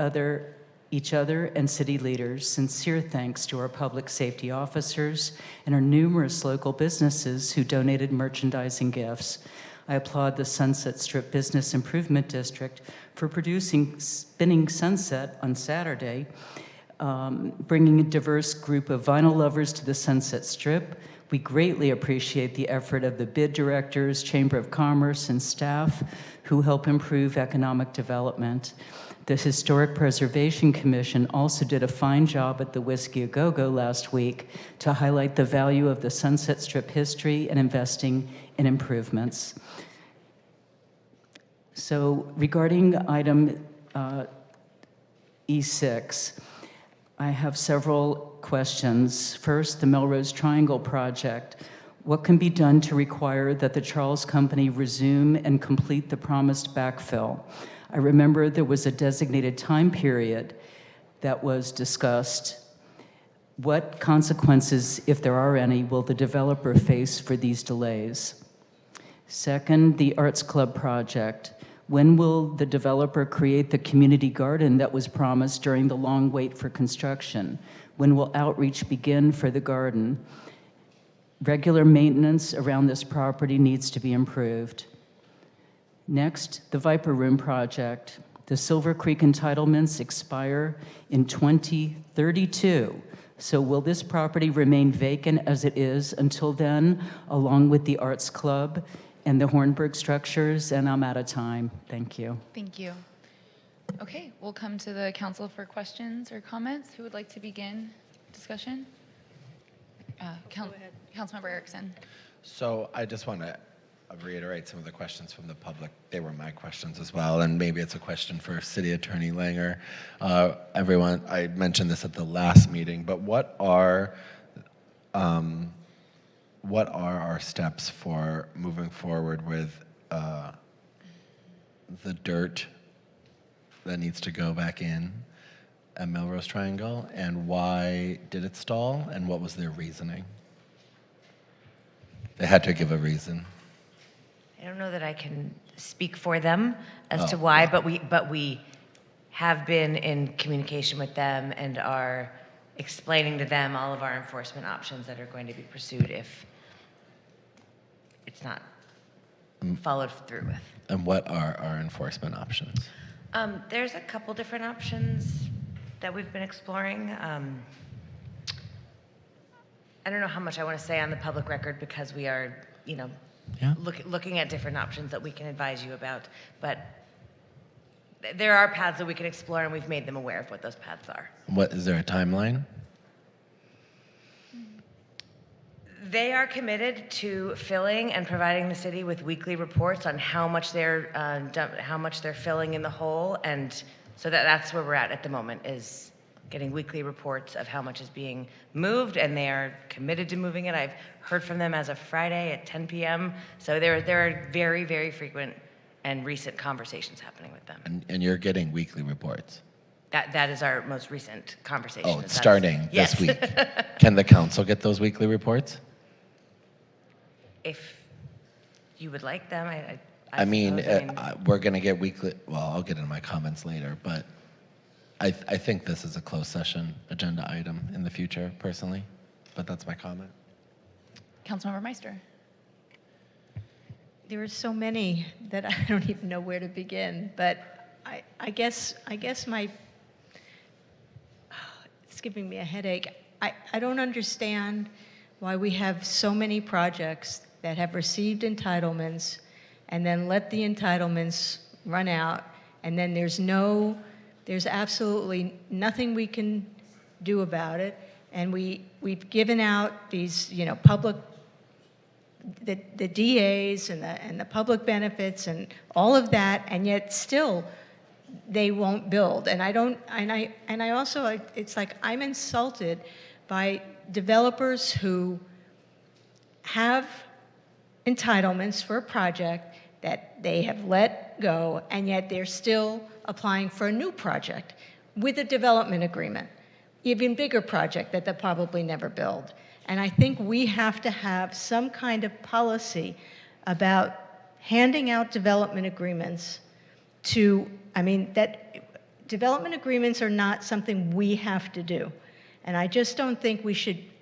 each other and city leaders. Sincere thanks to our public safety officers and our numerous local businesses who donated merchandise and gifts. I applaud the Sunset Strip Business Improvement District for producing Spinning Sunset on Saturday, bringing a diverse group of vinyl lovers to the Sunset Strip. We greatly appreciate the effort of the bid directors, Chamber of Commerce, and staff who help improve economic development. The Historic Preservation Commission also did a fine job at the Whiskey A Go-Go last week to highlight the value of the Sunset Strip history and investing in improvements. So regarding item E6, I have several questions. First, the Melrose Triangle project. What can be done to require that the Charles Company resume and complete the promised backfill? I remember there was a designated time period that was discussed. What consequences, if there are any, will the developer face for these delays? Second, the Arts Club project. When will the developer create the community garden that was promised during the long wait for construction? When will outreach begin for the garden? Regular maintenance around this property needs to be improved. Next, the Viper Room project. The Silver Creek entitlements expire in 2032. So will this property remain vacant as it is until then, along with the Arts Club and the Hornberg structures? And I'm out of time. Thank you. Thank you. Okay, we'll come to the council for questions or comments. Who would like to begin discussion? Councilmember Erickson. So I just want to reiterate some of the questions from the public. They were my questions as well, and maybe it's a question for City Attorney Langer. Everyone, I mentioned this at the last meeting, but what are our steps for moving forward with the dirt that needs to go back in at Melrose Triangle, and why did it stall, and what was their reasoning? They had to give a reason. I don't know that I can speak for them as to Oh, why, but we have been in communication with them and are explaining to them all of our enforcement options that are going to be pursued if it's not followed through with. And what are our enforcement options? There's a couple different options that we've been exploring. I don't know how much I want to say on the public record because we are, looking at different options that we can advise you about. But there are paths that we can explore, and we've made them aware of what those paths are. What is there a timeline? They are committed to filling and providing the city with weekly reports on how much they're filling in the hole, and so that's where we're at the moment, is getting weekly reports of how much is being moved, and they are committed to moving it. I've heard from them as of Friday at 10 p.m. So there are very, very frequent and recent conversations happening with them. And you're getting weekly reports? That is our most recent conversation. Oh, it's starting Yes. this week. Can the council get those weekly reports? If you would like them, I mean, suppose, we're going to get weekly, well, I'll get into my comments later, but I think this is a closed session agenda item in the future, personally, but that's my comment. Councilmember Meister. There are so many that I don't even know where to begin, but I guess it's giving me a headache. I don't understand why we have so many projects that have received entitlements and then let the entitlements run out, and then there's absolutely nothing we can do about it. And we've given out these, public, the DAs and the public benefits and all of that, and yet still they won't build. And I also, it's like I'm insulted by developers who have entitlements for a project that they have let go, and yet they're still applying for a new project with a development agreement, even bigger project that they'll probably never build. And I think we have to have some kind of policy about handing out development agreements that development agreements are not something we have to do. And I just don't think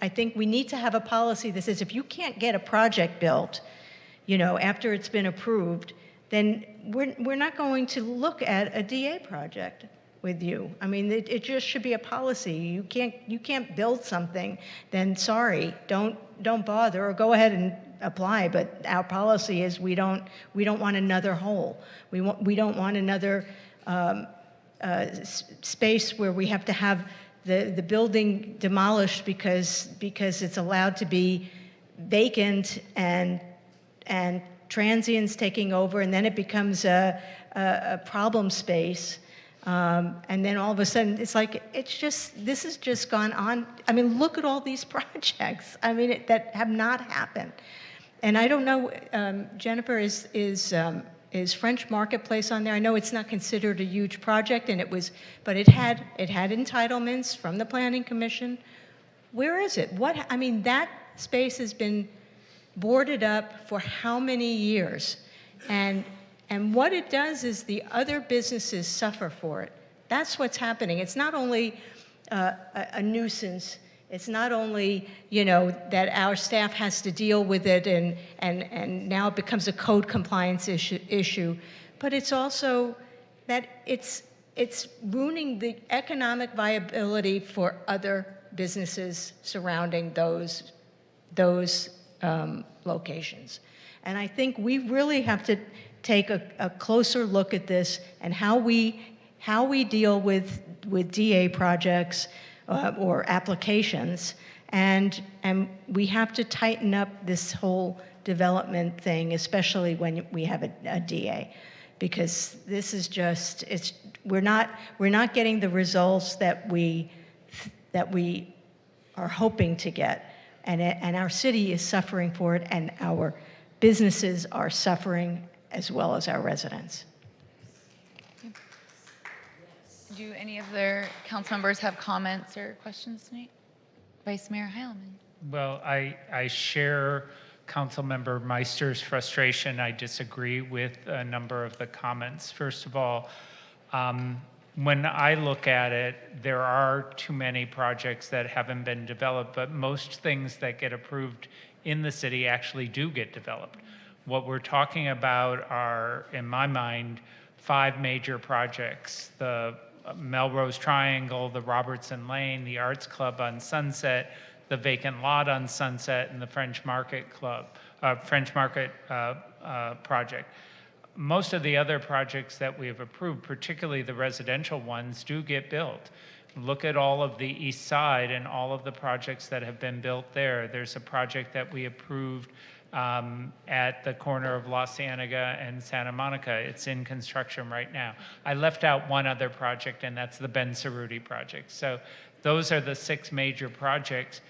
I think we need to have a policy that says if you can't get a project built, after it's been approved, then we're not going to look at a DA project with you. I mean, it just should be a policy. You can't build something, then sorry, don't bother, or go ahead and apply. But our policy is we don't want another hole. We don't want another space where we have to have the building demolished because it's allowed to be vacant and transients taking over, and then it becomes a problem space. And then all of a sudden, it's like, this has just gone on. I mean, look at all these projects, that have not happened. And I don't know, Jennifer, is French Marketplace on there? I know it's not considered a huge project, but it had entitlements from the Planning Commission. Where is it? That space has been boarded up for how many years? And what it does is the other businesses suffer for it. That's what's happening. It's not only a nuisance. It's not only, that our staff has to deal with it and now it becomes a code compliance issue, but it's also that it's ruining the economic viability for other businesses surrounding those locations. And I think we really have to take a closer look at this and how we deal with DA projects or applications, and we have to tighten up this whole development thing, especially when we have a DA, because this is just we're not getting the results that we are hoping to get, and our city is suffering for it, and our businesses are suffering as well as our residents. Do any of their council members have comments or questions tonight? Vice Mayor Heilman. Well, I share Councilmember Meister's frustration. I disagree with a number of the comments. First of all, when I look at it, there are too many projects that haven't been developed, but most things that get approved in the city actually do get developed. What we're talking about are, in my mind, 5 major projects: the Melrose Triangle, the Robertson Lane, the Arts Club on Sunset, the vacant lot on Sunset, and the French Market project. Most of the other projects that we have approved, particularly the residential ones, do get built. Look at all of the East Side and all of the projects that have been built there. There's a project that we approved at the corner of La Cienega and Santa Monica. It's in construction right now. I left out one other project, and that's the Ben Cerruti project. So those are the 6 major projects.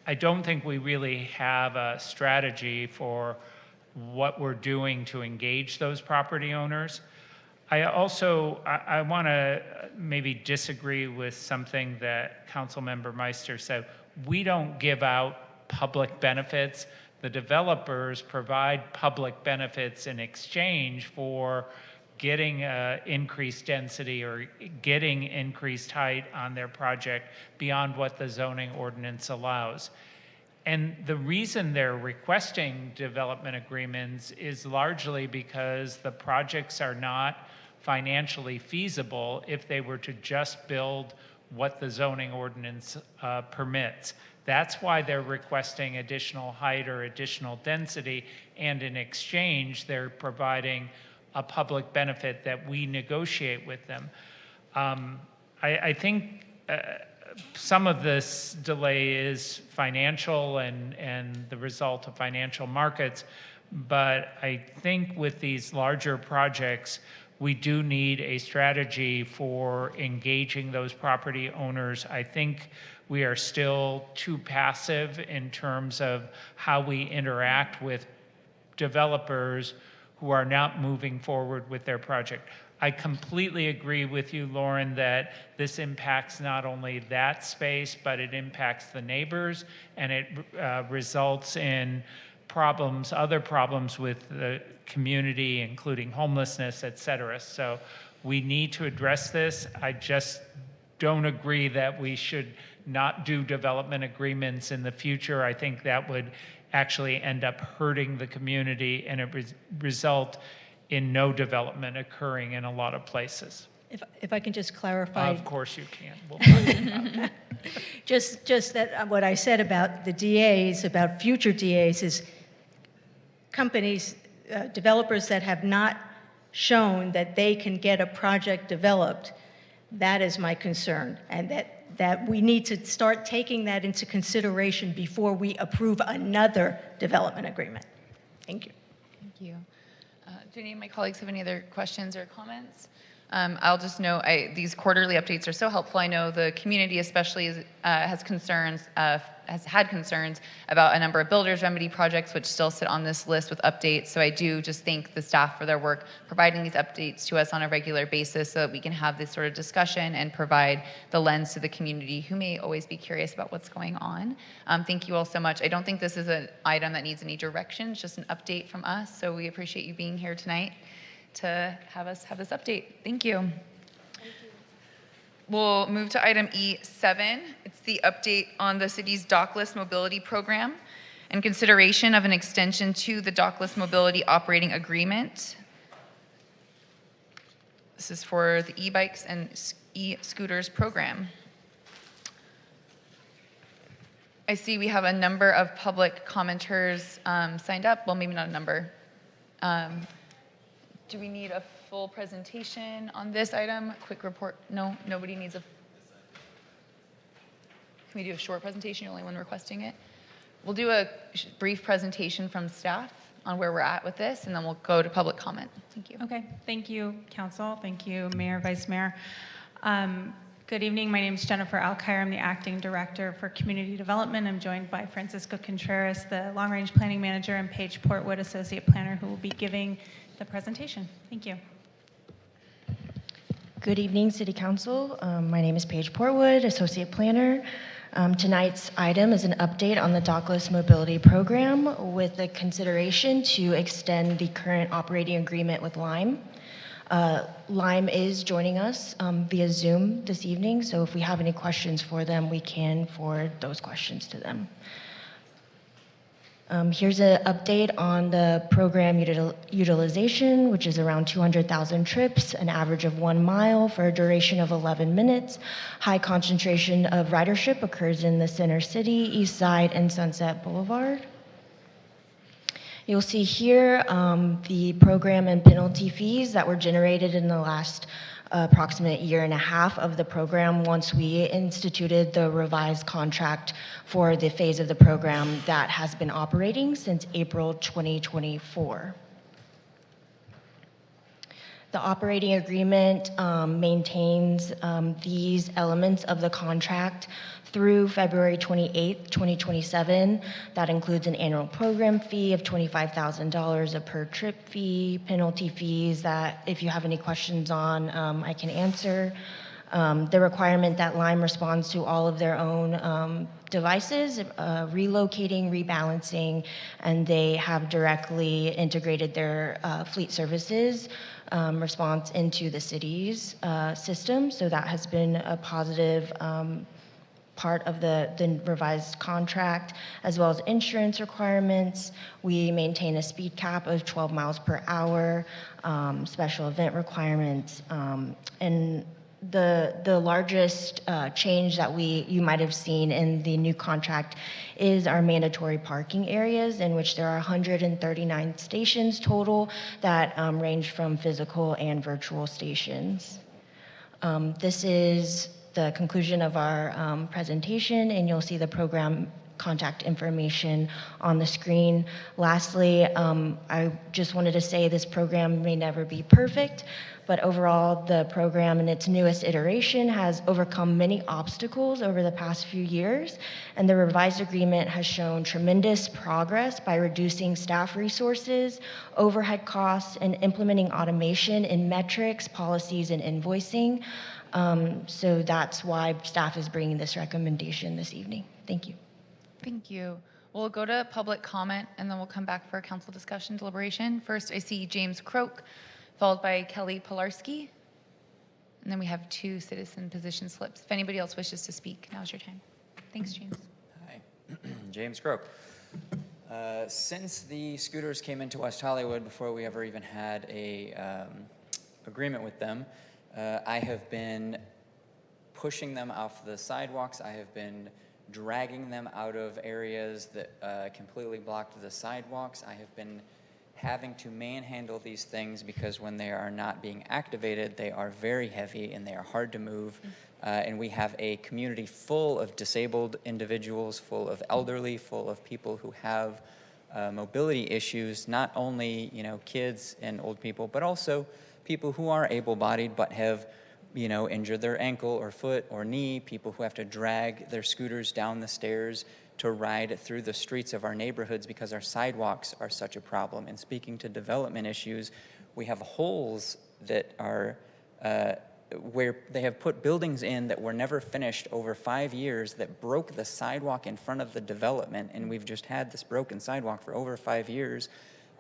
I don't think we really have a strategy for what we're doing to engage those property owners. I want to maybe disagree with something that Councilmember Meister said. We don't give out public benefits. The developers provide public benefits in exchange for getting increased density or getting increased height on their project beyond what the zoning ordinance allows. And the reason they're requesting development agreements is largely because the projects are not financially feasible if they were to just build what the zoning ordinance permits. That's why they're requesting additional height or additional density, and in exchange, they're providing a public benefit that we negotiate with them. I think some of this delay is financial and the result of financial markets, but I think with these larger projects, we do need a strategy for engaging those property owners. I think we are still too passive in terms of how we interact with developers who are not moving forward with their project. I completely agree with you, Lauren, that this impacts not only that space, but it impacts the neighbors, and it results in problems, other problems with the community, including homelessness, et cetera. So we need to address this. I just don't agree that we should not do development agreements in the future. I think that would actually end up hurting the community, and it result in no development occurring in a lot of places. If I can just clarify. Of course you can. We'll talk about it. Just that what I said about the DAs, about future DAs, is companies, developers that have not shown that they can get a project developed. That is my concern, and that we need to start taking that into consideration before we approve another development agreement. Thank you. Thank you. Do any of my colleagues have any other questions or comments? I'll just note these quarterly updates are so helpful. I know the community especially has had concerns about a number of builders remedy projects which still sit on this list with updates. So I do just thank the staff for their work providing these updates to us on a regular basis so that we can have this sort of discussion and provide the lens to the community who may always be curious about what's going on. Thank you all so much. I don't think this is an item that needs any direction, it's just an update from us. So we appreciate you being here tonight to have us have this update. Thank you. We'll move to item E7. It's the update on the city's Dockless mobility program and consideration of an extension to the Dockless mobility operating agreement. This is for the e-bikes and e-scooters program. I see we have a number of public commenters signed up. Well, maybe not a number. Do we need a full presentation on this item? Quick report? No, nobody needs a. Can we do a short presentation? You're the only one requesting it. We'll do a brief presentation from staff on where we're at with this, and then we'll go to public comment. Thank you. Okay, thank you, Council. Thank you, Mayor, Vice Mayor. Good evening. My name is Jennifer Alkire. I'm the Acting Director for Community Development. I'm joined by Francisco Contreras, the Long Range Planning Manager, and Paige Portwood, Associate Planner, who will be giving the presentation. Thank you. Good evening, City Council. My name is Paige Portwood, Associate Planner. Tonight's item is an update on the Dockless mobility program with the consideration to extend the current operating agreement with Lime. Lime is joining us via Zoom this evening, so if we have any questions for them, we can forward those questions to them. Here's an update on the program utilization, which is around 200,000 trips, an average of 1 mile for a duration of 11 minutes. High concentration of ridership occurs in the Center City, East Side, and Sunset Boulevard. You'll see here the program and penalty fees that were generated in the last approximate year and a half of the program once we instituted the revised contract for the phase of the program that has been operating since April 2024. The operating agreement maintains these elements of the contract through February 28th, 2027. That includes an annual program fee of $25,000, a per trip fee, penalty fees that if you have any questions on, I can answer. The requirement that Lime responds to all of their own devices, relocating, rebalancing, and they have directly integrated their fleet services response into the city's system. So that has been a positive part of the revised contract, as well as insurance requirements. We maintain a speed cap of 12 miles per hour, special event requirements, and the largest change that you might have seen in the new contract is our mandatory parking areas, in which there are 139 stations total that range from physical and virtual stations. This is the conclusion of our presentation, and you'll see the program contact information on the screen. Lastly, I just wanted to say this program may never be perfect, but overall the program in its newest iteration has overcome many obstacles over the past few years, and the revised agreement has shown tremendous progress by reducing staff resources, overhead costs, and implementing automation in metrics, policies, and invoicing. So that's why staff is bringing this recommendation this evening. Thank you. Thank you. We'll go to public comment, and then we'll come back for a council discussion deliberation. First, I see James Croak, followed by Kelly Pilarski. And then we have 2 citizen position slips. If anybody else wishes to speak, now's your time. Thanks, James. Hi, James Croak. Since the scooters came into West Hollywood, before we ever even had a agreement with them, I have been pushing them off the sidewalks. I have been dragging them out of areas that completely blocked the sidewalks. I have been having to manhandle these things because when they are not being activated, they are very heavy and they are hard to move. And we have a community full of disabled individuals, full of elderly, full of people who have mobility issues, not only kids and old people, but also people who are able-bodied but have injured their ankle or foot or knee, people who have to drag their scooters down the stairs to ride through the streets of our neighborhoods because our sidewalks are such a problem. And speaking to development issues, we have holes that are where they have put buildings in that were never finished over 5 years that broke the sidewalk in front of the development, and we've just had this broken sidewalk for over 5 years.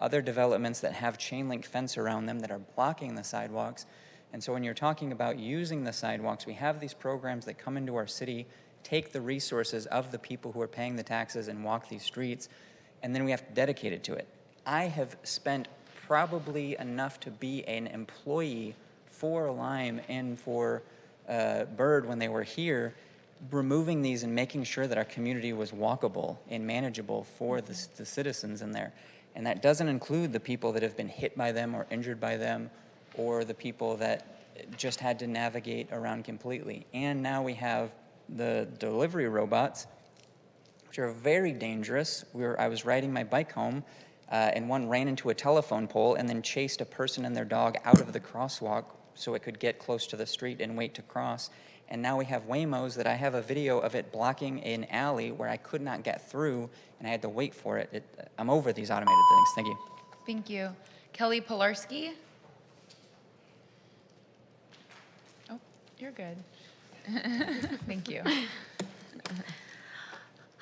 Other developments that have chain link fence around them that are blocking the sidewalks. And so when you're talking about using the sidewalks, we have these programs that come into our city, take the resources of the people who are paying the taxes and walk these streets, and then we have to dedicate it to it. I have spent probably enough to be an employee for Lime and for Bird when they were here, removing these and making sure that our community was walkable and manageable for the citizens in there. And that doesn't include the people that have been hit by them or injured by them, or the people that just had to navigate around completely. And now we have the delivery robots, which are very dangerous. I was riding my bike home, and one ran into a telephone pole and then chased a person and their dog out of the crosswalk so it could get close to the street and wait to cross. And now we have Waymos that I have a video of it blocking an alley where I could not get through, and I had to wait for it. I'm over these automated things. Thank you. Thank you. Kelly Pilarski. Oh, you're good. Thank you.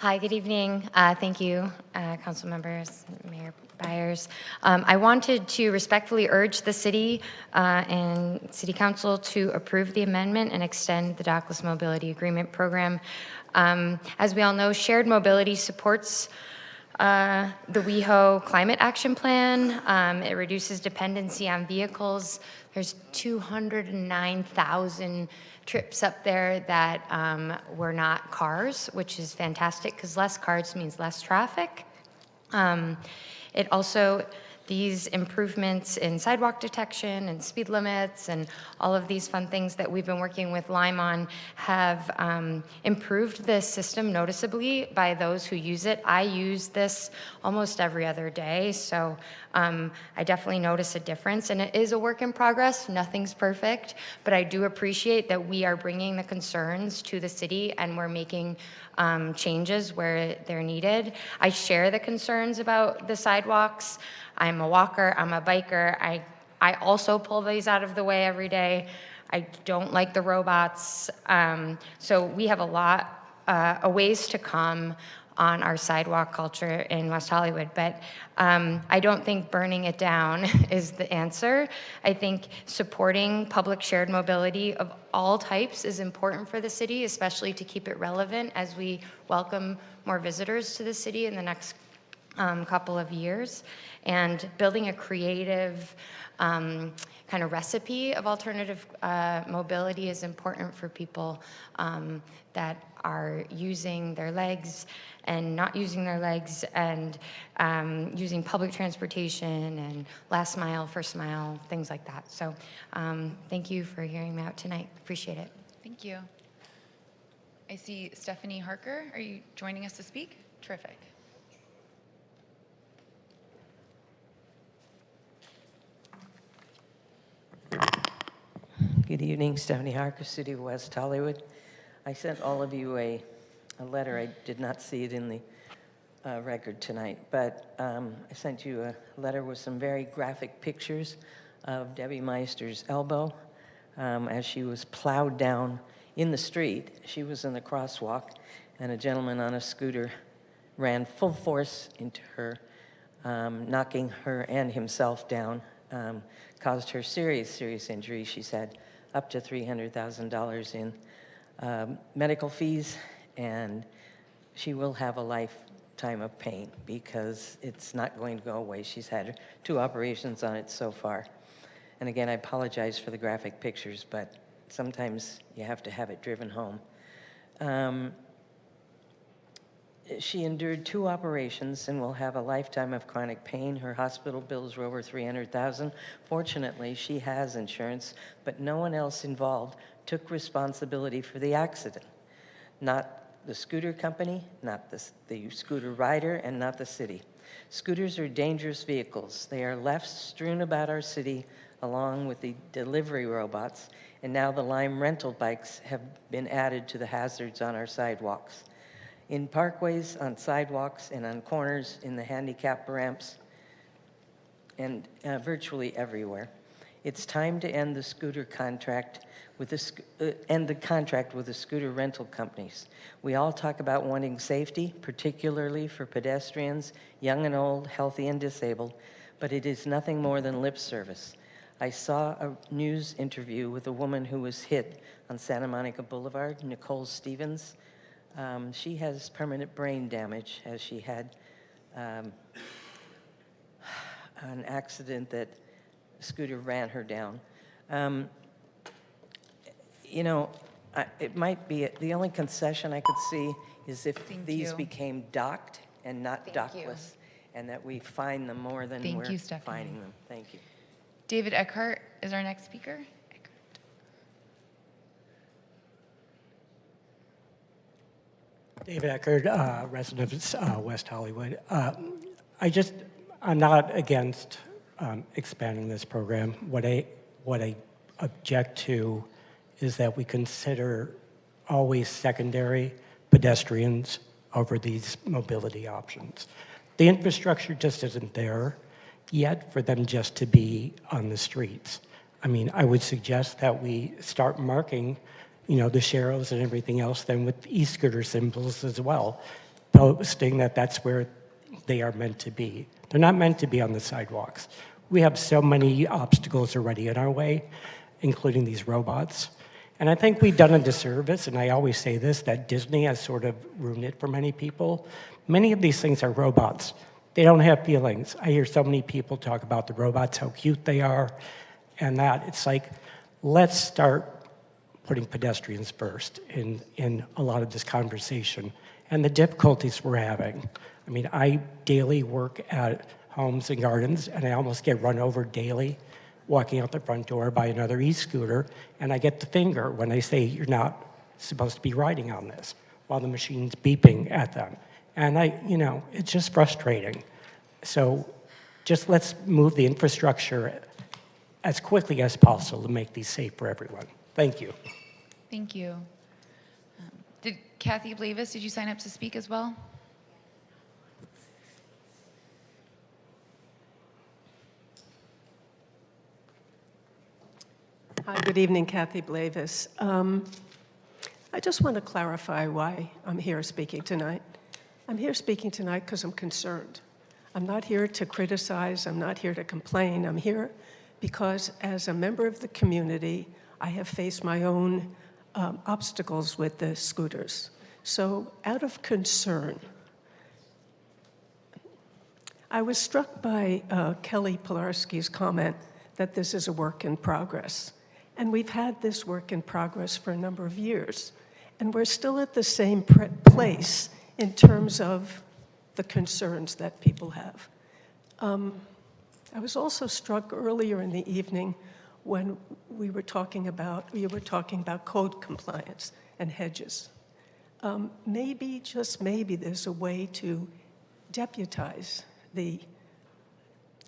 Hi, good evening. Thank you, council members, Mayor Byers. I wanted to respectfully urge the city and city council to approve the amendment and extend the Dockless Mobility Agreement Program. As we all know, shared mobility supports the WeHo Climate Action Plan. It reduces dependency on vehicles. There's 209,000 trips up there that were not cars, which is fantastic because less cars means less traffic. It also, these improvements in sidewalk detection and speed limits and all of these fun things that we've been working with Lime on have improved the system noticeably by those who use it. I use this almost every other day, so I definitely notice a difference, and it is a work in progress. Nothing's perfect, but I do appreciate that we are bringing the concerns to the city and we're making changes where they're needed. I share the concerns about the sidewalks. I'm a walker, I'm a biker. I also pull these out of the way every day. I don't like the robots. So we have a lot, a ways to come on our sidewalk culture in West Hollywood, but I don't think burning it down is the answer. I think supporting public shared mobility of all types is important for the city, especially to keep it relevant as we welcome more visitors to the city in the next couple of years. And building a creative kind of recipe of alternative mobility is important for people that are using their legs and not using their legs, and using public transportation and last mile, first mile, things like that. So thank you for hearing me out tonight. Appreciate it. Thank you. I see Stephanie Harker. Are you joining us to speak? Terrific. Good evening, Stephanie Harker, City of West Hollywood. I sent all of you a letter. I did not see it in the record tonight, but I sent you a letter with some very graphic pictures of Debbie Meister's elbow as she was plowed down in the street. She was in the crosswalk, and a gentleman on a scooter ran full force into her, knocking her and himself down, caused her serious injury. She's had up to $300,000 in medical fees, and she will have a lifetime of pain because it's not going to go away. She's had 2 operations on it so far. And again, I apologize for the graphic pictures, but sometimes you have to have it driven home. She endured 2 operations and will have a lifetime of chronic pain. Her hospital bills were over $300,000. Fortunately, she has insurance, but no one else involved took responsibility for the accident. Not the scooter company, not the scooter rider, and not the city. Scooters are dangerous vehicles. They are left strewn about our city along with the delivery robots, and now the Lime rental bikes have been added to the hazards on our sidewalks. In parkways, on sidewalks, and on corners, in the handicap ramps, and virtually everywhere. It's time to end the scooter contract with the contract with the scooter rental companies. We all talk about wanting safety, particularly for pedestrians, young and old, healthy and disabled, but it is nothing more than lip service. I saw a news interview with a woman who was hit on Santa Monica Boulevard, Nicole Stevens. She has permanent brain damage as she had an accident that a scooter ran her down. You know, it might be, the only concession I could see is if these became docked and not dockless, and that we fine them more than we're fining them. Thank you. David Eckhart is our next speaker. David Eckert, resident of West Hollywood. I'm not against expanding this program. What I object to is that we consider always secondary pedestrians over these mobility options. The infrastructure just isn't there yet for them just to be on the streets. I mean, I would suggest that we start marking, the sharrows and everything else then with e-scooter symbols as well. boasting that that's where they are meant to be. They're not meant to be on the sidewalks. We have so many obstacles already in our way, including these robots. And I think we've done a disservice, and I always say this, that Disney has sort of ruined it for many people. Many of these things are robots. They don't have feelings. I hear so many people talk about the robots, how cute they are, and that. It's like, let's start putting pedestrians first in a lot of this conversation and the difficulties we're having. I mean, I daily work at Homes and Gardens, and I almost get run over daily walking out the front door by another e-scooter, and I get the finger when they say you're not supposed to be riding on this while the machine's beeping at them. And it's just frustrating. So just let's move the infrastructure as quickly as possible to make these safe for everyone. Thank you. Thank you. Did Kathy Blavis, did you sign up to speak as well? Hi, good evening, Kathy Blavis. I just want to clarify why I'm here speaking tonight. I'm here speaking tonight because I'm concerned. I'm not here to criticize, I'm not here to complain. I'm here because as a member of the community, I have faced my own obstacles with the scooters. So out of concern, I was struck by Kelly Pilarski's comment that this is a work in progress. And we've had this work in progress for a number of years. And we're still at the same place in terms of the concerns that people have. I was also struck earlier in the evening when you were talking about code compliance and hedges. Maybe, just maybe, there's a way to deputize the,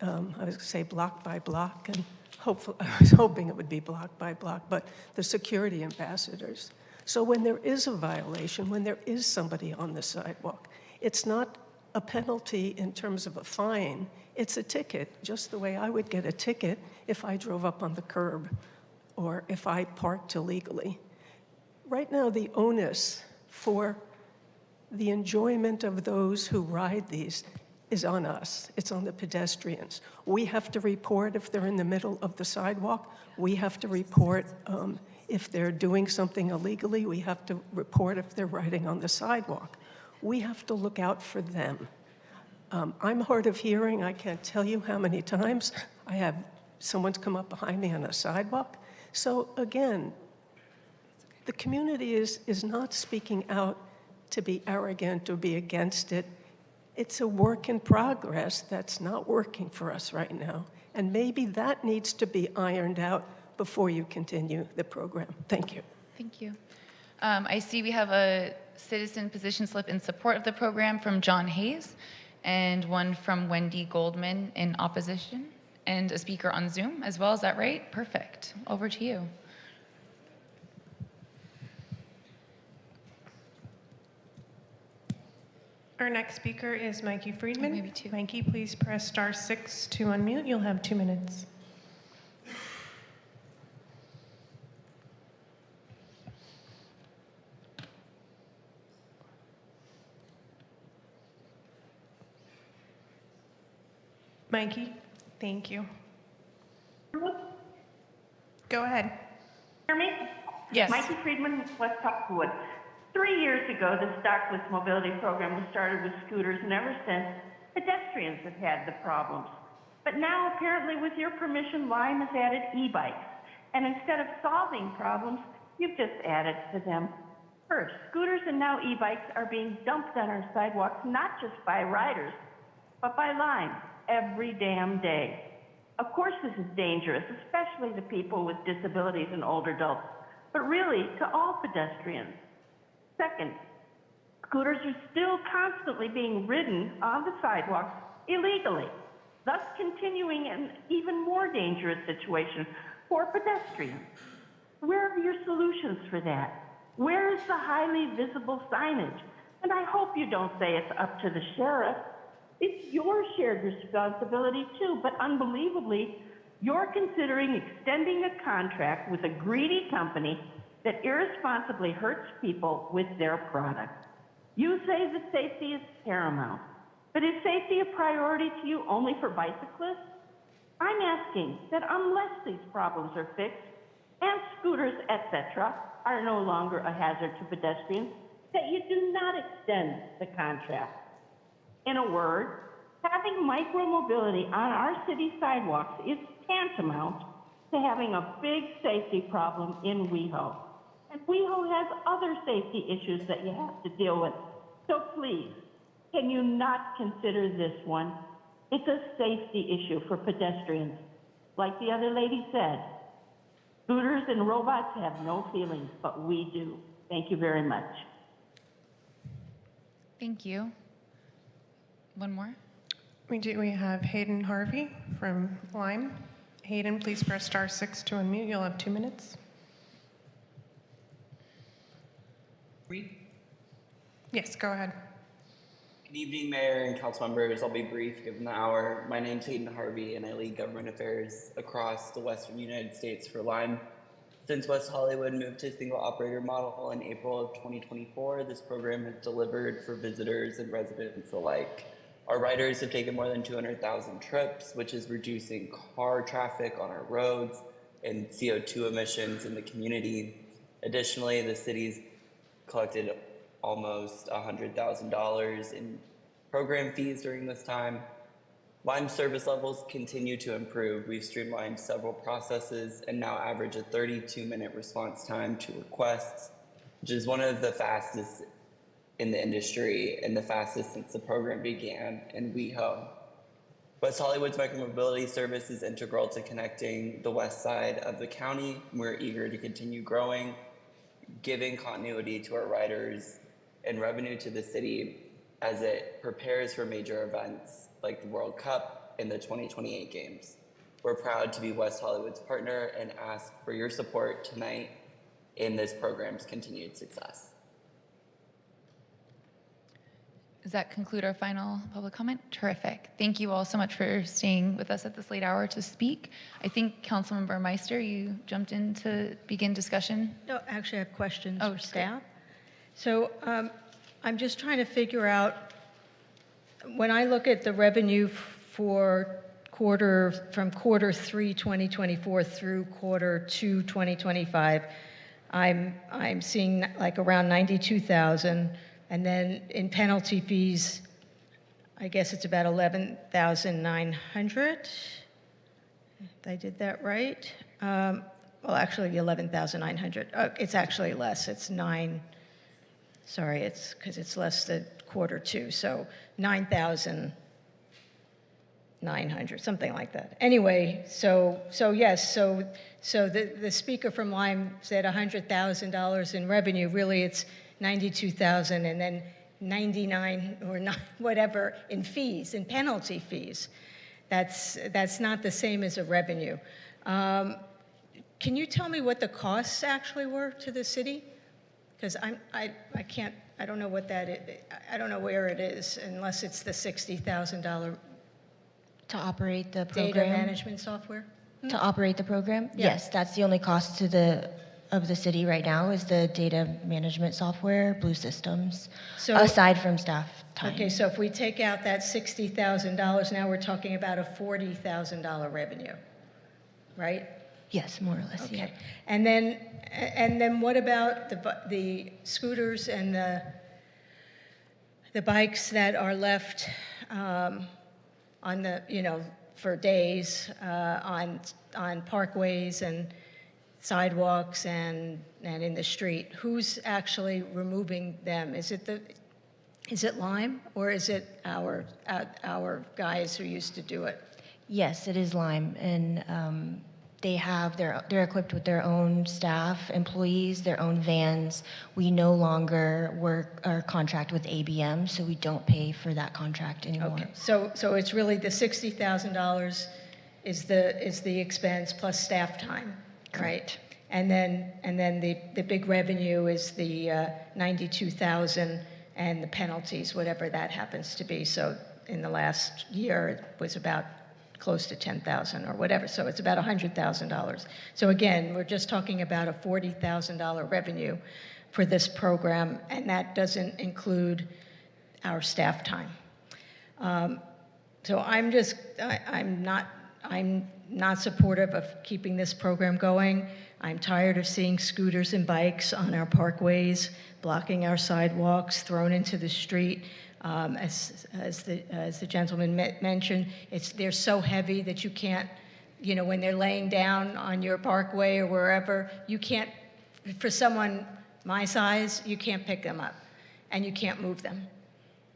I was going to say block by block, and hopefully, I was hoping it would be block by block, but the security ambassadors. So when there is a violation, when there is somebody on the sidewalk, it's not a penalty in terms of a fine, it's a ticket, just the way I would get a ticket if I drove up on the curb or if I parked illegally. Right now, the onus for the enjoyment of those who ride these is on us. It's on the pedestrians. We have to report if they're in the middle of the sidewalk. We have to report if they're doing something illegally. We have to report if they're riding on the sidewalk. We have to look out for them. I'm hard of hearing. I can't tell you how many times I have someone's come up behind me on a sidewalk. So again, the community is not speaking out to be arrogant or be against it. It's a work in progress that's not working for us right now. And maybe that needs to be ironed out before you continue the program. Thank you. Thank you. I see we have a citizen position slip in support of the program from John Hayes and one from Wendy Goldman in opposition and a speaker on Zoom as well. Is that right? Perfect. Over to you. Our next speaker is Mikey Friedman. Maybe two. Mikey, please press *6 to unmute. You'll have 2 minutes. Mikey, thank you. Go ahead. Hear me? Yes. Mikey Friedman, West Hollywood. 3 years ago, the Dockless mobility program was started with scooters, and ever since, pedestrians have had the problems. But now, apparently, with your permission, Lime has added e-bikes. And instead of solving problems, you've just added to them. First, scooters and now e-bikes are being dumped on our sidewalks, not just by riders, but by Lime, every damn day. Of course, this is dangerous, especially to people with disabilities and older adults, but really to all pedestrians. Second, scooters are still constantly being ridden on the sidewalks illegally, thus continuing an even more dangerous situation for pedestrians. Where are your solutions for that? Where is the highly visible signage? And I hope you don't say it's up to the sheriff. It's your shared responsibility too, but unbelievably, you're considering extending a contract with a greedy company that irresponsibly hurts people with their product. You say that safety is paramount, but is safety a priority to you only for bicyclists? I'm asking that unless these problems are fixed and scooters, etc., are no longer a hazard to pedestrians, that you do not extend the contract. In a word, having micromobility on our city sidewalks is tantamount to having a big safety problem in WeHo. And WeHo has other safety issues that you have to deal with. So please, can you not consider this one? It's a safety issue for pedestrians. Like the other lady said, scooters and robots have no feelings, but we do. Thank you very much. Thank you. One more. We have Hayden Harvey from Lime. Hayden, please press *6 to unmute. You'll have 2 minutes. Yes, go ahead. Good evening, Mayor and council members. I'll be brief given the hour. My name's Hayden Harvey, and I lead government affairs across the Western United States for Lime. Since West Hollywood moved to a single operator model in April of 2024, this program has delivered for visitors and residents alike. Our riders have taken more than 200,000 trips, which is reducing car traffic on our roads and CO2 emissions in the community. Additionally, the city's collected almost $100,000 in program fees during this time. Lime service levels continue to improve. We've streamlined several processes and now average a 32-minute response time to requests, which is one of the fastest in the industry and the fastest since the program began in WeHo. West Hollywood's micromobility service is integral to connecting the west side of the county. We're eager to continue growing, giving continuity to our riders and revenue to the city as it prepares for major events like the World Cup and the 2028 Games. We're proud to be West Hollywood's partner and ask for your support tonight in this program's continued success. Does that conclude our final public comment? Terrific. Thank you all so much for staying with us at this late hour to speak. I think Councilmember Meister, you jumped in to begin discussion. No, actually, I have questions Oh, for staff. So I'm just trying to figure out, when I look at the revenue for from quarter 3 2024 through quarter 2 2025, I'm seeing like around 92,000, and then in penalty fees, I guess it's about 11,900. If I did that right. Well, actually, 11,900. It's actually less. It's 9. Sorry, it's because it's less than quarter 2. So 9,900, something like that. Anyway, so yes, so the speaker from Lime said $100,000 in revenue. Really, it's 92,000, and then 99 or not, whatever in fees, in penalty fees. That's not the same as a revenue. Can you tell me what the costs actually were to the city? Because I don't know what that is. I don't know where it is unless it's the $60,000 To operate the program? data management software. To operate the program? Yeah. Yes, that's the only cost of the city right now is the data management software, Blue Systems, aside from staff time. Okay, so if we take out that $60,000, now we're talking about a $40,000 revenue, right? Yes, more or less. Okay. Yeah. And then what about the scooters and the bikes that are left on the, for days on parkways and sidewalks and in the street? Who's actually removing them? Is it Lime, or is it our guys who used to do it? Yes, it is Lime, and they're equipped with their own staff, employees, their own vans. We no longer work or contract with ABM, so we don't pay for that contract anymore. Okay, so it's really the $60,000 is the expense plus staff time, right? And then the big revenue is the 92,000 and the penalties, whatever that happens to be. So in the last year, it was about close to 10,000 or whatever. So it's about $100,000. So again, we're just talking about a $40,000 revenue for this program, and that doesn't include our staff time. So I'm not supportive of keeping this program going. I'm tired of seeing scooters and bikes on our parkways, blocking our sidewalks, thrown into the street. As the gentleman mentioned, they're so heavy that you can't, when they're laying down on your parkway or wherever, you can't, for someone my size, you can't pick them up and you can't move them.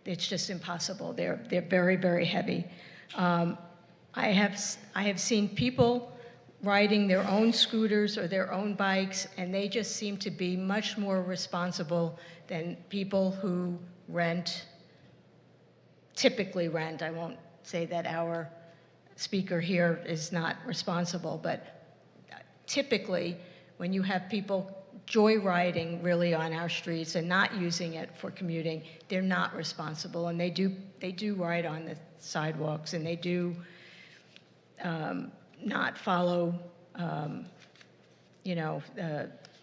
It's just impossible. They're very, very heavy. I have seen people riding their own scooters or their own bikes, and they just seem to be much more responsible than people who typically rent. I won't say that our speaker here is not responsible, but typically when you have people joyriding really on our streets and not using it for commuting, they're not responsible, and they do ride on the sidewalks, and they do not follow,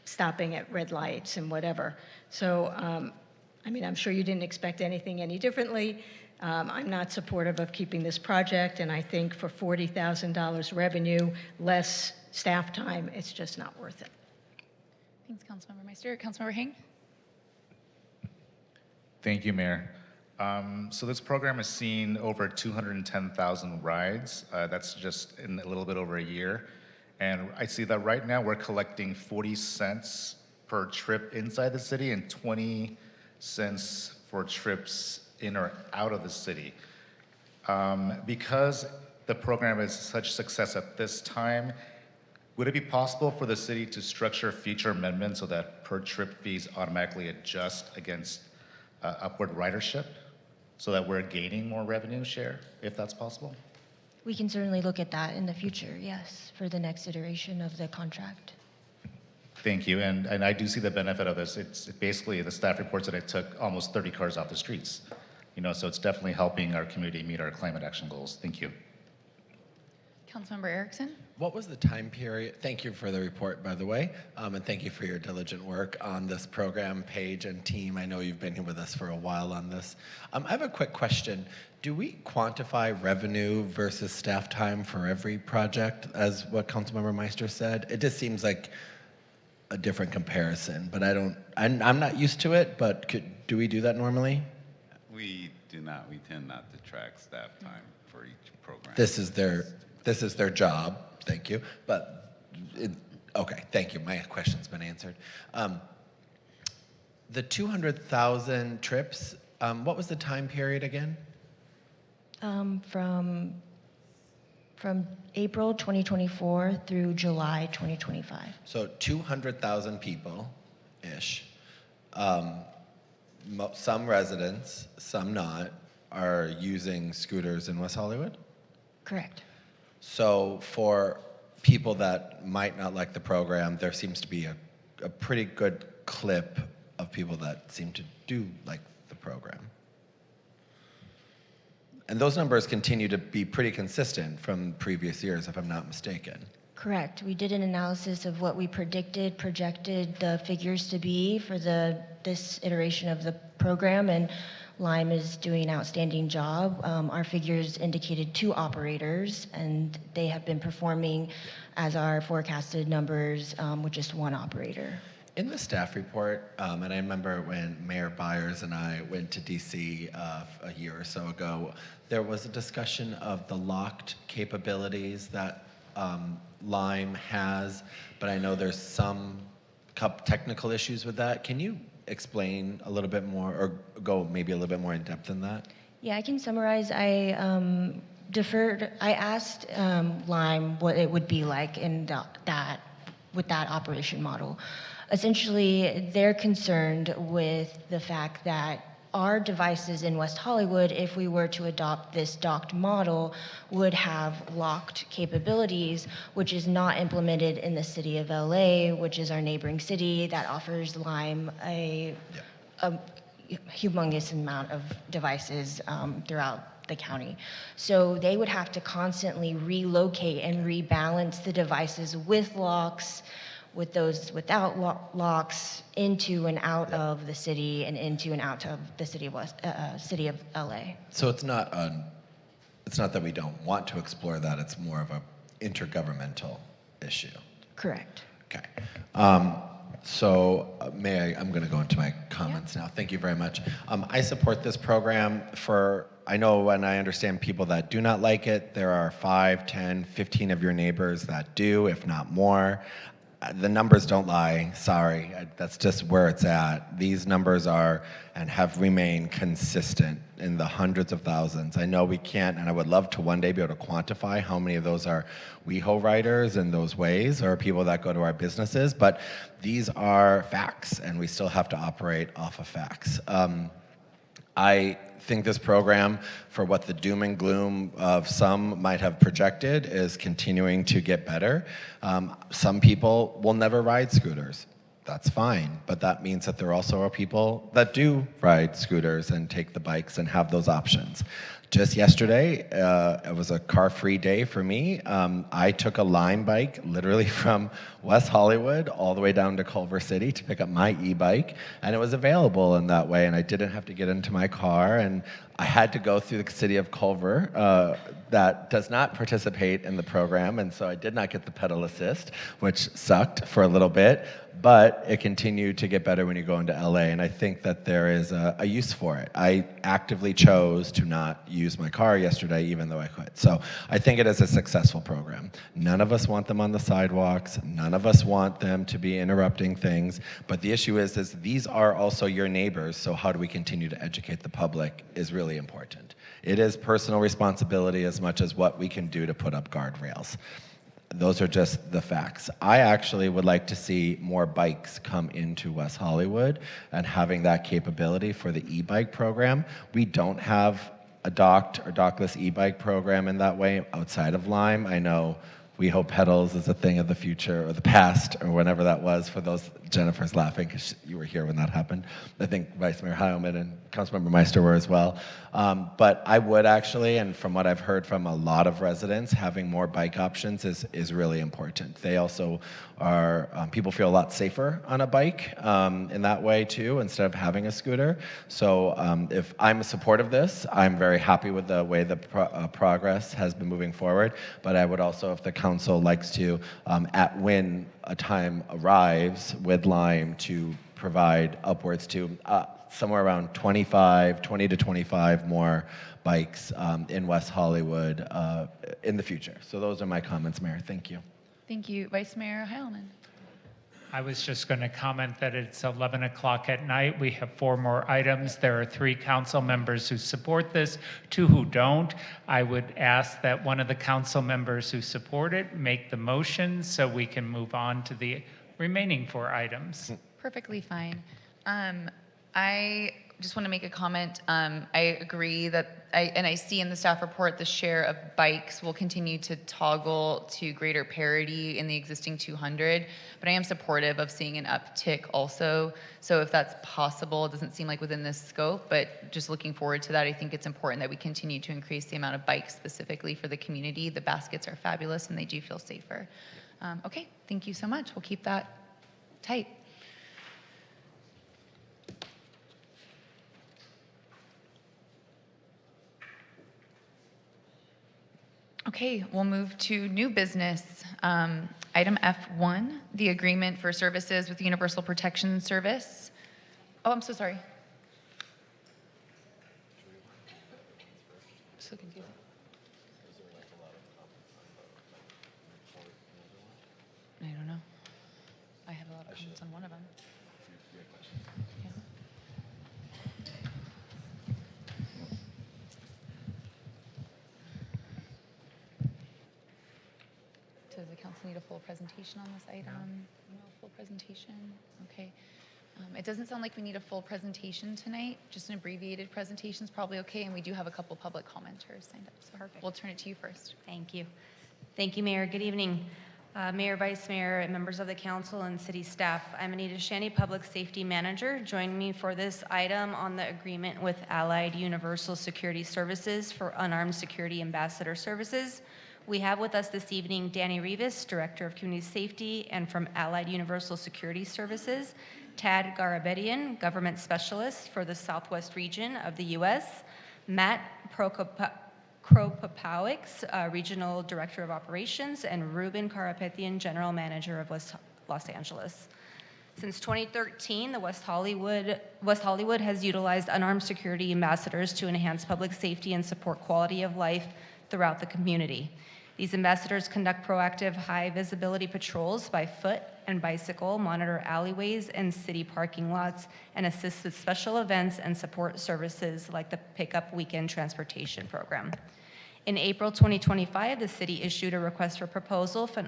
stopping at red lights and whatever. So, I'm sure you didn't expect anything any differently. I'm not supportive of keeping this project, and I think for $40,000 revenue, less staff time, it's just not worth it. Thanks, Councilmember Meister. Councilmember Hing? Thank you, Mayor. So this program has seen over 210,000 rides. That's just in a little bit over a year. And I see that right now we're collecting 40 cents per trip inside the city and 20 cents for trips in or out of the city. Because the program is such success at this time, would it be possible for the city to structure future amendments so that per trip fees automatically adjust against upward ridership so that we're gaining more revenue share, if that's possible? We can certainly look at that in the future, yes, for the next iteration of the contract. Thank you, and I do see the benefit of this. It's basically, the staff reports that it took almost 30 cars off the streets. So it's definitely helping our community meet our climate action goals. Thank you. Councilmember Erickson? What was the time period? Thank you for the report, by the way, and thank you for your diligent work on this program, Paige and team. I know you've been here with us for a while on this. I have a quick question. Do we quantify revenue versus staff time for every project, as what Councilmember Meister said? It just seems like a different comparison, but I'm not used to it, but do we do that normally? We do not. We tend not to track staff time for each program. This is their job. Thank you. But okay, thank you. My question's been answered. The 200,000 trips. What was the time period again? From April 2024 through July 2025. So 200,000 people-ish. Some residents, some not, are using scooters in West Hollywood? Correct. So for people that might not like the program, there seems to be a pretty good clip of people that seem to do like the program. And those numbers continue to be pretty consistent from previous years, if I'm not mistaken. Correct. We did an analysis of what we projected the figures to be for this iteration of the program, and Lime is doing an outstanding job. Our figures indicated 2 operators, and they have been performing as our forecasted numbers with just 1 operator. In the staff report, and I remember when Mayor Byers and I went to DC a year or so ago, there was a discussion of the locked capabilities that Lime has, but I know there's some technical issues with that. Can you explain a little bit more, or go maybe a little bit more in depth in that? Yeah, I can summarize. I asked Lime what it would be like in with that operation model. Essentially, they're concerned with the fact that our devices in West Hollywood, if we were to adopt this docked model, would have locked capabilities, which is not implemented in the city of LA, which is our neighboring city that offers Lime a humongous amount of devices throughout the county. So they would have to constantly relocate and rebalance the devices with locks, with those without locks into and out of the city and into and out of the city of LA. So it's not that we don't want to explore that, it's more of a intergovernmental issue. Correct. Okay. I'm going to go into my comments now. Thank you very much. I support this program I know and I understand people that do not like it. There are 5, 10, 15 of your neighbors that do, if not more. The numbers don't lie, sorry. That's just where it's at. These numbers are and have remained consistent in the hundreds of thousands. I know we can't, and I would love to one day be able to quantify how many of those are WeHo riders in those ways or people that go to our businesses, but these are facts and we still have to operate off of facts. I think this program, for what the doom and gloom of some might have projected, is continuing to get better. Some people will never ride scooters. That's fine, but that means that there also are people that do ride scooters and take the bikes and have those options. Just yesterday, it was a car-free day for me. I took a Lime bike literally from West Hollywood all the way down to Culver City to pick up my e-bike, and it was available in that way, and I didn't have to get into my car, and I had to go through the city of Culver that does not participate in the program, and so I did not get the pedal assist, which sucked for a little bit, but it continued to get better when you go into LA, and I think that there is a use for it. I actively chose to not use my car yesterday, even though I could. So I think it is a successful program. None of us want them on the sidewalks. None of us want them to be interrupting things. But the issue is these are also your neighbors, so how do we continue to educate the public is really important. It is personal responsibility as much as what we can do to put up guardrails. Those are just the facts. I actually would like to see more bikes come into West Hollywood and having that capability for the e-bike program. We don't have a docked or dockless e-bike program in that way outside of Lime. I know WeHo pedals is a thing of the future or the past or whenever that was. For those, Jennifer's laughing because you were here when that happened. I think Vice Mayor Heilman and Councilmember Meister were as well. But I would actually, and from what I've heard from a lot of residents, having more bike options is really important. They also are, people feel a lot safer on a bike in that way too, instead of having a scooter. So if I'm a support of this, I'm very happy with the way the progress has been moving forward. But I would also, if the council likes to, when a time arrives with Lime, to provide upwards to somewhere around 20 to 25 more bikes in West Hollywood in the future. So those are my comments, Mayor. Thank you. Thank you. Vice Mayor Heilman. I was just going to comment that it's 11 o'clock at night. We have 4 more items. There are 3 council members who support this, 2 who don't. I would ask that one of the council members who support it make the motion so we can move on to the remaining 4 items. Perfectly fine. I just want to make a comment. I agree that, I see in the staff report the share of bikes will continue to toggle to greater parity in the existing 200, but I am supportive of seeing an uptick also. So if that's possible, it doesn't seem like within this scope, but just looking forward to that. I think it's important that we continue to increase the amount of bikes specifically for the community. The baskets are fabulous and they do feel safer. Okay, thank you so much. We'll keep that tight. Okay, we'll move to new business. Item F1, the agreement for services with Universal Protection Service. Oh, I'm so sorry. So confusing. I don't know. I have a lot of comments on one of them. Yeah. Does the council need a full presentation on this item? No full presentation? Okay. It doesn't sound like we need a full presentation tonight. Just an abbreviated presentation is probably okay, and we do have a couple public commenters signed up. So perfect. We'll turn it to you first. Thank you. Thank you, Mayor. Good evening. Mayor, Vice Mayor, and members of the council and city staff. I'm Anita Shanny, Public Safety Manager. Join me for this item on the agreement with Allied Universal Security Services for Unarmed Security Ambassador Services. We have with us this evening Danny Rivas, Director of Community Safety, and from Allied Universal Security Services, Tad Garabedian, Government Specialist for the Southwest region of the U.S., Matt Kropopowicz, Regional Director of Operations, and Ruben Karapethian, General Manager of Los Angeles. Since 2013, the West Hollywood has utilized unarmed security ambassadors to enhance public safety and support quality of life throughout the community. These ambassadors conduct proactive, high-visibility patrols by foot and bicycle, monitor alleyways and city parking lots, and assist with special events and support services like the Pickup Weekend Transportation Program. In April 2025, the city issued a request for proposal for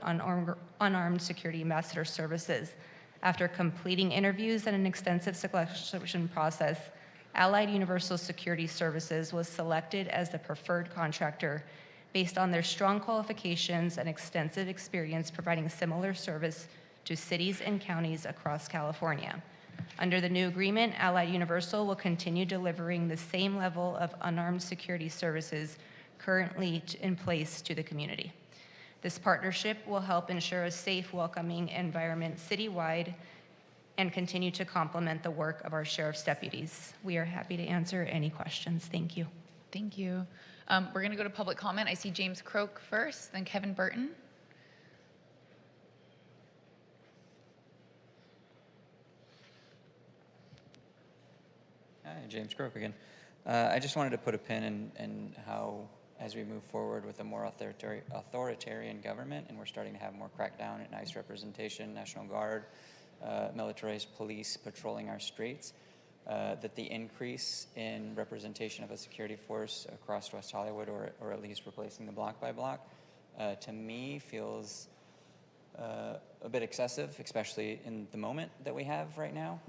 unarmed security ambassador services. After completing interviews and an extensive selection process, Allied Universal Security Services was selected as the preferred contractor based on their strong qualifications and extensive experience providing similar service to cities and counties across California. Under the new agreement, Allied Universal will continue delivering the same level of unarmed security services currently in place to the community. This partnership will help ensure a safe, welcoming environment citywide and continue to complement the work of our sheriff's deputies. We are happy to answer any questions. Thank you. Thank you. We're going to go to public comment. I see James Croak first, then Kevin Burton. Hi, James Croak again. I just wanted to put a pin in how, as we move forward with a more authoritarian government, and we're starting to have more crackdown and ICE representation, National Guard, militarized police patrolling our streets, that the increase in representation of a security force across West Hollywood, or at least replacing the block by block, to me feels a bit excessive, especially in the moment that we have right now.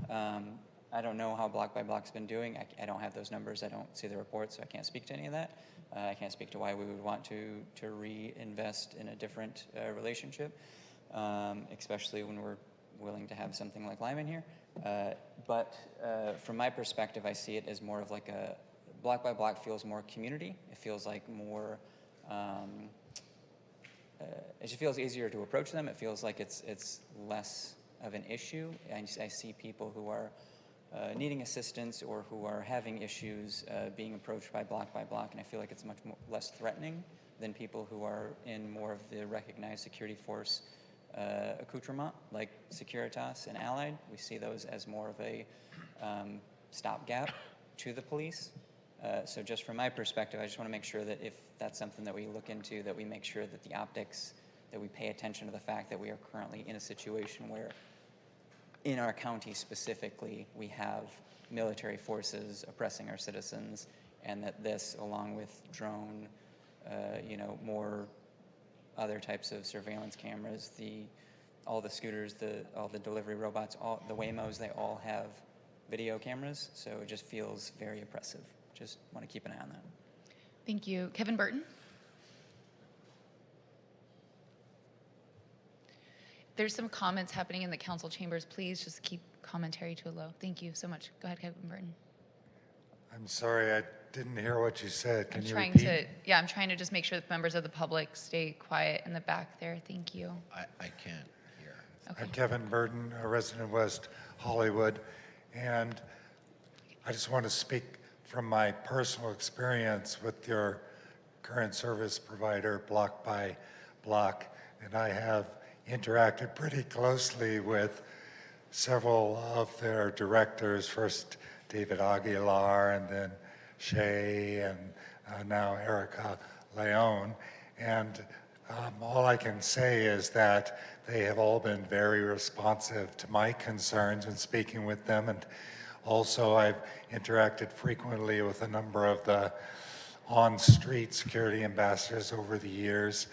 I don't know how block by block's been doing. I don't have those numbers. I don't see the reports, so I can't speak to any of that. I can't speak to why we would want to reinvest in a different relationship, especially when we're willing to have something like Lyman here. But from my perspective, I see it as more of like a block by block feels more community. It feels like more, it just feels easier to approach them. It feels like it's less of an issue. I see people who are needing assistance or who are having issues being approached by block, and I feel like it's much less threatening than people who are in more of the recognized security force accoutrement, like Securitas and Allied. We see those as more of a stopgap to the police. So just from my perspective, I just want to make sure that if that's something that we look into, that we make sure that the optics, that we pay attention to the fact that we are currently in a situation where in our county specifically, we have military forces oppressing our citizens, and that this, along with drone, more other types of surveillance cameras, all the scooters, all the delivery robots, all the Waymos, they all have video cameras, so it just feels very oppressive. Just want to keep an eye on that. Thank you. Kevin Burton? There's some comments happening in the council chambers. Please just keep commentary to a low. Thank you so much. Go ahead, Kevin Burton. I'm sorry, I didn't hear what you said. Can you repeat? I'm trying to just make sure that members of the public stay quiet in the back there. Thank you. I can't hear. Okay. I'm Kevin Burton, a resident of West Hollywood, and I just want to speak from my personal experience with your current service provider, block by block, and I have interacted pretty closely with several of their directors, first David Aguilar and then Shay and now Erica Leone. And all I can say is that they have all been very responsive to my concerns in speaking with them. And also I've interacted frequently with a number of the on-street security ambassadors over the years.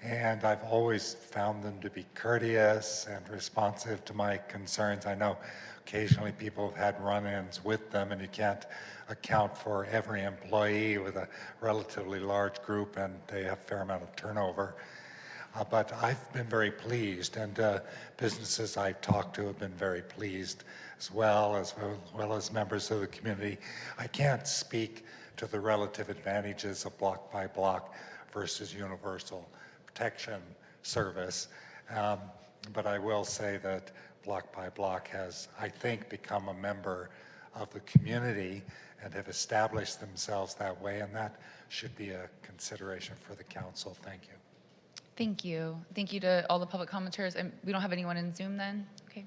And I've always found them to be courteous and responsive to my concerns. I know occasionally people have had run-ins with them, and you can't account for every employee with a relatively large group, and they have a fair amount of turnover. But I've been very pleased, and businesses I've talked to have been very pleased as well as members of the community. I can't speak to the relative advantages of block by block versus universal protection service. But I will say that block by block has, I think, become a member of the community and have established themselves that way, and that should be a consideration for the council. Thank you. Thank you. Thank you to all the public commenters. And we don't have anyone in Zoom then? Okay.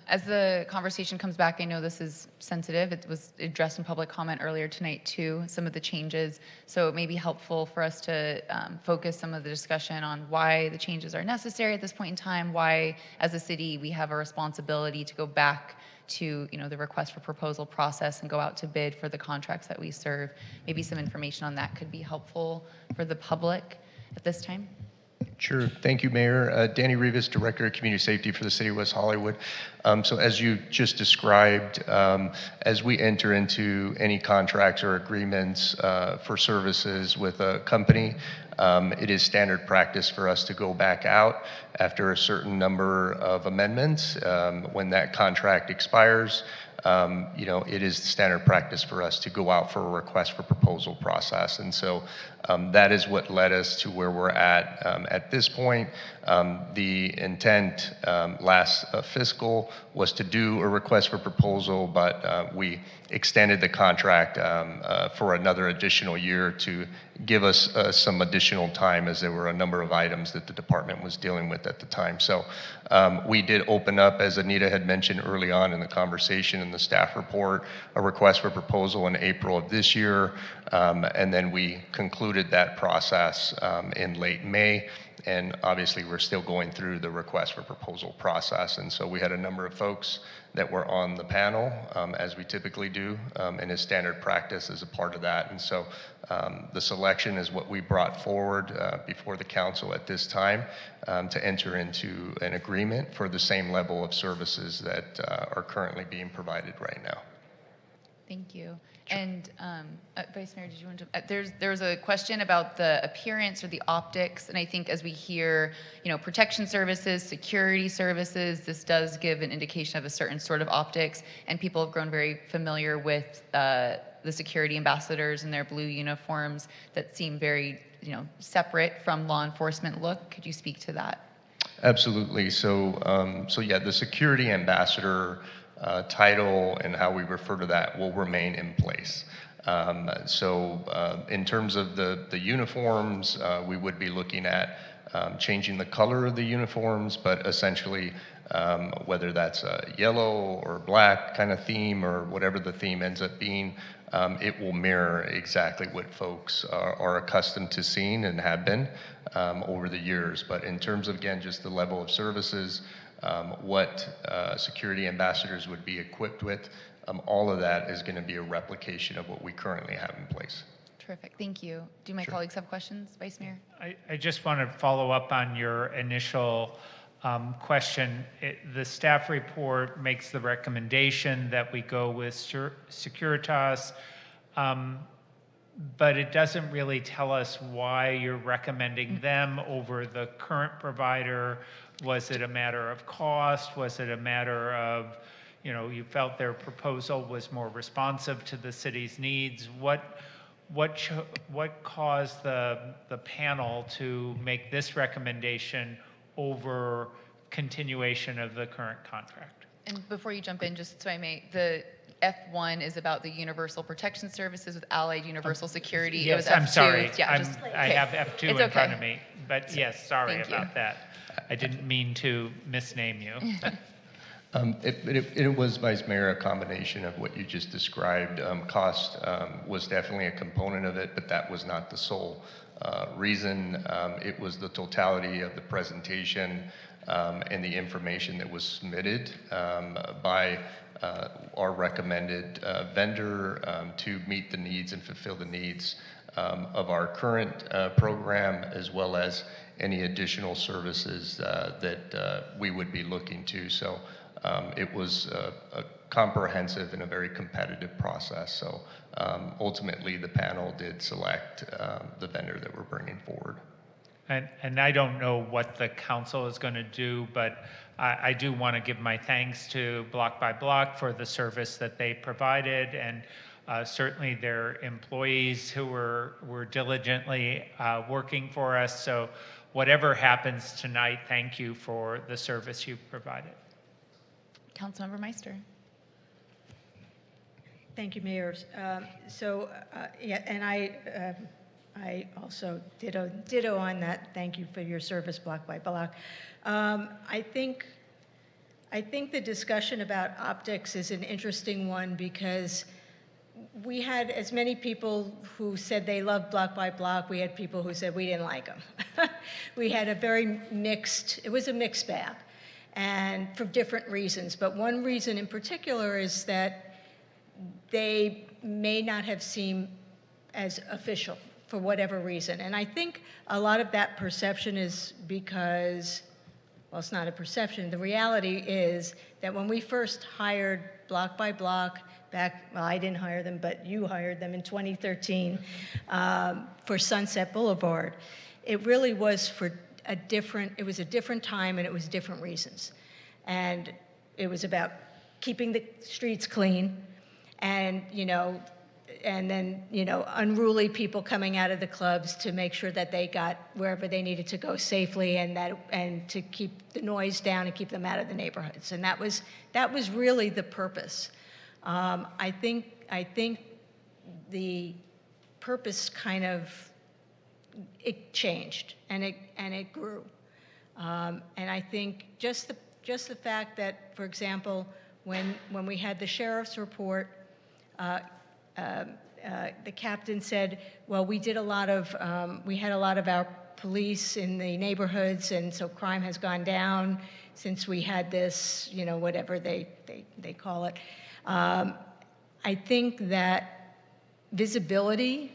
As the conversation comes back, I know this is sensitive. It was addressed in public comment earlier tonight too, some of the changes. So it may be helpful for us to focus some of the discussion on why the changes are necessary at this point in time, why as a city we have a responsibility to go back to the request for proposal process and go out to bid for the contracts that we serve. Maybe some information on that could be helpful for the public at this time. Sure. Thank you, Mayor. Danny Rivas, Director of Community Safety for the City of West Hollywood. So as you just described, as we enter into any contracts or agreements for services with a company, it is standard practice for us to go back out after a certain number of amendments. When that contract expires, it is standard practice for us to go out for a request for proposal process. And so that is what led us to where we're at this point. The intent last fiscal was to do a request for proposal, but we extended the contract for another additional year to give us some additional time, as there were a number of items that the department was dealing with at the time. So we did open up, as Anita had mentioned early on in the conversation in the staff report, a request for proposal in April of this year, and then we concluded that process in late May. And obviously, we're still going through the request for proposal process. And so we had a number of folks that were on the panel, as we typically do, and as standard practice as a part of that. And so the selection is what we brought forward before the council at this time to enter into an agreement for the same level of services that are currently being provided right now. Thank you. And Vice Mayor, did you want to? There was a question about the appearance or the optics, and I think as we hear, protection services, security services, this does give an indication of a certain sort of optics, and people have grown very familiar with the security ambassadors in their blue uniforms that seem very, separate from law enforcement look. Could you speak to that? Absolutely. So yeah, the security ambassador title and how we refer to that will remain in place. In terms of the uniforms, we would be looking at changing the color of the uniforms, but essentially whether that's a yellow or black kind of theme or whatever the theme ends up being, it will mirror exactly what folks are accustomed to seeing and have been over the years. But in terms of, again, just the level of services, what security ambassadors would be equipped with, all of that is going to be a replication of what we currently have in place. Terrific. Thank you. Do my colleagues have questions, Vice Mayor? I just want to follow up on your initial question. The staff report makes the recommendation that we go with Securitas, but it doesn't really tell us why you're recommending them over the current provider. Was it a matter of cost? Was it a matter of, you felt their proposal was more responsive to the city's needs? What caused the panel to make this recommendation over continuation of the current contract? And before you jump in, just so I may, the F1 is about the universal protection services with Allied Universal Security. Yes, it was I'm F2. sorry. Yeah, I have F2 It's in front of me. But yes, sorry Thank about you. that. I didn't mean to misname you. It was, Vice Mayor, a combination of what you just described. Cost was definitely a component of it, but that was not the sole reason. It was the totality of the presentation and the information that was submitted by our recommended vendor to meet the needs and fulfill the needs of our current program, as well as any additional services that we would be looking to. So it was a comprehensive and a very competitive process. So ultimately, the panel did select the vendor that we're bringing forward. And I don't know what the council is going to do, but I do want to give my thanks to Block by Block for the service that they provided, and certainly their employees who were diligently working for us. So whatever happens tonight, thank you for the service you've provided. Councilmember Meister. Thank you, Mayor. Yeah, and I also ditto on that. Thank you for your service, block by block. I think the discussion about optics is an interesting one because we had as many people who said they loved block by block. We had people who said we didn't like them. We had a very mixed, it was a mixed bag, and for different reasons. But one reason in particular is that they may not have seemed as official for whatever reason. And I think a lot of that perception is because, well, it's not a perception. The reality is that when we first hired block by block back, well, I didn't hire them, but you hired them in 2013 for Sunset Boulevard, it really was for it was a different time and it was different reasons. And it was about keeping the streets clean, and and then unruly people coming out of the clubs to make sure that they got wherever they needed to go safely, and to keep the noise down and keep them out of the neighborhoods. And that was really the purpose. I think the purpose kind of it changed and it grew. And I think just the fact that, for example, when we had the sheriff's report, the captain said, well, we had a lot of our police in the neighborhoods, and so crime has gone down since we had this, whatever they call it. I think that visibility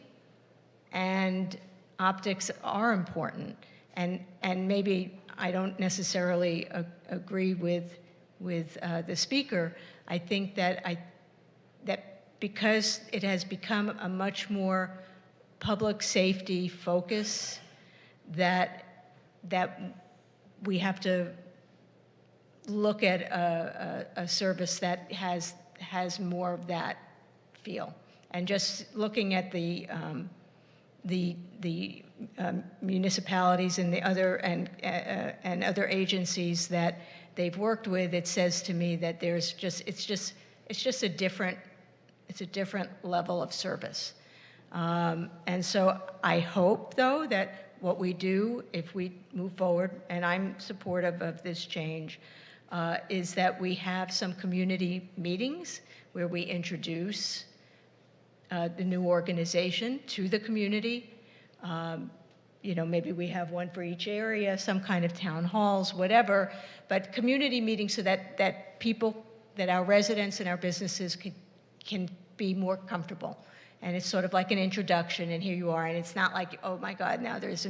and optics are important, and maybe I don't necessarily agree with the speaker. I think that because it has become a much more public safety focus, that we have to look at a service that has more of that feel. And just looking at the municipalities and the other and other agencies that they've worked with, it says to me that it's just a different level of service. And so I hope, though, that what we do, if we move forward, and I'm supportive of this change, is that we have some community meetings where we introduce the new organization to the community. Maybe we have one for each area, some kind of town halls, whatever, but community meetings so that people, that our residents and our businesses can be more comfortable. And it's sort of like an introduction, and here you are, and it's not like, oh my God, now there's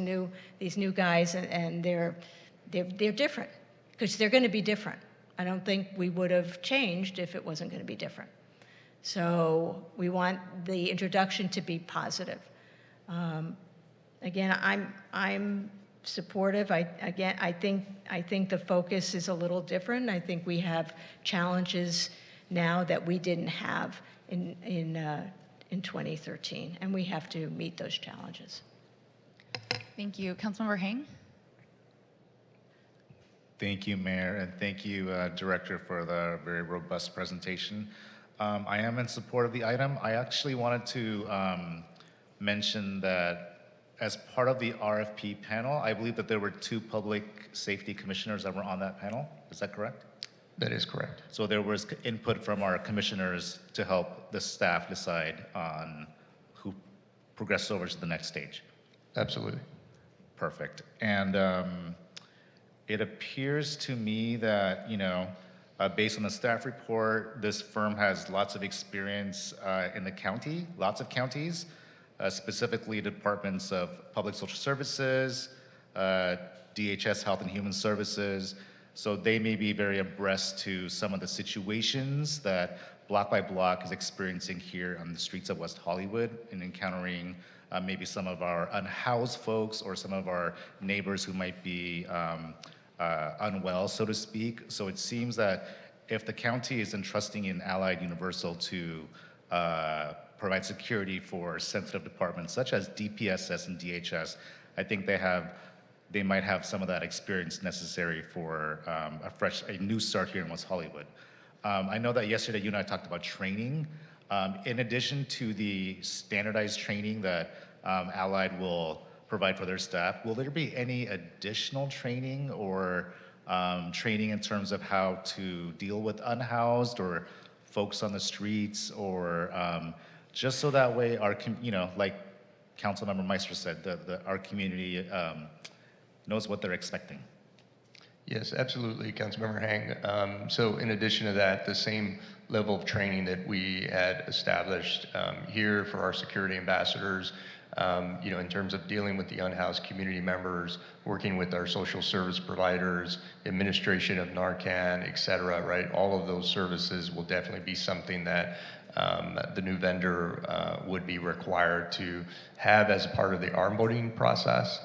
these new guys, and they're different, because they're going to be different. I don't think we would have changed if it wasn't going to be different. So we want the introduction to be positive. Again, I'm supportive. I think the focus is a little different. I think we have challenges now that we didn't have in 2013, and we have to meet those challenges. Thank you. Councilmember Heng? Thank you, Mayor, and thank you, Director, for the very robust presentation. I am in support of the item. I actually wanted to mention that as part of the RFP panel, I believe that there were 2 public safety commissioners that were on that panel. Is that correct? That is correct. So there was input from our commissioners to help the staff decide on who progressed over to the next stage. Absolutely. Perfect. And it appears to me that, based on the staff report, this firm has lots of experience in the county, lots of counties, specifically departments of Public Social Services, DHS, Health and Human Services. So they may be very abreast to some of the situations that Block by Block is experiencing here on the streets of West Hollywood, and encountering maybe some of our unhoused folks or some of our neighbors who might be unwell, so to speak. So it seems that if the county is entrusting in Allied Universal to provide security for sensitive departments such as DPSS and DHS. I think they might have some of that experience necessary for a new start here in West Hollywood. I know that yesterday you and I talked about training. In addition to the standardized training that Allied will provide for their staff, will there be any additional training or training in terms of how to deal with unhoused or folks on the streets, or just so that way our, like Councilmember Meister said, our community knows what they're expecting? Yes, absolutely, Councilmember Hang. So in addition to that, the same level of training that we had established here for our security ambassadors, in terms of dealing with the unhoused community members, working with our social service providers, administration of Narcan, et cetera, right? All of those services will definitely be something that the new vendor would be required to have as a part of the onboarding process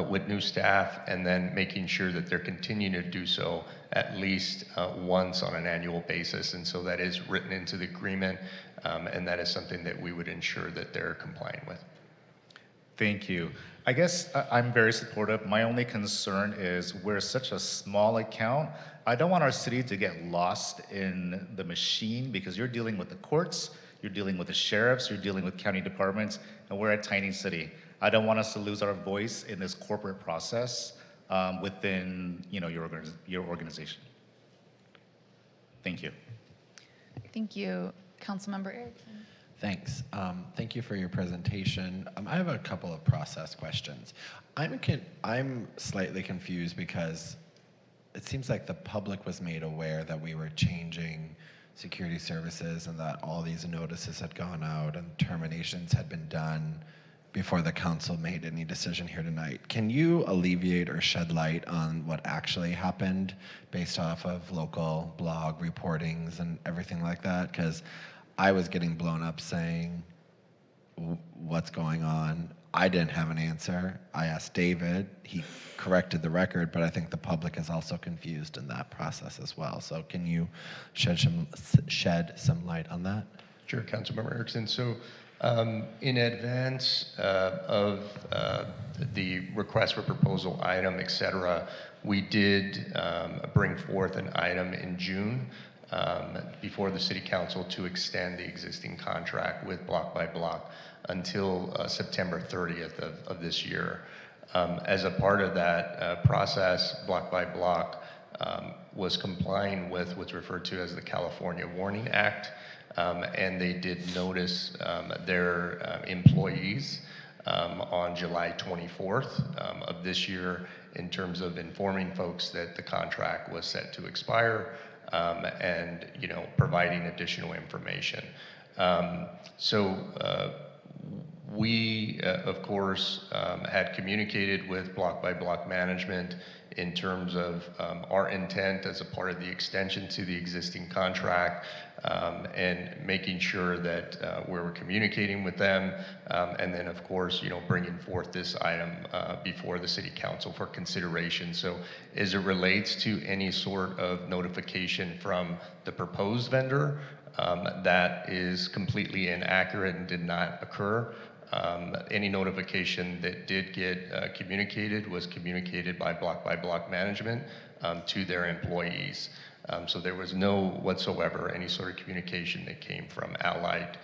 with new staff, and then making sure that they're continuing to do so at least once on an annual basis. And so that is written into the agreement, and that is something that we would ensure that they're complying with. Thank you. I guess I'm very supportive. My only concern is we're such a small account. I don't want our city to get lost in the machine, because you're dealing with the courts, you're dealing with the sheriffs, you're dealing with county departments, and we're a tiny city. I don't want us to lose our voice in this corporate process within your organization. Thank you. Thank you. Councilmember Erickson. Thanks. Thank you for your presentation. I have a couple of process questions. I'm slightly confused because it seems like the public was made aware that we were changing security services and that all these notices had gone out and terminations had been done before the council made any decision here tonight. Can you alleviate or shed light on what actually happened based off of local blog reportings and everything like that? Because I was getting blown up saying, what's going on? I didn't have an answer. I asked David, he corrected the record, but I think the public is also confused in that process as well. So can you shed some light on that? Sure, Councilmember Erickson. So in advance of the request for proposal item, et cetera, we did bring forth an item in June before the City Council to extend the existing contract with Block by Block until September 30th of this year. As a part of that process, Block by Block was complying with what's referred to as the California Warning Act, and they did notice their employees on July 24th of this year in terms of informing folks that the contract was set to expire, and providing additional information. We, of course, had communicated with Block by Block management in terms of our intent as a part of the extension to the existing contract, and making sure that we were communicating with them, and then, of course, bringing forth this item before the City Council for consideration. So as it relates to any sort of notification from the proposed vendor, that is completely inaccurate and did not occur. Any notification that did get communicated was communicated by Block management to their employees. So there was no whatsoever any sort of communication that came from Allied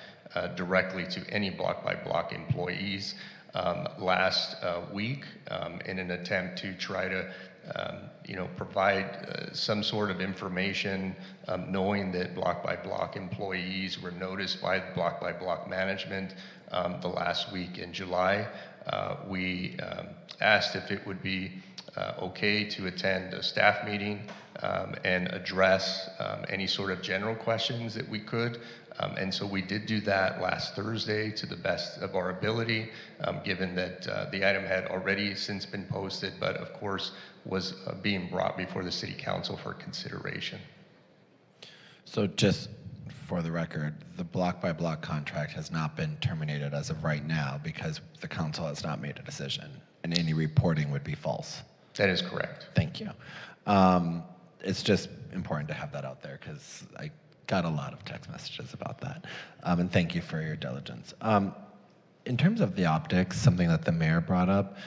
directly to any Block by Block employees. Last week, in an attempt to try to provide some sort of information, knowing that Block by Block employees were noticed by Block by Block management the last week in July. We asked if it would be okay to attend a staff meeting and address any sort of general questions that we could. And so we did do that last Thursday to the best of our ability, given that the item had already since been posted, but of course was being brought before the City Council for consideration. So just for the record, the Block by Block contract has not been terminated as of right now because the council has not made a decision, and any reporting would be false. That is correct. Thank you. It's just important to have that out there because I got a lot of text messages about that. And thank you for your diligence. In terms of the optics, something that the mayor brought up,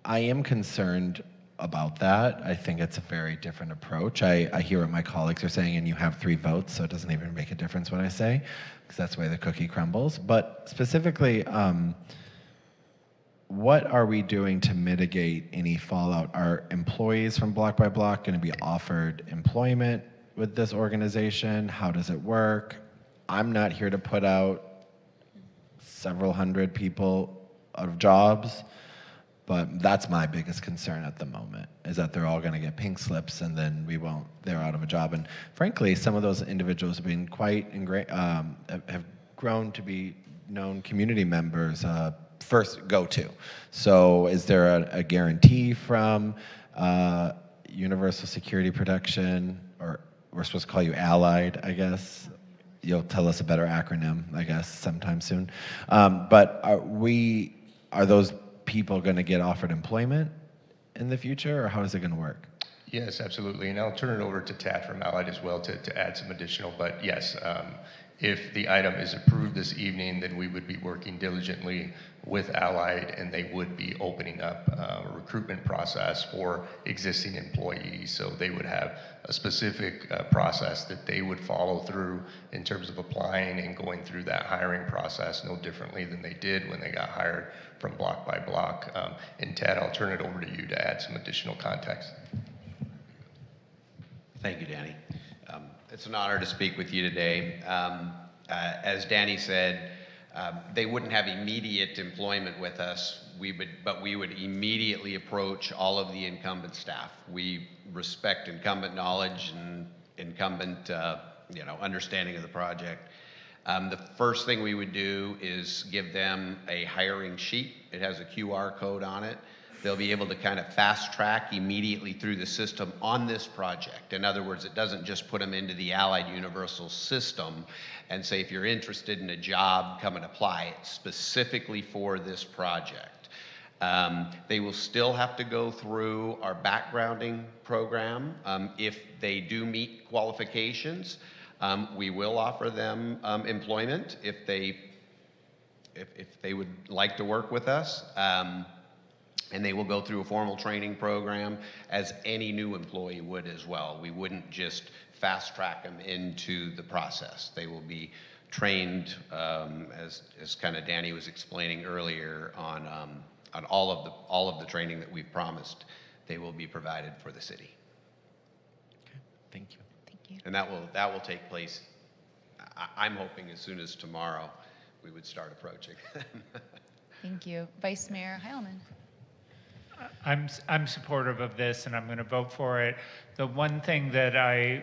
I am concerned about that. I think it's a very different approach. I hear what my colleagues are saying, and you have 3 votes, so it doesn't even make a difference what I say, because that's the way the cookie crumbles. But specifically, what are we doing to mitigate any fallout? Are employees from Block by Block going to be offered employment with this organization? How does it work? I'm not here to put out several hundred people out of jobs, but that's my biggest concern at the moment, is that they're all going to get pink slips and then they're out of a job. And frankly, some of those individuals have been quite have grown to be known community members, first go-to. So is there a guarantee from Universal Security Protection, or we're supposed to call you Allied, I guess? You'll tell us a better acronym, I guess, sometime soon. But are those people going to get offered employment in the future, or how is it going to work? Yes, absolutely. And I'll turn it over to Tad from Allied as well to add some additional. But yes, if the item is approved this evening, then we would be working diligently with Allied, and they would be opening up a recruitment process for existing employees. So they would have a specific process that they would follow through in terms of applying and going through that hiring process, no differently than they did when they got hired from Block by Block. And Tad, I'll turn it over to you to add some additional context. Thank you, Danny. It's an honor to speak with you today. As Danny said, they wouldn't have immediate employment with us, but we would immediately approach all of the incumbent staff. We respect incumbent knowledge and incumbent understanding of the project. The first thing we would do is give them a hiring sheet. It has a QR code on it. They'll be able to kind of fast track immediately through the system on this project. In other words, it doesn't just put them into the Allied Universal system and say, if you're interested in a job, come and apply. It's specifically for this project. They will still have to go through our backgrounding program. If they do meet qualifications, we will offer them employment if they would like to work with us. And they will go through a formal training program as any new employee would as well. We wouldn't just fast track them into the process. They will be trained, as kind of Danny was explaining earlier, on all of the training that we've promised. They will be provided for the city. Okay, thank you. Thank you. And that will take place. I'm hoping as soon as tomorrow we would start approaching. Thank you. Vice Mayor Heilman. I'm supportive of this, and I'm going to vote for it. The one thing that I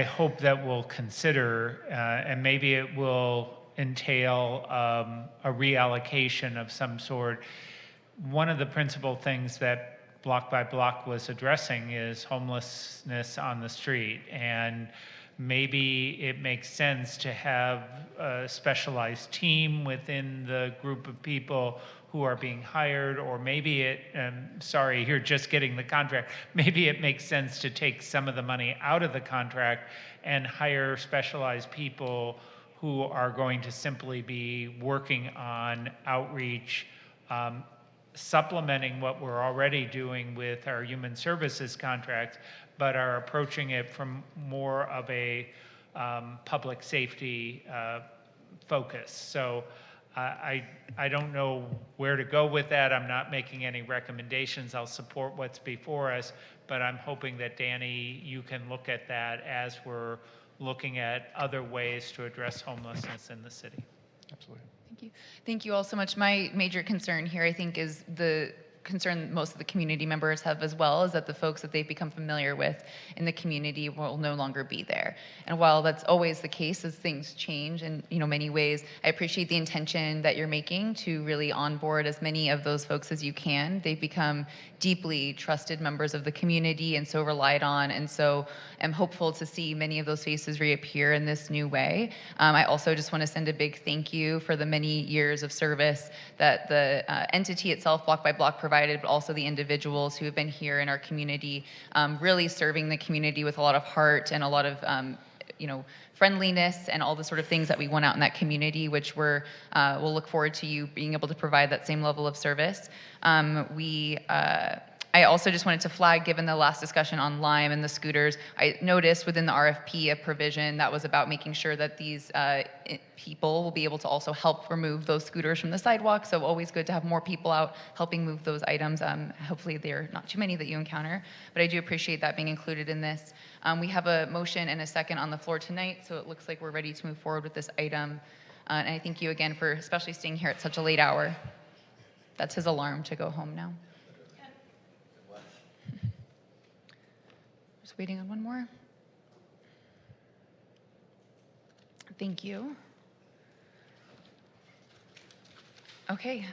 hope that we'll consider, and maybe it will entail a reallocation of some sort. One of the principal things that Block by Block was addressing is homelessness on the street, and maybe it makes sense to have a specialized team within the group of people who are being hired, or maybe sorry, you're just getting the contract. Maybe it makes sense to take some of the money out of the contract and hire specialized people who are going to simply be working on outreach, supplementing what we're already doing with our human services contracts, but are approaching it from more of a public safety focus. So I don't know where to go with that. I'm not making any recommendations. I'll support what's before us, but I'm hoping that, Danny, you can look at that as we're looking at other ways to address homelessness in the city. Absolutely. Thank you. Thank you all so much. My major concern here, I think, is the concern most of the community members have as well, is that the folks that they've become familiar with in the community will no longer be there. And while that's always the case as things change in many ways, I appreciate the intention that you're making to really onboard as many of those folks as you can. They've become deeply trusted members of the community and so relied on and so am hopeful to see many of those faces reappear in this new way. I also just want to send a big thank you for the many years of service that the entity itself, Block by Block, provided, but also the individuals who have been here in our community, really serving the community with a lot of heart and a lot of friendliness and all the sort of things that we want out in that community, which we'll look forward to you being able to provide that same level of service. I also just wanted to flag, given the last discussion on Lime and the scooters, I noticed within the RFP a provision that was about making sure that these people will be able to also help remove those scooters from the sidewalk. So always good to have more people out helping move those items. Hopefully there are not too many that you encounter, but I do appreciate that being included in this. We have a motion and a second on the floor tonight, so it looks like we're ready to move forward with this item. And I thank you again for especially staying here at such a late hour. That's his alarm to go home now. Just waiting on one more. Thank you. Okay,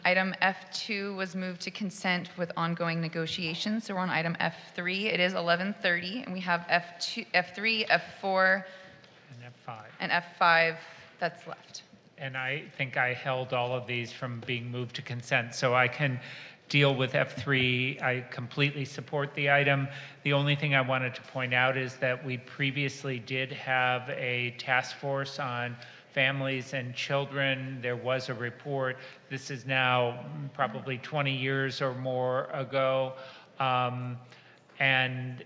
item F2 was moved to consent with ongoing negotiations. So we're on item F3. It is 11:30, and we have F2, F3, F4, and F5 that's left. And I think I held all of these from being moved to consent, so I can deal with F3. I completely support the item. The only thing I wanted to point out is that we previously did have a task force on families and children. There was a report. This is now probably 20 years or more ago. And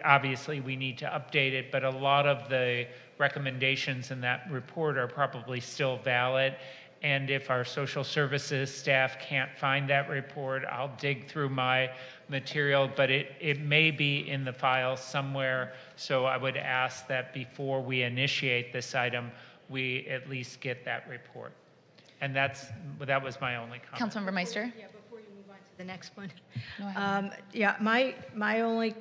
obviously we need to update it, but a lot of the recommendations in that report are probably still valid. And if our social services staff can't find that report, I'll dig through my material, but it may be in the file somewhere. So I would ask that before we initiate this item, we at least get that report. And that was my only comment. Councilmember Meister? Yeah, before you move on to the next one. Go ahead. Yeah, my only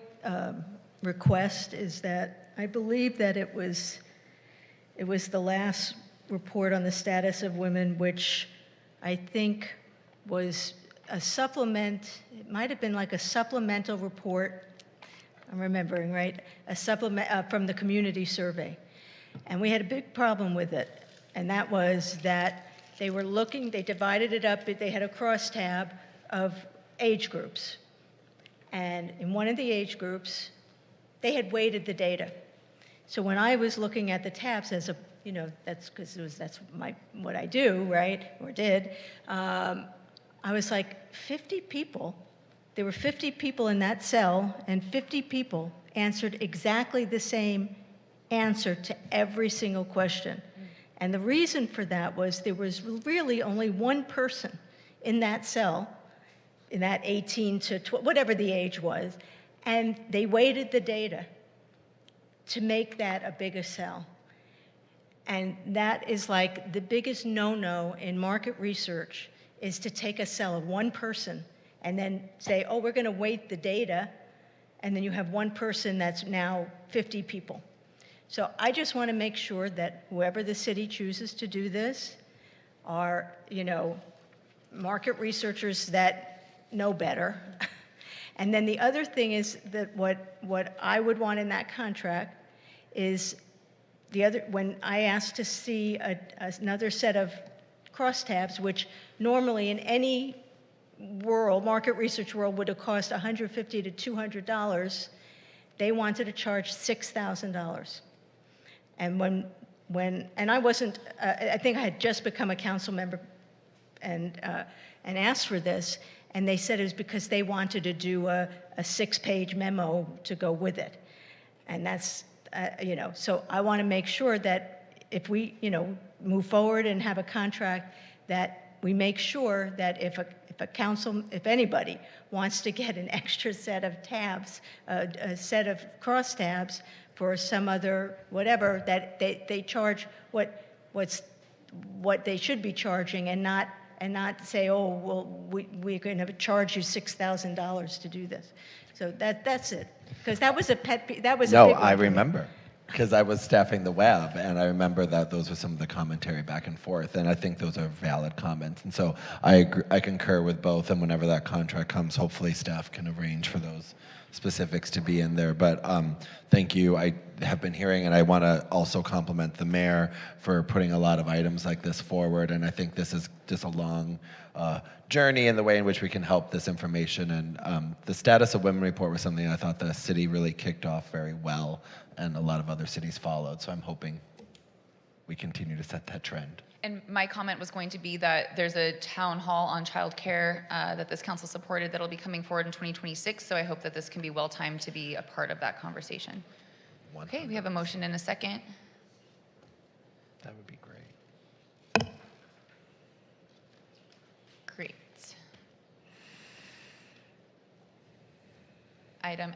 request is that I believe that it was the last report on the status of women, which I think was a supplement. It might have been like a supplemental report. I'm remembering, right? A supplement from the community survey. And we had a big problem with it. And that was that they divided it up, they had a crosstab of age groups. And in one of the age groups, they had weighted the data. So when I was looking at the tabs that's because that's what I do, right, or did, I was like, 50 people, there were 50 people in that cell, and 50 people answered exactly the same answer to every single question. And the reason for that was there was really only one person in that cell, in that 18 to 12, whatever the age was, and they weighted the data to make that a bigger cell. And that is like the biggest no-no in market research, is to take a cell of one person and then say, oh, we're going to weight the data, and then you have one person that's now 50 people. So I just want to make sure that whoever the city chooses to do this are, market researchers that know better. And then the other thing is that what I would want in that contract is when I asked to see another set of crosstabs, which normally in any market research world would have cost $150 to $200, they wanted to charge $6,000. And and I wasn't, I think I had just become a council member and asked for this, and they said it was because they wanted to do a 6-page memo to go with it. And that's, so I want to make sure that if we, move forward and have a contract, that we make sure that if anybody wants to get an extra set of tabs, a set of crosstabs for some other whatever, that they charge what they should be charging, and not say, oh, well, we're going to charge you $6,000 to do this. So that's it. Because that was a pet peeve. That was a big one I for me. remember. because I was staffing the web, and I remember that those were some of the commentary back and forth, and I think those are valid comments. And so I agree, I concur with both, and whenever that contract comes, hopefully staff can arrange for those specifics to be in there. But thank you. I have been hearing, and I want to also compliment the mayor for putting a lot of items like this forward, and I think this is just a long journey in the way in which we can help this information. And the status of women report was something I thought the city really kicked off very well, and a lot of other cities followed. So I'm hoping we continue to set that trend. And my comment was going to be that there's a town hall on childcare that this council supported that'll be coming forward in 2026. So I hope that this can be well timed to be a part of that conversation. Okay, we have a motion and a second. That would be great. Great. Item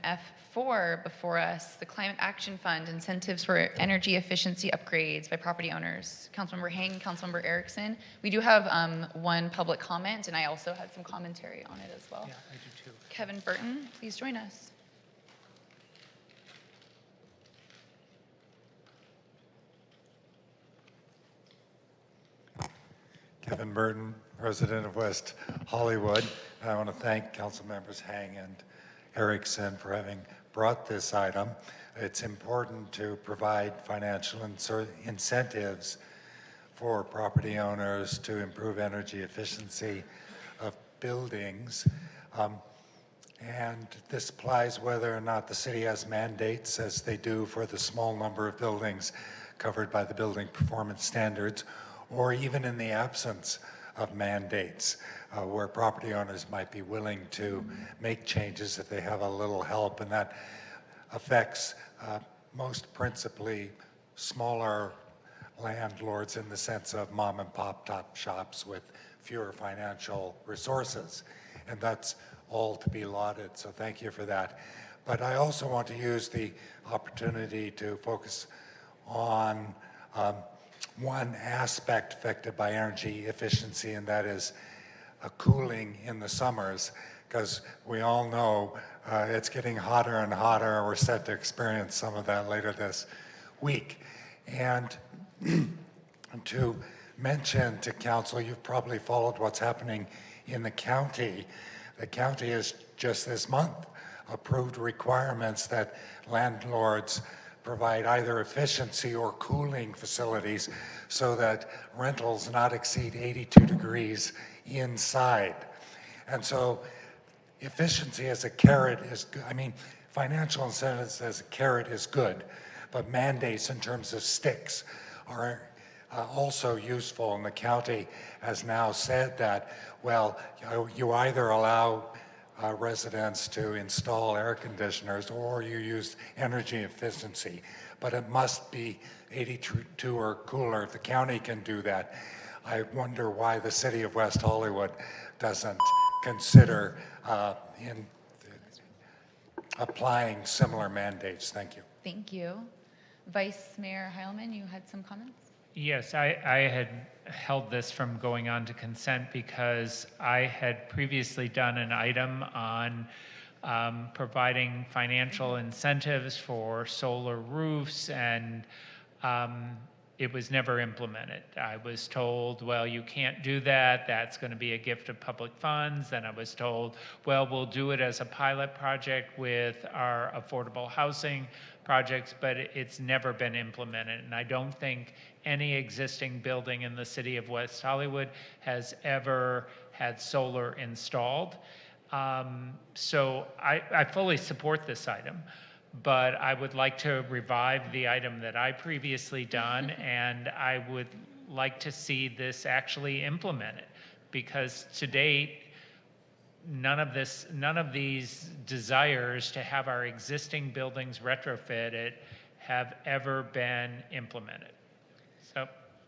F4 before us, the Climate Action Fund, incentives for energy efficiency upgrades by property owners. Councilmember Hang, Councilmember Erickson. We do have one public comment, and I also had some commentary on it as well. Yeah, I do too. Kevin Burton, please join us. Kevin Burton, resident of West Hollywood. I want to thank Council Members Hang and Erickson for having brought this item. It's important to provide financial incentives for property owners to improve energy efficiency of buildings. And this applies whether or not the city has mandates, as they do for the small number of buildings covered by the building performance standards, or even in the absence of mandates, where property owners might be willing to make changes if they have a little help, and that affects most principally smaller landlords in the sense of mom and pop top shops with fewer financial resources. And that's all to be lauded, so thank you for that. But I also want to use the opportunity to focus on one aspect affected by energy efficiency, and that is cooling in the summers, because we all know it's getting hotter and hotter, and we're set to experience some of that later this week. And to mention to council, you've probably followed what's happening in the county. The county has just this month approved requirements that landlords provide either efficiency or cooling facilities so that rentals not exceed 82 degrees inside. And so efficiency as a carrot is good. I mean, financial incentives as a carrot is good, but mandates in terms of sticks are also useful. And the county has now said that, well, you either allow residents to install air conditioners or you use energy efficiency, but it must be 82 or cooler. If the county can do that, I wonder why the city of West Hollywood doesn't consider applying similar mandates. Thank you. Thank you. Vice Mayor Heilman, you had some comments? Yes, I had held this from going on to consent because I had previously done an item on providing financial incentives for solar roofs, and it was never implemented. I was told, well, you can't do that. That's going to be a gift of public funds. Then I was told, well, we'll do it as a pilot project with our affordable housing projects, but it's never been implemented. And I don't think any existing building in the city of West Hollywood has ever had solar installed. So I fully support this item, but I would like to revive the item that I previously done, and I would like to see this actually implemented, because to date, none of these desires to have our existing buildings retrofitted have ever been implemented. So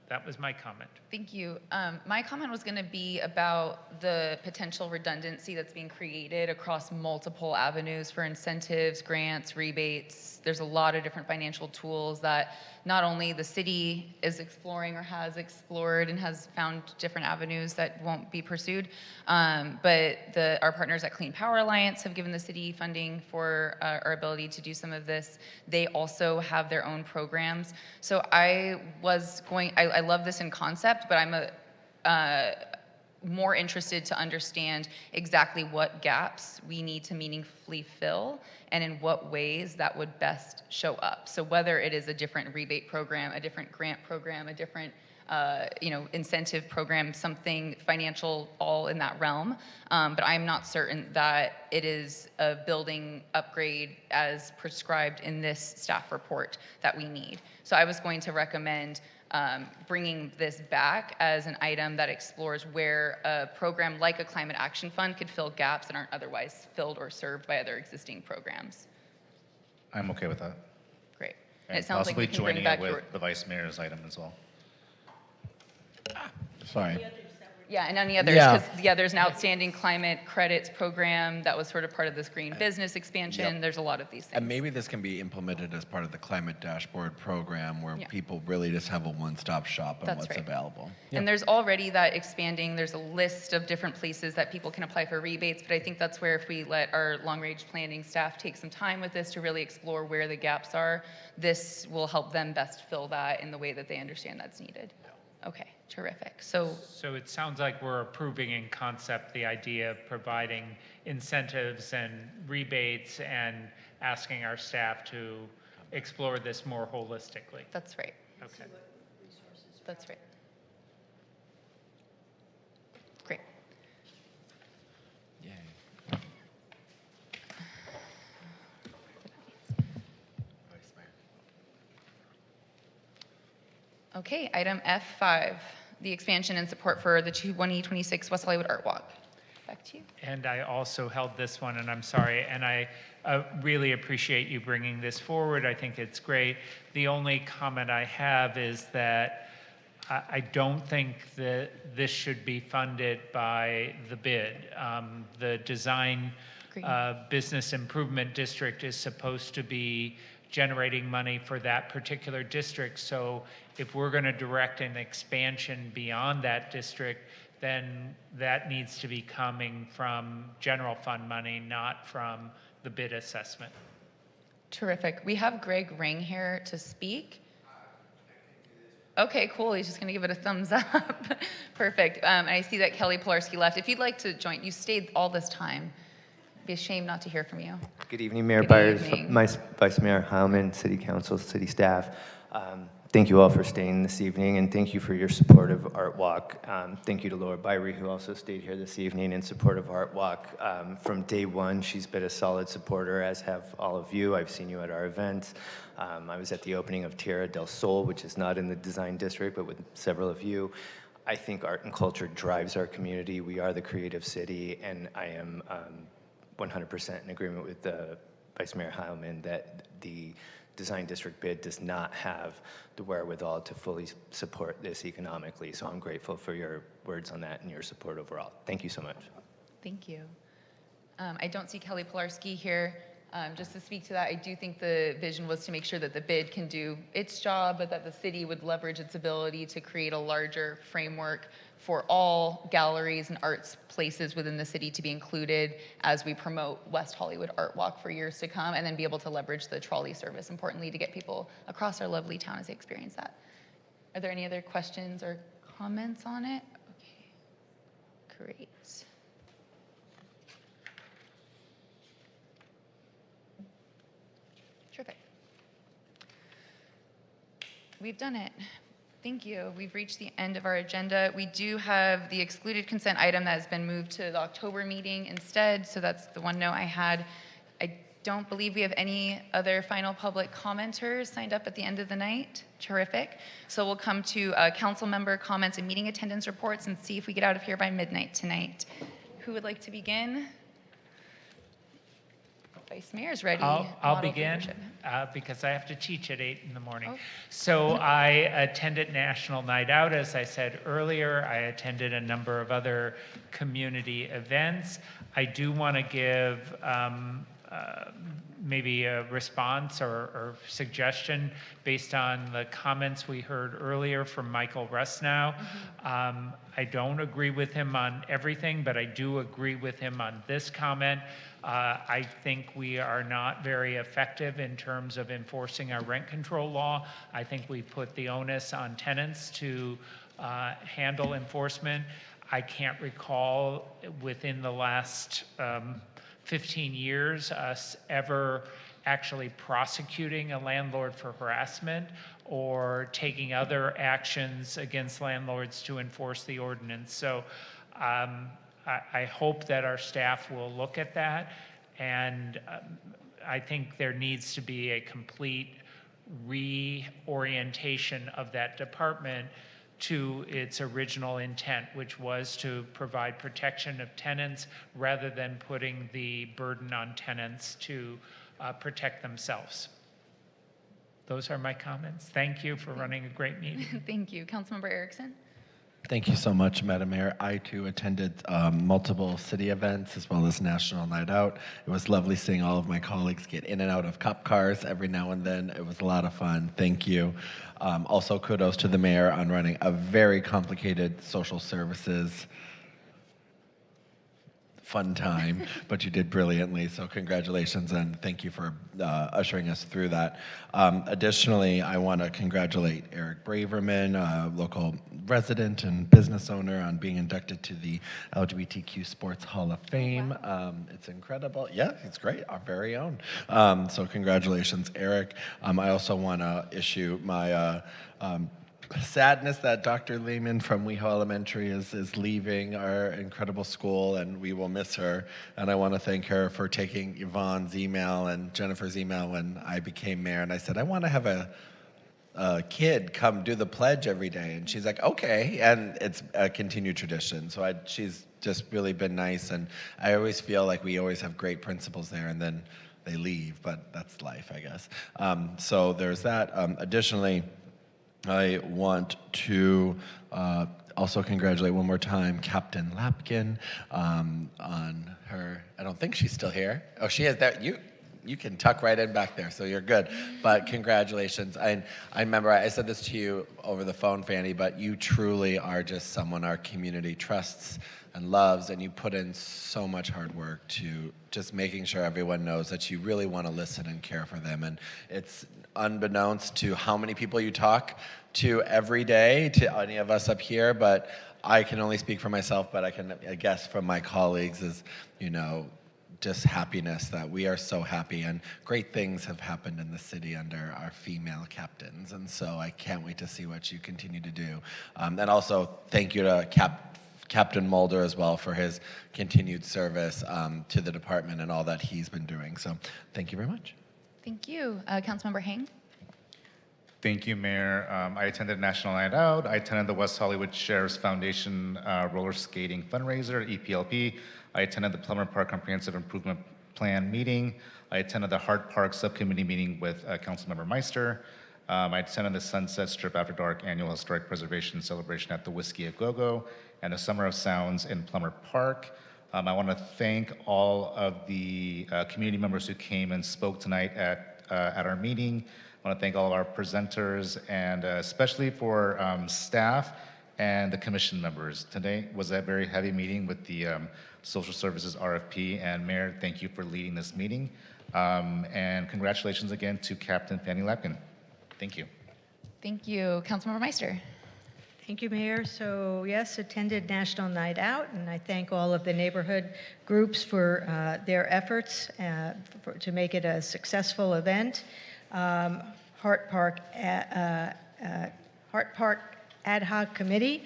that was my comment. Thank you. My comment was going to be about the potential redundancy that's being created across multiple avenues for incentives, grants, rebates. There's a lot of different financial tools that not only the city is exploring or has explored and has found different avenues that won't be pursued, but our partners at Clean Power Alliance have given the city funding for our ability to do some of this. They also have their own programs. So I love this in concept, but I'm more interested to understand exactly what gaps we need to meaningfully fill and in what ways that would best show up. So whether it is a different rebate program, a different grant program, a different incentive program, something financial, all in that realm. But I'm not certain that it is a building upgrade as prescribed in this staff report that we need. So I was going to recommend bringing this back as an item that explores where a program like a climate action fund could fill gaps that aren't otherwise filled or served by other existing programs. I'm okay with that. Great. And it sounds like we possibly can bring joining back it with the vice mayor's item as well. Sorry. Yeah, and any others, because there's an outstanding climate credits program that was sort of part of this green business expansion. Yep. There's a lot of these things. And maybe this can be implemented as part of the climate dashboard program where people really just have a one-stop shop on That's what's right. available. And there's already that expanding, there's a list of different places that people can apply for rebates, but I think that's where if we let our long-range planning staff take some time with this to really explore where the gaps are, this will help them best fill that in the way that they understand that's needed. Okay, terrific. So it sounds like we're approving in concept the idea of providing incentives and rebates and asking our staff to explore this more holistically. That's right. Okay. That's right. Great. Yay. Okay, item F5, the expansion and support for the 2026 West Hollywood Art Walk. Back to you. And I also held this one, and I'm sorry, and I really appreciate you bringing this forward. I think it's great. The only comment I have is that I don't think that this should be funded by the bid. The design business improvement district is supposed to be generating money for that particular district. So if we're going to direct an expansion beyond that district, then that needs to be coming from general fund money, not from the bid assessment. Terrific. We have Greg Ring here to speak. Okay, cool. He's just going to give it a thumbs up. Perfect. I see that Kelly Pilarski left. If you'd like to join, you stayed all this time. It'd be a shame not to hear from you. Good evening, Mayor Good Byers, evening. Vice Mayor Heilman, City Council, City staff. Thank you all for staying this evening, and thank you for your support of Art Walk. Thank you to Laura Byrie, who also stayed here this evening in support of Art Walk. From day one, she's been a solid supporter, as have all of you. I've seen you at our events. I was at the opening of Tierra del Sol, which is not in the design district, but with several of you. I think art and culture drives our community. We are the creative city, and I am 100% in agreement with Vice Mayor Heilman that the design district bid does not have the wherewithal to fully support this economically. So I'm grateful for your words on that and your support overall. Thank you so much. Thank you. I don't see Kelly Pilarski here. Just to speak to that, I do think the vision was to make sure that the bid can do its job, but that the city would leverage its ability to create a larger framework for all galleries and arts places within the city to be included as we promote West Hollywood Art Walk for years to come, and then be able to leverage the trolley service, importantly, to get people across our lovely town as they experience that. Are there any other questions or comments on it? Okay, great. Terrific. We've done it. Thank you. We've reached the end of our agenda. We do have the excluded consent item that has been moved to the October meeting instead, so that's the one note I had. I don't believe we have any other final public commenters signed up at the end of the night. Terrific. So we'll come to council member comments and meeting attendance reports and see if we get out of here by midnight tonight. Who would like to begin? Vice Mayor's ready. I'll begin because I have to teach at 8 in the morning. So I attended National Night Out, as I said earlier. I attended a number of other community events. I do want to give maybe a response or suggestion based on the comments we heard earlier from Michael Rusnow. I don't agree with him on everything, but I do agree with him on this comment. I think we are not very effective in terms of enforcing our rent control law. I think we put the onus on tenants to handle enforcement. I can't recall within the last 15 years us ever actually prosecuting a landlord for harassment or taking other actions against landlords to enforce the ordinance. So I hope that our staff will look at that, and I think there needs to be a complete reorientation of that department to its original intent, which was to provide protection of tenants rather than putting the burden on tenants to protect themselves. Those are my comments. Thank you for running a great meeting. Thank you. Councilmember Erickson? Thank you so much, Madam Mayor. I too attended multiple city events as well as National Night Out. It was lovely seeing all of my colleagues get in and out of cop cars every now and then. It was a lot of fun. Thank you. Also, kudos to the mayor on running a very complicated social services fun time, but you did brilliantly, so congratulations and thank you for ushering us through that. Additionally, I want to congratulate Eric Braverman, a local resident and business owner, on being inducted to the LGBTQ Sports Hall of Fame. It's incredible. Yeah, it's great, our very own. So congratulations, Eric. I also want to issue my sadness that Dr. Lehman from WeHo Elementary is leaving our incredible school, and we will miss her. And I want to thank her for taking Yvonne's email and Jennifer's email when I became mayor, and I said, I want to have a kid come do the pledge every day. And she's like, okay, and it's a continued tradition. So she's just really been nice, and I always feel like we always have great principals there, and then they leave, but that's life, I guess. So there's that. Additionally, I want to also congratulate one more time Captain Lapkin on her, I don't think she's still here. Oh, she is that. You can tuck right in back there, so you're good. But congratulations. I remember I said this to you over the phone, Fanny, but you truly are just someone our community trusts and loves, and you put in so much hard work to just making sure everyone knows that you really want to listen and care for them. And it's unbeknownst to how many people you talk to every day, to any of us up here, but I can only speak for myself, but I guess from my colleagues is, just happiness that we are so happy, and great things have happened in the city under our female captains, and so I can't wait to see what you continue to do. And also thank you to Captain Mulder as well for his continued service to the department and all that he's been doing. So thank you very much. Thank you. Councilmember Hang? Thank you, Mayor. I attended National Night Out. I attended the West Hollywood Sheriff's Foundation roller skating fundraiser, EPLP. I attended the Plummer Park Comprehensive Improvement Plan meeting. I attended the Hart Park Subcommittee meeting with Councilmember Meister. I attended the Sunset Strip After Dark Annual Historic Preservation Celebration at the Whiskey A Go-Go and the Summer of Sounds in Plummer Park. I want to thank all of the community members who came and spoke tonight at our meeting. I want to thank all of our presenters, and especially for staff and the commission members. Today was a very heavy meeting with the Social Services RFP, and Mayor, thank you for leading this meeting. And congratulations again to Captain Fanny Lapkin. Thank you. Thank you. Councilmember Meister? Thank you, Mayor. So yes, attended National Night Out, and I thank all of the neighborhood groups for their efforts to make it a successful event. Hart Park Ad Hoc Committee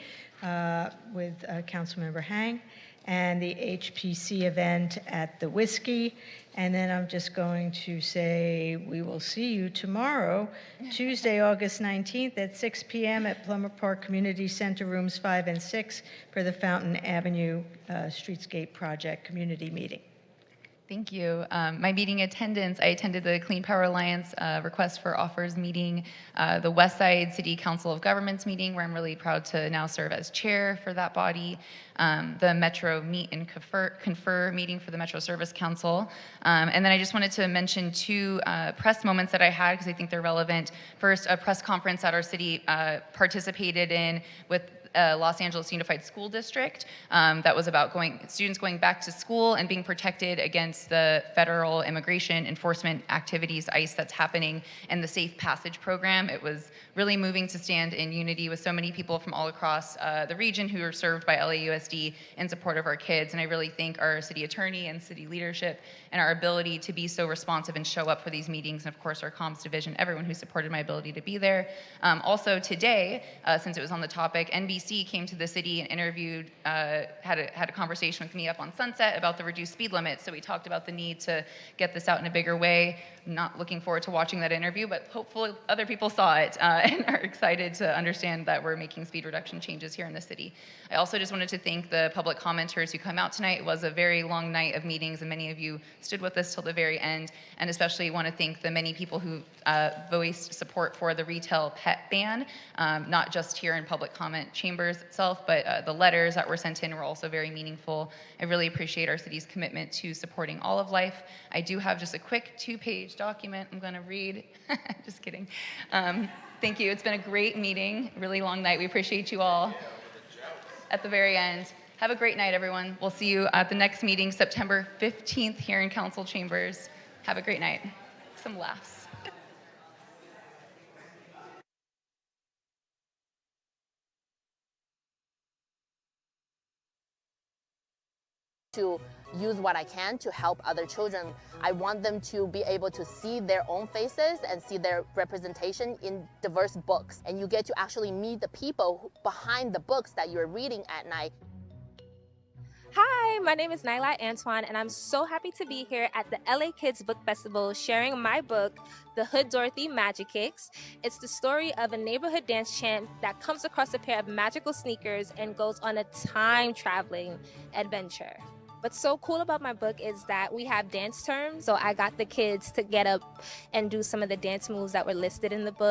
with Councilmember Hang, and the HPC event at the Whiskey. And then I'm just going to say we will see you tomorrow, Tuesday, August 19th at 6 p.m. at Plummer Park Community Center, rooms 5 and 6, for the Fountain Avenue Streetscape Project Community Meeting. Thank you. My meeting attendance, I attended the Clean Power Alliance request for offers meeting, the West Side City Council of Governments meeting, where I'm really proud to now serve as chair for that body, the Metro Meet and Confer meeting for the Metro Service Council. And then I just wanted to mention two press moments that I had because I think they're relevant. First, a press conference that our city participated in with Los Angeles Unified School District that was about students going back to school and being protected against the federal immigration enforcement activities, ICE, that's happening, and the Safe Passage program. It was really moving to stand in unity with so many people from all across the region who are served by LAUSD in support of our kids. And I really thank our city attorney and city leadership and our ability to be so responsive and show up for these meetings, and of course our comms division, everyone who supported my ability to be there. Also today, since it was on the topic, NBC came to the city and interviewed, had a conversation with me up on Sunset about the reduced speed limit. So we talked about the need to get this out in a bigger way. I'm not looking forward to watching that interview, but hopefully other people saw it and are excited to understand that we're making speed reduction changes here in the city. I also just wanted to thank the public commenters who come out tonight. It was a very long night of meetings, and many of you stood with us till the very end, and especially want to thank the many people who voiced support for the retail pet ban, not just here in public comment chambers itself, but the letters that were sent in were also very meaningful. I really appreciate our city's commitment to supporting all of life. I do have just a quick 2-page document I'm going to read. Just kidding. Thank you. It's been a great meeting, really long night. We appreciate you all. At the very end. Have a great night, everyone. We'll see you at the next meeting, September 15th, here in Council Chambers. Have a great night. Some laughs. To use what I can to help other children. I want them to be able to see their own faces and see their representation in diverse books. And you get to actually meet the people behind the books that you're reading at night. Hi, my name is Nyla Antoine, and I'm so happy to be here at the LA Kids Book Festival sharing my book, The Hood Dorothy Magic Kicks. It's the story of a neighborhood dance champ that comes across a pair of magical sneakers and goes on a time-traveling adventure. What's so cool about my book is that we have dance terms, so I got the kids to get up and do some of the dance moves that were listed in the book.